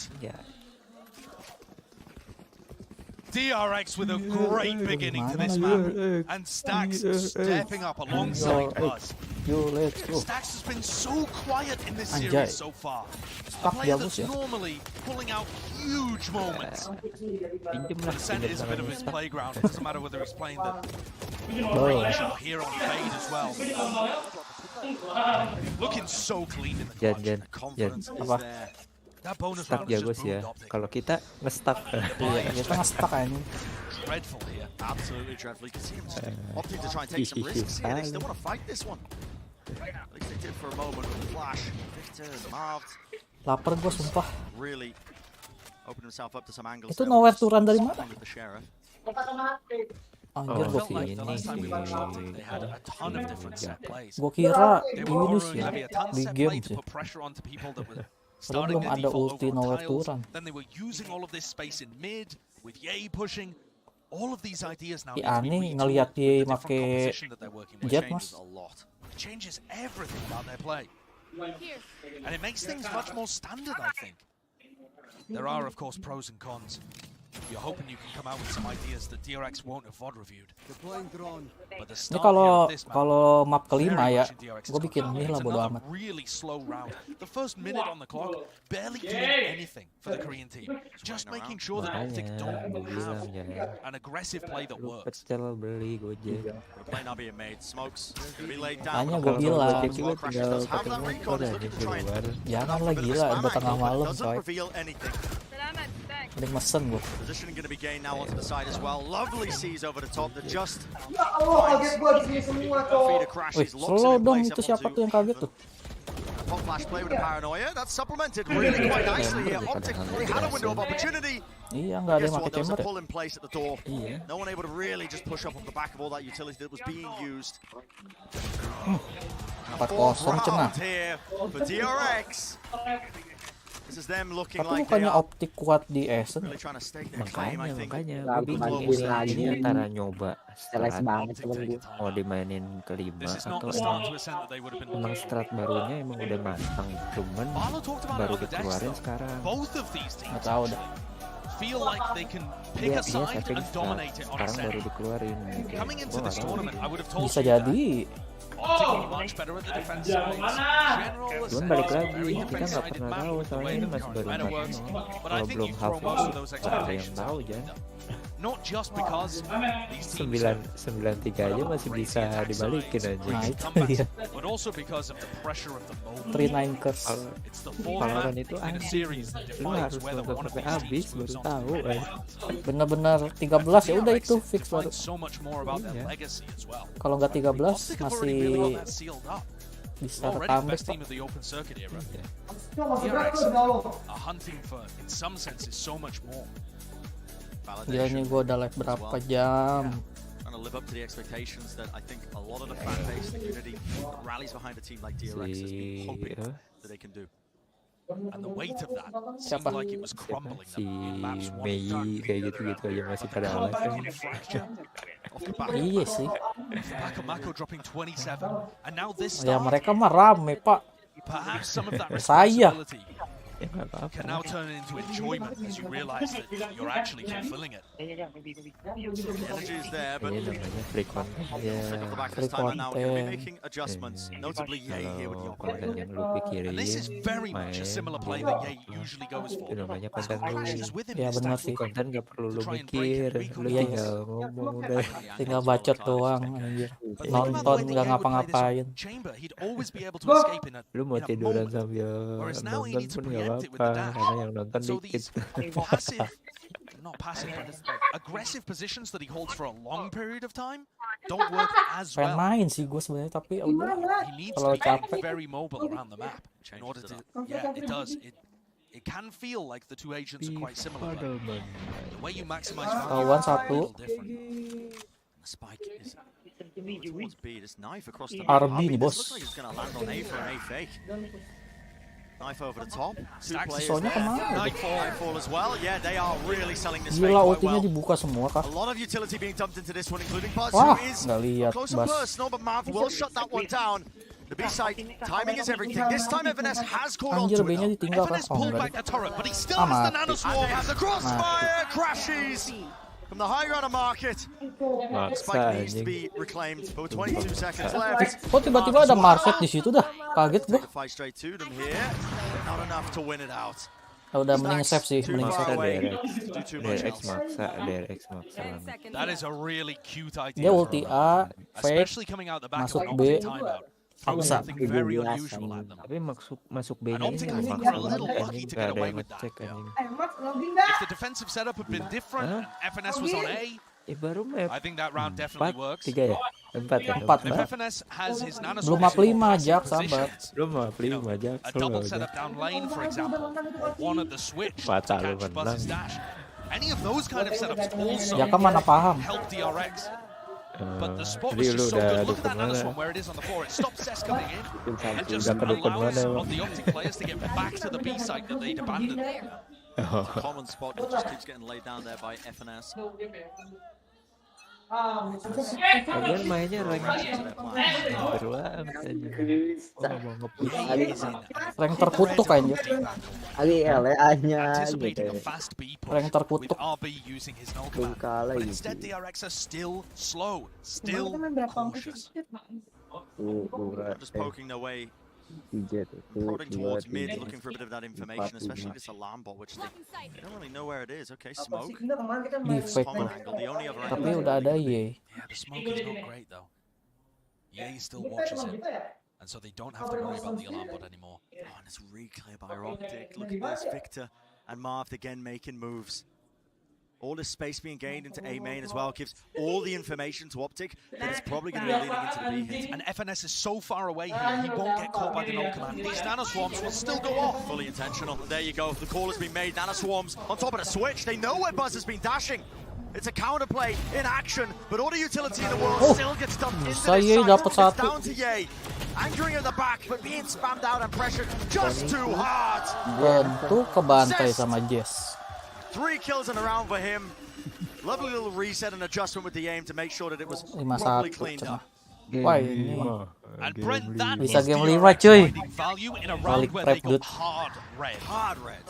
DRX with a great beginning to this map, and Stacks stepping up alongside Buzz. Stacks has been so quiet in this series so far. A player that's normally pulling out huge moments. The center is a bit of his playground. It doesn't matter whether he's playing the range or here on fade as well. Looking so clean in the clutch. The confidence is there. That bonus round jago sih ya. Kalau kita nge-stuck. Kita nge-stuck aja. Dreadful here. Absolutely dreadful. You can see him opting to try and take some risks here. They still want to fight this one. At least they did for a moment with the flash. Victor marked. Lapar gua sumpah. Really opened himself up to some angles. Itu nowhere to run dari mana? Anjir gua kira ini sih di game sih. Padahal belum ada ulti nowhere to run. Aneh ngelihat dia make jet mas. Changes everything about their play. And it makes things much more standard, I think. There are, of course, pros and cons. You're hoping you can come out with some ideas that DRX won't have VOD reviewed. Ini kalau map kelima ya, gue bikin ini lah bodo amat. Really slow round. The first minute on the clock, barely doing anything for the Korean team. Just making sure that Optic don't have an aggressive play that works. Beli Gojek. Play not being made. Smokes gonna be laid down. Hanya gue bilang, jangan lah gila, udah tengah malam coy. Mending mesen gue. Positioning going to be gained now onto the side as well. Lovely sees over the top that just. Ya Allah, kaget gue di sini semua toh. Wih, slow dong itu siapa tuh yang kaget tuh? Pop flash play with a paranoia. That's supplemented really quite nicely here. Optic really had a window of opportunity. Iya, nggak ada yang pakai chamber. Pull in place at the door. No one able to really just push up off the back of all that utility that was being used. 4-0 cenah. Here for DRX. Tapi bukannya Optic kuat di Essen? Makanya gue bingung ini antara nyoba mau dimainin kelima atau emang strat barunya emang udah matang, cuman baru dikeluarin sekarang. Nggak tahu dah. Iya, sekarang baru dikeluarin. Bisa jadi. Cuman balik lagi, kita nggak pernah tahu soalnya ini masih baru kalau belum half nggak ada yang tahu Jan. 9-3 aja masih bisa dibalikin aja. Nah itu dia. 3-9 curse. Valorant itu anjing, lu harus nonton sampai habis baru tahu. Bener-bener 13 ya udah itu fix baru. Kalau nggak 13 masih bisa comeback Pak. Gila nih gue udah live berapa jam. Live up to the expectations that I think a lot of the fan base, the community rallies behind a team like DRX has been hoping that they can do. And the weight of that seemed like it was crumbling si Mei kayak gitu-gitu aja masih pada alasan. Iya sih. Ya mereka mah rame Pak. Saya can now turn it into enjoyment as you realize that you're actually fulfilling it. The energy is there, but free content. Free content. We'll be making adjustments. Notably, Ye here with the operator. And this is very much a similar play that Ye usually goes for. Namanya konten lu. Ya benar sih. Konten gak perlu lu mikir, lu tinggal ngomong udah. Tinggal bacot doang anjir. Nonton nggak ngapa-ngapain. Lu mau tiduran sambil nonton pun nggak apa-apa, karena yang nonton dikit. Not passive, but aggressive positions that he holds for a long period of time don't work as well. Main sih gue sebenarnya, tapi kalau capek. Very mobile around the map in order to, yeah, it does. It can feel like the two agents are quite similar. The way you maximize value is a little different. The spike is Towards B, this knife across the RB nih, This bos. looks like it's gonna land on A for an A fake. Knife over the top. Two Stacks players sisanya there. kemana? Nightfall as well. Yeah, they are really selling this fake Gila, quite ultinya well. dibuka semua kah? A lot of utility being dumped into this one, including Buzz, Wah, who is nggak lihat, close Bas. and personal, but Mav will shut that one down. The B side, timing is everything. This time Evanes has caught on Anjir, to it. B-nya ditinggal kah? Evanes Oh, pulled enggak. back the turret, but he still Ah, has the mati. nanoswarm. Has the crossfire, crashes from the high ground of market. Spike needs to be reclaimed, but with 22 seconds left. Kok tiba-tiba ada market di situ dah? Kaget gua. Take the fight straight to them here. Not enough to win it out. Udah mending save sih, mending save. DRX maksa. That is a really cute idea. Dia ulti A, fake, Especially coming out the back masuk of an B, Optic timeout. paksa. Something very unusual at them. Tapi masuk B And ini Optic, I nggak think, maksa were a little banget lucky anjing, to nggak get ada away yang with that. ngecek anjing. If the defensive setup had been different, and FNS was on A, Baru map I think that round definitely 4, works. 3 ya? 4 ya? Empat, And if Mbak. FNS has his nanoswarm Belum map 5, Jak, sabar. Belum map 5, Jak. a double setup down lane, for example, or one at the switch to Fatal catch menang. Buzz's dash. Any of those kind of setups also Ya kan mana paham. help DRX. But the spot Jadi was lu just so udah good. Look at dukun that mana? nanoswarm where it is on the floor. It stops Cess coming in and just Udah kedukun allows mana, of the Optic players to get back to the B site that they'd abandoned. Common spot that just keeps getting laid down there by FNS. Lagian mainnya rank beruang aja. Mau nge-push. Rank terkutuk anjir. Ali LA-nya Anticipating gitu. a fast B push Rank with terkutuk. RB using his null command. Kalah But gitu. instead DRX are still slow, still cautious. Just poking their way, prodding towards mid, looking for a bit of that information, especially this alarm bot, which they don't really know where it is. Okay, smoke. Di fake Common tuh. angle, the only other Tapi angle. udah ada Y. Yeah, the smoke is not great though. Ye still watches it, and so they don't have to worry about the alarm bot anymore. Oh, and it's reclear by Optic. Look at this, Victor and Marv again making moves. All this space being gained into A main as well gives all the information to Optic that it's probably going to be leading into the B hit. And FNS is so far away here, he won't get caught by the null command. These nanoswarms will still go off. Fully intentional. There you go. The call has been made. Nanoswarms on top of the switch. They know where Buzz has been dashing. It's a counterplay in action, but all the utility in the world still gets dumped into this Ye side. dapat It's satu. down to Ye. Anchoring at the back, but being spammed out and pressured just too hard. Tentu kebantai sama Jess. 3 kills in a round for him. Lovely little reset and adjustment with the aim to make sure that it was 5-1 properly cleaned cenah. up. Wah ini And Brent, that bisa is game DRX 5 cuy. finding value in a Balik round where they prep, go dude. hard red. Hard red.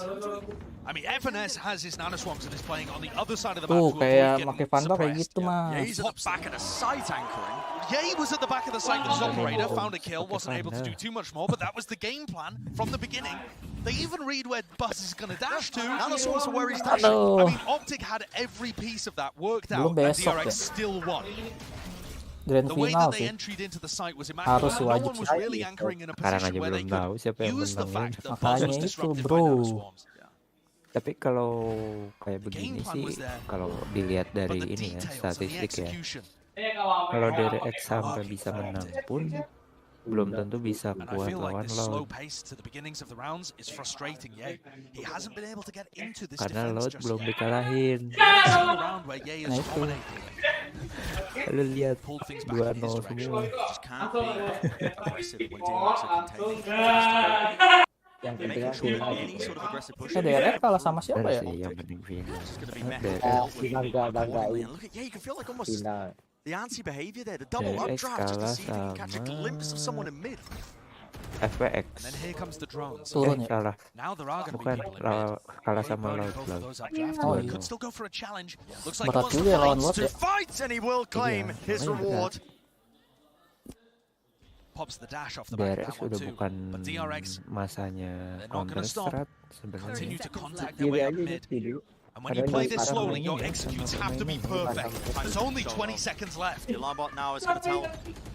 I mean, FNS has his nanoswarms and is playing on the other side of the Tuh map. kayak pakai Fanta kayak gitu mas. Ye's at the back of the site anchoring. Ye was at the back of the site with his operator, found a kill, wasn't able to do too much more, but that was the game plan from the beginning. They even read where Buzz is going to dash to. Nanoswarms are where he's dashing. I mean, Optic had every piece of that worked out, Belum and besok DRX ya. still won. Grand The way final that they sih. entered into the site was Harus immaculate. No wajib one sih. was really anchoring in a Sekarang position aja where they belum tahu could siapa yang use the menang. fact that Buzz Makanya was itu, disrupted by bro. nanoswarms. Tapi kalau kayak begini plan sih, was there, kalau dilihat But dari the ini ya, details and the statistik ya, execution. kalau DRX sampai bisa menang pun belum tentu bisa And I kuat feel like lawan this slow Loud. pace to the beginnings of the rounds is frustrating Ye. He hasn't been able to get into this Karena defense Loud just belum yet. dikalahin. We haven't seen a round where Ye Nah is itu. dominating. Lu lihat Pulled things back in his 2-0 direction. semua. Just can't be aggressive when DRX are containing. Yang Making penting sure that final. any sort of aggressive push. DRX kalah sama siapa Ada ya? sih yang penting final. It's going to be met DRX accordingly. And look at, yeah, you can feel like almost Final. the anti behavior there, the double DRX updraft, just to kalah see if he can catch a sama glimpse of someone in mid. FPX. And then here comes the drones. Turun ya. Kalah. Now there are going to be Bukan, people in mid. kalah sama Burning Loud. both of Loud. those updrafts, Oh, but he iya. could still go for a challenge. Looks like he Berat wants juga to ya lawan fight. Lot To ya. fight, and he will claim Iya, his makanya reward. Pops the dash off the back of DRX that one udah too. bukan But DRX masanya they're not counter gonna stop. strat sebenarnya. continue to contact their Kiri way up aja mid. kiri. And when you Ada play yang this sekarang slowly, ini your ya, executes sama have to be pemainnya. perfect. There's only 20 seconds left. The alarm bot now is going to tell,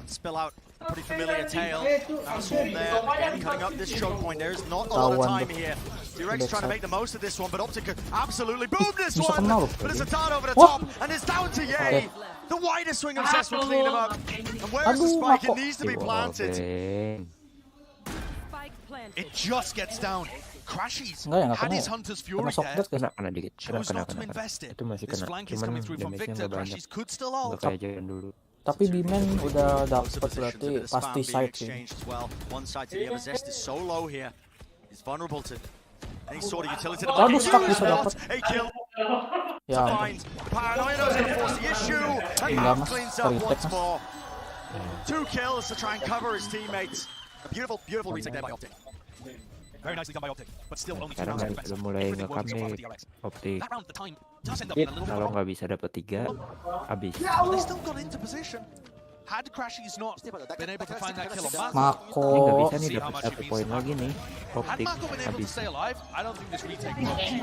spill out a pretty familiar tale. Now Swarm there, again cutting up this choke point. There is not a lot of time here. DRX trying to make the most of this one, but Optic could absolutely boom this Bisa one. kena loh. But it's a dart over the Wah. top, and it's down to Ye. Oke. The widest swing of Cess will clean him up. And where's the Aduh, spike? It Mako. needs to be planted. Beng. It just gets down. Crashes. Enggak ya, nggak Had kena his ya. Hunter's Kena Fury shock there. death kan? Kena dikit. Chose not to Kena. invest it. Itu masih This kena. flank is Cuman coming through from damage-nya Victor. nggak banyak. Crashes could still Nggak hold. kayak Giant dulu. Tapi Bimen udah dapet berarti pasti side sih. Aduh, stuck bisa dapet. Ya enggak mas, retake mas. 2 kills to try and cover his teammates. A beautiful retake there by Optic. Very nicely done by Optic, but still only 2 rounds. Udah mulai ngekam nih Optic. Kalau nggak bisa dapat 3, habis. They still got into position. Had Crashy's not been able to find that kill on Mako. Ini nggak bisa nih dapat 1 poin lagi nih. Optic habis. I don't think this retake works.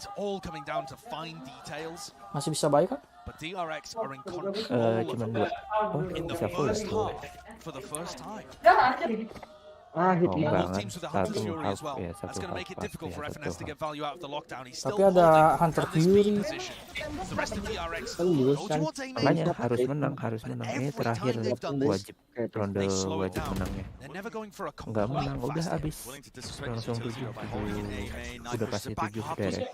It's all coming down to fine details. Masih bisa baik kan? But DRX are in control Cuman 2. Oh, in the bisa full first itu. half for the first time. Oh, enggak kan? Satu half, ya, That's going to make it difficult for FNS to get value out of the lockdown. He's Tapi still ada Hunter Fury. the rest of DRX. Makanya harus menang. Ini terakhir wajib ronde wajib menangnya. Enggak menang, udah habis. Langsung 7. Udah pasti 7 direct.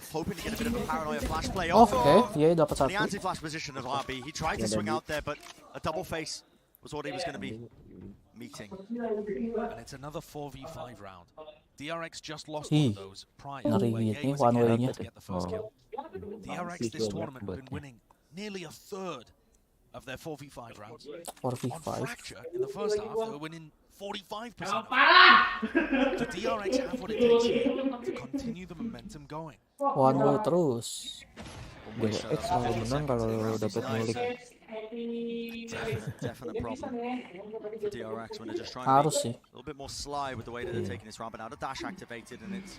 Oke, dia dapat 1. Anti-flash position of RB. He tried to swing out there, but a double face was what he was going to be meeting. And it's another 4v5 round. DRX just lost one of those prior. Ngeri ini one way-nya. To get the first kill. DRX this tournament have been winning nearly a third of their 4v5 rounds. 4v5. On Fracture in the first half, they were winning 45%. So DRX have what it takes here to continue the momentum going. One way terus. DRX selalu menang kalau dapat ngulik. Definite problem for DRX when they're just trying Harus to be sih. a little bit more sly with the way that they're taking this round. But now the dash activated and it's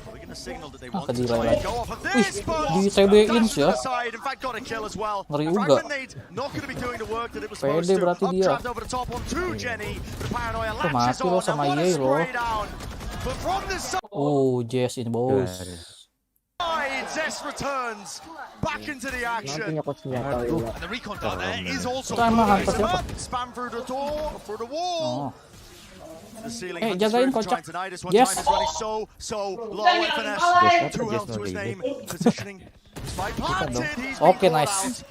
probably going to signal that they want to Kedelai try and lagi. go off of Wih, this. But di TB-in dash sih to ya. the side. In fact, got a kill as well. Ngeri juga. Fragment nade not going to be doing the work that it was supposed Pede to. berarti dia. Updraft over the top on 2 Jenny. The paranoia Tuh, latches mati loh on. sama And what a Ye loh. spray down. But from this side, Jess in bos. Zest returns back into the action. And the recon dart there is also Itu emang Hunter siapa? spam through the door, through the wall. The ceiling jagain kocak. Yes. So low FNS. 2 health to his name. Positioning. Spike planted. He's Oke, been nice.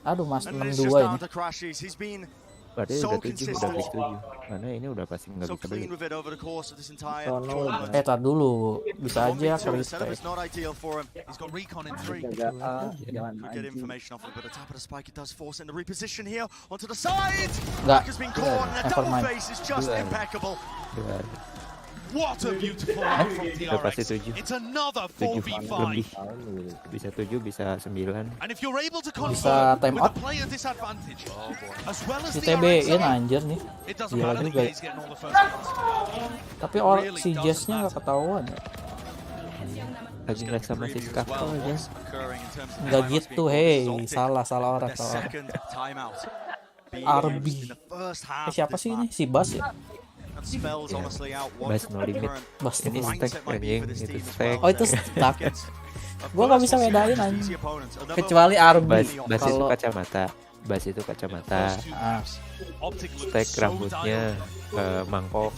Aduh mas, and it's 6-2 just ini. down to Crashies. He's been Berarti so udah 7, udah consistent. habis 7. Karena ini udah pasti nggak So bisa clean beli. with it over the course of this entire tournament. Tar dulu. Bisa aja The setup retake. is not ideal for him. He's got recon in 3. Could get information off him, but the top of the spike, it does force in the reposition here onto the side. Nggak. Has been caught, and the double Nevermind. face is just impeccable. What a beautiful run from Udah pasti DRX. 7. It's another 7 4v5. lebih. Bisa 7, bisa 9. And if you're able to Bisa convert time with out. a player disadvantage, as well as Si DRX, TB-in anjir nih. it doesn't Gila matter juga that ya. he's getting all the first kills. Tapi si Jess-nya nggak ketahuan ya. Lagi nggak sama si Skakto aja. Nggak gitu, hey. Salah orang. Second timeout. RB. Siapa sih ini? Si Bas ya? Spells honestly out Bas no limit. Bas Ini stack anjing, itu stack. Oh itu stuck. Gua nggak bisa bedain anjing. Kecuali RB. Bas itu kacamata. Bas itu kacamata. Stack rambutnya mangkok.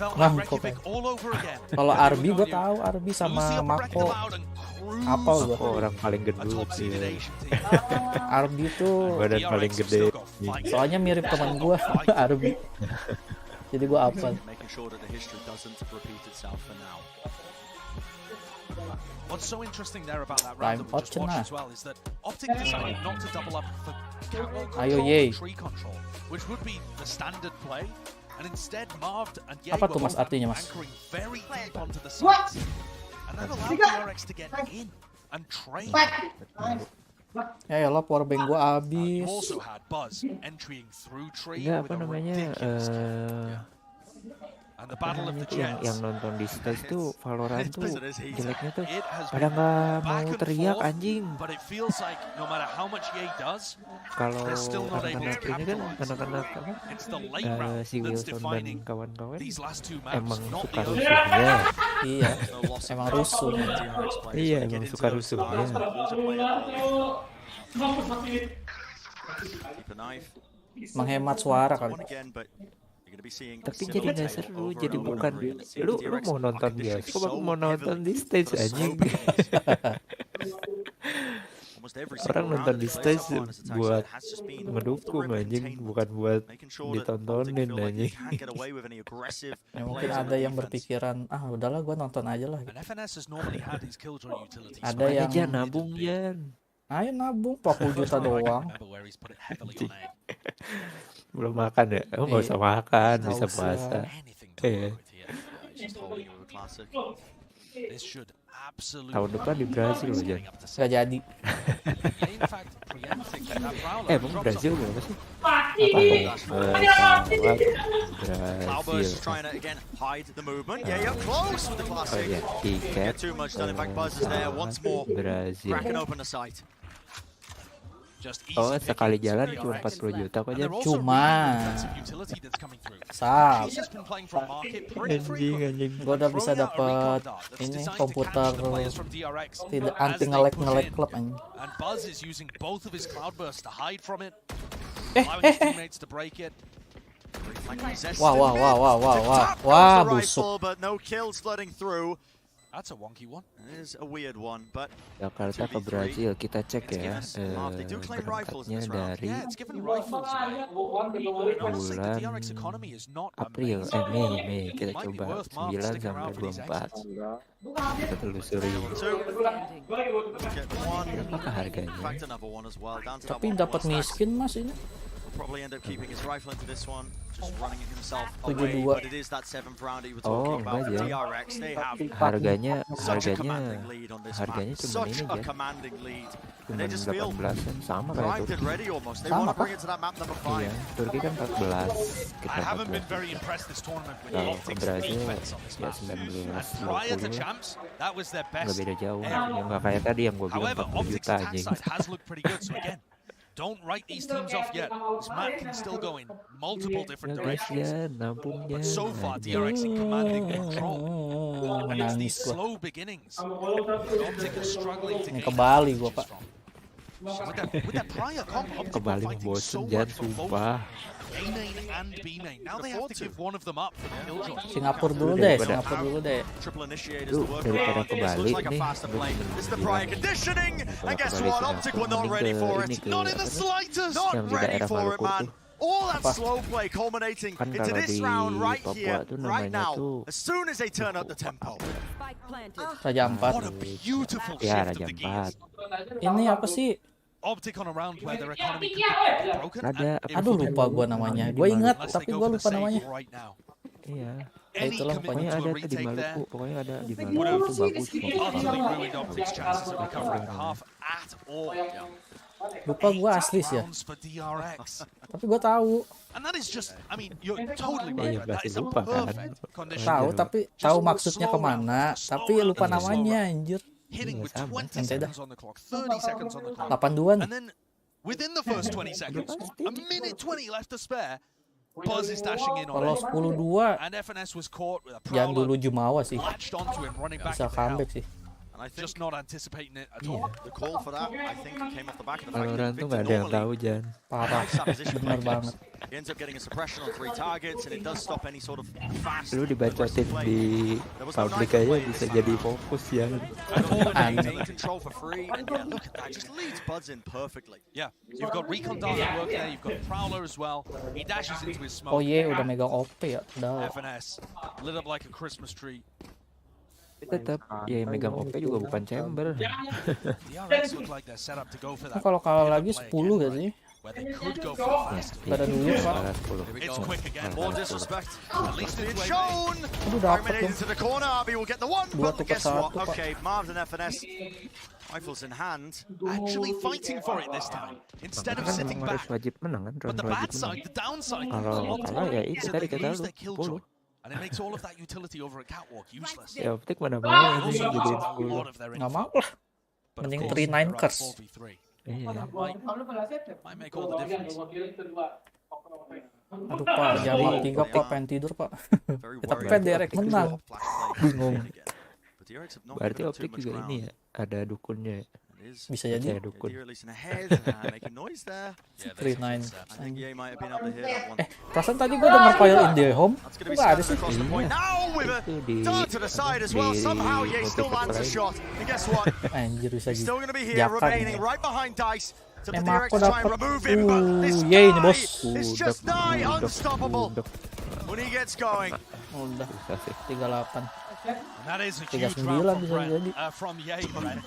Kalau RB gua tahu RB sama Mako. Apal gua. Orang paling gendut sih. RB tuh badan paling gede. soalnya mirip teman gua RB. Jadi gua apal. What's so interesting there about that round that we just watched as well is that Optic decided not to double up for camo control and tree control, which would be the standard play, and instead Marved and Ye were both anchoring very deep onto the sides, and that allowed DRX to get in and train. Ya lah, powerbank gua habis. You also had Buzz entering through tree Enggak, with apa a namanya, ridiculous and the battle of the Jets. yang nonton di stage tuh Valorant tuh jeleknya tuh pada nggak mau teriak anjing. But it feels like no matter how much Ye does, kalau anak-anak ini kan anak-anak si Wilson dan kawan-kawan emang suka rusuhnya. Iya, emang rusuh. Iya, emang suka rusuhnya. Menghemat suara kali. Tapi jadi nggak seru, jadi bukan lu mau nonton bioskop, aku mau nonton di stage anjing. Orang nonton di stage buat mendukung anjing, bukan buat ditontonin anjing. Ya, mungkin ada yang berpikiran, udahlah gue nonton aja lah. Ada yang aja nabung Jan. Ayo nabung 40 juta doang. Belum makan ya? Nggak usah makan, bisa puasa. Tahun depan di Brazil loh Jan. Gak jadi. Emang Brazil berapa sih? Brazil. Oh ya, tiket Brazil. Oh, sekali jalan cuma 40 juta kok Jan. Cuma anjing. Gue udah bisa dapat ini komputer tidak anti nge-lag klub anjing. Wah, busuk. That's a wonky one. It is a weird one, but Jakarta ke Brazil kita cek ya. Berangkatnya dari bulan April, Mei. Kita coba 9 sampai 24. Kita telusuri. Berapakah harganya? Tapi dapat miskin Mas ini. Probably end up keeping his rifle into this one, just running it himself 72. away, but it is that 7th round he was talking about. DRX, they have harganya cuma ini ya. Cuma 18-an sama kayak Turki. Sama kok? Iya, Turki kan 14, kita 14. Kalau ke Brazil ya 19, 20, nggak beda jauh. Yang nggak kayak tadi yang gue bilang 40 juta anjing. Don't write these teams off yet. This map can still go in multiple different directions. But so far, DRX in commanding control. And it's these slow beginnings. Optic is struggling to gain. Kembali gua, Pak. With that prior comp, Optic kembali fighting so bosen Jan, much for both sumpah. A main and B main. Now they have to give one of them up for the killjoy. Singapura dulu deh. Lu daripada ke Bali nih. This is the prior conditioning. And guess what? Optic were not ready for it. Not in the slightest. Not ready for it, man. All that slow play culminating into this round right here, right now. As soon as they turn up the tempo. Raja 4. What a beautiful Ya, shift Raja of the gears. 4. Ini apa sih? Optic on a round where their economy could be broken. Aduh, lupa gua namanya. Gua ingat tapi gua lupa namanya. Iya. Itulah pokoknya ada di Maluku, pokoknya ada di Maluku itu bagus. Lupa gua asli sih ya. Tapi gua tahu. Tahu tapi tahu maksudnya kemana. Tapi lupa namanya anjir. Hitting with 20 seconds on the clock, 30 seconds on the clock. 82-an. And then within the first 20 seconds, a minute 20 left to spare, Buzz is dashing in on Kalau it. And FNS was caught with a jangan dulu Jumawa sih. latched onto him, running back Bisa comeback sih. Just not anticipating it at all. The call for that, I think, came off the back of the Valorant tuh nggak ada yang tahu Jan. Parah, benar banget. He ends up getting a suppression on 3 targets, and it does stop any sort of fast. Lu dibacotin di publik aja bisa jadi fokus ya. Control for free, and yeah, look at that, just leads Buds in perfectly. Yeah, you've got Recon Dart at work there, you've got Prowler as well. He dashes into his smoke. Oh yeah, udah megang OP ya. Udah. FNS lit up like a Christmas tree. Tetap ya yang megang OP juga bukan chamber. Kalau kalah lagi 10 gak sih? Gak ada duit Pak. Aduh dapet dong. 2 tukar 1 Pak. Rifles in hand, actually fighting for it this time instead of sitting back. Wajib menang kan? But the bad side, the downside, kalau kalah ya itu tadi kata lu 10. And it makes all of that utility over a catwalk useless. Ya Optic mana mau ini jadiin 10. Nggak mau lah. Mending 3-9 curse. Might make all the difference. Aduh Pak, jam 3 Pak, pengen tidur Pak. Tapi kan direct menang. Bingung. Berarti Optic juga ini ya, ada dukunnya ya. Bisa jadi. Dukun. 3-9. Perasaan tadi gue denger Fire in the Home. Gak ada sih. with a dart to the side as well. Somehow Ye still lands a shot. And guess what? He's still going to be here, remaining right behind Dice. It's up to DRX to try and remove him, but this guy is just nigh unstoppable when he gets going. Udah 38. And that is a huge round from Ye,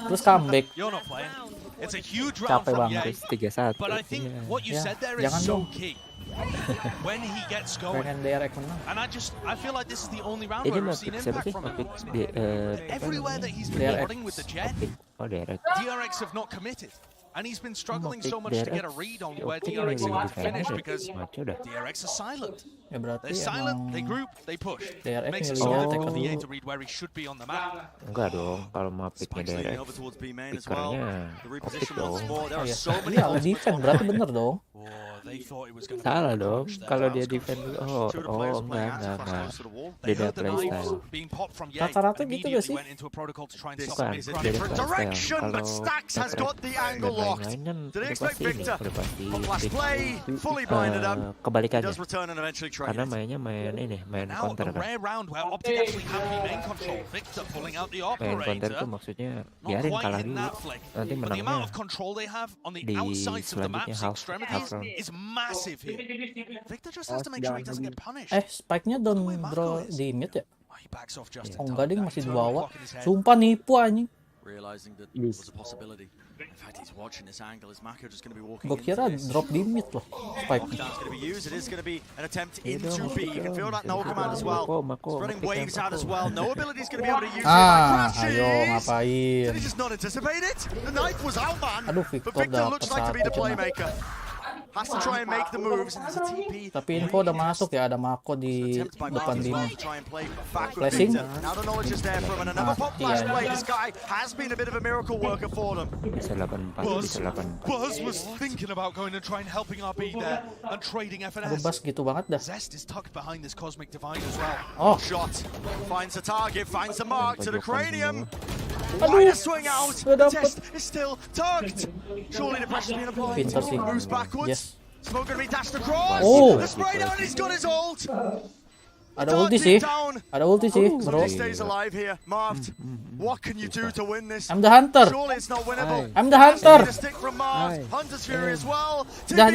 terus comeback. You're not playing. It's a huge round from Ye. 31. But I think what you said there is so key. When he gets going. And I feel like this is the only round where we've seen impact from him. Everywhere that he's been running with the jet, DRX have not committed. And he's been struggling so much to get a read on where DRX are going to finish because DRX are silent. They're silent, they group, they push. Makes it so difficult for Ye to read where he should be on the map. Enggak dong, kalau mau piknya DRX, pikernya Optic dong. Iya, defense berarti bener dong. Salah dong, kalau dia defense, enggak. Beda playstyle. Rata-rata gitu gak sih? Bukan, beda playstyle. Kalau Did he expect Victor? Flash play, fully blinded up. Kebalikannya. Does return and eventually try. Karena mainnya main counter kan. Rare round where Optic actually have the main control. Victor pulling out the operator. Main counter itu maksudnya biarin kalah dulu. Nanti But the amount menangnya of control they have on the di outsides of the map's selanjutnya half extremities round. is massive here. Victor just has to make sure he doesn't get punished. Spike-nya down draw di mid ya? He backs off just Oh enggak, dia masih di bawah. Sumpah nipu anjing. Realizing that it was a possibility. In fact, he's watching this angle. Is Mako just going to be walking Gue kira drop di mid loh. Spike. Lockdown's going to be used. It is going to be an attempt into B. You can feel that no command as well. Spreading waves out as well. No ability is going to be able to use it. Ayo ngapain? Did he just not anticipate it? The knife was out, man. Aduh, But Victor looks like to be the playmaker. Has to try and make the moves. And there's a TP. Tapi info udah masuk ya, ada Mako di depan timnya. Flashing. Now the knowledge is there from him. Another pop flash play. This guy has been a bit of a miracle worker for them. Bisa 84, bisa 84. Buzz was thinking about going and trying helping RB there and trading FNS. Buzz gitu banget dah. Zest is tucked behind this cosmic divide as well. Oh. Shot. Finds the target, finds the mark to the cranium. Why a swing out? The test is still tugged. Surely the pressure's been applied. Moves backwards. Yes. Smoke gonna be dashed across. Oh. The spray down, he's got his ult. Ada ulti sih. Ada ulti sih, bro. He stays alive here. Marved, what can you do to win this? I'm the hunter. Surely it's not winnable. I'm the hunter. Stick from Marv. Hunter's Fury as well. Udah.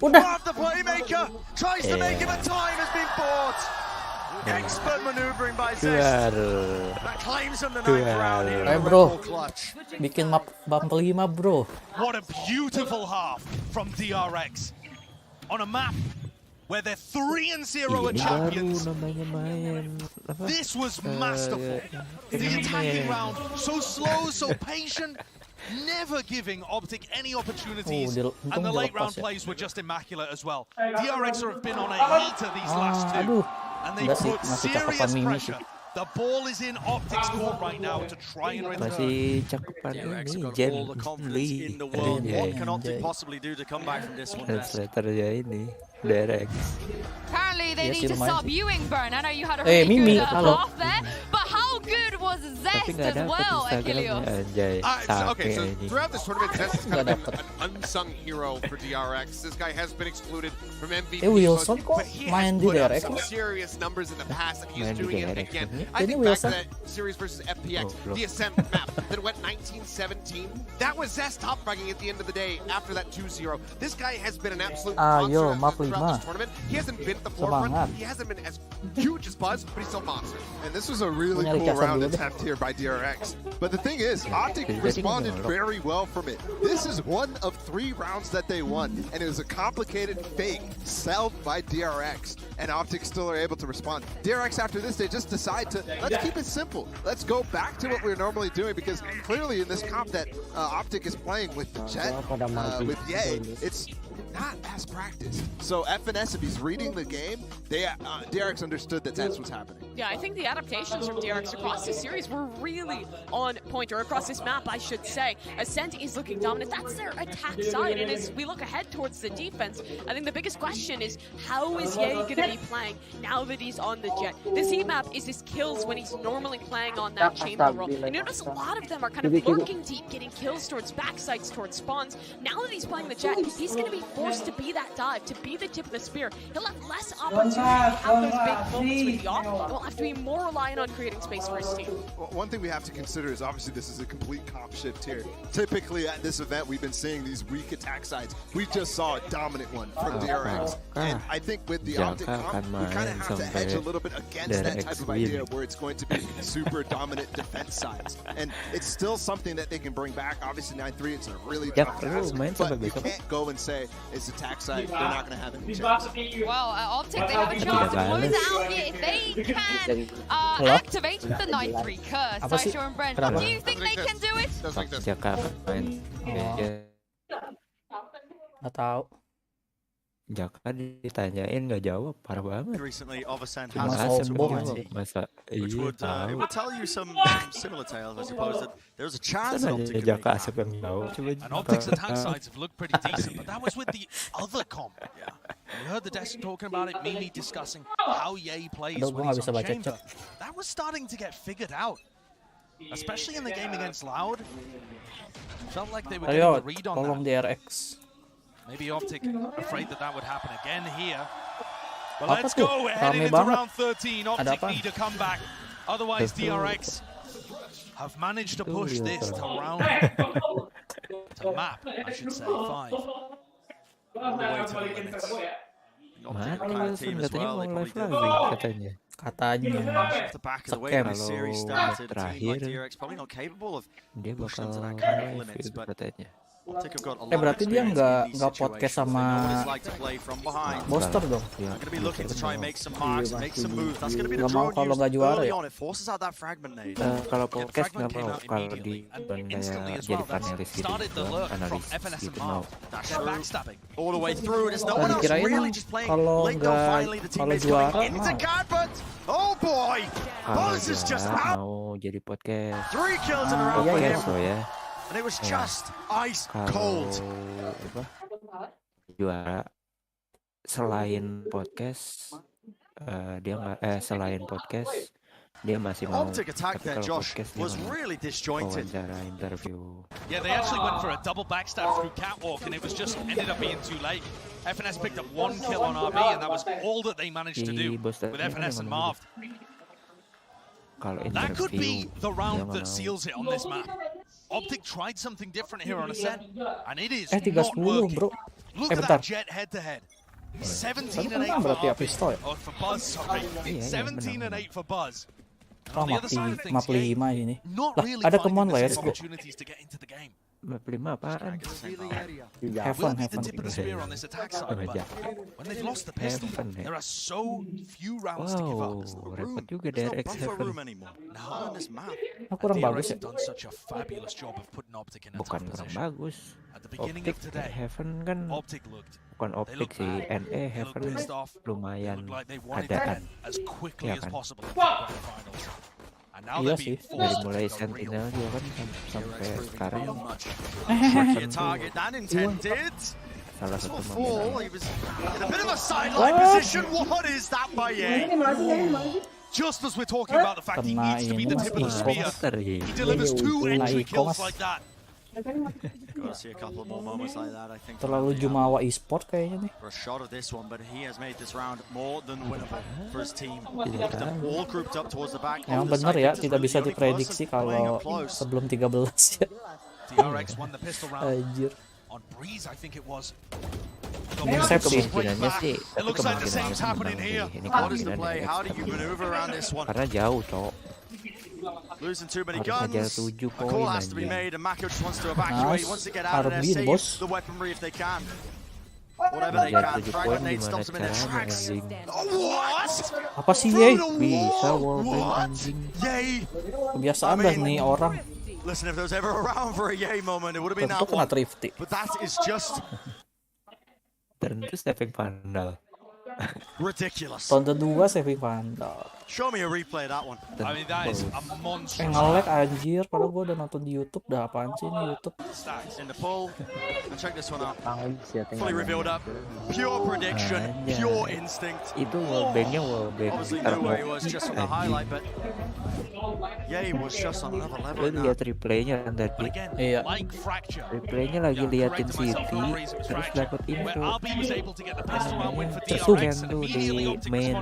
Marv, the playmaker, tries to make him a time, has been bought. Expert maneuvering by Zest. That claims him the ninth round here. Ayo bro, bikin map bump 5 bro. What a beautiful half from DRX on a map where they're 3-0 at champions. This was masterful. The attacking round, so slow, so patient, never giving Optic any opportunities, and the late round plays were just immaculate as well. DRX have been on a heater these last two, and they put serious pressure. The ball is in Optic's court right now to try and win. Masih cakupan ini Jen Lee. What can Optic possibly do to come back from this one? Translatornya ini DRX. Apparently they need to stop viewing Burn. I know you had a really good half there, but how good was Zest as well, Achilles? Okay, so throughout this tournament, Zest has kind of been an unsung hero for DRX. This guy has been excluded from MVP, Wilson kok but he main has di put up DRX? some serious numbers in the past, and he's Main di doing it DRX. again. Ini I think back to Wilson. that series versus FPX, the Ascent map that went 1917. That was Zest top fragging at the end of the day after that 2-0. This guy has been an absolute Ayo, monster map throughout 5. this tournament. He hasn't been at the forefront. Semangat. He hasn't been as huge as Buzz, but he's still monster. And this was a really cool round attempt here by DRX. But the thing is, Optic responded very well from it. This is one of 3 rounds that they won, and it was a complicated fake sell by DRX, and Optic still are able to respond. DRX after this, they just decide to, let's keep it simple. Let's go back to what we're normally doing, because clearly in this comp that Optic is playing with the Jet, with Ye, it's not as practiced. So FNS, if he's reading the game, DRX understood that that's what's happening. Yeah, I think the adaptations from DRX across this series were really on point, or across this map, I should say. Ascent is looking dominant. That's their attack side, and as we look ahead towards the defense, I think the biggest question is, how is Ye going to be playing now that he's on the Jet? The Z map is his kills when he's normally playing on that chamber role. And notice a lot of them are kind of lurking deep, getting kills towards backsides, towards spawns. Now that he's playing the Jet, he's going to be forced forced to be that dive, to be the tip of the spear, he'll have less opportunity to have those big moments with the off, and will have to be more reliant on creating space for his team. Well, one thing we have to consider is obviously this is a complete comp shift here. Typically at this event, we've been seeing these weak attack sides. We just saw a dominant one from DRX. And I think with the Optic comp, we kind of have to hedge a little bit against that type of idea where it's going to be super dominant defense sides. And it's still something that they can bring back. Obviously 9-3, it's a really tough task, but you can't go and say it's attack side, they're not going to have any chance. Well, Optic, they have a chance to close it out here if they can activate the 9-3 curse. Saisho and Brent, do you think they can do it? Nggak tahu. Jaka ditanyain nggak jawab, parah banget. Recently, Oversend Cuma has sombong it would tell you some similar tales, I suppose, that there's a chance that Optic Jaka Asep yang tahu. And Optic's attack sides have looked pretty decent, but that was with the other comp. Yeah. We heard the desk talking about it, Mimi discussing how Ye plays when he's on chamber. That was starting to get figured out, especially in the game against Loud. Felt like they were getting a read on that. DRX. Maybe Optic afraid that would happen again here. But let's go. We're heading into round 13. Optic need to come back. Otherwise, DRX have managed to push this to round to map, I should say, 5. All the way to the limits. Mana Wilson katanya mau live lagi katanya. Scam kalau terakhir dia bakal live katanya. Berarti dia nggak podcast sama Boster dong? Nggak mau kalau nggak juara ya? Kalau podcast nggak mau, kalau di jadi panelis gitu, analis gitu mau. Dikirain kalau juara mau jadi podcast. Iya ya. And it was just ice cold. Juara selain podcast dia nggak selain podcast dia masih mau. Optic attack there, Josh, was really disjointed. Interview. Yeah, they actually went for a double backstab through Catwalk, and it was just ended up being too late. FNS picked up 1 kill on RB, and that was all that they managed to do with FNS and Marv. That could be the round that seals it on this map. Optic tried something different here on Ascent, and it is not working. Look at that Jet head-to-head. 17 and 8 for Buzz, sorry. 17 and 8 for Buzz. Oh, map 5 ini. Lah, ada kemon lah ya. Map 5 apaan? Heaven. Wow, repot juga DRX Heaven. Kurang bagus ya? Bukan kurang bagus. Optic Heaven kan bukan Optic sih. NE Heaven lumayan adaan. Ya kan? Iya sih. Dari mulai Sentinel juga kan sampai sekarang. Salah satu Just as we're talking about the fact he needs to be the tip of the spear, he delivers 2 entry kills like that. Gotta see a couple more moments like that, I think. Terlalu jumawa e-sport kayaknya nih. For a shot of this one, but he has made this round more than winnable for his team. All grouped up towards the back. Yang benar ya, tidak bisa diprediksi kalau sebelum 13 ya. DRX won the pistol round. Anjir. On Breeze, I think it was. Kemungkinannya sih, It looks like the same's happening here. What is the play? How do you maneuver around this one? Karena jauh, cok. Losing too many guns. A call has to be made, and Mako just wants to evacuate. He wants to get out of there, save the weaponry if they can. Whatever they can. Frag grenade stops him in his tracks. What? Apa sih Ye? Bisa wallbang anjing. Yay! Kebiasaan dah nih orang. Listen, if there was ever a round for a yay moment, it would have been that one. But that is just Tentu saving vandal. ridiculous. Ronde 2 saving vandal. Show me a replay of that one. I mean, that is a monstrous. Nge-lag anjir, padahal gue udah nonton di YouTube. Dah apaan sih ini YouTube? Stacks in the pool. And check this one out. Fully revealed up. Pure prediction, pure instinct. Itu wallbangnya wallbang. Obviously knew where he was just on the highlight, but yeah, he was just on another level. Lu lihat replaynya kan tadi. Iya. Replaynya lagi liatin City, terus dapat info. Tersum tuh di main.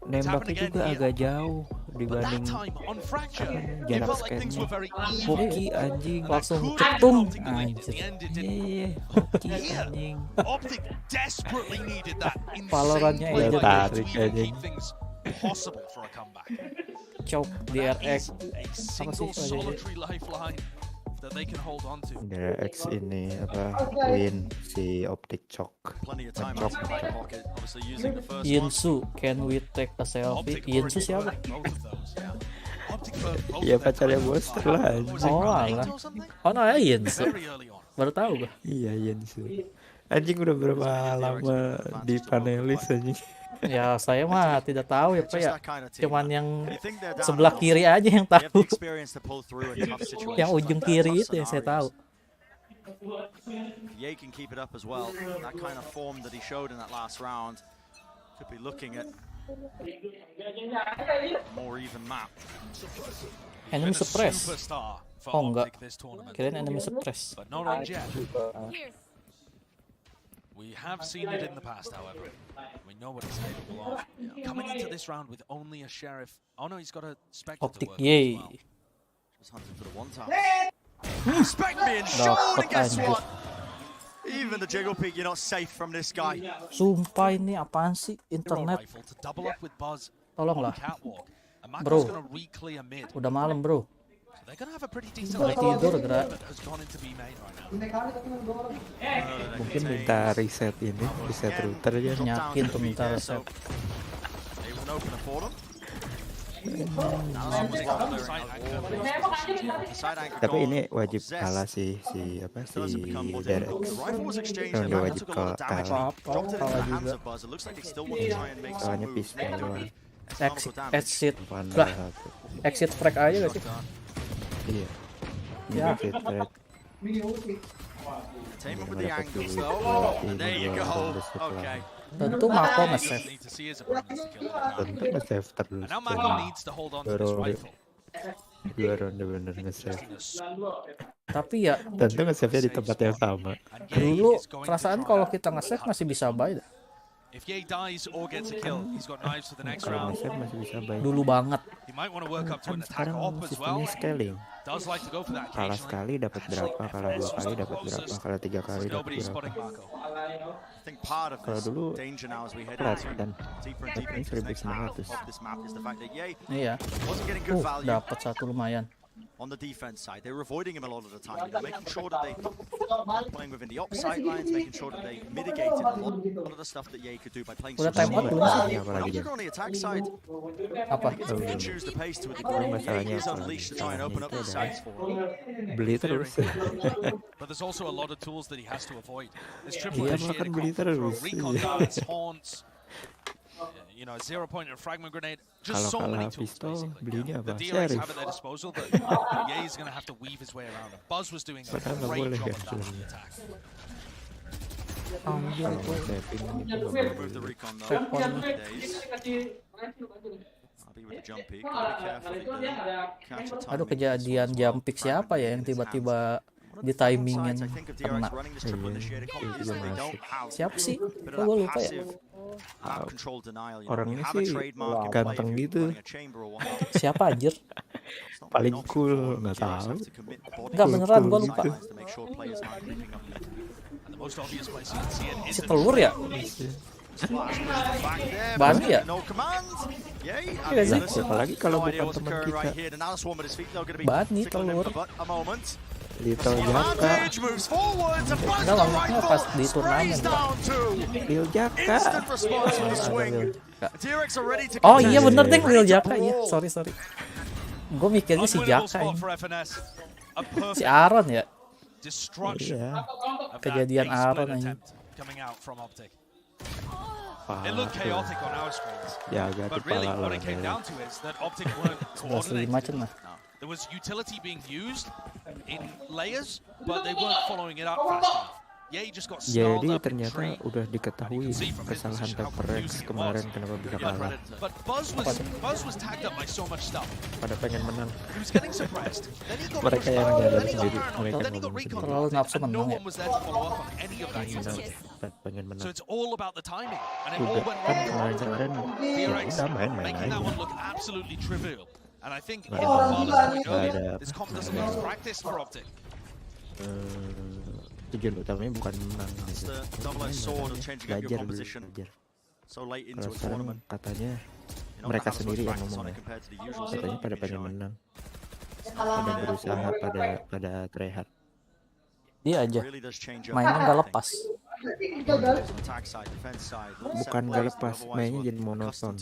Nembaknya juga agak jauh dibanding jarak scan-nya. Hoki anjing langsung cetung anjir. Anjing. Valorantnya ya tarik anjing. Cok di RX apa sih X ini apa win si Optic cok. Yinsu, can we take a selfie? Yinsu siapa? Iya pacarnya Monster lah. Oh alah. Oh namanya Yinsu. Baru tahu gua. Iya Yinsu. Anjing udah berapa lama di panelis anjing. Ya saya mah tidak tahu ya Pak ya. Cuman yang sebelah kiri aja yang tahu. Yang ujung kiri itu yang saya tahu. Ye can keep it up as well. That kind of form that he showed in that last round could be looking at more even map. Enemy suppress. Oh enggak. Kirain enemy suppress. We have seen it in the past, however. We know what he's capable of. Coming into this round with only a sheriff. Oh no, he's got a Spectre Optic, to work yay. with as well. Just hunting for the one time. Spec being shown, and guess what? Even the jiggle peak, you're not safe from this guy. Sumpah ini apaan sih internet? Tolonglah. Bro. Udah malam, bro. Udah tidur gerak. Mungkin minta reset ini, reset router aja. Yakin tuh minta reset. Tapi ini wajib kalah sih si Derek. Udah wajib kalah juga. Soalnya pistol doang. Exit lah. Exit frag aja gak sih? Iya. Ya. Tentu Mako nge-save. Tentu nge-save terus. Dua ronde bener nge-save. Tapi ya tentu nge-save-nya di tempat yang sama. Dulu perasaan kalau kita nge-save masih bisa buy dah. If Ye dies or gets a kill, he's got knives for the next round. Dulu banget. He might want to work up to an attack op as well. Scaling. Does like to go for that. Kalah sekali dapat berapa, kalah 2 kali dapat berapa, kalah 3 kali dapat berapa. Kalau dulu flat kan, ini 1900. Iya. Dapat satu lumayan. On the defense side, they're avoiding him a lot of the time, making sure that they playing within the opside lines, making sure that they mitigated a lot of the stuff that Ye could do by playing. Udah time out belum sih? On the attack side, apa? He choose the pace to a degree. Ye is unleashed to try and open up the sides for him. Beli terus. But there's also a lot of tools that he has to avoid. There's triple initiated control, recon darts, haunts. You know, 0-point fragment grenade. Just so many tools, basically. The DRX have at their disposal, but Ye is going to have to weave his way around them. Buzz was doing a great job of that on the attack. Remove the recon though. Aduh, kejadian jump pick siapa ya yang tiba-tiba di timingin kena. Siapa sih? Kok gue lupa ya? Orangnya sih ganteng gitu. Siapa anjir? Paling cool, nggak tahu. Nggak beneran, gue lupa. Si telur ya? Bani ya? Iya sih. Apalagi kalau bukan teman kita. Bani telur. Little Jaka. Enggak, maksudnya pas di turnamen. Lil Jaka. Oh iya bener deh, Lil Jaka ya. Sorry. Gue mikirnya si Jaka ini. Si Aaron ya. Iya. Kejadian Aaron aja. It looked chaotic on our screens. Jaga But really, what it came down to is that Optic weren't coordinated. There was utility being used in layers, but they weren't following it up fast enough. Yeah, he just got snarled Jadi up in ternyata tree. udah diketahui kesalahan Rex kemarin kenapa bisa kalah. But Buzz was tagged up by so much stuff. Pada pengen menang. He was getting suppressed. Then he got Mereka yang jalan sendiri, mereka then he got ngomong recon. sendiri. And no one was there to follow up on any of that stuff. Pengen menang. So it's all about the timing, and it Udah all went kan wrong. kemarin ya udah main-main Making aja. that one look absolutely trivial. And I think in Nggak the ada- Father's point nggak earlier, ada- this comp doesn't look practice for Optic. Tujuan utamanya bukan menang It's gitu. the double-edged sword of changing up your Belajar dulu, composition belajar. so late into Kalau a sekarang tournament. katanya You know, mereka have as much sendiri yang practice ngomong on it ya. compared to the usual Katanya stuff pada you've been pengen showing. menang, pada try hard. Dia aja Really does change up mainnya nggak everything. lepas. Attack side, defense side, Bukan nggak lepas, mainnya jadi monoton.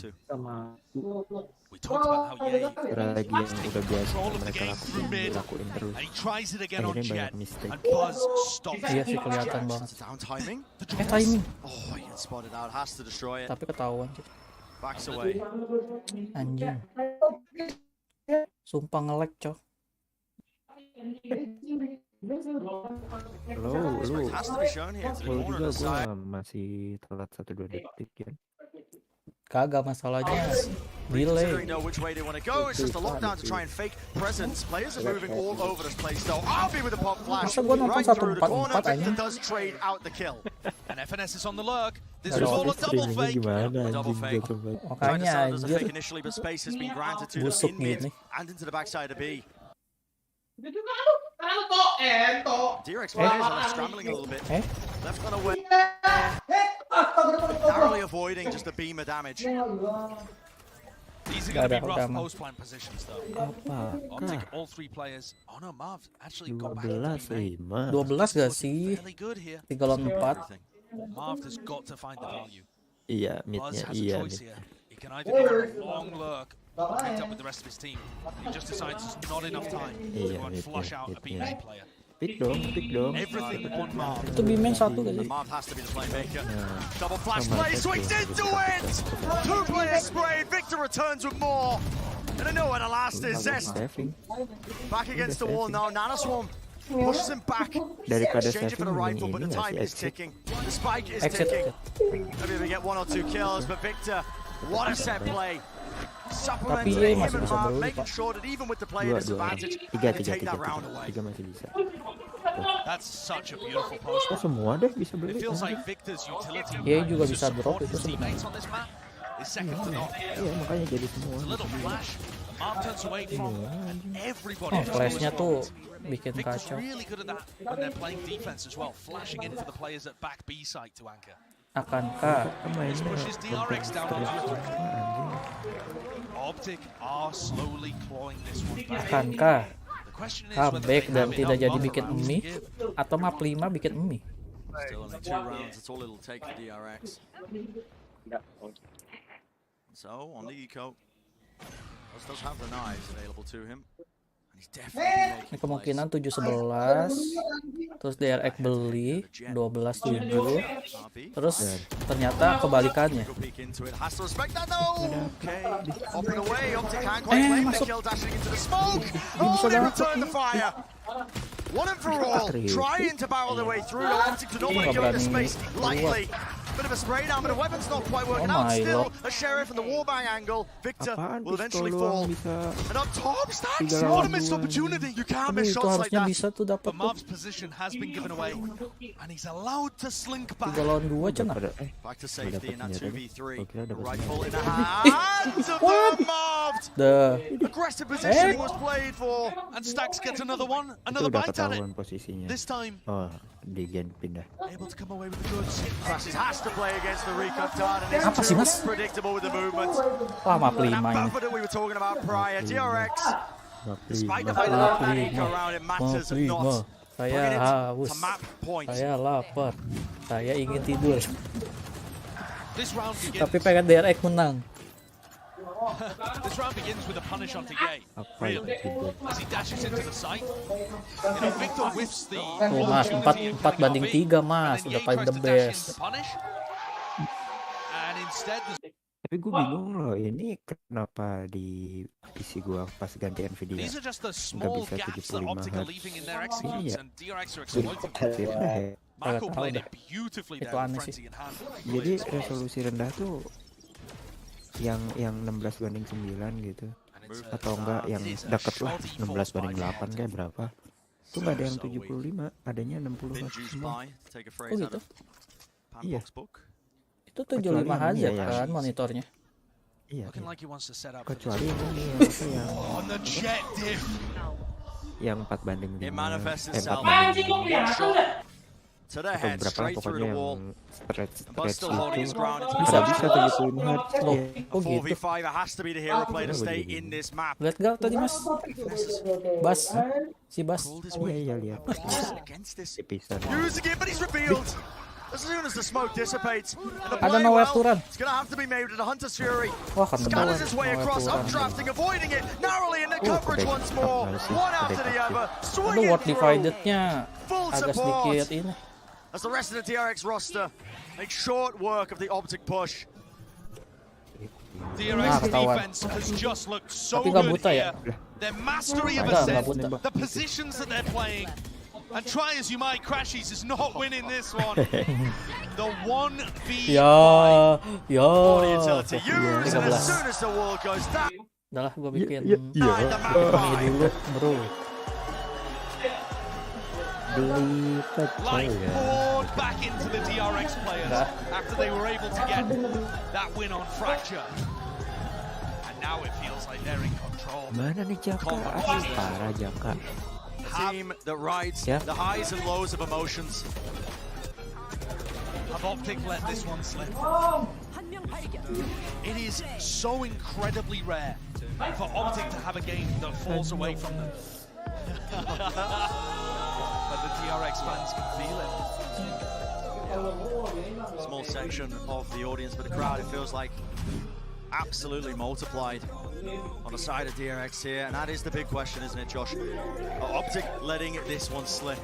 We talked about how Ye Strategi yang udah biasa control of the mereka game through mid, lakuin terus. and he tries it again on Akhirnya Jet, banyak mistake. and Buzz stops Iya it. sih kelihatan banget. Down timing. Timing. Oh, he gets spotted out. Has to destroy it. Tapi ketahuan. Backs away. Anjing. Sumpah nge-lag, cok. Lu Has to be shown here to the gua corner juga of the side. masih telat 1-2 detik ya. Kagak masalahnya delay. Considering know which way they want to go, it's just a lockdown to try and fake presence. Players are moving all over this place though. I'll be with the pop flash Masa gua nonton right through the corner. 1-4-4 Victor aja. does trade out the kill. And FNS is on the lurk. This Aduh, was all a double streamingnya fake. gimana Double anjing fake. gua coba. Tried to Makanya sell it as a anjir fake initially, but space has been granted to them busuk in mid gini. and into the backside of B. DRX players are scrambling a little bit. Left on a way. Narrowly avoiding just the beamer damage. These are going to be rough post-plant positions, though. Optic, all three players. Oh no, Marv actually got back into B. 12 gak sih? 3 lawan 4. Marv has got to find the value. Iya, Buzz midnya has a iya. choice here. He can either give a long lurk or meet up with the rest of his team. He just decides there's not enough time to go and flush out a B-main player. Pick dong. Everything on Marv. Itu B-main 1 gak sih? Marv has to be the playmaker. Double flash play, swings into it! 2 players sprayed, Victor returns with more. And I know where the last is, Zest. Back against the wall now, Nanoswarm pushes him back. Daripada Exchange it for the saving rifle, but the ini time nggak is sih ticking. The spike is Exit. ticking. Maybe we get 1 or 2 kills, but Victor, what a set play. Supplementing Ye him masih and bisa Marv, beli, making Pak. sure that even with the player disadvantage, they take that round away. 3 masih bisa. That's such a beautiful post. Oh, semua deh bisa beli. It feels like Victor's utility Ye juga to bisa drop support itu his teammates on this map is second to none. Iya, makanya jadi semua. A little flash. Marv turns away from everybody. Flashnya tuh bikin Victor's kacau. really good at that when they're playing defense as well, flashing in for the players at back B site to anchor. Akankah This pushes DRX down onto it. Optic are slowly clawing this one back. Akankah The question is whether comeback they dan have tidak enough jadi buffer bikin rounds to mie give. atau map 5 bikin mie? Still only 2 rounds, that's all it'll take for DRX. So, on the eco, Buzz does have the knives available to him. And he's definitely Ini making kemungkinan 7-11, terus DRX beli 12-7, terus ternyata kebalikannya. Has to respect that though. Okay. Hopping away. Optic can't quite claim the kill, dashing into the smoke. Oh, they return the fire. One and for all. Trying to barrel their way through. Optic to not want to give it the space lightly. Bit of a spray down, but the weapon's not quite working out. Still, a sheriff in the warbang angle. Victor will eventually fall. And up top, Stacks. What a missed opportunity. You can't miss Itu shots like harusnya that. bisa tuh dapat But Marv's position has been given away, and he's allowed to slink back. 3 lawan 2 cenah. Back to safety in that 2v3. Kira dapat Rifle in the hands of the Marv. The Aggressive positioning was played for. And Stacks gets another one, Itu another udah bite at it. ketahuan posisinya. This time, Oh, di gen pindah. able to come away with the goods. Crashes has to play against the recon dart, and Apa sih, it's Mas? too predictable with the movement. Wah, map 5 That ini. buffer that we were talking about prior, DRX, despite the Map fact that Map that 5, eco round it map matters 5. not. Saya Bringing it haus, to map point. saya lapar, saya ingin tidur. This round begins. Tapi pengen DRX menang. This round begins with a punish onto Ye. Apa Really, itu? as he dashes into the site. You know, Victor whiffs the. Tuh Mas, 4 banding 3 Mas, udah paling the best. Punish. And Tapi gue bingung loh, ini kenapa di PC gue pas ganti Nvidia nggak bisa 75 Hz. Ini ya itu aneh sih. Jadi resolusi rendah tuh yang 16:9 gitu, atau enggak yang deket lah 16:8 kayak berapa? Tuh nggak ada yang 75, adanya 60 Hz semua. Oh gitu? Iya. Itu 75 Hz kan monitornya? Iya. Kecuali ini yang 4:5. 4:5. Atau berapa pokoknya yang stretch itu bisa 75 Hz. Oh gitu. Lihat gak tadi Mas? Bas, si Bas. Iya lihat. Bisa. As soon as the smoke dissipates, the Ada nowhere to run. it's gonna have to be made with a Hunter's Fury. Wah, kan Scatters his way across, updrafting, avoiding it, narrowly in the coverage once more. One after the other, Aduh, swinging ward divided-nya full agak support. sedikit ini. As the rest of the TRX roster make short work of the Optic push. DRX's defense has just looked so good here. Their mastery of ascent, the positions that they're playing. And try as you might, Crashies is not winning this one. The 1v5 for the utility use, and as soon as the wall goes down. Udah lah, gue bikin ini dulu, bro. Life poured back into the DRX players after they were able to get that win on Fracture. And now it feels like they're in control. Mana nih Jaka? Parah Jaka. Team that rides the highs and lows of emotions. Have Optic let this one slip? It is so incredibly rare for Optic to have a game that falls away from them. But the DRX fans can feel it. Small section of the audience, but the crowd, it feels like absolutely multiplied on the side of DRX here, and that is the big question, isn't it, Josh? Optic letting this one slip.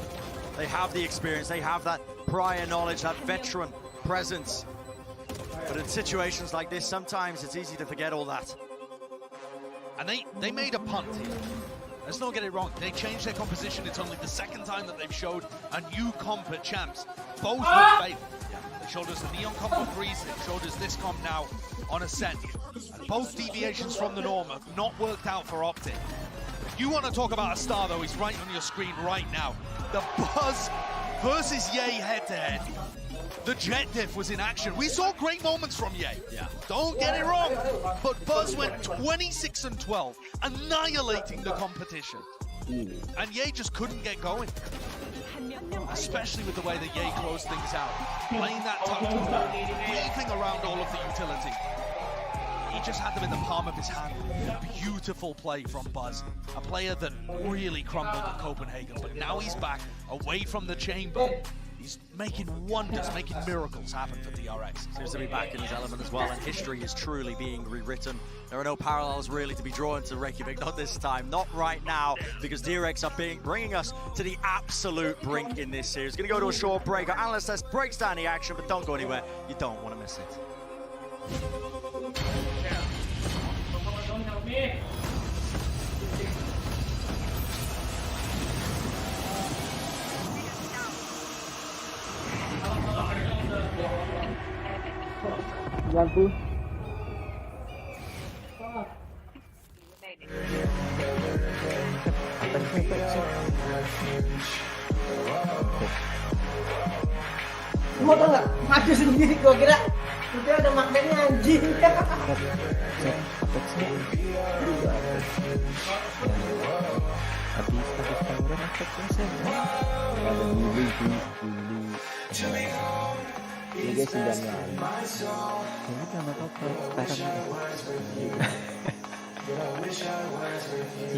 They have the experience, they have that prior knowledge, that veteran presence. But in situations like this, sometimes it's easy to forget all that. And they made a punt here. Let's not get it wrong. They changed their composition. It's only the second time that they've showed a new comp at Champs. Both with faith. They showed us the Neon comp on Freeze. They showed us this comp now on Ascent. And both deviations from the norm have not worked out for Optic. If you want to talk about a star, though, he's right on your screen right now. The Buzz versus Ye head-to-head. The Jet Diff was in action. We saw great moments from Ye. Don't get it wrong. But Buzz went 26-12, annihilating the competition. And Ye just couldn't get going. Especially with the way that Ye closed things out. Playing that tough, weaving around all of the utility. He just had them in the palm of his hand. Beautiful play from Buzz. A player that really crumbled at Copenhagen, but now he's back away from the chamber. He's making wonders, making miracles happen for DRX. Seems to be back in his element as well, and history is truly being rewritten. There are no parallels really to be drawn to Reykjavik, not this time, not right now, because DRX are bringing us to the absolute brink in this series. Gonna go to a short break. Our analyst says breaks down the action, but don't go anywhere. You don't want to miss it. Gua tau nggak, maju sendiri gua kira ada magnetnya anjing. Ini sidangnya. Ini kan apa-apa sekarang.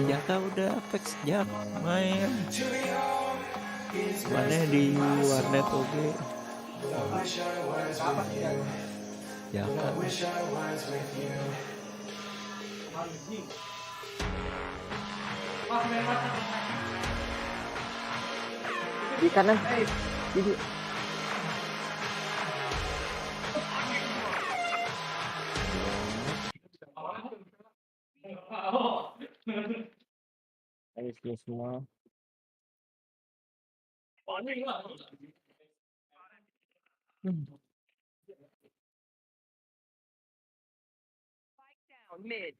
Jaka udah Apex jam main. Mana di warnet oke. Jaka. Di kanan. Di Ayo semua. Mid.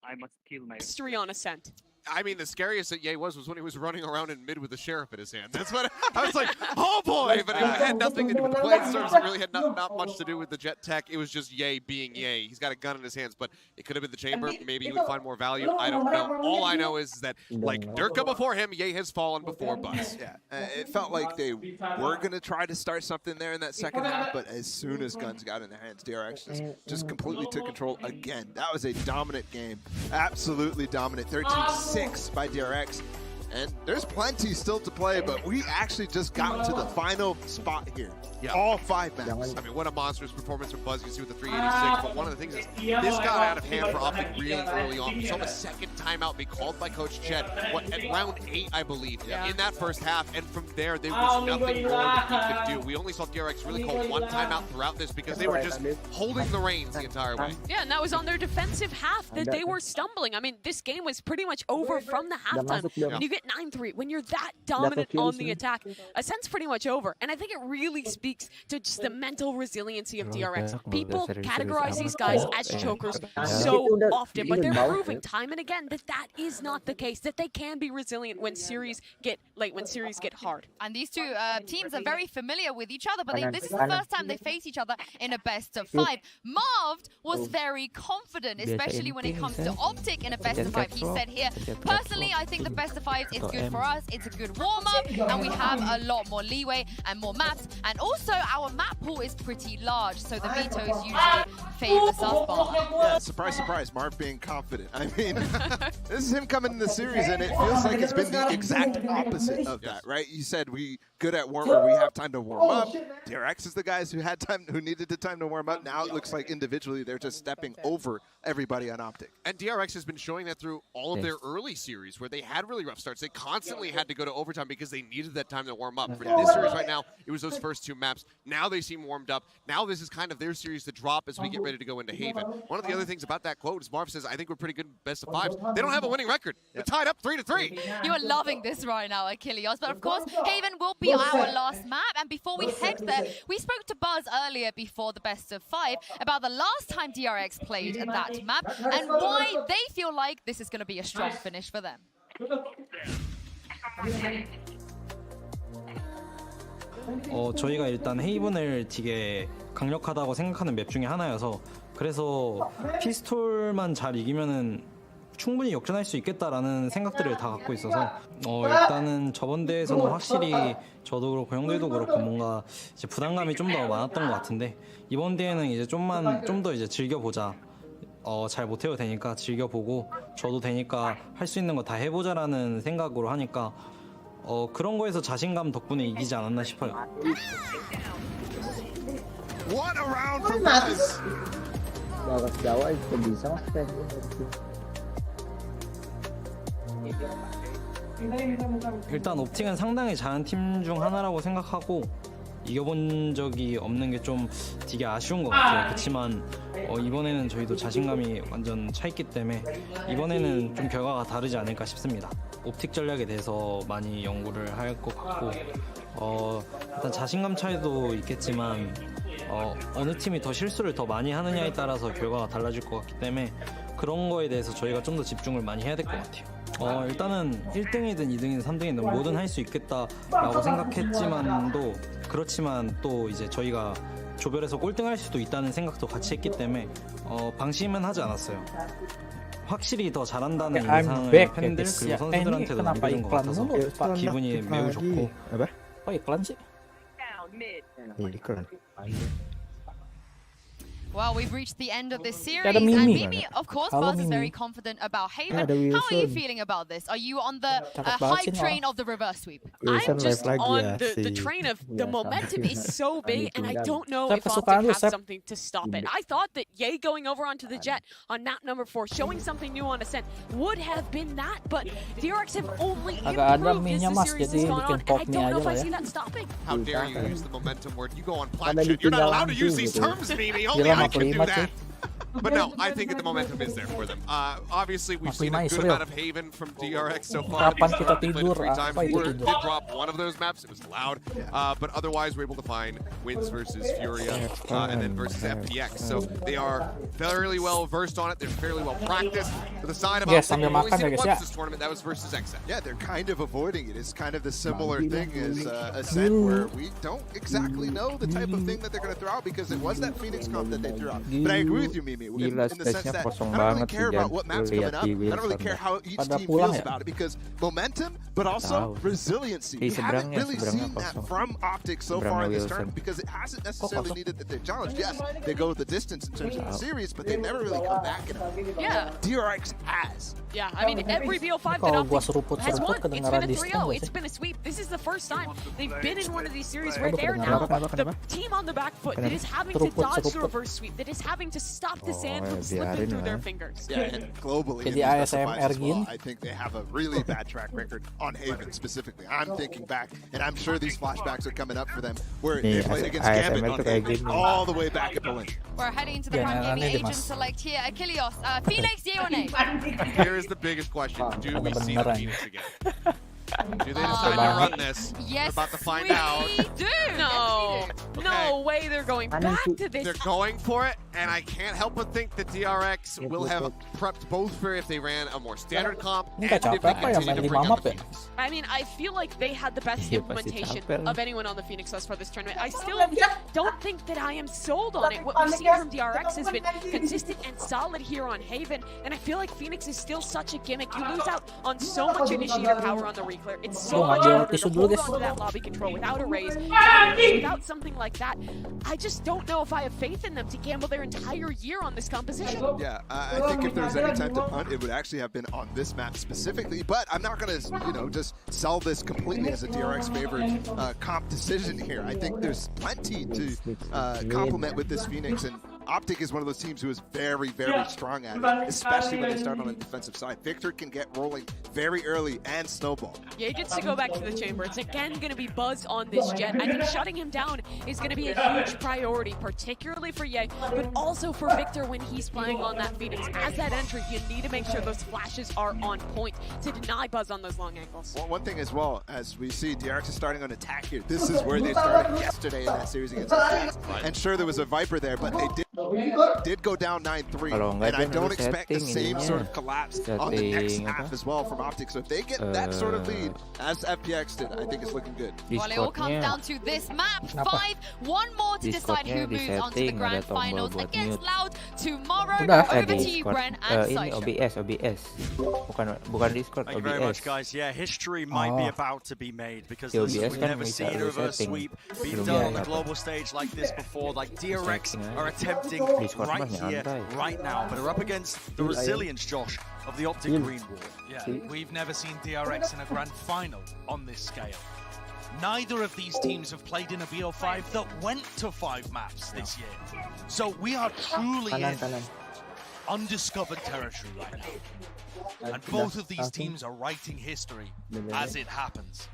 I must kill my History on Ascent. I mean, the scariest that Ye was when he was running around in mid with the sheriff in his hand. That's what I was like, oh boy! But it had nothing to do with the blade surge. It really had not much to do with the jet tech. It was just Ye being Ye. He's got a gun in his hands, but it could have been the chamber. Maybe he would find more value. I don't know. All I know is that, like Durka before him, Ye has fallen before Buzz. Yeah, it felt like they were going to try to start something there in that second half, but as soon as guns got in their hands, DRX just completely took control again. That was a dominant game. Absolutely dominant. 13-6 by DRX. And there's plenty still to play, but we actually just got to the final spot here. Yeah. All 5 maps. I mean, what a monstrous performance from Buzz. You can see with the 386. But one of the things is, this got out of hand for Optic really early on. We saw a second timeout be called by Coach Chet at round 8, I believe, in that first half. And from there was nothing more that he could do. We only saw DRX really call one timeout throughout this because they were just holding the reins the entire way. Yeah, and that was on their defensive half that they were stumbling. I mean, this game was pretty much over from the halftime. When you get 9-3, when you're that dominant on the attack, Ascent's pretty much over. And I think it really speaks to just the mental resiliency of DRX. People categorize these guys as chokers so often, but they're proving time and again that that is not the case, that they can be resilient when series get hard. And these two teams are very familiar with each other, but this is the first time they face each other in a best of 5. Marv was very confident, especially when it comes to Optic in a best of 5. He said here, personally, I think the best of 5 is good for us. It's a good warm-up, and we have a lot more leeway and more maps. And also, our map pool is pretty large, so the vetoes usually favor Bar. Yeah, surprise, surprise, Marv being confident. I mean, this is him coming in the series, and it feels like it's been the exact opposite of that, right? You said we good at we have time to warm up. DRX is the guys who needed the time to warm up. Now it looks like individually they're just stepping over everybody on Optic. And DRX has been showing that through all of their early series where they had really rough starts. They constantly had to go to overtime because they needed that time to warm up. For this series right now, it was those first 2 maps. Now they seem warmed up. Now this is kind of their series to drop as we get ready to go into Haven. One of the other things about that quote is Marv says, I think we're pretty good best of 5s. They don't have a winning record. They're tied up 3-3. You are loving this right now, Achilles. But of course, Haven will be our last map. And before we head there, we spoke to Buzz earlier before the best of 5 about the last time DRX played that map and why they feel like this is going to be a strong finish for them. 저희가 일단 헤이븐을 되게 강력하다고 생각하는 맵 중에 하나여서 그래서 피스톨만 잘 이기면은 충분히 역전할 수 있겠다라는 생각들을 다 갖고 있어서 일단은 저번 대회에서는 확실히 저도 그렇고 형들도 그렇고 뭔가 이제 부담감이 좀 더 많았던 것 같은데 이번 대회는 이제 좀 더 이제 즐겨보자. 잘 못해도 되니까 즐겨보고 저도 되니까 할 수 있는 거 다 해보자라는 생각으로 하니까 그런 거에서 자신감 덕분에 이기지 않았나 싶어요. What a round from Buzz! Bagas Jawa itu bisa mas. 일단 옵틱은 상당히 잘하는 팀 중 하나라고 생각하고 이겨본 적이 없는 게 좀 되게 아쉬운 것 같아요. 그렇지만 이번에는 저희도 자신감이 완전 차있기 때문에 이번에는 좀 결과가 다르지 않을까 싶습니다. 옵틱 전략에 대해서 많이 연구를 할 것 같고 일단 자신감 차이도 있겠지만 어느 팀이 더 실수를 더 많이 하느냐에 따라서 결과가 달라질 것 같기 때문에 그런 거에 대해서 저희가 좀 더 집중을 많이 해야 될 것 같아요. 일단은 1등이든 2등이든 3등이든 뭐든 할 수 있겠다라고 생각했지만도 그렇지만 또 이제 저희가 조별에서 꼴등할 수도 있다는 생각도 같이 했기 때문에 방심은 하지 않았어요. 확실히 더 잘한다는 인상을 팬들 그리고 선수들한테도 남겨준 것 같아서 기분이 매우 좋고. Oh iklan sih? Iklan. Well, we've reached the end of this series, and Mimi, of course, Buzz is very confident about Haven. How are you feeling about this? Are you on the hype train of the reverse sweep? I'm just on the train of the momentum is so big, and I don't know if Optic has something to stop it. I thought that Ye going over onto the Jet on map number 4, showing something new on Ascent, would have been that, but DRX have only improved as the series has gone on, and I don't know if I see that stopping. How dare you use the momentum word? You go on platform. You're not allowed to use these terms, Mimi. Only I can do that. But no, I think that the momentum is there for them. Obviously, we've seen a good amount of Haven from DRX so far. These played it 3 times. We did drop one of those maps. It was loud. But otherwise, we're able to find wins versus Furia and then versus FPX. So they are fairly well versed on it. They're fairly well practiced. To the side of Optic, we've only seen once this tournament. That was versus XM. Yeah, they're kind of avoiding it. It's kind of the similar thing as Ascent, where we don't exactly know the type of thing that they're going to throw out because it was that Phoenix comp that they threw out. But I agree with you, Mimi. In the sense that I don't really care about what map's coming up. I don't really care how each team feels about it because momentum, but also resiliency. We haven't really seen that from Optic so far in this tournament because it hasn't necessarily needed that they're challenged. Yes, they go the distance in terms of the series, but they've never really come back. Yeah. DRX has. Yeah, I mean, every BO5 that Optic has won, it's been a 3-0, it's been a sweep. This is the first time they've been in one of these series where they're now the team on the back foot that is having to dodge the reverse sweep, that is having to stop the sand from slipping through their fingers. Yeah, and globally, in these as well, I think they have a really bad track record on Haven specifically. I'm thinking back, and I'm sure these flashbacks are coming up for them, where they played against Gambit on Haven all the way back at Berlin. We're heading into the Prime Gaming agent select here. Achilles, Phoenix, yay or nay? Here is the biggest question. Do we see the Phoenix again? Do they decide to run this? Yes, we're about to find out. Do. No. Okay. No way they're going back to this. They're going for it, and I can't help but think that DRX will have prepped both for if they ran a more standard comp and if they continue to bring out the Phoenix. I mean, I feel like they had the best implementation of anyone on the Phoenix thus far this tournament. I still don't think that I am sold on it. What we've seen from DRX has been consistent and solid here on Haven, and I feel like Phoenix is still such a gimmick. You lose out on so much initiator power on the clear. It's so much harder to hold on to that lobby control without a raise, without something like that. I just don't know if I have faith in them to gamble their entire year on this composition. Yeah, I think if there was any time to punt, it would actually have been on this map specifically, but I'm not going to, just sell this completely as a DRX favored comp decision here. I think there's plenty to complement with this Phoenix, and Optic is one of those teams who is very, very strong at it, especially when they start on the defensive side. Victor can get rolling very early and snowball. Yeah, he gets to go back to the chamber. It's again going to be Buzz on this Jet. I think shutting him down is going to be a huge priority, particularly for Ye, but also for Victor when he's playing on that Phoenix. As that entry, you need to make sure those flashes are on point to deny Buzz on those long angles. Well, one thing as well, as we see DRX is starting on attack here. This is where they started yesterday in that series against FPX. And sure, there was a Viper there, but they did go down 9-3, and I don't expect the same sort of collapse on the next half as well from Optic. So if they get that sort of lead, as FPX did, I think it's looking good. Well, it all comes down to this map. 5, one more to decide who moves on to the grand finals against Loud tomorrow. Over to you, Bren and Sideshow. OBS. Bukan Discord, Thank you very much, guys. Yeah, history might be about to be made because we've never seen a reverse sweep being done on the global stage like this before. Like DRX are attempting right here, right now, but are up against the resilience, Josh, of the Optic Green Wall. Yeah, we've never seen DRX in a grand final on this scale. Neither of these teams have played in a BO5 that went to 5 maps this year. So we are truly in undiscovered territory right now. And both of these teams are writing history as it happens.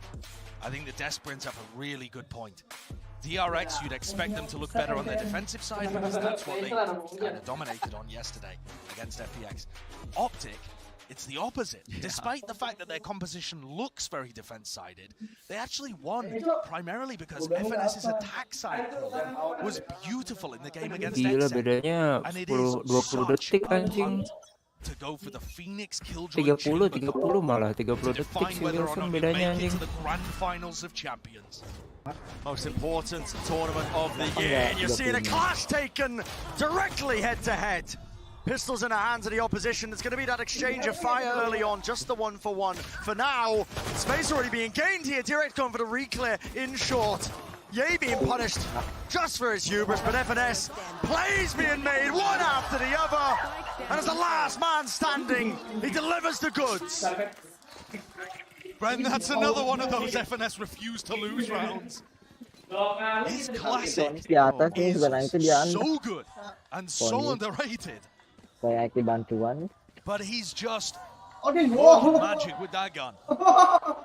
I think the Desperants have a really good point. DRX, you'd expect them to look better on their defensive side because that's what they kind of dominated on yesterday against FPX. Optic, it's the opposite. Despite the fact that their composition looks very defense-sided, they actually won primarily because FNS's attack side was beautiful in the game against XM. And it is such a punt to go for the Phoenix Killjoy 30 malah 30 to detik define sih whether or Wilson not you bedanya make it anjing. to the grand finals of champions. Most important tournament of the year. And you're seeing a clash taken directly head-to-head. Pistols in the hands of the opposition. There's going to be that exchange of fire early on, just the 1-for-1. For now, space already being gained here. Direct going for the re-clear in short. Ye being punished just for his hubris, but FNS plays being made one after the other, and as the last man standing, he delivers the goods. Bren, that's another one of those FNS refuse to lose rounds. His classic is so good and so underrated. But he's just magic with that gun.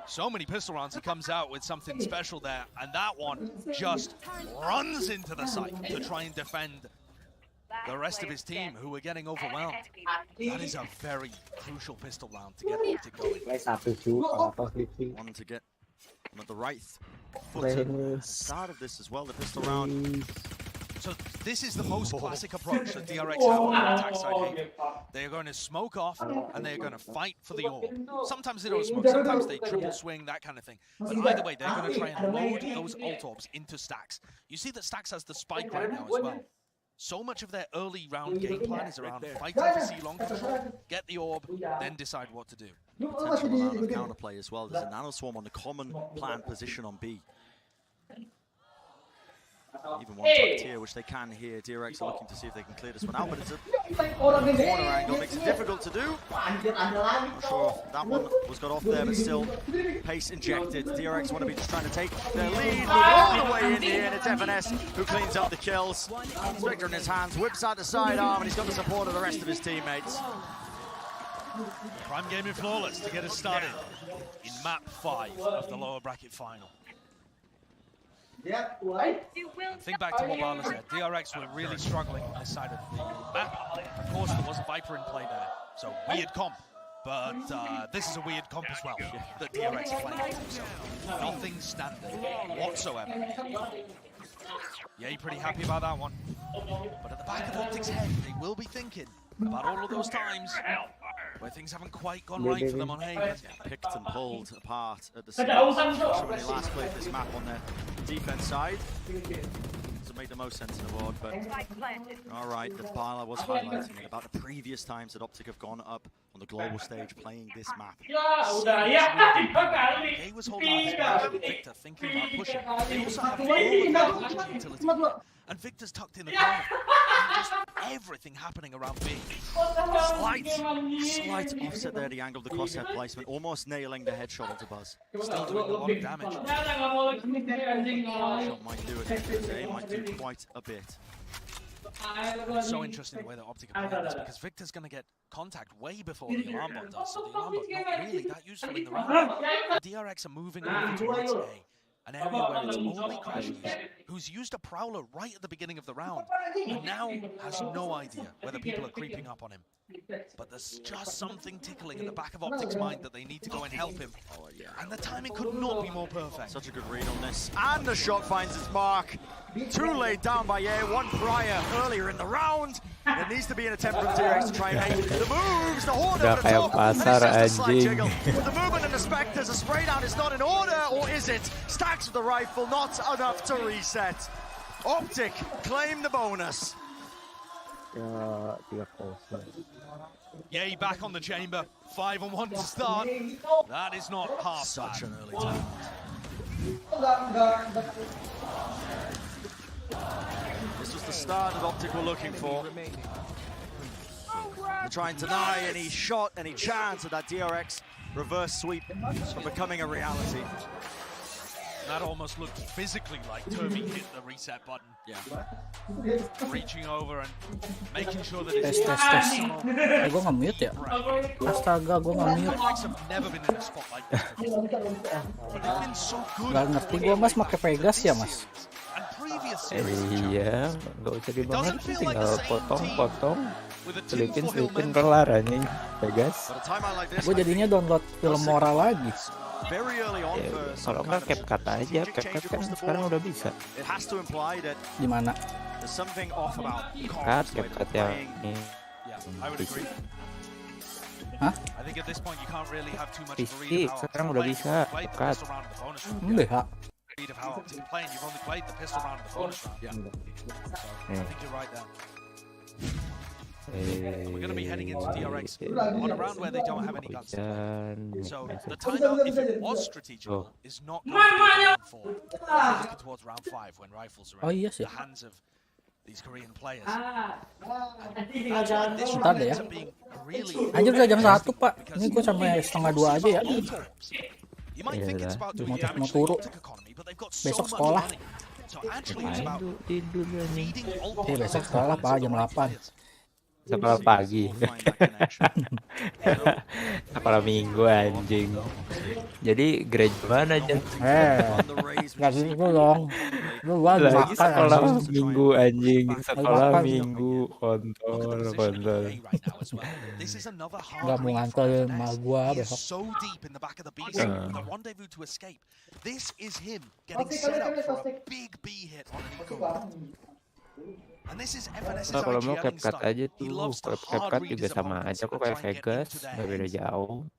So many pistol rounds, he comes out with something special there, and that one just runs into the site to try and defend the rest of his team, who were getting overwhelmed. That is a very crucial pistol round to get Optic going. Wanting to get him at the right footing. Start of this as well, the pistol round. So this is the most classic approach that DRX have on the attack side here. They are going to smoke off, and they are going to fight for the orb. Sometimes they don't smoke, sometimes they triple swing, that kind of thing. But either way, they're going to try and load those ult orbs into Stacks. You see that Stacks has the spike right now as well. So much of their early round game plan is around fighting for C-long control, get the orb, then decide what to do. Potential amount of counterplay as well. There's a nano swarm on the common plan position on B. Even one tucked here, which they can here. DRX are looking to see if they can clear this one out, but it's a corner angle, makes it difficult to do. Not sure if that one was got off there, but still, pace injected. DRX want to be just trying to take their lead, move all the way in here, and it's FNS who cleans up the kills. Spectre in his hands, whips out the sidearm, and he's got the support of the rest of his teammates. Prime Gaming Flawless to get us started in map 5 of the lower bracket final. Think back to what Barla said. DRX were really struggling on this side of the map. Of course, there was a Viper in play there, so weird comp. But this is a weird comp as well that DRX are playing. So nothing standard whatsoever. Yeah, pretty happy about that one. But at the back of Optic's head, they will be thinking about all of those times where things haven't quite gone right for them on Haven. Picked and pulled apart at the seams. When they last played this map on their defense side. Doesn't make the most sense in the board, but alright, the Barla was highlighting it about the previous times that Optic have gone up on the global stage playing this map. He was holding on his back with Victor, thinking about pushing. They also have all of the utility. And Victor's tucked in the corner. And just everything happening around B. Slight offset there, the angle of the crosshair placement, almost nailing the headshot onto Buzz. Still doing a lot of damage. Shot might do it, might do quite a bit. It's so interesting the way that Optic are playing this, because Victor's going to get contact way before the alarm bot does, so the alarm bot's not really that useful in the round. The DRX are moving over towards A. An area where it's only Crashies, who's used a Prowler right at the beginning of the round, and now has no idea whether people are creeping up on him. But there's just something tickling in the back of Optic's mind that they need to go and help him. And the timing could not be more perfect. Such a good read on this. And the shot finds its mark. Too late down by Ye, one prior earlier in the round. There needs to be an attempt from DRX to try and make the moves. The horn over the top. Pasar, jiggle. With the movement and the Spectres, a spray down is not in order, or is it? Stacks with the rifle, not enough to reset. Optic claim the bonus. Yay, back on the chamber. 5-on-1 to start. That is not half Such bad. an early time. This was the start that Optic were looking for. They're trying to deny any shot, any chance of that DRX reverse sweep from becoming a reality. That almost looked physically like Termi hit the reset button. Yeah. Reaching over and making sure that it's... Tes. Gue nge-mute ya? Astaga, gue nge-mute. Have never been in a spot like this before. But they've been so good. Gak ngerti gue mas pakai Vegas ya mas? Iya, nggak usah dibahas, tinggal potong-potong, selipin kelar anjing, Vegas. Gue jadinya download film Mora lagi. Kalau nggak CapCut aja, CapCut kan sekarang udah bisa. Di mana? CapCut yang ini. Hah? PC sekarang udah bisa CapCut. Enggak. Of how Optic playing, you've only played the pistol round of the bonus round. Yeah. So, I think you're right there. We're going to be heading into DRX on a round where they don't have any guns. So the timeout, if it was strategical, is not going to be round 4. We're looking towards round 5 when rifles are in the hands of these Korean players. Bentar deh ya. Anjir udah jam 1 Pak. Ini gue sampai setengah 2 aja ya. Mau turun. Besok sekolah. Besok sekolah Pak jam 8. Sekolah pagi. Sekolah minggu anjing. Jadi grade mana aja? Gak gitu dong. Lu lagi sekolah minggu anjing. Sekolah minggu kontol. Gak mau nganterin sama gua besok. This is him getting set up for a big B hit on an eco. Nah, kalau mau CapCut aja tuh, CapCut juga sama aja kok kayak Vegas, nggak beda jauh.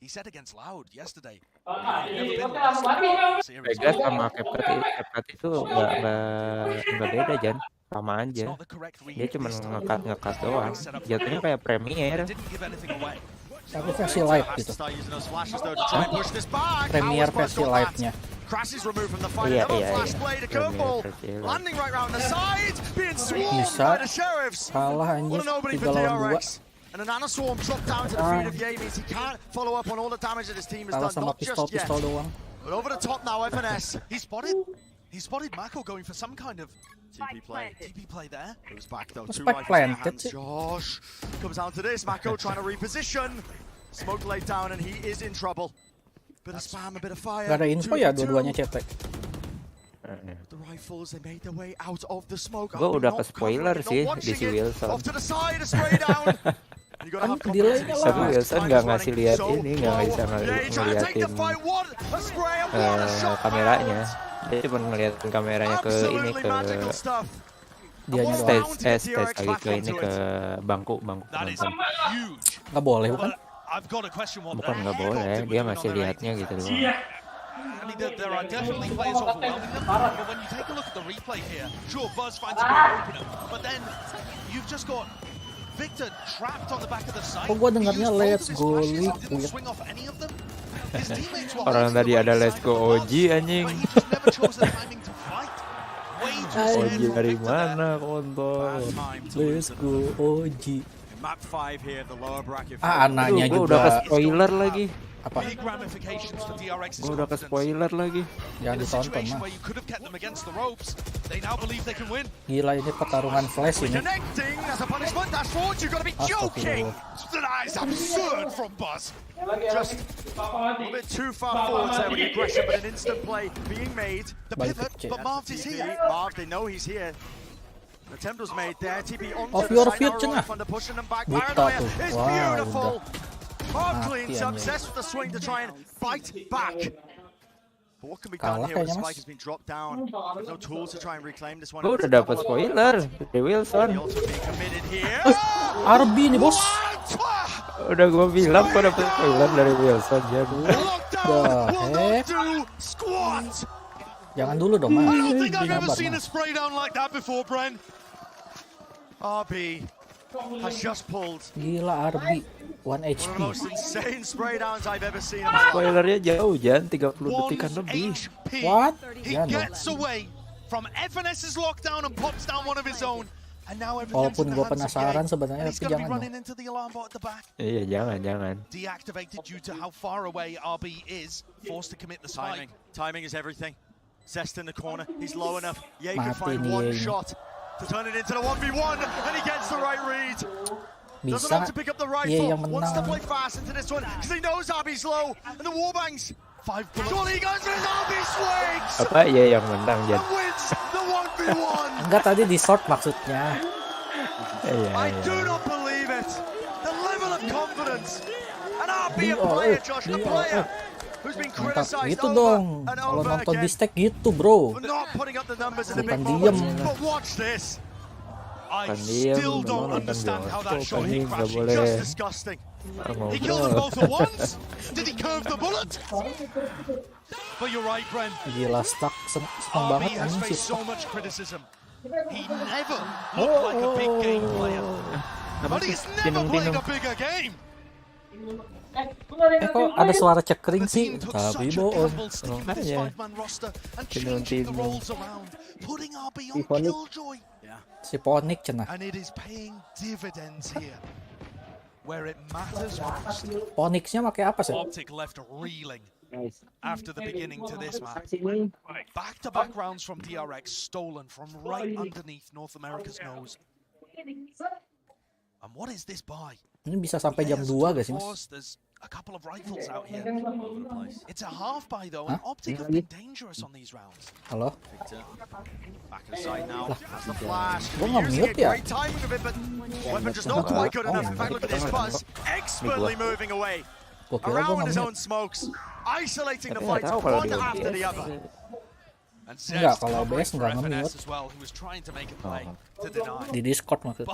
Vegas sama CapCut itu nggak beda Jan, sama aja. Dia cuma ngekat doang, jatuhnya kayak Premiere. Tapi versi live gitu. Premiere versi live-nya. Iya. Bisa kalah anjir 3 lawan 2. Kalah sama pistol doang. Over the top now, FNS. He spotted Mako going for some kind of TP play there. It was back though. Two rifles. Josh comes down to this. Mako trying to reposition. Smoke laid down and he is in trouble. Bit of spam, a bit of fire. Gak ada info ya dua-duanya cetek. The rifles they made their way out of the smoke. Gue udah ke spoiler sih di si Wilson. Off to the side, a spray down. Tapi Wilson nggak ngasih lihat ini, nggak bisa ngeliatin kameranya. Dia cuma ngeliatin kameranya ke ini, ke stage lagi ke ini, ke bangku penonton. Nggak boleh bukan? Bukan nggak boleh, dia masih lihatnya gitu doang. I mean, there are definitely players overwhelming them, but when you take a look at the replay here, sure, Buzz finds a good opener, but then you've just got Victor trapped on the back of the site. Kok gua dengarnya let's go liquid. Orang tadi ada let's go Oji anjing. Oji dari mana kontol? Let's go Oji. Anaknya juga. Gua udah ke spoiler lagi. Apa? Gue udah ke spoiler lagi. Jangan ditonton mah. Gila ini pertarungan flash ini. Of your future nya. Buta tuh. Wow. Clean success with the swing to try and fight back. But what can be done here when the spike has been dropped down? There's no tools to try and reclaim this one. Gue udah dapat spoiler dari Wilson. RB nih bos. Udah gue bilang gue dapat spoiler dari Wilson ya. Jangan dulu dong mas. RB has just pulled. Gila RB 1 HP. Spoilernya jauh Jan, 30 detikan lebih. What? He gets away from FNS's lockdown and pops down one of his own. And now walaupun gue penasaran sebenarnya tapi jangan dong. Iya jangan. Deactivated due to how far away RB is, forced to commit the spike. Timing is everything. Zest in the corner, he's low enough. Ye can find one shot to turn it into the 1v1 and he gets the right read. Doesn't have to pick up the rifle. Wants to play fast into this one because he knows RB's low and the warbangs. 5 bullets. Surely he goes for his RB swings. Apa ya yang menang Jan? Wins the 1v1. Enggak tadi di short maksudnya. I do not believe it. The level of confidence. An RB player, Josh, a player who's been criticized gitu dong. Kalau nonton di stack gitu, bro. Bukan diem. But watch this. I still don't understand how that shot hit Crash. Boleh. Just disgusting. He killed them both at once. Did he curve the bullet? But you're right, Bren. Gila stuck seneng banget anjing sih. So much criticism. He never looked like a big game player. Kok ada suara cekring sih? Tapi bohong. Makanya. Tinung-tinung. Si Ponik cenah. Poniknya pakai apa sih? Optic left reeling after the beginning to this map. Back-to-back rounds from DRX stolen from right underneath North America's nose. And what is this buy? Ini bisa sampai jam 2 gak sih, Mas? There's a couple of rifles out here. It's a half buy though, and Optic have been dangerous on these rounds. Halo? Back inside now. That's the Lah, flash. gua nge-mute ya? Great timing of it, but weapon just not quite good enough. In fact, look at this buzz. Expertly moving away. Around his own smokes. Isolating the fights one after the other. Enggak, kalau OBS enggak nge-mute. Di Discord maksudnya.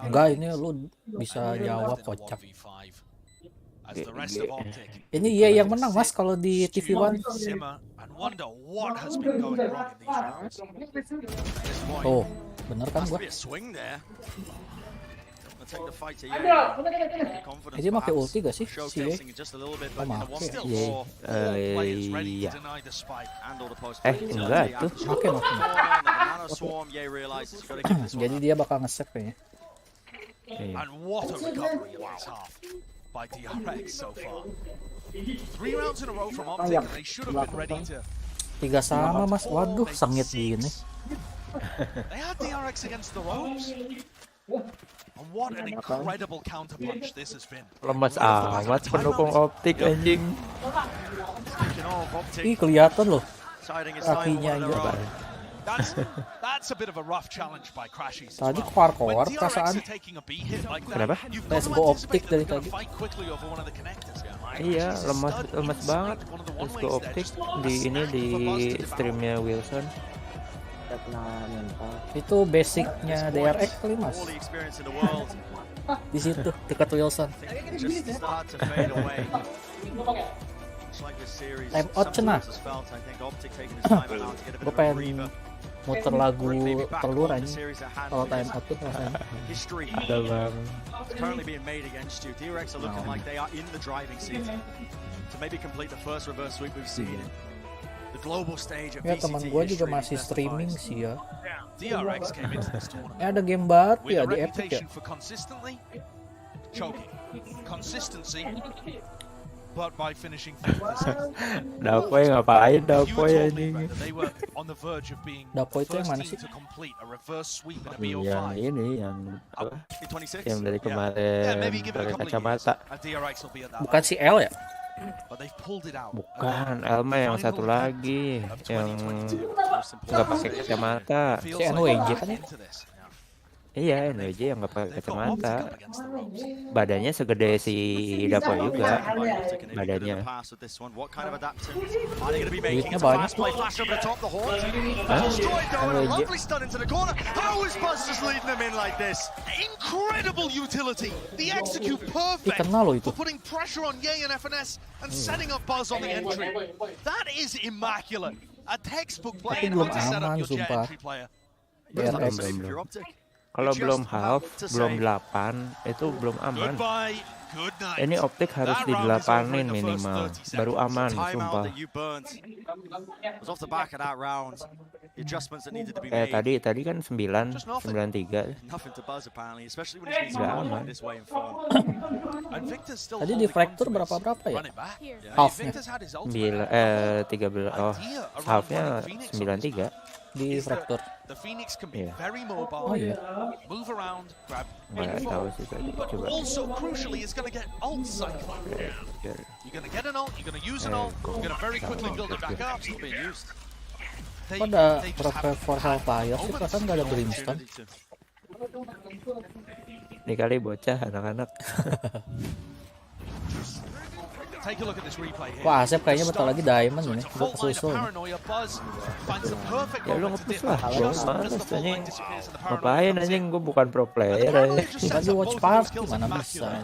Enggak, ini lu bisa jawab kocak. Ini iya yang menang, Mas, kalau di TV One. Oh, bener kan gua? Jadi pakai ulti gak sih? Si Ye? Oh, maaf ya. Iya. Enggak tuh. Oke. Jadi dia bakal nge-save kayaknya. By DRX so far. 3 rounds in a row from Optic, and they should have been ready to. 3 sama, Mas. Waduh, sengit gini. They had DRX against the ropes. And what an incredible counter punch this has been. Lemas amat pendukung Optic anjing. Ih, kelihatan loh kakinya aja. That's a bit of a rough challenge by Crashies. Tadi keluar perasaan. Kenapa? Let's-go Optic dari tadi. Iya, lemas banget. Let's-go Optic di streamnya Wilson. Itu basicnya DRX kali, Mas. Di situ dekat Wilson. Time out cenah. Gue pengen muter lagu telur aja kalau time out tuh rasanya. Ada bang. Ya teman gue juga masih streaming sih ya. Ada game baru ya di Epic ya. But by finishing Dapoy ngapain Dapoy anjing? Dapoy itu yang mana sih? Yang ini yang apa? Yang dari kemarin pakai kacamata. Bukan si L ya? Bukan, Elma yang satu lagi yang nggak pakai kacamata. Si NWJ kan ya? Iya, NWJ yang nggak pakai kacamata. Badannya segede si Dapoy juga. Badannya. Duitnya banyak tuh. Kenal loh itu. Tapi belum aman, sumpah. Kalau belum half, belum 8, itu belum aman. Ini Optic harus di 8-in minimal, baru aman, sumpah. Tadi kan 93. Nggak aman. Tadi di fracture berapa ya? Halfnya? 13. Oh, halfnya 93. Di fracture. Iya. Oh iya. Nggak tahu sih tadi. Coba. Kok ada Prepare for Hellfire sih? Perasaan nggak ada Brimstone. Ini kali bocah anak-anak. Wah, Asep kayaknya bentar lagi diamond ini. Gue kesusul. Ya lu nge-push lah. Gue males anjing. Ngapain anjing, gue bukan pro player anjing. Lagi watch party, mana bisa.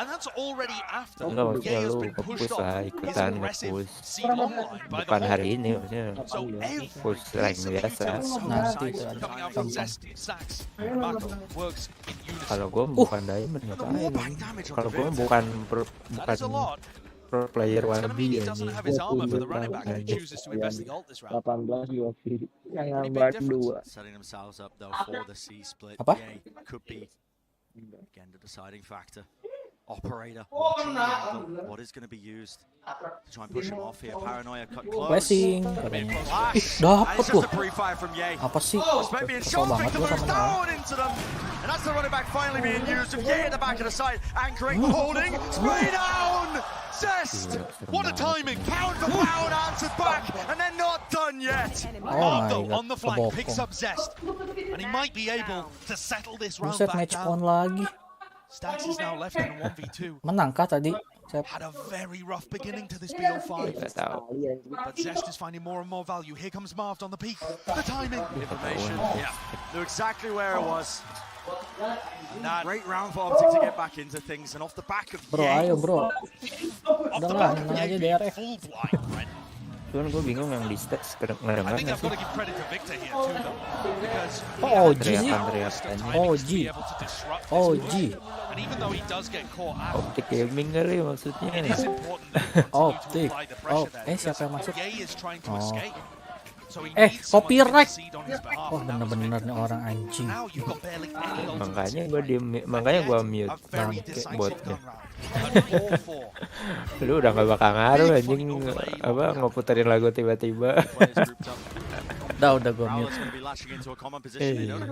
And that's already after Enggak, maksudnya Ye has lu been pushed nge-push lah, off. His ikutan aggressive nge-push. seed long line by the Bukan whole hari team. ini, maksudnya So every push rank piece of biasa. utility Nanti coming out from Zest, Sax, and Mako works in unison. Kalau gue bukan diamond ngapain? Kalau gue bukan That is a lot. pro player It's going to mean he wannabe doesn't anjing. have his armor for the running back and he chooses to invest the ult this round. 18 UFC yang Pretty big nambah difference. 2. Setting themselves up though for the C split. Apa? Ye could be again the deciding factor. Operator watching the angle. What is going to be used to try and push him off here? Paranoia cut close. Blessing. Dapet tuh. Apa sih? Despite being Kesel shot, banget the gua move sama dia. down into them. And that's the running back finally being used. With Ye at the back of the side, anchoring, holding, spray down. Zest! What a timing! Pound for pound answered back, and they're not done yet. Marco God, on the flank picks kebokong. up Zest, and he might be able to settle this round Buset, back match down. on lagi. Stax is now left in a 1v2. Menang kah tadi? Had a very rough beginning to this BO5. Gak tahu. But Zest is finding more and more value. Here comes Marved on the peak. The timing. Information. Yeah. Knew exactly where it was. Great round for Optic to get back into things, and off the back of Bro, ayo bro. Udah lah, menang aja DRX. Full blind, right? Cuman gue bingung yang di stats I ngedengar think nggak I've sih? got to give credit to Victor here too, though, because Oh, OG sih. Teriakan-teriakan. OG. OG. and even though he does get caught out, Optic gaming kali maksudnya. it is important that he continues to Optic. apply the pressure there. Siapa yang masuk? Ye is trying to Oh. escape. So he needs someone to Copyright. intercede on his behalf, Oh, and that was bener-bener Victor. nih orang anjing. Now you've got barely any ultimates. Makanya gue mute A very bangke decisive botnya. gun round. An 4-4. Lu udah gak bakal ngaruh anjing apa ngeputerin lagu tiba-tiba. Udah gue mute.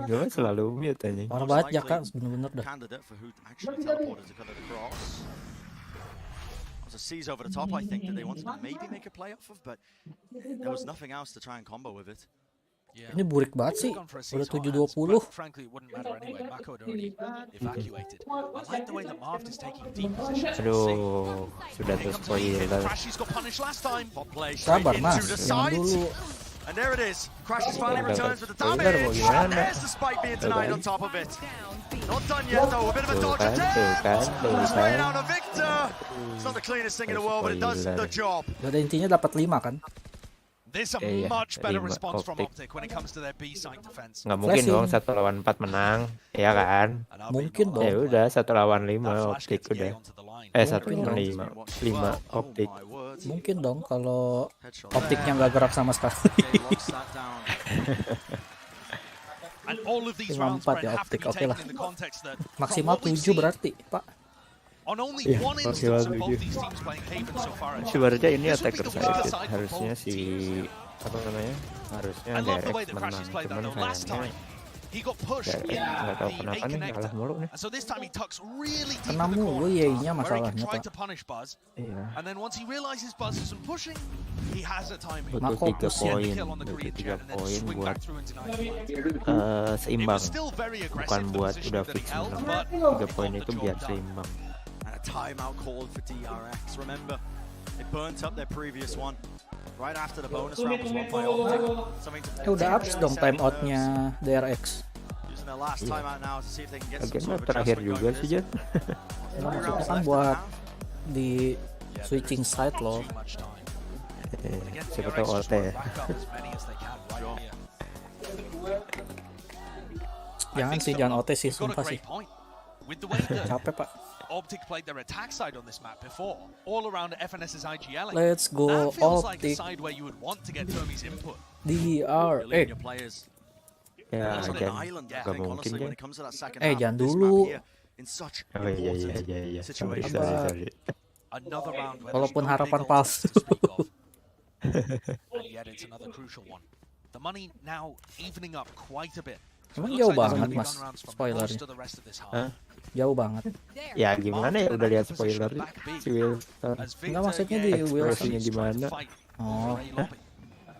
Gue selalu mute anjing. Parah banget ya kan, bener-bener dah. Candidate for who actually teleported to cut it across. Was a seize over the top, I think, that they wanted to maybe make a play off of, but there was nothing else to try and combo with it. Ini burik banget sih. Udah 7:20. Frankly, it wouldn't matter anyway. Mako had already evacuated. I like the way that Marved is taking deep position. Aduh, sudah tuh spoiler. Crashy's got punished last time. Hot play Sabar straight mas, into the jangan side. dulu. And there it is. Crashes finally Udah returns with the spoiler, damage. mau gimana? There's the spike being denied on top of it. Not done yet though. A bit of a dodge attempt. Spray down to Victor. It's not the cleanest thing in the world, but it does the job. Udah intinya dapat 5 kan? There's a much better response from Optic when it comes to their B site defense. Nggak mungkin dong 1 lawan 4 menang, ya kan? Mungkin dong. Ya udah 1 lawan 5 Optic udah. 1 lawan 5 Optic. Mungkin dong kalau Optiknya nggak gerak sama sekali. And all of these 5-4 rounds ya have to Optik, be oke taken lah. in the context that Maksimal 7 berarti, Pak. on only Iya, one maksimal instance of both 7. these teams playing Haven so far, Sebenarnya ini this would be attacker the weaker side, side for harusnya both si apa namanya? Harusnya I love the way DRX that menang, Crashes played that cuman though. Last sayangnya time he got pushed in nggak tahu the A kenapa nih kalah connector. mulu nih. And so this time he tucks really deep Kena in the mulu corner Ye-nya where he masalahnya, can try Pak. to punish Buzz. Iya. And then once he realizes Buzz isn't pushing, he has a timing. Butuh Mako 3 pusing. poin, Kill on the butuh Korean 3 jet and then poin swing buat back through into Nightbot. It seimbang. was still very Bukan aggressive the buat position udah that he fix held, menang. but 3 poin got itu the biar job done. seimbang. And a timeout called for DRX. Remember, they burnt up their previous one. Right after the bonus round was won by Optic. Something to Udah habis dong timeoutnya DRX. using their last timeout now to see if they can get some Akhirnya sort of terakhir adjustment juga going sih, with Jan. Nah, maksudnya kan buat di switching side loh. Siapa tahu OT ya. Jangan sih, jangan OT sih, sumpah sih. Capek, Pak. Optic played their attack side on this map before, all around FNS's IGL. Let's go That feels like a Optic. side where you would want to get Tommy's input. DRX. Ya, Also Jan, an island, I gak think, mungkin honestly, when Jan. it comes to that second Eh, half jangan of this dulu. map here, in such Oh iya, important sorry. situation. Another round where Walaupun there's no harapan big palsu. ultimate to speak of. And yet it's another crucial one. The money now evening up quite a bit. So Emang it jauh looks like there's banget, gonna be Mas, gun rounds for spoilernya. most of the rest of this half. Hah? Jauh banget. Ya gimana ya udah lihat spoiler si Wilson. As Victor, Enggak, maksudnya di Ye, Wilson. Ekspresinya gimana? fight Oh, for a lobby.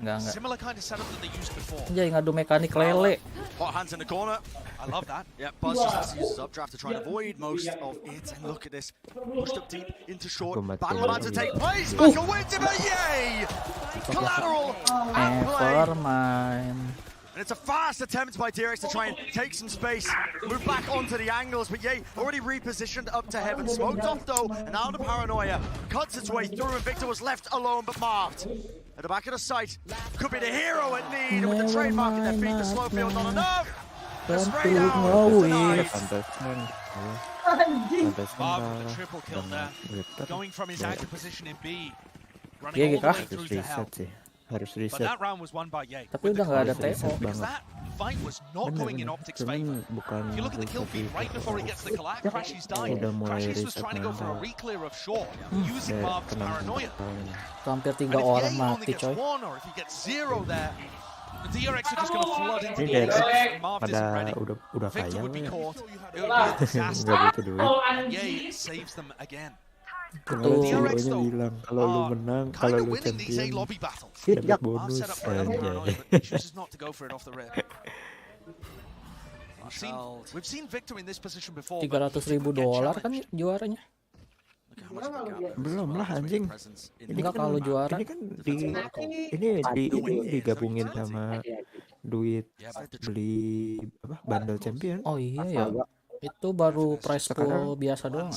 enggak. Similar kind of setup that they used before. Jadi ngadu mekanik lele. Hot hands in the corner. I love that. Yeah, Buzz just has to use his updraft to try and avoid most of it. And look at this. Pushed up deep into short. Battle about to take place. Back away to the Yay! Collateral. Never mind. And it's a fast attempt by DRX to try and take some space, move back onto the angles, but Ye already repositioned up to heaven. Smoked off though, and now the paranoia cuts its way through, and Victor was left alone but marved. At the back of the site, could be the hero at need, and with the trademark in their feet, the slow field not enough. The spray down tonight. Marv with the triple kill there, going from his anchor position in B, running all the way through to hell. But that round was won by Ye. Tapi udah nggak ada TO. Because that fight was not going in Optic's favor. If you look at the kill feed right before he gets the collapse, Crashies died. Crashies was trying to go for a reclear of shore, using Marv's paranoia. Hampir 3 orang mati, coy. One, or if he gets 0 there, the DRX are just going to flood into the A. Marv isn't ready. Victor would be caught. It would be a disaster. And Ye saves them again. DRX though kind of winning these A lobby battles. Dapat bonus and chooses not to go for it off the rip. We've seen Victor in this position before. $300.000 kan juaranya. Belum lah anjing. Enggak kalau juara. Ini digabungin sama duit beli apa bundle champion. Oh iya ya. Itu baru prize pool biasa doang.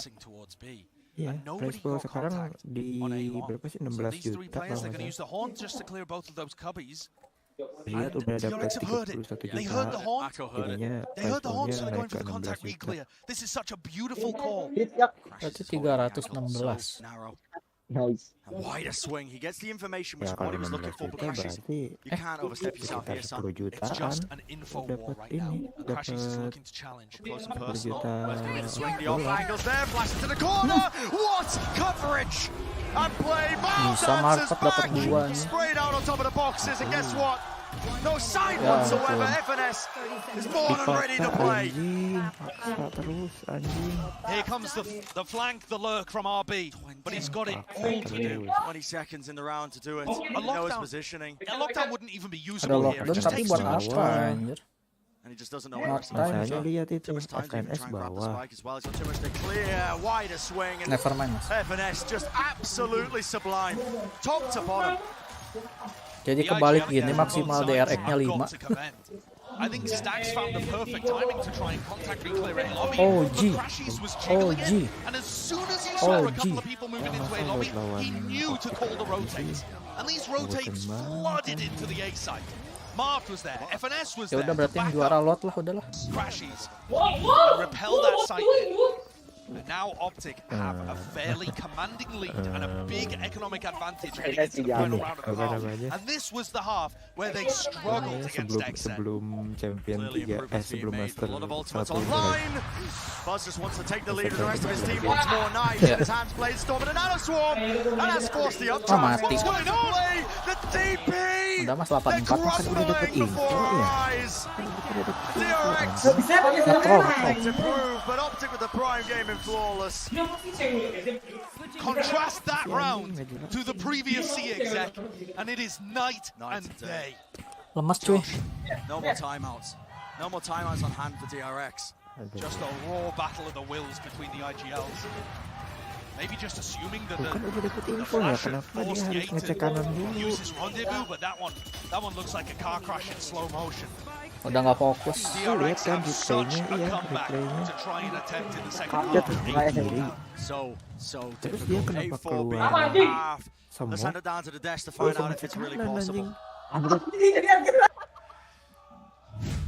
Iya, prize pool sekarang di berapa sih? 16 juta. Lihat udah dapat 31 juta. Jadinya prize poolnya naik ke 16 juta. Berarti 316. Nice. Wider swing. He gets the information which what he was looking for, but Crashies, you can't overstep yourself here, son. It's just an info war right now. Crashies is looking to challenge close and personal. Swing the off angles there, flash into the corner. What coverage! And play. Miles dances back, sprayed out on top of the boxes, and guess what? No sign whatsoever. FNS is more than ready to play. Here comes the flank, the lurk from RB, but he's got it all to do. 20 seconds in the round to do it. A lockdown positioning. A lockdown wouldn't even be usable here. It just takes too much time. And he just doesn't know where to Masanya lihat itu FNS bawah. Clear, wider swing, and FNS just absolutely sublime, top to bottom. Jadi kebalik gini, maksimal DRX-nya 5. I think Stacks found the perfect timing to try and contact reclear in lobby. Crashies was jiggling it, and as soon as he saw a couple of people moving into a lobby, he knew to call the rotates. And these rotates flooded into the A site. Marv was there, FNS was there. Ya udah berarti yang juara lot lah, udahlah. Crashies repel that site. And now Optic have a fairly commanding lead and a big economic advantage heading into the final round of the half. And this was the half where they struggled against XN. Sebelum champion 3, sebelum master 1. Buzz just wants to take the lead and the rest of his team wants more knives in his hands. Plays Storm and another swarm. And has forced the updraft. What's going on? The DP! Udah mas 84 kan udah dapet info ya. DRX improved, but Optic with the prime game in flawless. Contrast that round to the previous C exec, and it is night and day. Lemas cuy. No more timeouts. No more timeouts on hand for DRX. Just a raw battle of the wills between the IGLs. Maybe just assuming that the flash had forced Ye to use his rendezvous, but that one looks like a car crash in slow motion. Udah nggak fokus. DRX have such a comeback to try and attempt in the second half. So Terus dia kenapa keluar? Let's hand it down to the desk to find out if it's really possible.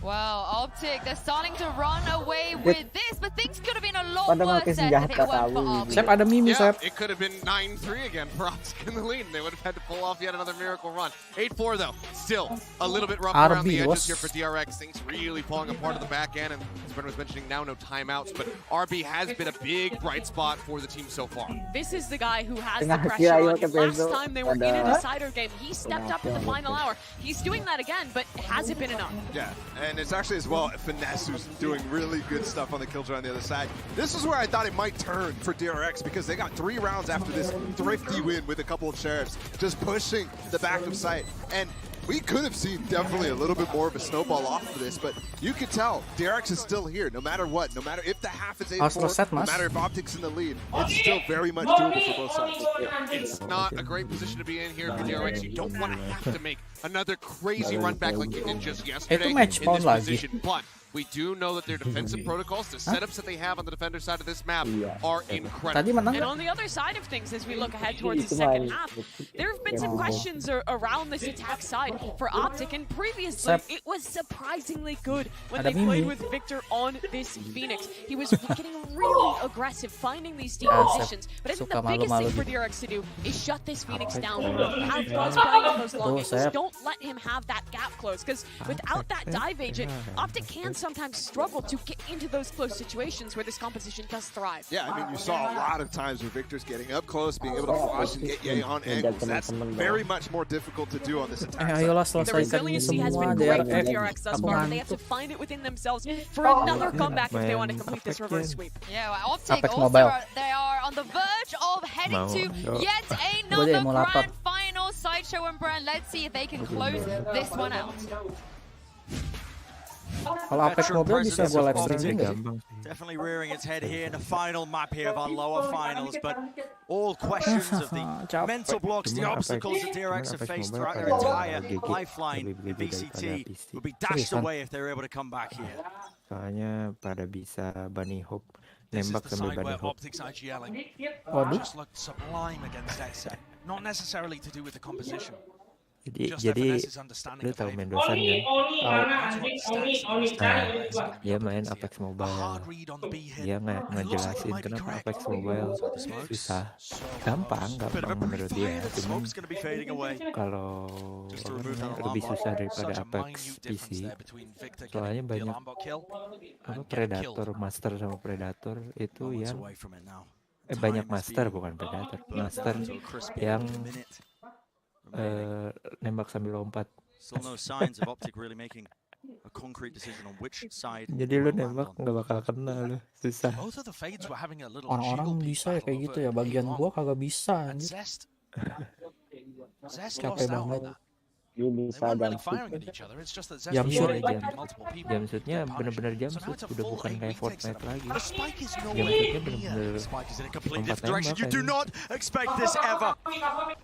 Well, Optic, they're starting to run away with this, but things could have been a lot worse if it weren't for RB. Sep, ada Mimi, Sep. It could have been 9-3 again for Optic in the lead, and they would have had to pull off yet another miracle run. 8-4 though, still a little bit rough around the edges here for DRX. Things really falling apart at the back end, and as Brendan was mentioning, now no timeouts, but RB has been a big bright spot for the team so far. This is the guy who has the pressure on. Last time they were in a decider game, he stepped up in the final hour. He's doing that again, but has it been enough? Yeah, and it's actually as well Finesse who's doing really good stuff on the killjoy on the other side. This is where I thought it might turn for DRX because they got 3 rounds after this thrifty win with a couple of sheriffs just pushing the back of site. And we could have seen definitely a little bit more of a snowball off of this, but you can tell DRX is still here no matter what. No matter if the half is 8-4, no matter if Optic's in the lead, it's still very much doable for both sides. It's not a great position to be in here for DRX. You don't want to have to make another crazy run back like you did just yesterday in this position, but we do know that their defensive protocols, the setups that they have on the defender side of this map are incredible. And on the other side of things, as we look ahead towards the second half, there have been some questions around this attack side for Optic, and previously it was surprisingly good when they played with Victor on this Phoenix. He was getting really aggressive, finding these deep positions, but I think the biggest thing for DRX to do is shut this Phoenix down. Have Buzz playing in those long angles. Don't let him have that gap close, because without that dive agent, Optic can sometimes struggle to get into those close situations where this composition does thrive. Yeah, I mean, you saw a lot of times where Victor's getting up close, being able to flash and get Ye on angles. That's very much more difficult to do on this attack. The resiliency has been great for DRX thus far, and they have to find it within themselves for another comeback if they want to complete this reverse sweep. Yeah, well, Optic also they are on the verge of heading to yet another grand final. Sideshow and Brand, let's see if they can close this one out. Kalau Apex Mobile bisa gue live streaming nggak? Definitely rearing its head here in the final map here of our lower finals, but all questions of the mental blocks, the obstacles that DRX have faced throughout their entire lifeline in VCT would be dashed away if they were able to come back here. Soalnya pada bisa bunny hop nembak sambil bunny hop. Just looked sublime against that set. Not necessarily to do with the composition. Jadi lu tahu Mendoza kan? Dia main Apex Mobile. Dia ngejelasin kenapa Apex Mobile susah. Gampang menurut dia. Cuman kalau lebih susah daripada Apex PC. Soalnya banyak Predator, Master sama Predator itu yang banyak Master bukan Predator. Master yang nembak sambil lompat. Jadi lu nembak nggak bakal kena lu, susah. Orang-orang bisa ya kayak gitu ya, bagian gua kagak bisa. Capek banget. Jamshootnya bener-bener jamshoot, udah bukan kayak Fortnite lagi. Jamshootnya bener-bener lompat tembak. You do not expect this ever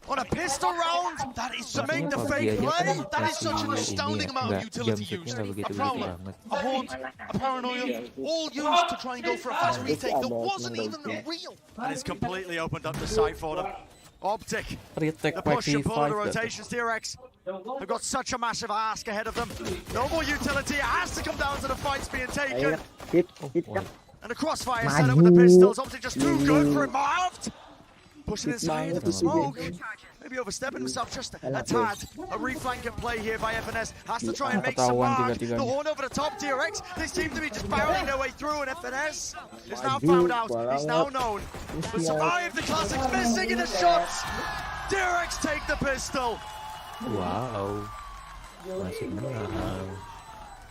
on a pistol round. That is to make the fake play. That is such an astounding amount of utility used. A prowler, a haunt, a paranoia, all used to try and go for a fast retake that wasn't even real. And it's completely opened up the sight for them. Optic, the push and pull the rotations, DRX have got such a massive ask ahead of them. No more utility, it has to come down to the fights being taken. And the crossfire set up with the pistols, Optic just too good for him, Marved! Pushing inside of the smoke. Maybe overstepping himself just a tad. A reflanking play here by FNS. Has to try and make some mark. The horn over the top, DRX. They seem to be just barreling their way through, and FNS is now found out. He's now known. But survived the classics, missing in the shots. DRX take the pistol. Wow. Masih menang.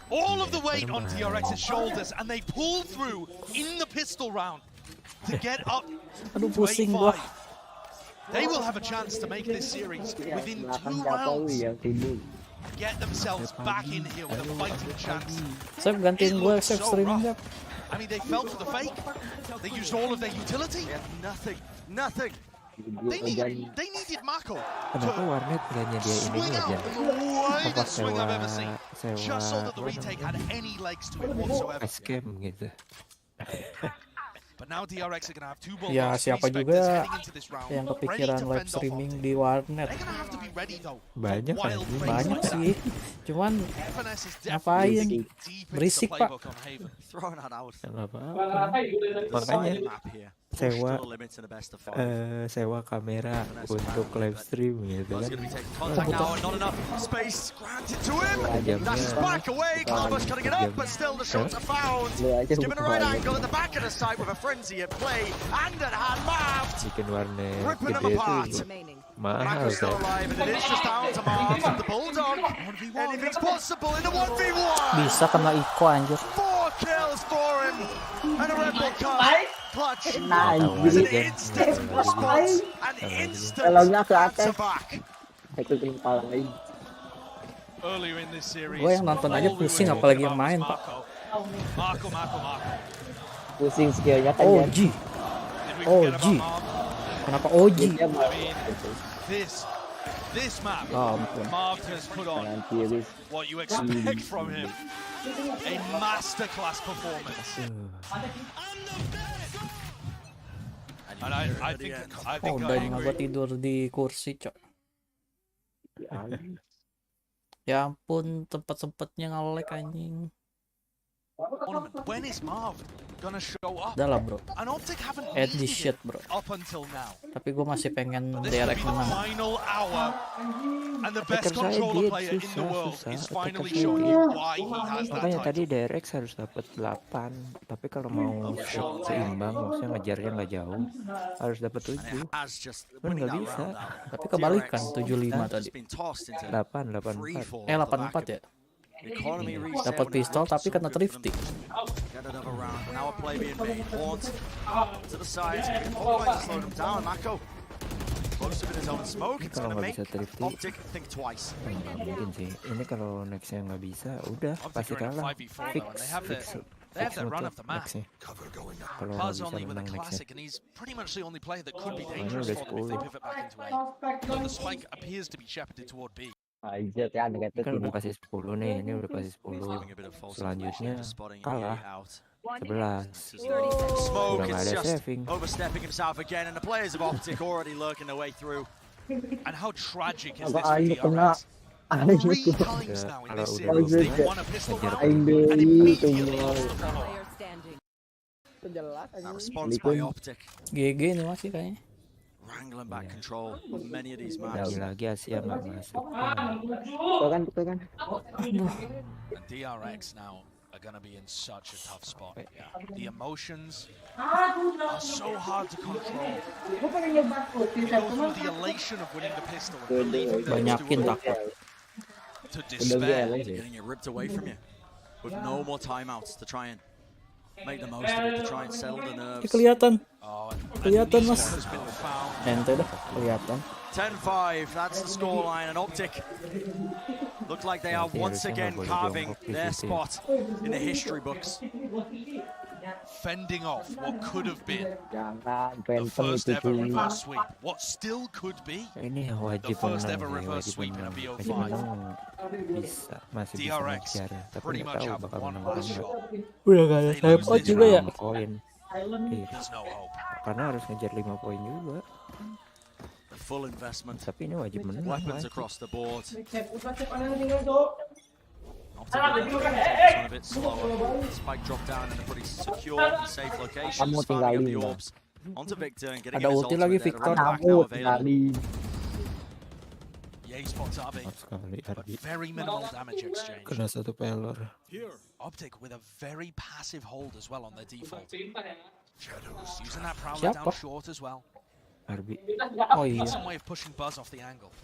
All of the weight on DRX's shoulders, and they pull through in the pistol round to get up to 8-5. They will have a chance to make this series within 2 rounds. Get themselves back in here with a fighting chance. Sep, gantiin gue Sep streaming. I mean, they fell for the fake. They used all of their utility. Nothing. They needed Mako Kenapa warnet gak nyediain ini aja? Apa sewa just so that the retake had any legs to it whatsoever. Escape gitu. But now DRX are going to have 2 balls. Ya, siapa juga yang kepikiran live streaming di warnet. Banyak kan? Banyak sih. Cuman ngapain? Berisik, Pak. Makanya sewa kamera untuk live stream gitu kan. Bikin warnet gede itu mahal kan. Bisa kena Iko anjir. Clutch as an instant response and instant answer back. earlier in this series. Gue yang nonton aja pusing, apalagi yang main, Pak. Marco. Pusing skillnya kan. OG. Kenapa OG? This map, Marv has put on what you expect from him. A masterclass performance. And I think udah tidur di kursi, Cok. Ya ampun, tempat-tempatnya nge-lag anjing. When is Marv gonna show up? Udah lah, bro. And Optic haven't Add this shit, bro. up until now. Tapi gue masih pengen DRX menang. Final hour, and the best controller player in the world is finally showing you why he has that Makanya title. tadi DRX harus dapat 8, tapi kalau mau seimbang, maksudnya ngejarnya nggak jauh, harus dapat 7. Kan nggak bisa. Tapi kebalikan 75 tadi. 84. 84 ya? Dapat pistol tapi kena thrifting. Kalau nggak bisa thrifting, nggak mungkin sih. Ini kalau nextnya nggak bisa, udah pasti kalah. Fix nextnya. Kalau nggak bisa menang nextnya. Ini udah 10. Kan udah kasih 10 nih, ini udah kasih 10. Selanjutnya kalah 11. Udah nggak ada saving. Overstepping himself again, and the players of Optic already lurking their way through. And how tragic is this for DRX? 3 times now in this series. They won a pistol round and immediately lost the follow-up. That response by Optic. GG nih masih kayaknya. Wrangling back control of many of these maps. Lagi Asia nggak masuk. Betul kan. And DRX now are going to be in such a tough spot. The emotions are so hard to control. You go through the elation of winning the pistol and believing that it's doable, to despair, Getting it ripped away from you with no more timeouts to try and make the most of it, to try and settle the nerves. Kelihatan mas. Ente dah kelihatan. 10-5, that's the scoreline, and Optic look like they are once again carving their spot in the history books. Fending off what could have been the first ever reverse sweep, what still could be the first ever reverse sweep in a BO5. DRX pretty much have one last shot. Udah gak ada timeout juga ya. There's no hope. Karena harus ngejar 5 poin juga. The full investment. Tapi ini wajib menang. Weapons across the board. A bit slower. Spike dropped down in a pretty secure and safe location. Sparking up the orbs onto Victor and getting his ultimate lagi there. Victor. Back now available. Yay spots Arby, but very minimal damage exchange. Kena satu pelor. Optic with a very passive hold as well on their default. Using that prowler down short as well. Arby. Oh iya. Some way of pushing Buzz off the angle.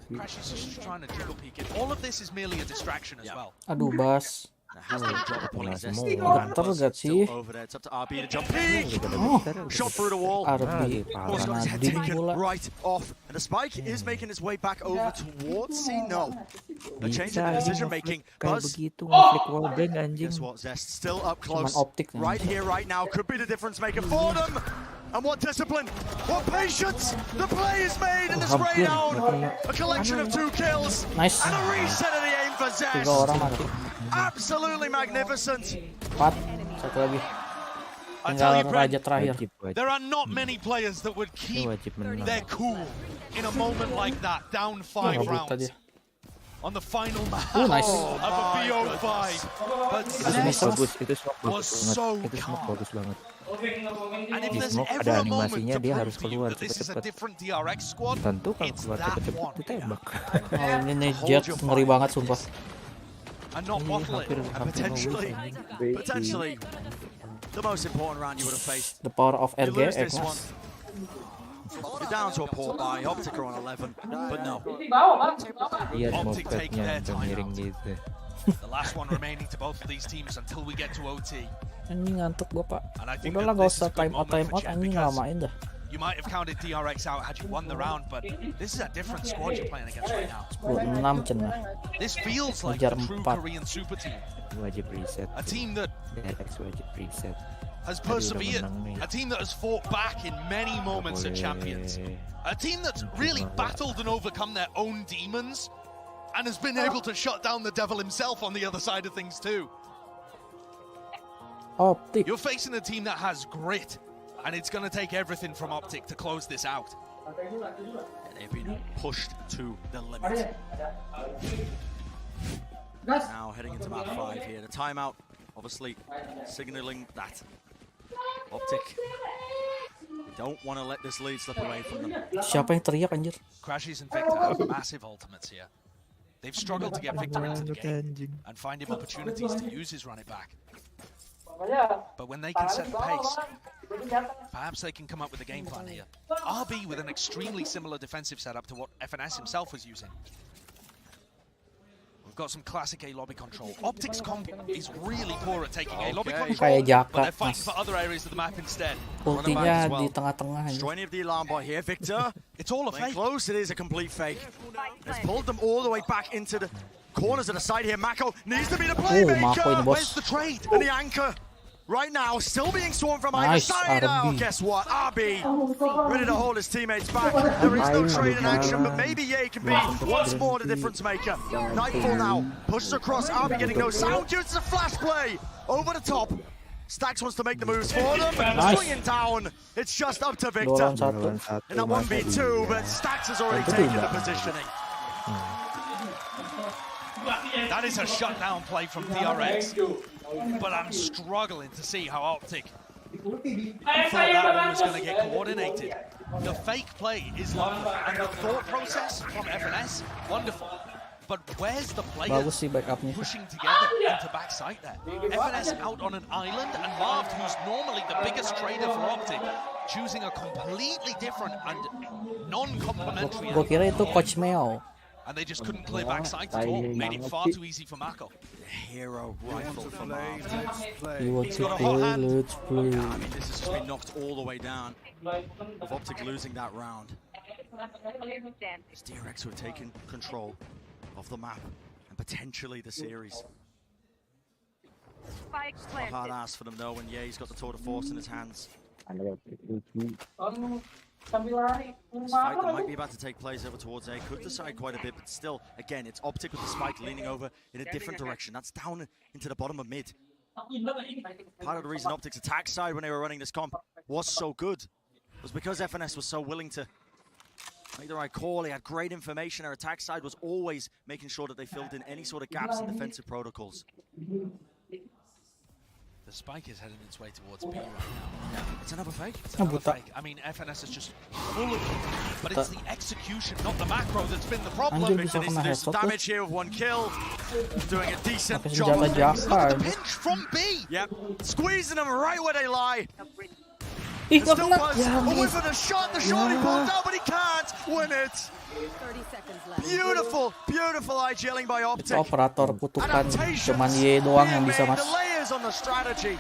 Crash is just trying to jiggle peek it. All of this is merely a distraction as well. Aduh, Bas. Getar gak sih? Shot through the wall. Arby, Right off, and the spike is making its way back over towards C. No, a change in decision making. Buzz. Guess what? Zest still up close. Right here, right now, could be the difference maker for them. And what discipline, what patience the play is made in this Radeon. A collection of 2 kills. Nice. And a reset of the aim for Zest. 3 orang mati. Absolutely magnificent. 4, satu lagi. Tinggal raja terakhir. There are not many players that would keep their cool in a moment like that, down 5 rounds. On the final map of a BO5. But Zest was so calm. And if there's ever a moment to prove that this is a different DRX squad, it's that one. Oh, ini Jet ngeri banget sumpah. And not bottle it, and potentially the most important round you would have faced. The power of You lose RG, this one. You're down to a poor buy. Optic are on 11, but no. Optic take their time out. The last one remaining to both of these teams until we get to OT. Anjing ngantuk gua, Pak. Udahlah gak usah time out anjing, lamain dah. You might have counted DRX out had you won the round, but this is a different squad you're playing against right now. This feels like the true Korean super team. A team that has persevered, a team that has fought back in many moments at Champions, a team that's really battled and overcome their own demons, and has been able to shut down the devil himself on the other side of things too. Optic. You're facing a team that has grit, and it's going to take everything from Optic to close this out. They've been pushed to the limit. Now heading into map 5 here. The timeout, obviously, signaling that Optic don't want to let this lead slip away from them. Siapa yang teriak anjir? Crashes and Victor have massive ultimates here. They've struggled to get Victor into the game and find him opportunities to use his run it back. But when they can set the pace, perhaps they can come up with a game plan here. RB with an extremely similar defensive setup to what FNS himself was using. We've got some classic A lobby control. Optic's comp is really poor at taking A lobby control, but they're fighting for other areas of the map instead. Ultinya di tengah-tengah. Destroying of the alarm bot here, Victor. It's all a fake. Close, it is a complete fake. It's pulled them all the way back into the corners of the side here. Mako needs to be the playmaker. Where's the trade? And the anchor right now still being swarmed from either side. Oh, guess what? RB ready to hold his teammates back. There is no trade in action, but maybe Ye can be once more the difference maker. Nightfall now pushes across. RB getting no sound due to the flash play over the top. Stax wants to make the moves for them. Swinging down. It's just up to Victor in that 1v2, but Stax has already taken the positioning. That is a shutdown play from DRX, but I'm struggling to see how Optic thought that one was going to get coordinated. The fake play is lovely, and the thought process from FNS, wonderful. But where's the players pushing together into backside there? FNS out on an island, and Marv, who's normally the biggest trader for Optic, choosing a completely different and non-complementary. Gua kira itu Coach Meo. And they just couldn't clear backside at all. Made it far too easy for Mako. Hero rifle for Marv. He wants to play, let's play. I mean, this has just been knocked all the way down. With Optic losing that round. It's DRX who have taken control of the map and potentially the series. A hard ass for them though when Ye's got the tour de force in his hands. This fight that might be about to take place over towards A could decide quite a bit, but still, again, it's Optic with the spike leaning over in a different direction. That's down into the bottom of mid. Part of the reason Optic's attack side when they were running this comp was so good was because FNS was so willing to make the right call. They had great information. Their attack side was always making sure that they filled in any sort of gaps in defensive protocols. The spike is heading its way towards B right now. It's another fake. It's another fake. I mean, FNS is just full of them, but it's the execution, not the macro, that's been the problem. Victor needs to do some damage here with 1 kill. Doing a decent Tapi job. senjata Pinch from B. Yep, squeezing them right where they lie. Ih, Still Buzz, a whiff of the shot, the shot he pulled down, but he can't win it. 30 seconds left. Beautiful, beautiful IGLing by Optic. Operator kutukan cuman Ye doang yang bisa mas. The layers on the strategy.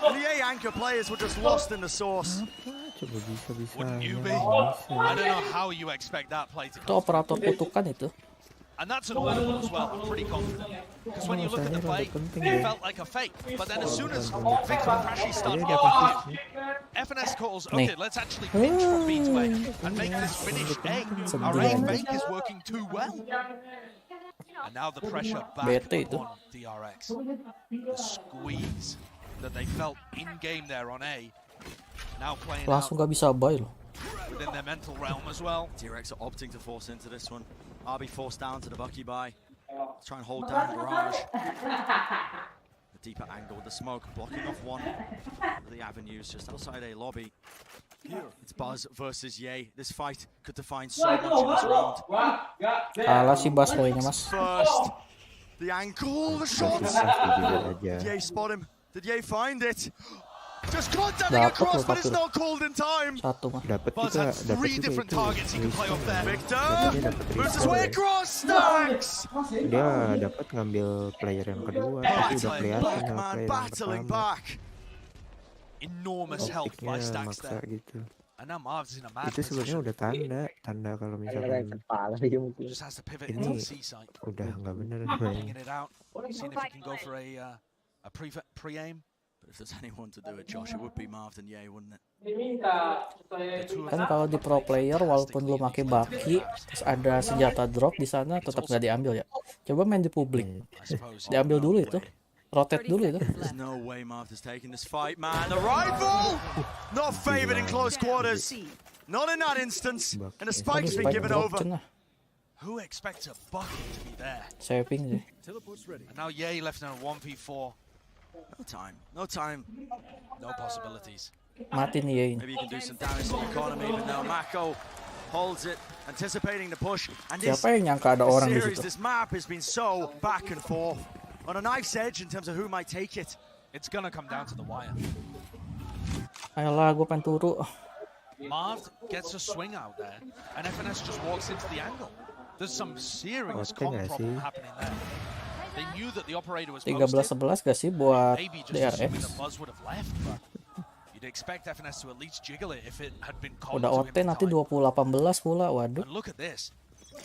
And the A anchor players were just lost in the source. Wouldn't you be? I don't know how you expect that play to Itu operator kutukan itu. And that's an audible as well, I'm pretty confident. Because when you look at the play, it felt like a fake. But then as soon as Victor and Crashy start moving, FNS calls, okay, let's actually pinch from B to A and make this finish A. Our A fake is working too well. And now the pressure back on DRX. The squeeze that they felt in-game there on A, now playing Langsung gak bisa buy loh. Within their mental realm as well. DRX are opting to force into this one. RB forced down to the Bucky buy. Let's try and hold down Garage. The deeper angle with the smoke, blocking off one of the avenues just outside A lobby. It's Buzz versus Ye. This fight could define so much in this round. Kalah si Buzz poinnya mas. First, the ankle, the shots. Ye spot him. Did Ye find it? Just contacting across, but it's not called in time. Buzz has 3 different targets he can play off there. Victor moves his way across. Stax. Dia dapat ngambil player yang kedua, tapi udah kelihatan sama player yang pertama. Enormous help by Stax there. Gitu. Itu sebenarnya udah tanda kalau misalkan ini udah nggak bener. If there's anyone to do it, Josh, it would be Marv and Ye, wouldn't it? Kan kalau di pro player walaupun lu pakai baki terus ada senjata drop di sana tetap nggak diambil ya. Coba main di publik. Diambil dulu itu. Rotate dulu itu. There's no way Marv is taking this fight, man. The rifle! Not favored in close quarters. Not in that instance. And the spike's been given over. Who expects a bucket to be there? Saving sih. And now Ye left in a 1v4. No time. No possibilities. Mati nih Ye. Maybe you can do some damage to the economy, but now Mako holds it, anticipating the push. And this Siapa yang nyangka ada orang di series, situ? this map has been so back and forth on a knife's edge in terms of who might take it. It's gonna come down to the wire. Ayolah, gue pengen turu. Marv gets a swing out there, and FNS just walks into the angle. There's some serious comp problem happening there. They knew that the operator was 13-11 gak sih buat DRX? You'd expect FNS to at least jiggle it if it had been Udah OT nanti 20-18 pula, waduh. And look at this.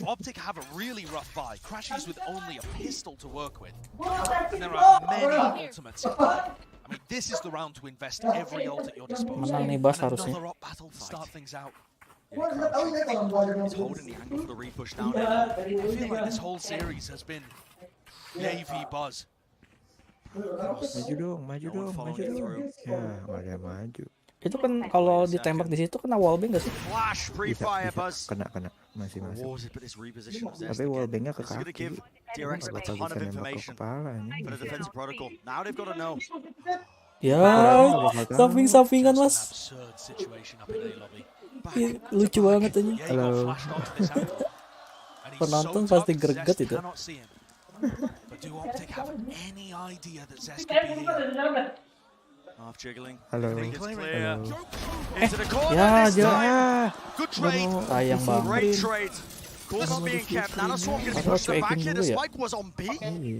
Optic have a really rough buy, crashes with only a pistol to work with. And there are many ultimates. I mean, this is the round to invest every ult at your disposal. Menang nih Bas harusnya. Another op battle to start things out. He's holding the angle for the repush down there. I feel like this whole series has been Ye v Buzz. Maju dong. Ya, nggak ada maju. Itu kan kalau ditembak di situ kena wallbang gak sih? Bisa. Kena. Masih. Tapi wallbangnya ke kaki. Nggak bakal bisa nembak ke kepala ini. Ya, samping-sampingan Mas. Lucu banget aja. Halo. Penonton pasti greget itu. But do Optic have any idea that Zest could be here? Half jiggling. Halo. Into the corner. Ya. Good trade. Sayang banget. Great trade. Course not being kept. Nanoswarm going to be pushed back here. The spike was on B.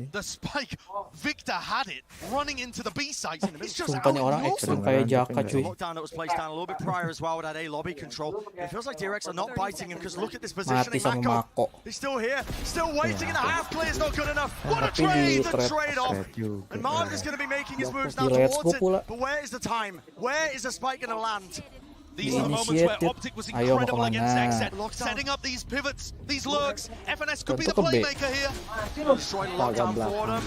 The spike. Victor had it running into the B site. It's just Sumpah nih orang ekstrim kayak Jaka cuy. Lockdown that was placed down a little bit prior as well with that A lobby control. It feels like DRX are not biting him because look at this positioning. Mati sama Mako. He's still here, still waiting, and the half clear is not good enough. What a trade! The trade off. And Marv is going to be making his moves now towards it. But where is the time? Where is the spike going to land? These are the moments where Optic was incredible against Xset, setting up these pivots, these lurks. FNS could be the playmaker here. Destroying lockdown for them.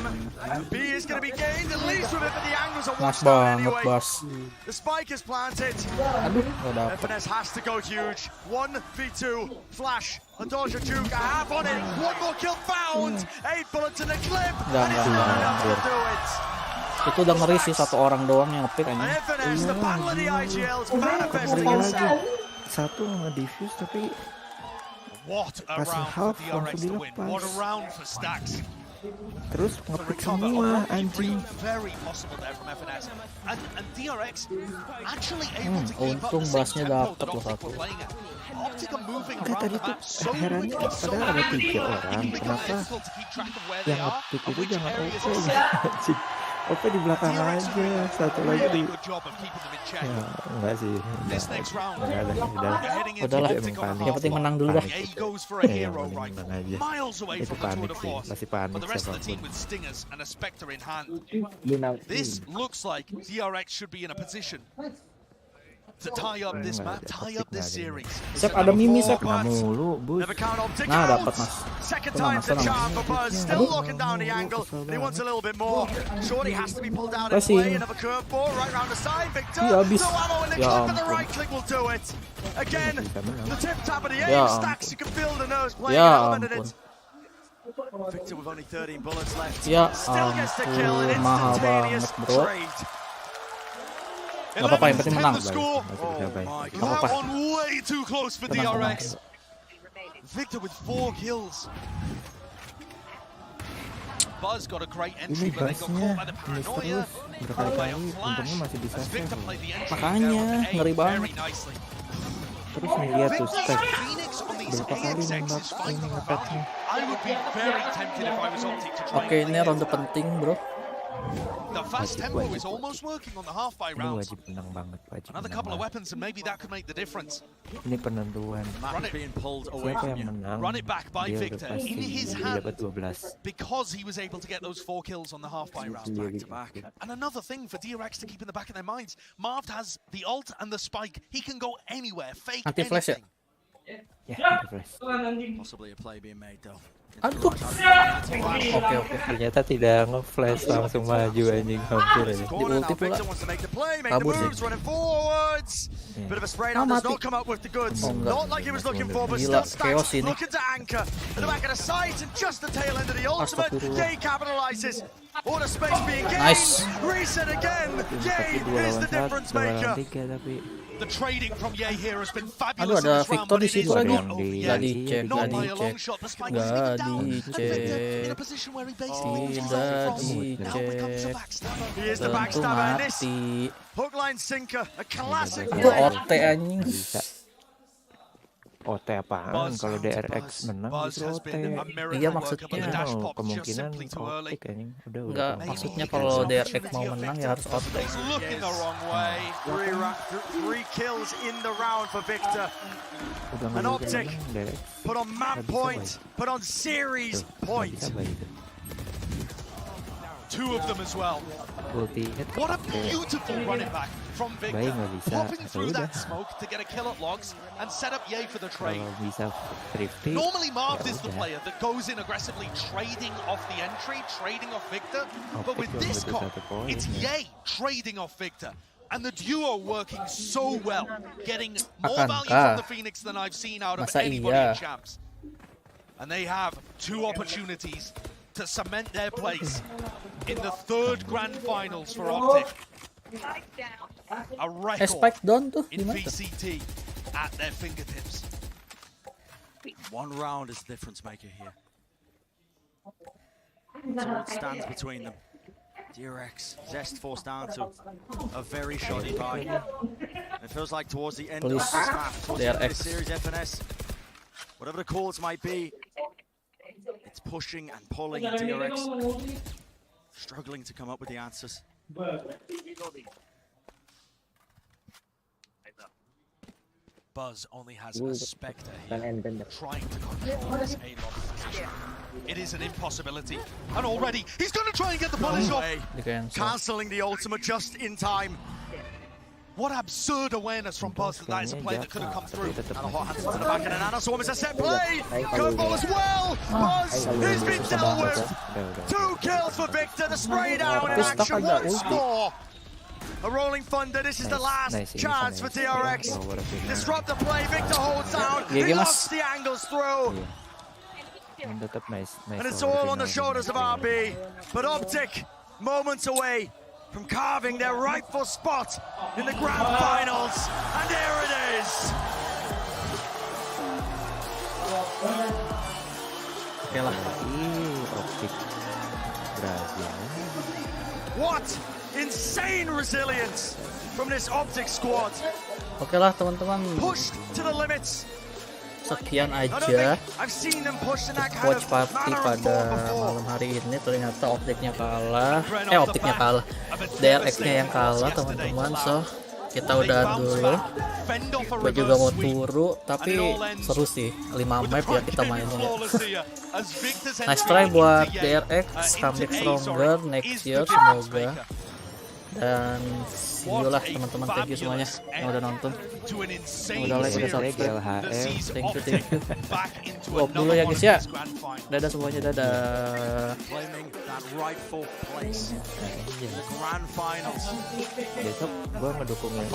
B is going to be gained, at least with it, but the angles are Mas washed out banget anyway. Bas. The spike is planted. Aduh, gak dapet. FNS has to go huge. 1v2, flash, a dodge, a juke, a half on it. One more kill found. 8 bullets in the clip. And it's not enough to do it. Itu udah ngeri sih, satu orang doang yang ngepick aja. Satu nge-diffuse tapi kasih half langsung dilepas. Terus ngepick semua anjing. Untung Basnya dapet loh satu. Tadi tuh herannya padahal ada 3 orang. Kenapa yang ngepick itu jangan OP? OP di belakang aja, satu lagi di... Ya, enggak sih. Udahlah, yang penting menang dulu dah. Ya, yang penting menang aja. Itu panik sih, pasti panik siapapun. This looks like DRX should be in a position to tie up this map, tie up this series. Sep, ada Mimi, Sep. Mulu, bus. Nah, dapat Mas. Second time for Chad for Buzz, still locking down the angle. He wants a little bit more. Shorty has to be pulled down in play. Another curveball right round the side. Victor, no ammo in the clip, and the right click will do it. Again, the tip tap of the aim stacks. You can feel the nose playing an element in it. Victor with only 13 bullets left. Still gets the kill. An instantaneous trade. Gak apa-apa, yang penting menang. Gak apa-apa. Way too close for DRX. Victor with 4 kills. Buzz got a great entry, but they got caught by the paranoia. Berkali-kali untungnya masih bisa save. Makanya ngeri banget. Terus ngeliat tuh stack berapa kali nembak ini ngepetnya. Oke, ini ronde penting bro. The fast tempo is almost working on the half-by Ini rounds. wajib menang banget, wajib Another menang couple of banget. weapons and maybe that could make the difference. Ini penentuan. Siapa yang menang? Run it back by Dia udah Victor pasti in his dia hand dapat 12. because he was able to get those 4 kills on the half-by rounds back to back. And another thing for DRX to keep in the back of their minds, Marv has the ult and the spike. He can go anywhere, fake Anti-flash ya? anything. Ya, anti-flash. Possibly a play being made though. Aduh. Oke. Ternyata tidak nge-flash, langsung maju anjing, hampir aja. Di ulti pula. Kabur sih. Bit of a spray down, does not come up with the goods. Not like he was looking for, but still stacks. Looking to anchor at the back of the site and just the tail end of the ultimate. Yay capitalizes. All the space being gained. Nice. Reset again. Yay is the difference maker. The trading from Ye here has been Aduh, fabulous in ada this round, Victor but di it is situ lagi. not over yet. Gak dicek, Not gak by a dicek. long shot. The spike is sneaking down. And Victor in a position where he basically Tidak from. Now becomes a dicek. backstabber. He is the Tentu backstabber in this. mati. Hook line sinker, a classic Itu play. OT anjing. OT apaan? Kalau DRX menang justru OT. Iya maksudnya Kemungkinan Optic anjing. Enggak, maksudnya kalau DRX mau menang ya harus OT. Looking the wrong way. 3 kills in the round for Victor. An Optic put on map point, put on series point. 2 of them as well. What a beautiful running back from Victor. Popping through that smoke to get a kill at logs and set up Ye for the trade. Normally Marv is the player that goes in aggressively trading off the entry, trading off Victor. But with this comp, it's Ye trading off Victor. And the duo working so well, getting more value from the Phoenix than I've seen out of anybody in Champs. And they have 2 opportunities to cement their place in the 3rd grand finals for Optic. A record in VCT at their fingertips. 1 round is the difference maker here. So it stands between them. DRX, Zest forced down to a very shoddy buy. It feels like towards the end of this map, towards the end of this series, FNS, whatever the calls might be, it's pushing and pulling DRX, struggling to come up with the answers. Buzz only has a Spectre here, trying to control this A-lock position. It is an impossibility, and already he's going to try and get the punish off. Cancelling the ultimate just in time. What absurd awareness from Buzz that is a play that could have come through. And a hot hands to the back, and an Anaswarm is a set play. Curveball as well. Buzz has been dealt with. 2 kills for Victor. The spray down in action once more. A rolling thunder. This is the last chance for DRX. Disrupt the play. Victor holds down. He locks the angles through. And it's all on the shoulders of RB. But Optic, moments away from carving their rightful spot in the grand finals. And there it is. What insane resilience from this Optic squad. Oke lah teman-teman. Pushed to the limits. Sekian aja watch party pada malam hari ini. Ternyata Optiknya kalah, DRX-nya yang kalah teman-teman. So kita udah dulu, gue juga mau turu, tapi seru sih 5 map ya kita mainin ya. Nice try buat DRX, comeback stronger next year semoga. Dan see you lah teman-teman, thank you semuanya yang udah nonton, yang udah like, udah subscribe, thank you. Off dulu ya guys ya, dadah semuanya, dadah. Besok gua ngedukung yang